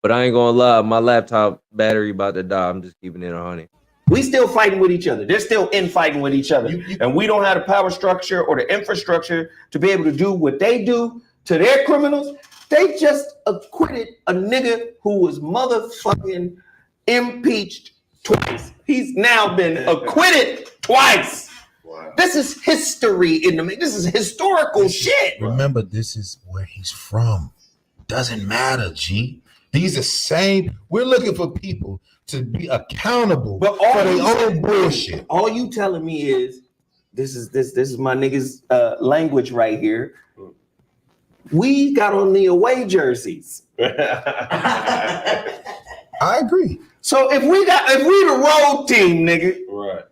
But I ain't gonna lie, my laptop battery about to die. I'm just keeping it 100. We still fighting with each other. They're still infighting with each other. And we don't have the power structure or the infrastructure to be able to do what they do to their criminals. They just acquitted a nigga who was motherfucking impeached twice. He's now been acquitted twice. Wow. This is history in the this is historical shit. Remember, this is where he's from. Doesn't matter, G. These are same. We're looking for people to be accountable for their own bullshit. All you telling me is this is my niggas language right here. We got on the away jerseys. I agree. So if we the road team, nigga, Right.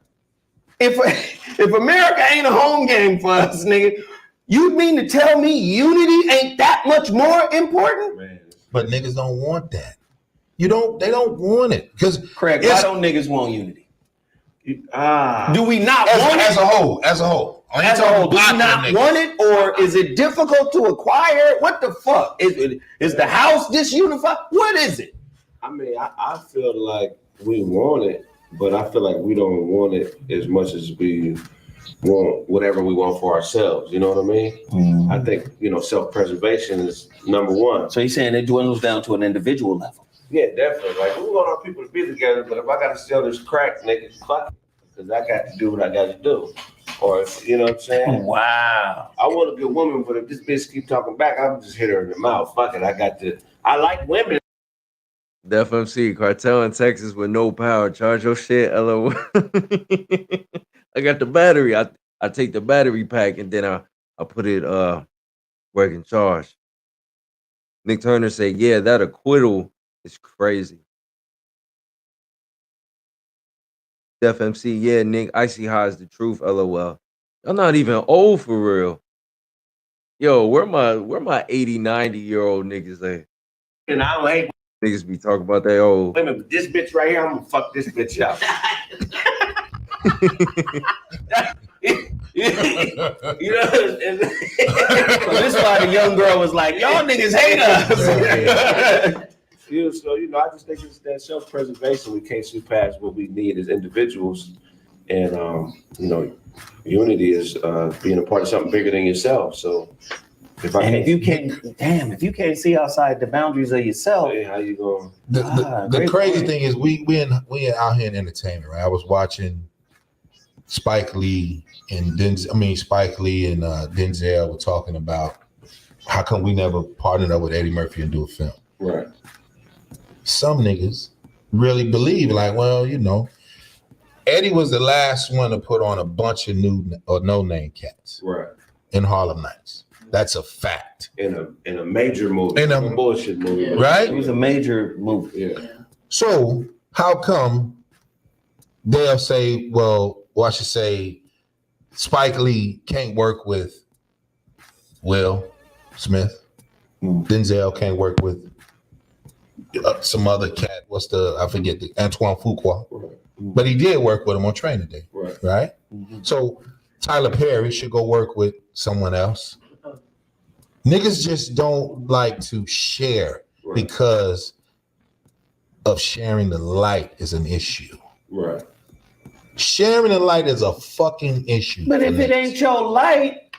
If America ain't a home game for us, nigga, you mean to tell me unity ain't that much more important? Man. But niggas don't want that. They don't want it. Because Kraig, why don't niggas want unity? Do we not want it? As a whole. As a whole. Do we not want it, or is it difficult to acquire? What the fuck? Is the house disunified? What is it? I mean, I feel like we want it, but I feel like we don't want it as much as we want whatever we want for ourselves. You know what I mean? Mm-hmm. I think, self-preservation is number one. So you're saying it dwindles down to an individual level? Yeah, definitely. Like, we want our people to be together, but if I got to sell this crack, nigga, fuck it, because I got to do what I got to do. Or, you know what I'm saying? Wow. I want a good woman, but if this bitch keep talking back, I'm just hit her in the mouth. Fuck it, I like women. Def MC, cartel in Texas with no power. Charge your shit, LOL. I got the battery. I take the battery pack and then I put it working charge. Nick Turner said, yeah, that acquittal is crazy. Def MC, yeah, Nick, Icy High is the truth, LOL. I'm not even old for real. Yo, where my 80, 90-year-old niggas at? And I don't hate niggas be talking about that old. Wait a minute, this bitch right here, I'm gonna fuck this bitch up. You know, so this is why the young girl was like, y'all niggas hate us. So, I just think it's that self-preservation. We can't see past what we need as individuals. And, unity is being a part of something bigger than yourself. So if you can't see outside the boundaries of yourself, hey, how you going? The crazy thing is we out here in entertainment, right? I was watching Spike Lee and Denzel were talking about how come we never partnered up with Eddie Murphy and do a film. Right. Some niggas really believe Eddie was the last one to put on a bunch of new or no-name cats. Right. In Harlem Nights. That's a fact. In a major movie. In a bullshit movie. Right? It was a major movie. Yeah. So how come they'll say, I should say Spike Lee can't work with Will Smith. Denzel can't work with some other cat. Antoine Fuqua. Right. But he did work with him on Training Day. Right? Mm-hmm. So Tyler Perry should go work with someone else. Niggas just don't like to share because of sharing the light is an issue. Right. Sharing the light is a fucking issue. But if it ain't your light.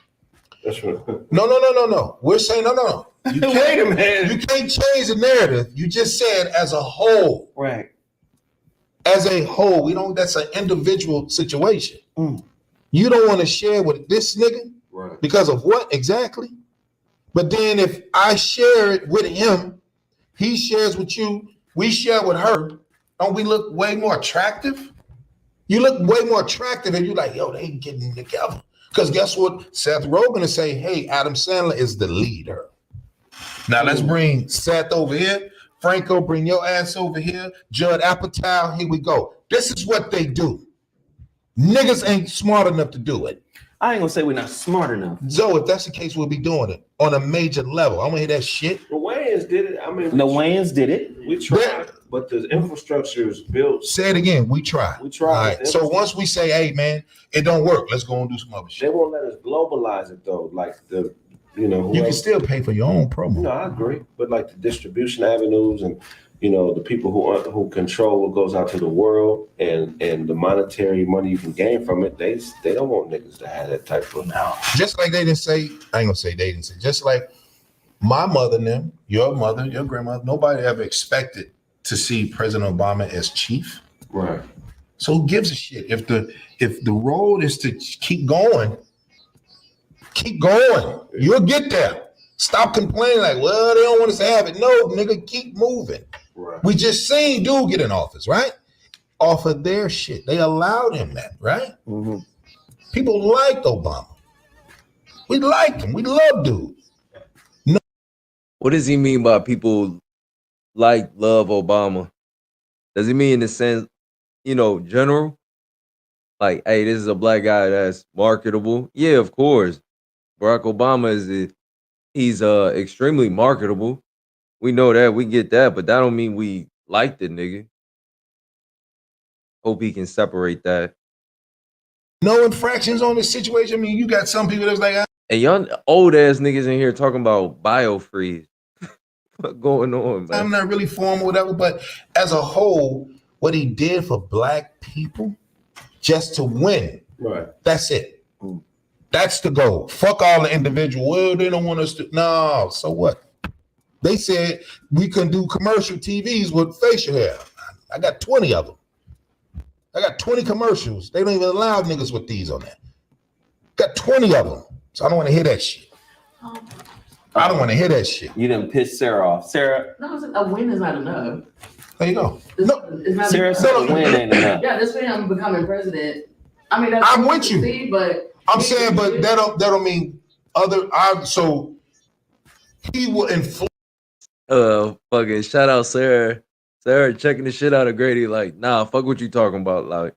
That's right. No. We're saying no. You can't, wait a minute. You can't change the narrative. You just said as a whole. Right. As a whole, that's an individual situation. You don't want to share with this nigga because of what exactly? But then if I share it with him, he shares with you, we share with her, don't we look way more attractive? You look way more attractive and you're like, yo, they getting together. Because guess what? Seth Rogen is say, hey, Adam Sandler is the leader. Now let's bring Seth over here. Franco, bring your ass over here. Judd Apatow, here we go. This is what they do. Niggas ain't smart enough to do it. I ain't gonna say we're not smart enough. So if that's the case, we'll be doing it on a major level. I want to hear that shit. The Wayans did it. I mean, The Wayans did it. we tried, but the infrastructure is built. Say it again. We try. We tried. All right. So once we say, hey, man, it don't work, let's go and do some other They shit. won't let us globalize it though. Like the, You can still pay for your own promo. No, I agree. But like the distribution avenues and the people who control what goes out to the world and the monetary money you can gain from it, they don't want niggas to have that type of Just like they didn't say, I ain't gonna say they didn't say, just like my mother and them, your mother, your grandmother, nobody ever expected to see President Obama as chief. right. So who gives a shit? If the road is to keep going, you'll get there. Stop complaining like, well, they don't want us to have it. No, nigga, keep moving. Right. We just seen dude get in office, right? Off of their shit. They allowed him that, right? Mm-hmm. People liked Obama. We liked him. We love dude. What does he mean by people love Obama? Does he mean in the sense, general? Like, hey, this is a black guy that's marketable. Yeah, of course. Barack Obama he's extremely marketable. We know that, we get that, but that don't mean we like the nigga. Hope he can separate that. No infractions on this situation. I mean, you got some people that's like, And young old ass niggas in here talking about biofreeze. What going on, man? I'm not really for him or whatever, but as a whole, what he did for black people just to win, Right. that's it. That's the goal. Fuck all the individual. Well, they don't want us to. No, so what? They said we couldn't do commercial TVs with facial hair. I got 20 of them. I got 20 commercials. They don't even allow niggas with these on there. Got 20 of them. So I don't want to hear that shit. I don't want to hear that shit. You done pissed Sarah off. Sarah, No, a win is not enough. There you go. It's not Sarah said a win ain't enough. Yeah, this for him becoming president. I mean, that's I'm cool with to you. see, but I'm saying, but that don't mean so he will influence. Fucking shout out Sarah. Sarah checking the shit out of Grady. Like, nah, fuck what you talking about. Like,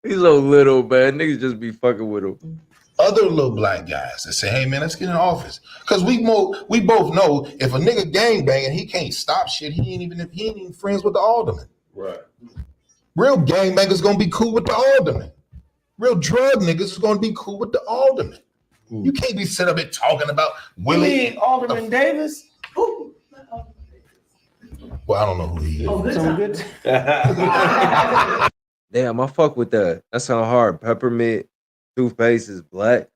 he's so little, man. Niggas just be fucking with him. Other little black guys that say, hey man, let's get in office. Because we both know if a nigga gang banging, he can't stop shit. He ain't even friends with the alderman. Right. Real gang bangers gonna be cool with the alderman. Real drug niggas is gonna be cool with the alderman. You can't be sitting up here talking about Willie. Alderman Davis? ooh, Well, I don't know who he is. oh, good Some time. good. Damn, I fuck with that. That sound hard. Peppermint toothpaste is black.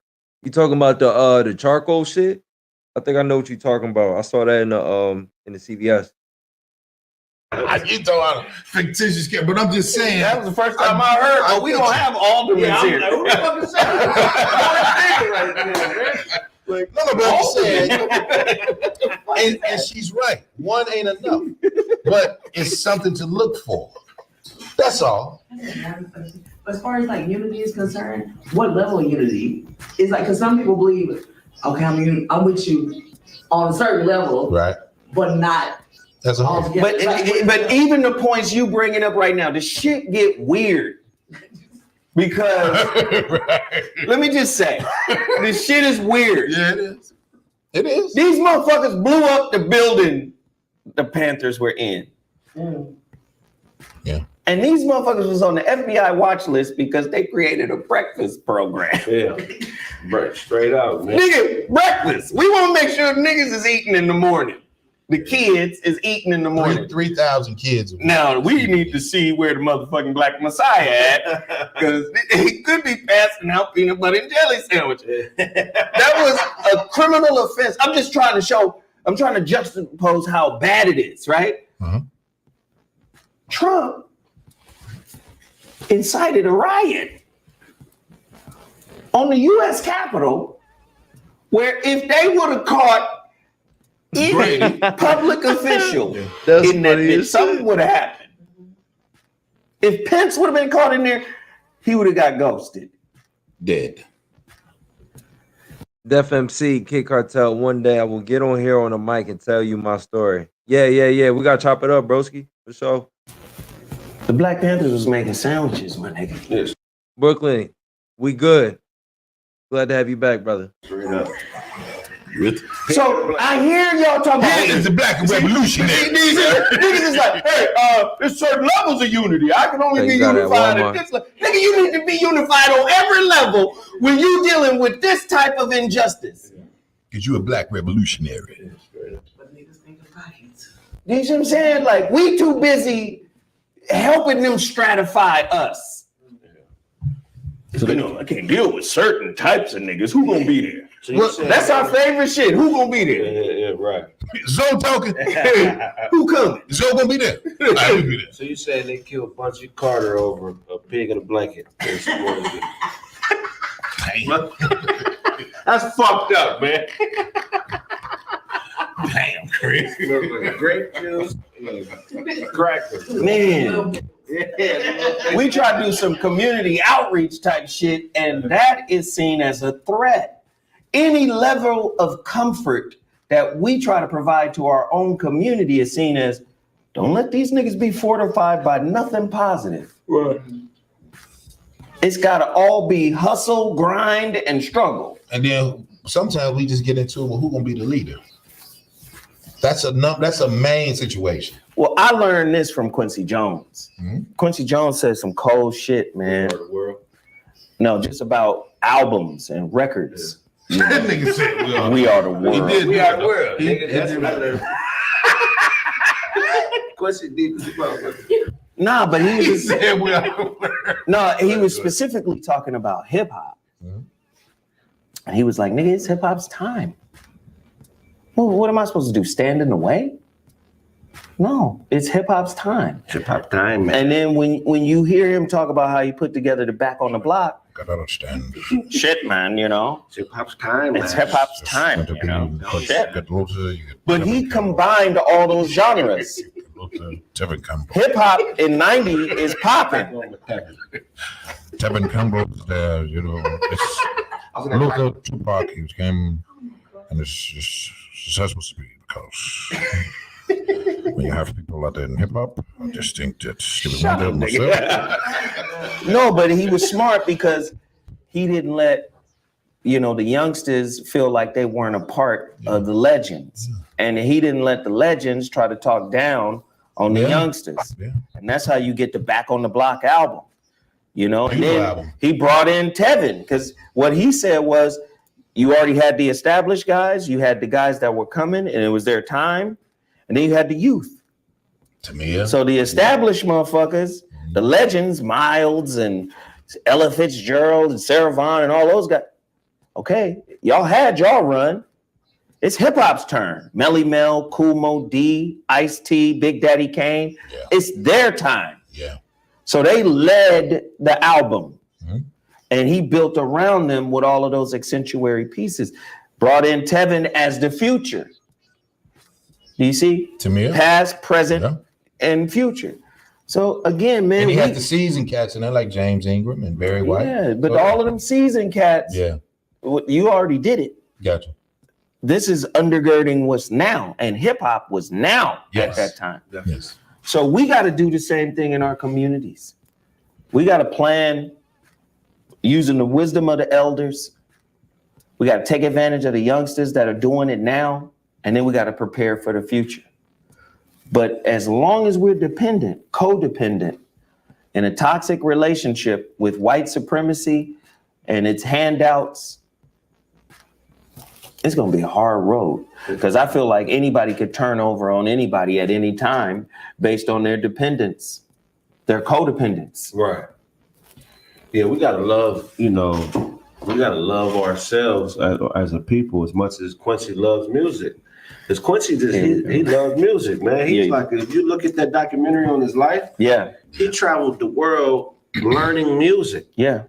You talking about the charcoal shit? I think I know what you talking about. I saw that in the CVS. You throw out a fictitious kid, but I'm just saying. That was the first time I heard. Oh, we don't have aldermen here. Who the fuck is that? No, but I'm just saying. And she's right. One ain't enough, but it's something to look for. That's all. As far as like unity is concerned, what level of unity? It's like, because some people believe, okay, I'm with you on a certain level, Right. but not That's a whole. altogether. But even the points you bringing up right now, the shit get weird. Because let me just say, this shit is weird. Yeah, it is. It is. These motherfuckers blew up the building the Panthers were in. Yeah. And these motherfuckers was on the FBI watch list because they created a breakfast program. Yeah. Right. Straight out, man. Nigga, breakfast. We want to make sure niggas is eating in the morning. The kids is eating in the morning. 3,000 kids. Now, we need to see where the motherfucking Black Messiah at, because he could be passing out peanut butter and jelly sandwiches. That was a criminal offense. I'm just trying to juxtapose how bad it is, right? Uh-huh. Trump incited a riot on the U.S. Capitol, where if they would have caught Any public official That's in that funny bitch, as something shit. would have happened. If Pence would have been caught in there, he would have got ghosted. Dead. Def MC, Kid Cartel. One day I will get on here on a mic and tell you my story. Yeah. We gotta chop it up, broski. For sure. The Black Panthers was making sandwiches, my nigga. Yes. Brooklyn, we good. Glad to have you back, brother. Straight up. So I hear y'all talking about It's the black revolutionary. These niggas is like, hey, there's certain levels of unity. I can only Hey, be you got that unified Walmart. at this level. Nigga, you need to be unified on every level when you dealing with this type of injustice. Because you a black revolutionary. But niggas think about it. You see what I'm saying? Like, we too busy helping them stratify us. So, you know, I can't deal with certain types of niggas. Who gonna be there? So you Well, saying- that's our favorite shit. Who gonna be there? Yeah, right. Zoe talking. Who coming? Zoe gonna be there. I will be there. So you saying they killed Bunchy Carter over a pig in a blanket? That's fucked up, man. Damn, Chris. Grape juice, crackers. Man, we try to do some community outreach type shit, and that is seen as a threat. Any level of comfort that we try to provide to our own community is seen as, don't let these niggas be fortified by nothing positive. Right. It's got to all be hustle, grind, and struggle. And then sometimes we just get into, well, who gonna be the leader? That's a main situation. Well, I learned this from Quincy Jones. Mhm. Quincy Jones said some cold shit, man. The world. No, just about albums and records. That nigga said We are the world. He did. We are the world. He- Nigga, that's he- what I learned. Question deep as a motherfucker. Nah, but he He was said we are the world. no, he was specifically talking about hip hop. Mhm. And he was like, nigga, it's hip hop's time. Well, what am I supposed to do? Stand in the way? No, it's hip hop's time. Hip hop time, man. And then when you hear him talk about how he put together the Back on the Block, Gotta understand. shit, man, you know, Hip hop's time, man. it's hip hop's time, Gotta you know. be- Shit. get Luther, you get But he Tevin combined all those genres. Luther, Tevin Campbell. Hip hop in '90 is popping. Tevin Campbell is there, you know. It's Luther, Tupac, he came, and it's just successful speed because when you have people out there in hip hop, I just think that Stevie Wonder myself. No, but he was smart because he didn't let, you know, the youngsters feel like they weren't a part of the legends. And he didn't let the legends try to talk down on the Yeah. youngsters. Yeah. And that's how you get the Back on the Block album. You know, and Beautiful then album. he brought in Tevin because what he said was, you already had the established guys, you had the guys that were coming and it was their time, and then you had the youth. To me, yeah. So the established motherfuckers, the legends, Miles and Ella Fitzgerald and Sarah Vaughan and all those guys, okay, y'all had y'all run. It's hip hop's turn. Melly Mel, Kool Mo D, Ice-T, Big Daddy Kane. Yeah. It's their time. Yeah. So they led the album. Mhm. And he built around them with all of those accentuary pieces. Brought in Tevin as the future. Do you see? To me, yeah. Past, present, Yeah. and future. So again, man, And he we- had the season cats in there like James Ingram and Barry White. yeah, but So- all of them season cats, Yeah, you already did it. gotcha. This is undergirding what's now, and hip hop was now Yes. at that time. Yes. So we got to do the same thing in our communities. We got to plan using the wisdom of the elders. We got to take advantage of the youngsters that are doing it now, and then we got to prepare for the future. But as long as we're dependent, codependent, in a toxic relationship with white supremacy and its handouts, it's going to be a hard road because I feel like anybody could turn over on anybody at any time based on their dependence, their codependence. Right. Yeah, we gotta love, we gotta love ourselves as a people as much as Quincy loves music. Because Quincy he loves music, man. He's Yeah. like, if you look at that documentary on his life, Yeah, he traveled the world learning music. yeah,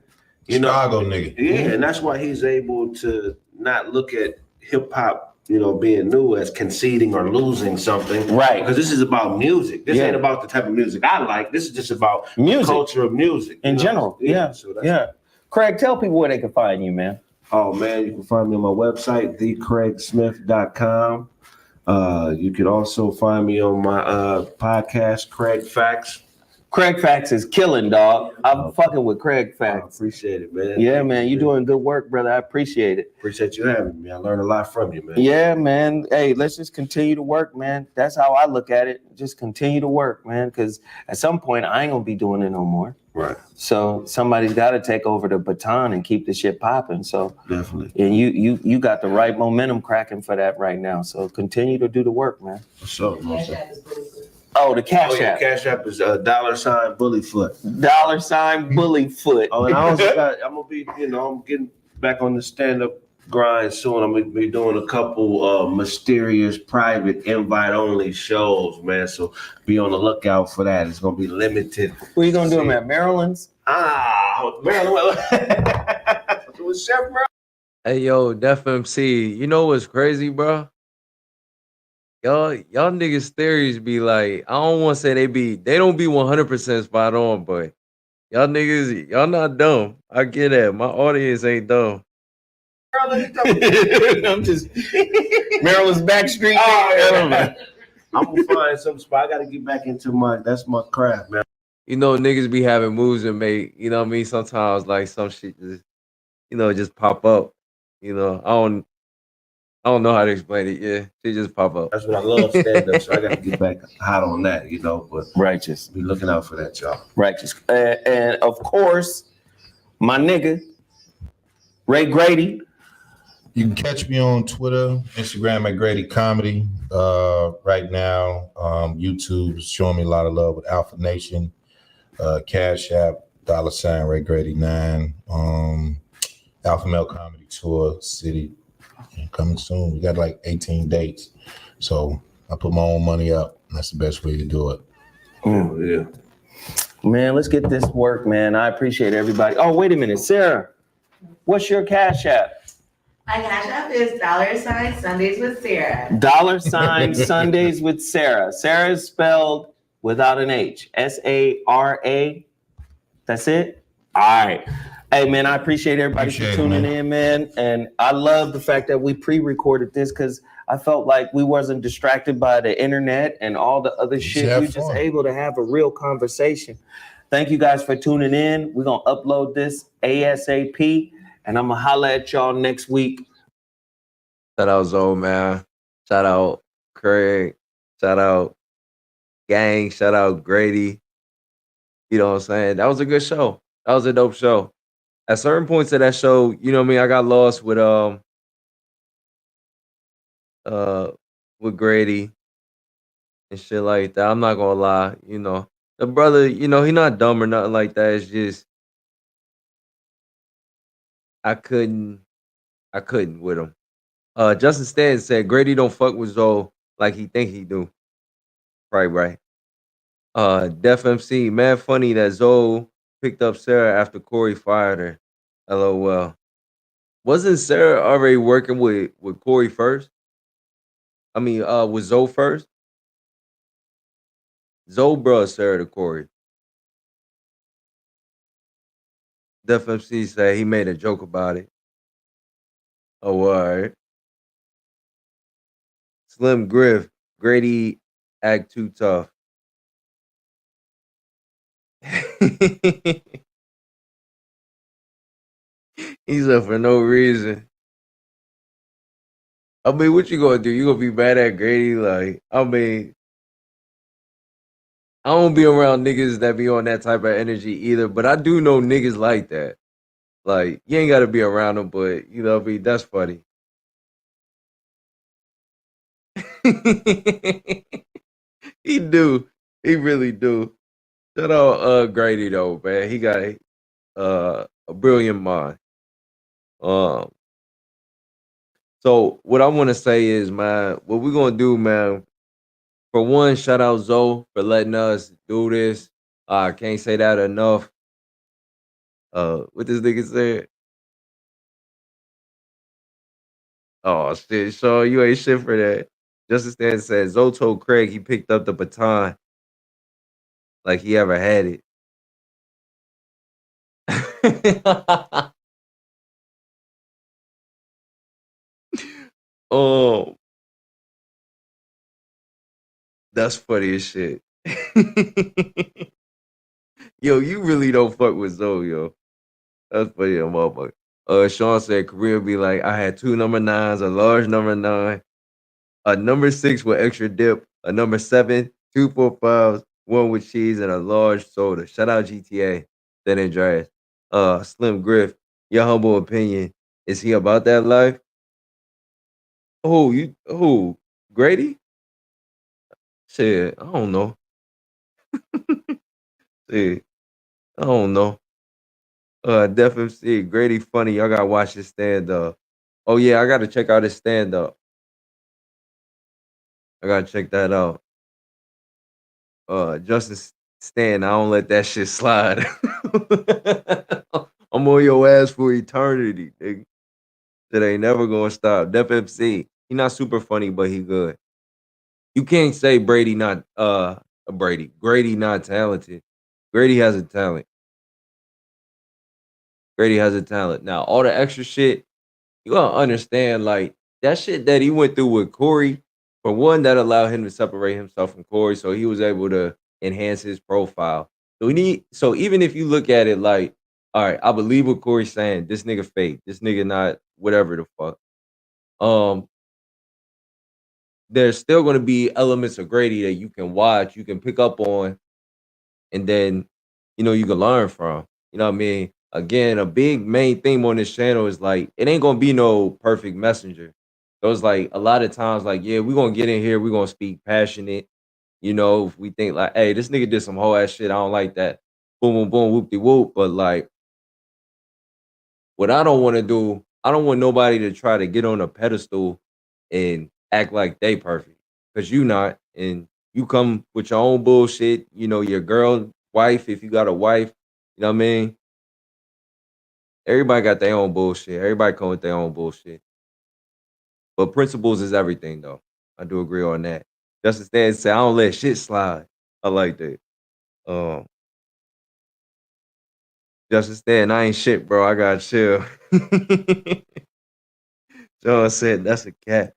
You know, Chicago nigga. yeah, and that's why he's able to not look at hip hop being new as conceding or losing something. Right. Because this is about music. This Yeah. ain't about the type of music I like. This is just about Music. the culture of music. In general. Yeah. So that's Yeah. Kraig, tell people where they can find you, man. Oh man, you can find me on my website, thekraigsmith.com. You can also find me on my podcast, Kraig Facts. Kraig Facts is killing, dog. I'm fucking with Kraig I Facts. appreciate it, man. Yeah, Thank man, you, you're doing good work, brother. I appreciate it. Appreciate you having me. I learned a lot from you, man. Yeah, man. Hey, let's just continue to work, man. That's how I look at it. Just continue to work, man, because at some point I ain't gonna be doing it no more. Right. So somebody's got to take over the baton and keep the shit popping. So Definitely. and you got the right momentum cracking for that right now. So continue to do the work, man. What's up, man? Oh, the Cash yeah, App. Cash App is $$ Bullyfoot. $ Bullyfoot. Oh, and I also got, I'm gonna be, I'm getting back on the stand-up grind soon. I'm gonna be doing a couple mysterious, private, invite-only shows, man. So be on the lookout for that. It's gonna be limited. Where you gonna do them at? Maryland's? Maryland. What's up, bro? Hey yo, Def MC, you know what's crazy, bro? Y'all niggas theories be like, I don't want to say they don't be 100% spot on, but y'all niggas, y'all not dumb. I get that. My audience ain't dumb. I'm just Maryland's backstreet. I'm gonna find some spot. I gotta get back into that's my craft, man. You know, niggas be having moves and make, you know what I mean? Sometimes like some shit just, just pop up. I don't know how to explain it. Yeah, she just pop up. That's what I love, stand-up. So I gotta get back hot on that, but righteous. Be looking out for that, y'all. Righteous. And of course, my nigga, Ray Grady. You can catch me on Twitter, Instagram at Grady Comedy. Right now, YouTube's showing me a lot of love with Alpha Nation, Cash App, $ Ray Grady 9, Alpha Male Comedy Tour City coming soon. We got like 18 dates, so I put my own money up. That's the best way to do it. Yeah, man, let's get this work, man. I appreciate everybody. Oh, wait a minute, Sarah, what's your Cash App? My Cash App is $ Sundays with Sarah. $ Sundays with Sarah. Sarah is spelled without an H. SARA. That's it? All right. Hey, man, I appreciate everybody for tuning in, man. And I love the fact that we pre-recorded this because I felt like we wasn't distracted by the internet and all the other shit. We were just able to have a real conversation. Thank you guys for tuning in. We're going to upload this ASAP. And I'm going to holler at y'all next week. Shout out Zoe, man. Shout out Kraig. Shout out Gang. Shout out Grady. You know what I'm saying? That was a good show. That was a dope show. At certain points of that show, you know what I mean? I got lost with Grady and shit like that. I'm not gonna lie. The brother, he not dumb or nothing like that. It's just I couldn't with him. Justin Stanton said Grady don't fuck with Zoe like he think he do. Right. Def MC, man, funny that Zoe picked up Sarah after Corey fired her. LOL. Wasn't Sarah already working with Corey first? I mean, with Zoe first? Zoe brought Sarah to Corey. Def MC said he made a joke about it. Oh, all right. Slim Griff, Grady act too tough. He said for no reason. I mean, what you gonna do? You gonna be mad at Grady? Like, I mean, I don't be around niggas that be on that type of energy either, but I do know niggas like that. Like, you ain't gotta be around them, but that's funny. He do. He really do. Shout out Grady though, man. He got a brilliant mind. So what I want to say is, man, what we're gonna do, man. For one, shout out Zoe for letting us do this. I can't say that enough. What this nigga said? Oh shit, Sean, you ain't shit for that. Justice Stan said Zoe told Craig he picked up the baton like he ever had it. Oh, that's funny as shit. Yo, you really don't fuck with Zoe, yo. That's funny, a motherfucker. Sean said Korea be like, I had 2 number 9s, a large number 9, a number 6 with extra dip, a number 7, 2 4 5s, one with cheese, and a large soda. Shout out GTA, San Andreas. Slim Griff, your humble opinion. Is he about that life? Who? Grady? Shit, I don't know. Shit, I don't know. Def MC, Grady funny. Y'all gotta watch his stand up. Oh yeah, I gotta check out his stand up. I gotta check that out. Justin Stan, I don't let that shit slide. I'm on your ass for eternity, nigga. That ain't never gonna stop. Def MC, he not super funny, but he good. You can't say Grady not talented. Grady has a talent. Grady has a talent. Now all the extra shit, you gotta understand, like that shit that he went through with Corey. For one, that allowed him to separate himself from Corey, so he was able to enhance his profile. So even if you look at it like, all right, I believe what Corey's saying. This nigga fake. This nigga not whatever the fuck. Um, there's still gonna be elements of Grady that you can watch, you can pick up on, and then you can learn from. You know what I mean? Again, a big main theme on this channel is like it ain't gonna be no perfect messenger. So it's like a lot of times, like, yeah, we're gonna get in here, we're gonna speak passionate. If we think like, hey, this nigga did some whole ass shit, I don't like that. Boom, boom, boom, whoop de whoop. But like what I don't want to do, I don't want nobody to try to get on a pedestal and act like they perfect. Cause you not, and you come with your own bullshit, your girl, wife, if you got a wife, you know what I mean? Everybody got their own bullshit. Everybody come with their own bullshit. But principles is everything though. I do agree on that. Justice Stan said, I don't let shit slide. I like that. Um, Justice Stan, I ain't shit, bro. I gotta chill. John said, that's a cat.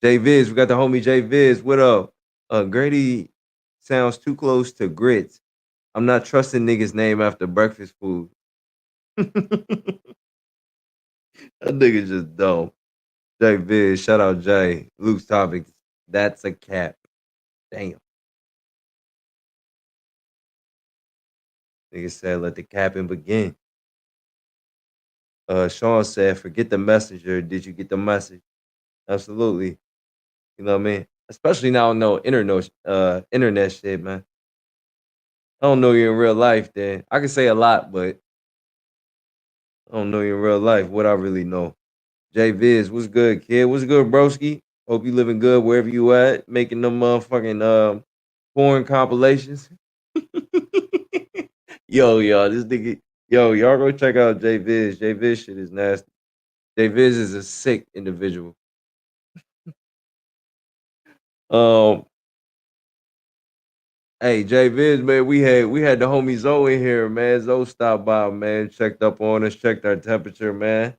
J Viz, we got the homie J Viz. What up? Grady sounds too close to grits. I'm not trusting niggas' name after breakfast food. That nigga just dumb. J Viz, shout out Jay. Luke's topics. That's a cap. Damn. Nigga said, let the capping begin. Sean said, forget the messenger. Did you get the message? Absolutely. You know what I mean? Especially now, no internet shit, man. I don't know you in real life, then. I can say a lot, but I don't know you in real life. What I really know. J Viz, what's good, kid? What's good, broski? Hope you living good wherever you at, making them motherfucking porn compilations. Yo, this nigga, y'all go check out J Viz. J Viz shit is nasty. J Viz is a sick individual. Um, Hey, J Viz, man, we had the homie Zoe in here, man. Zoe stopped by, man, checked up on us, checked our temperature, man.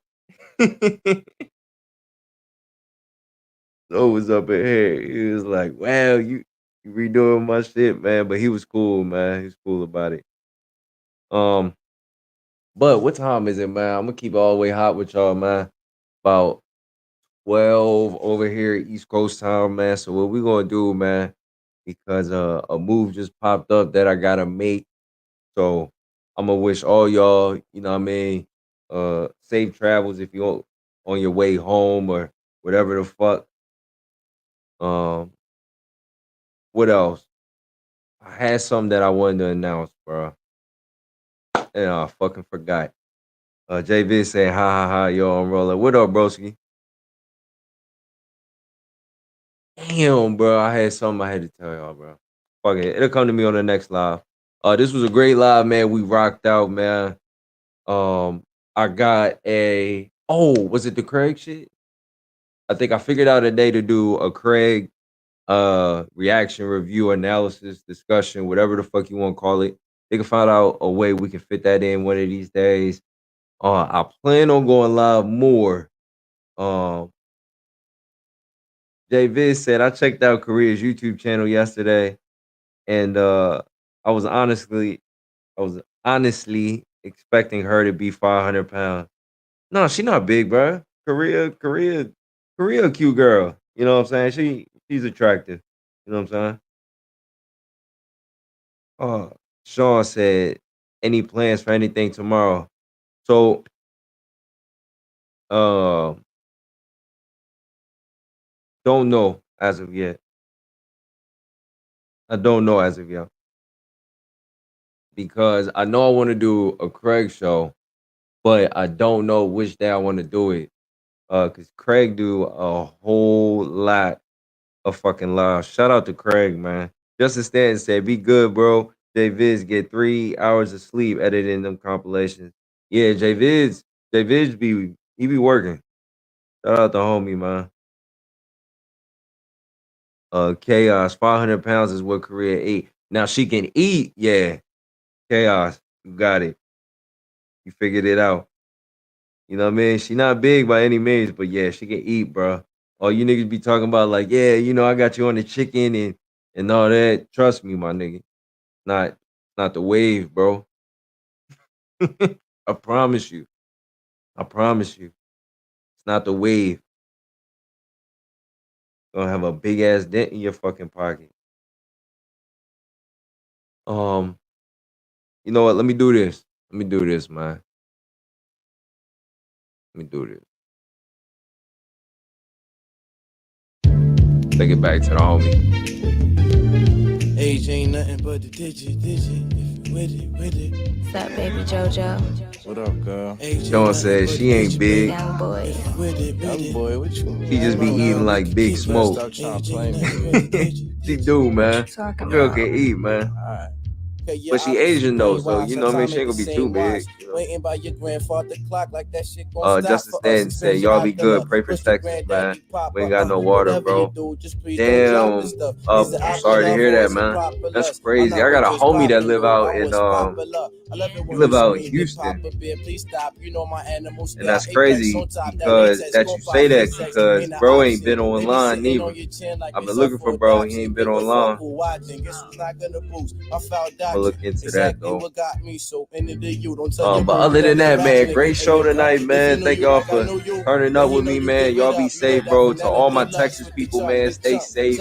Zoe was up in here. He was like, "Wow, you redoing my shit, man." But he was cool, man. He was cool about it. Um, but what time is it, man? I'm gonna keep it all the way hot with y'all, man. About 12 over here, East Coast time, man. So what we gonna do, man? Because a move just popped up that I gotta make. So I'm gonna wish all y'all, you know what I mean, safe travels if you're on your way home or whatever the fuck. Um, what else? I had something that I wanted to announce, bro. And I fucking forgot. JV saying, ha ha ha, yo, I'm rolling. What up, broski? Damn, bro. I had something I had to tell y'all, bro. Fuck it. It'll come to me on the next live. This was a great live, man. We rocked out, man. I got a Oh, was it the Craig shit? I think I figured out a day to do a Craig reaction, review, analysis, discussion, whatever the fuck you want to call it. They can find out a way we can fit that in one of these days. I plan on going live more. Um, Jay Viz said I checked out Korea's YouTube channel yesterday, and I was honestly expecting her to be 500 pounds. No, she not big, bro. Korea, a cute girl. You know what I'm saying? She's attractive. You know what I'm saying? Uh, Sean said, any plans for anything tomorrow? So, uh, don't know as of yet. I don't know as of yet because I know I want to do a Craig show, but I don't know which day I want to do it. Cause Craig do a whole lot of fucking live. Shout out to Craig, man. Justin Stanton said, "Be good, bro." J Viz get 3 hours of sleep editing them compilations. Yeah, J Viz be working. Shout out to homie, man. Chaos, 500 pounds is what Korea eat. Now she can eat, yeah. Chaos, you got it. You figured it out. You know what I mean? She not big by any means, but yeah, she can eat, bro. All you niggas be talking about, like, yeah, you know, I got you on the chicken and all that. Trust me, my nigga. Not the wave, bro. I promise you. I promise you. It's not the wave. Gonna have a big ass dent in your fucking pocket. You know what? Let me do this. Let me do this, man. Let me do this. Take it back to the homie. Age ain't nothing but the digit. If you with it. What's up, baby JoJo? What up, girl? Sean said she ain't big. Young boy. Young boy, what you mean? She just be eating like Big Smoke. She do, man. Girl can eat, man. But she Asian though, so you know what I mean? She ain't gonna be too big. You know? Waiting by your grandfather clock like that shit Justin Stanton said, y'all be good. Pray for Texas, man. We ain't got no water, bro. Damn. I'm sorry to hear that, man. That's crazy. I got a homie that live out in he live out in Houston. And that's crazy because that you say that because bro ain't been online neither. I've been looking for bro, he ain't been online. I'll look into that though. But other than that, man, great show tonight, man. Thank y'all for turning up with me, man. Y'all be safe, bro. To all my Texas people, man, stay safe.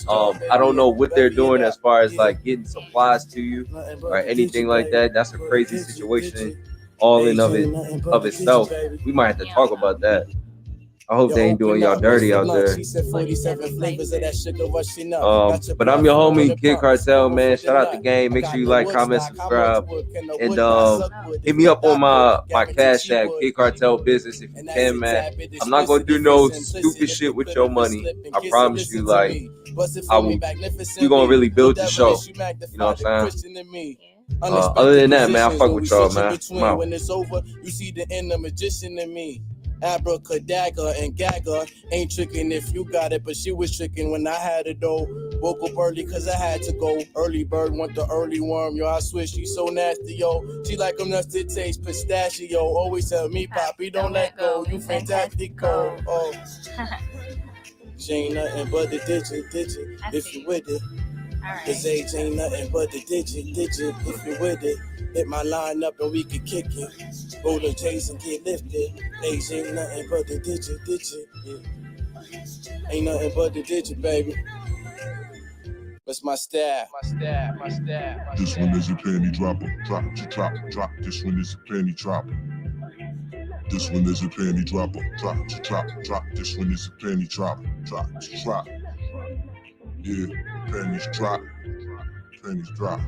I don't know what they're doing as far as like getting supplies to you or anything like that. That's a crazy situation all in of itself. We might have to talk about that. I hope they ain't doing y'all dirty out there. But I'm your homie, Kid Cartel, man. Shout out the game. Make sure you like, comment, subscribe. And hit me up on my Cash App, Kid Cartel Business, if you can, man. I'm not going to do no stupid shit with your money. I promise you, like, we're going to really build the show. You know what I'm saying? Other than that, man, I fuck with y'all, man. I'm out. When it's over, you see the inner magician in me. Abracadabra and Gaga ain't tricking if you got it, but she was tricking when I had it though. Woke up early cause I had to go. Early bird want the early worm, yo. I swear she's so nasty, yo. She like them nuts that taste pistachio. Always tell me, Poppy, don't let go. You fantastico. Oh, she ain't nothing but the digit. If you with it. This age ain't nothing but the digit. If you with it, hit my line up and we can kick it. Roll the J's and get lifted. Age ain't nothing but the digit. Yeah. Ain't nothing but the digit, baby. What's my stab? This one is a penny dropper. Drop. This one is a penny dropper. This one is a penny dropper. Drop. This one is a penny dropper. Drop. Yeah, pennies drop. Pennies drop.